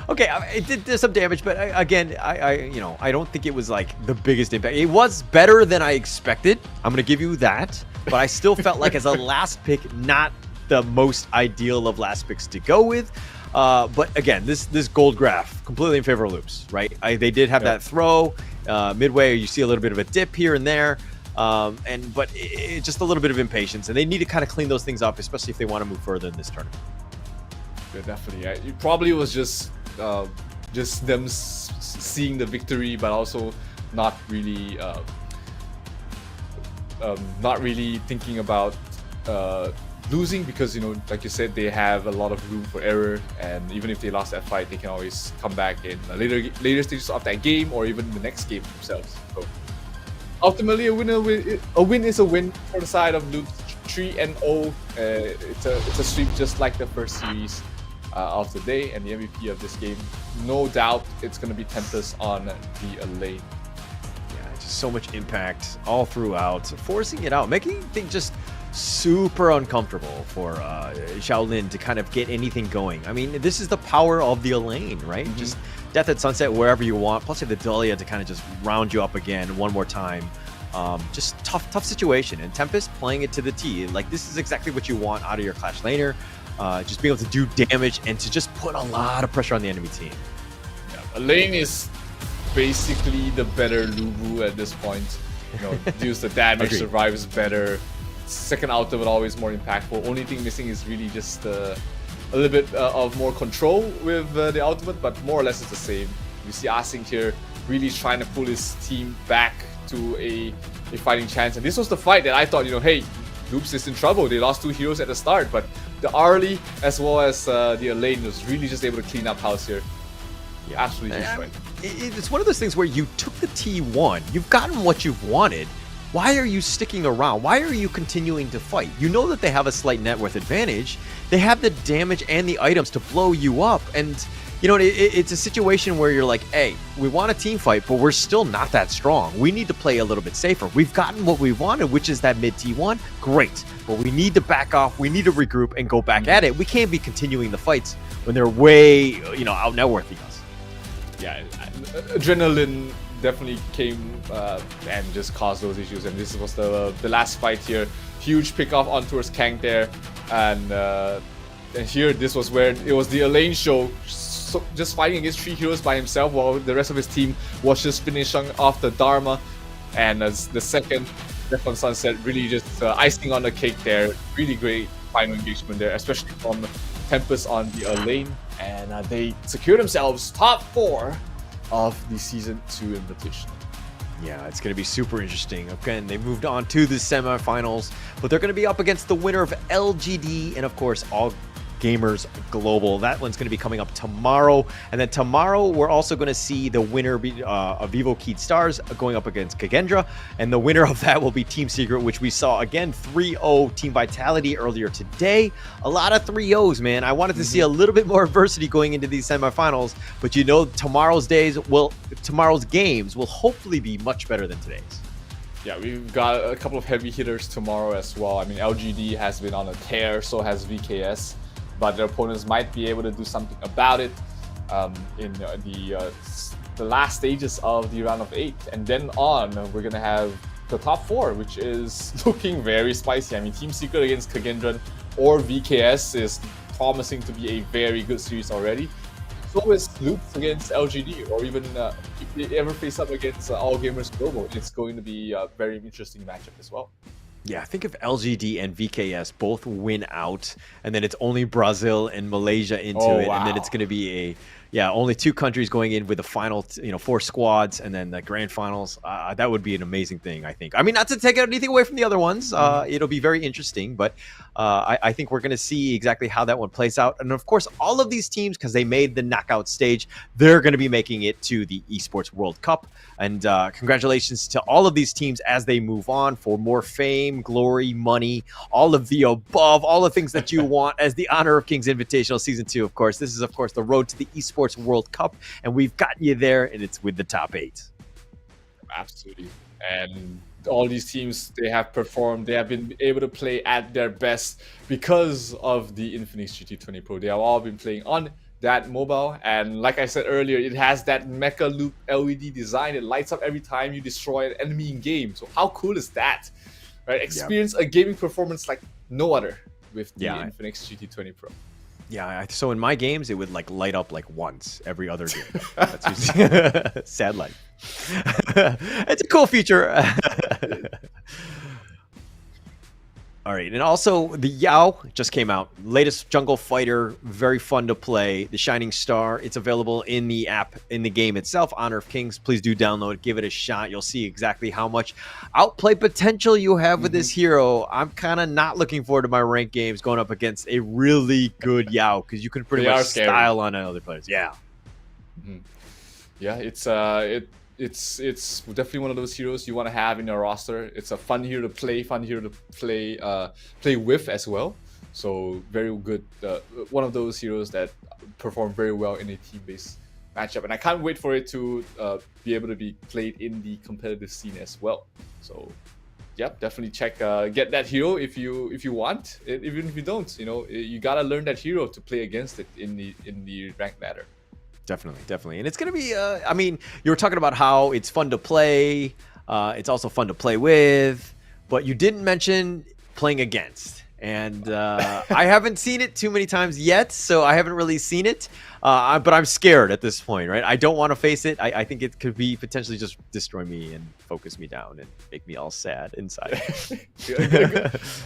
Speaker 18: Okay, it did some damage, but again, I don't think it was the biggest impact. It was better than I expected. I'm gonna give you that, but I still felt like as a last pick, not the most ideal of last picks to go with. But again, this gold graph completely in favor of loops, right? They did have that throw midway. You see a little bit of a dip here and there, but just a little bit of impatience, and they need to kind of clean those things up, especially if they want to move further in this tournament.
Speaker 19: Yeah, definitely. It probably was just them seeing the victory, but also not really thinking about losing, because, you know, like you said, they have a lot of room for error, and even if they lost that fight, they can always come back in later stages of that game or even the next game themselves. So ultimately, a win is a win for the side of Loops. 3-0. It's a sweep just like the first series of the day, and the MVP of this game, no doubt, it's going to be Tempest on the lane.
Speaker 18: Yeah, just so much impact all throughout, forcing it out, making things just super uncomfortable for XiaoLin to kind of get anything going. I mean, this is the power of the lane, right? Just death at sunset wherever you want. Plus, you have the Dahlia to kind of just round you up again one more time. Just tough situation. And Tempest playing it to the T. Like, this is exactly what you want out of your Clash laner. Just being able to do damage and to just put a lot of pressure on the enemy team.
Speaker 19: Yeah, lane is basically the better Lubu at this point. You know, deals the damage, survives better. Second ultimate always more impactful. Only thing missing is really just a little bit of more control with the ultimate, but more or less it's the same. You see Async here really trying to pull his team back to a fighting chance, and this was the fight that I thought, you know, hey, Loops is in trouble. They lost 2 heroes at the start, but the Arlie as well as the Elaine was really just able to clean up house here. Yeah, absolutely destroyed.
Speaker 18: It's one of those things where you took the T1, you've gotten what you've wanted. Why are you sticking around? Why are you continuing to fight? You know that they have a slight net worth advantage. They have the damage and the items to blow you up. And, you know, it's a situation where you're like, hey, we want a team fight, but we're still not that strong. We need to play a little bit safer. We've gotten what we wanted, which is that mid T1. Great. But we need to back off. We need to regroup and go back at it. We can't be continuing the fights when they're way, you know, out net worthing us.
Speaker 19: Yeah, adrenaline definitely came and just caused those issues, and this was the last fight here. Huge pick off on towards Kang there, and here this was where it was the Elaine show, so just fighting against 3 heroes by himself while the rest of his team was just finishing off the Dharma, and as the second Death on Sunset really just icing on the cake there. Really great final engagement there, especially from Tempest on the Elaine, and they secure themselves top 4 of the Season 2 Invitational.
Speaker 18: Yeah, it's going to be super interesting. Again, they moved on to the semifinals, but they're going to be up against the winner of LGD and, of course, All Gamers Global. That one's going to be coming up tomorrow. And then tomorrow, we're also going to see the winner of Vivo Keyed Stars going up against Kagendra. And the winner of that will be Team Secret, which we saw, again, 3-0 Team Vitality earlier today. A lot of 3-0s, man. I wanted to see a little bit more adversity going into these semifinals. But you know, tomorrow's games will hopefully be much better than today's.
Speaker 19: Yeah, we've got a couple of heavy hitters tomorrow as well. I mean, LGD has been on a tear, so has VKS. But their opponents might be able to do something about it in the last stages of the round of 8. And then on, we're going to have the top 4, which is looking very spicy. I mean, Team Secret against Kagendra or VKS is promising to be a very good series already. So is Loops against LGD, or even if they ever face up against All Gamers Global, it's going to be a very interesting matchup as well.
Speaker 18: Yeah, I think if LGD and VKS both win out, and then it's only Brazil and Malaysia into it, and then it's going to be only 2 countries going in with the final, 4 squads, and then the grand finals. That would be an amazing thing, I think. I mean, not to take anything away from the other ones. It'll be very interesting, but I think we're going to see exactly how that one plays out. And of course, all of these teams, because they made the knockout stage, they're going to be making it to the Esports World Cup. And congratulations to all of these teams as they move on for more fame, glory, money, all of the above, all the things that you want as the Honor of Kings Invitational Season 2, of course. This is, of course, the road to the Esports World Cup, and we've gotten you there, and it's with the top 8.
Speaker 19: Absolutely. And all these teams, they have performed, they have been able to play at their best because of the Infinix GT20 Pro. They have all been playing on that mobile, and like I said earlier, it has that Mecha Loop LED design. It lights up every time you destroy an enemy in game. So how cool is that? Right? Experience a gaming performance like no other with the
Speaker 18: Yeah.
Speaker 19: Infinix GT20 Pro.
Speaker 18: Yeah, so in my games, it would like light up like once every other game. That's usually sad life. It's a cool feature. All right, and also the Yao just came out. Latest jungle fighter, very fun to play. The Shining Star, it's available in the app, in the game itself, Honor of Kings. Please do download, give it a shot. You'll see exactly how much outplay potential you have with this hero. I'm kind of not looking forward to my ranked games going up against a really good Yao, because you can pretty
Speaker 19: They are
Speaker 18: much
Speaker 19: scary.
Speaker 18: style on other players. Yeah.
Speaker 19: Yeah, it's definitely one of those heroes you want to have in your roster. It's a fun hero to play, play with as well. So very good. One of those heroes that perform very well in a team-based matchup, and I can't wait for it to be able to be played in the competitive scene as well. So, yep, definitely check, get that hero if you want. Even if you don't, you gotta learn that hero to play against it in the ranked ladder.
Speaker 18: Definitely. And it's going to be, I mean, you were talking about how it's fun to play. It's also fun to play with. But you didn't mention playing against. And I haven't seen it too many times yet, so I haven't really seen it. But I'm scared at this point, right? I don't want to face it. I think it could be potentially just destroy me and focus me down and make me all sad inside.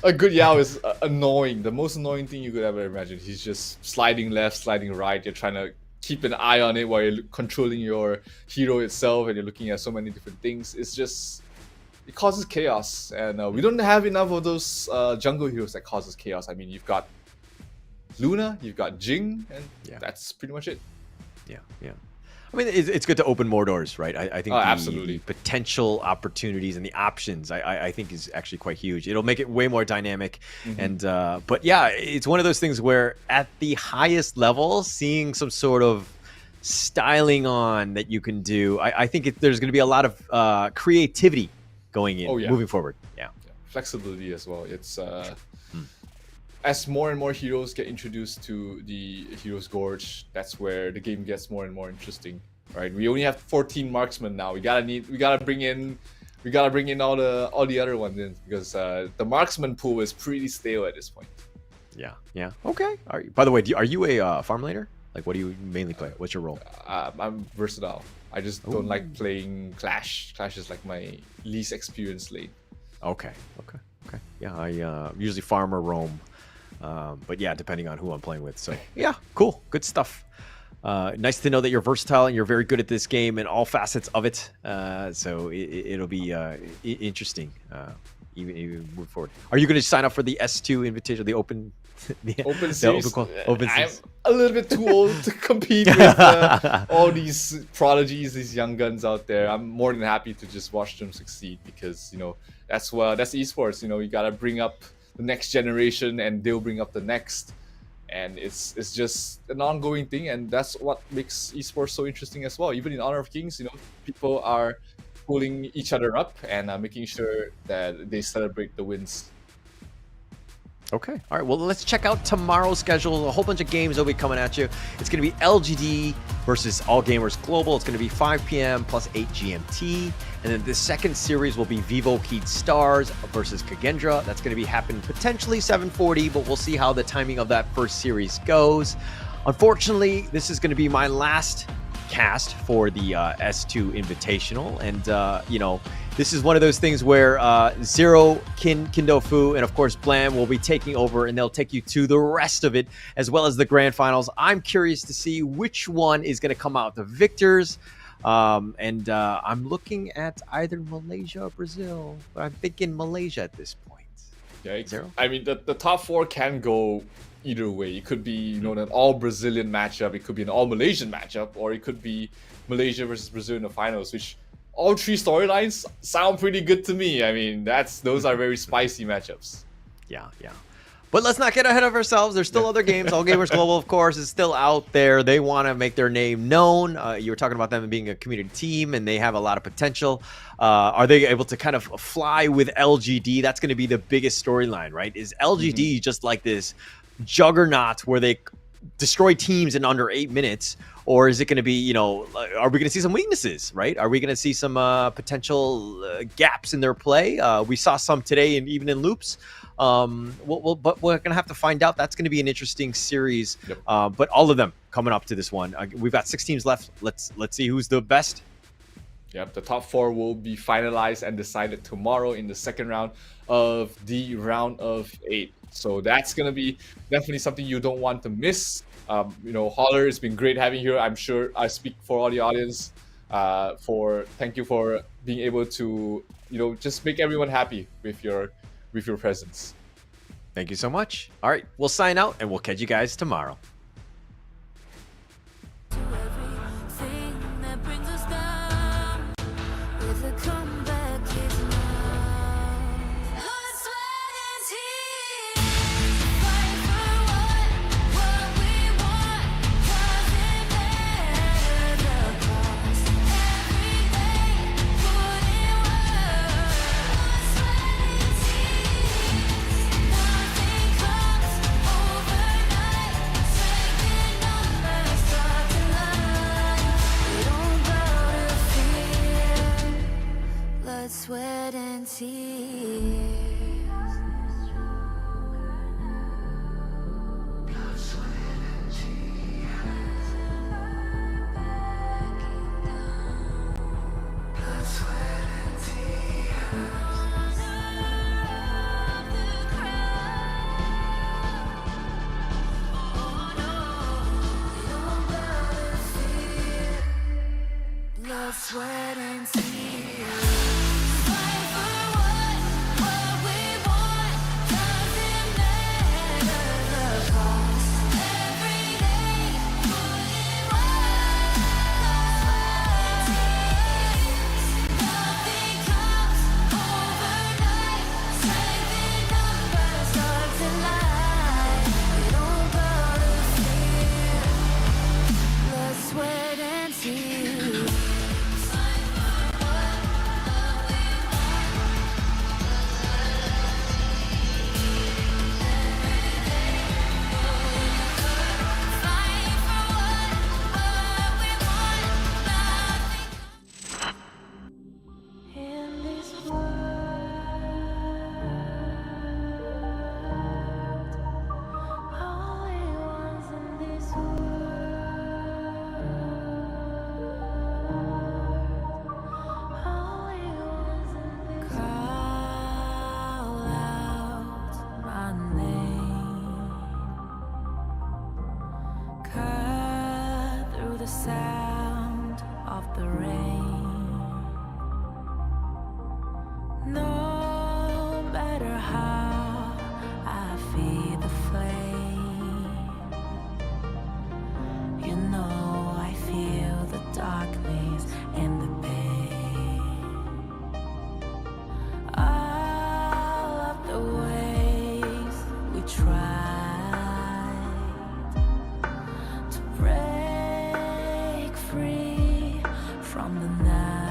Speaker 19: A good Yao is annoying. The most annoying thing you could ever imagine. He's just sliding left, sliding right. You're trying to keep an eye on it while you're controlling your hero itself, and you're looking at so many different things. It's just, it causes chaos, and we don't have enough of those jungle heroes that causes chaos. I mean, you've got Luna, you've got Jing, and that's pretty much it.
Speaker 18: Yeah. I mean, it's good to open more doors, right? I think
Speaker 19: absolutely.
Speaker 18: The potential opportunities and the options, I think, is actually quite huge. It'll make it way more dynamic. And but yeah, it's one of those things where at the highest level, seeing some sort of styling on that you can do, I think there's going to be a lot of creativity going in moving forward. Yeah.
Speaker 19: Flexibility as well. It's as more and more heroes get introduced to the Hero's Gorge, that's where the game gets more and more interesting, right? We only have 14 marksmen now. We gotta bring in all the other ones in, because the marksman pool is pretty stale at this point.
Speaker 18: Yeah. Okay. By the way, are you a farm laner? Like, what do you mainly play? What's your role?
Speaker 19: I'm versatile. I just don't like playing Clash. Clash is like my least experienced lane.
Speaker 18: Okay. Yeah, I usually farm or roam. But yeah, depending on who I'm playing with. So yeah, cool. Good stuff. Nice to know that you're versatile and you're very good at this game and all facets of it. So it'll be interesting. Even move forward. Are you going to sign up for the S2 Invitational, the open
Speaker 19: series?
Speaker 18: Open
Speaker 19: I'm
Speaker 18: series?
Speaker 19: a little bit too old to compete with all these prodigies, these young guns out there. I'm more than happy to just watch them succeed, because that's esports. You gotta bring up the next generation, and they'll bring up the next, and it's just an ongoing thing, and that's what makes esports so interesting as well. Even in Honor of Kings, people are pulling each other up and making sure that they celebrate the wins.
Speaker 18: Okay. All right. Well, let's check out tomorrow's schedule. A whole bunch of games will be coming at you. It's going to be LGD versus All Gamers Global. It's going to be 5 p.m. plus 8 GMT. And then the second series will be Vivo Keyed Stars versus Kagendra. That's going to be happening potentially 7:40, but we'll see how the timing of that first series goes. Unfortunately, this is going to be my last cast for the S2 Invitational, and this is one of those things where Zero, Kindofu, and of course Blam will be taking over, and they'll take you to the rest of it as well as the grand finals. I'm curious to see which one is going to come out the victors, and I'm looking at either Malaysia or Brazil, but I'm thinking Malaysia at this point.
Speaker 19: Yeah,
Speaker 18: Zero?
Speaker 19: I mean, the top four can go either way. It could be an all Brazilian matchup, it could be an all Malaysian matchup, or it could be Malaysia versus Brazil in the finals, which all three storylines sound pretty good to me. I mean, those are very spicy matchups.
Speaker 18: Yeah. But let's not get ahead of ourselves. There's still other games. All Gamers Global, of course, is still out there. They want to make their name known. You were talking about them being a community team, and they have a lot of potential. Are they able to kind of fly with LGD? That's going to be the biggest storyline, right? Is LGD just like this juggernaut where they destroy teams in under 8 minutes, or is it going to be, you know, are we going to see some weaknesses, right? Are we going to see some potential gaps in their play? We saw some today, and even in loops. But we're going to have to find out. That's going to be an interesting series.
Speaker 19: Yep.
Speaker 18: But all of them coming up to this one. We've got 6 teams left. Let's see who's the best.
Speaker 19: Yep, the top 4 will be finalized and decided tomorrow in the second round of the round of 8. So that's going to be definitely something you don't want to miss. You know, Holler, it's been great having you here. I'm sure I speak for all the audience. Thank you for being able to, you know, just make everyone happy with your presence.
Speaker 18: Thank you so much. All right, we'll sign out and we'll catch you guys tomorrow.
Speaker 1: That brings us down with a comeback is now. Blood, sweat, and tears. Fight for what we want. Doesn't matter the cost. Every day, put in work. Blood, sweat, and tears. Nothing comes overnight. Strength in numbers start to line. We don't bow to fear. Blood, sweat, and tears. Blood, sweat, and tears. Fight for what we want. Doesn't matter the cost. Every day, put in work. Blood, sweat, and tears. Nothing comes overnight. Strength in numbers start to lie. We don't bow to fear. Blood, sweat, and tears. In this world, only ones in this call out my name, cut through the sound of the rain. No matter how I feed the flame, you know I feel the darkness and the pain. All of the ways we tried to break free from the night.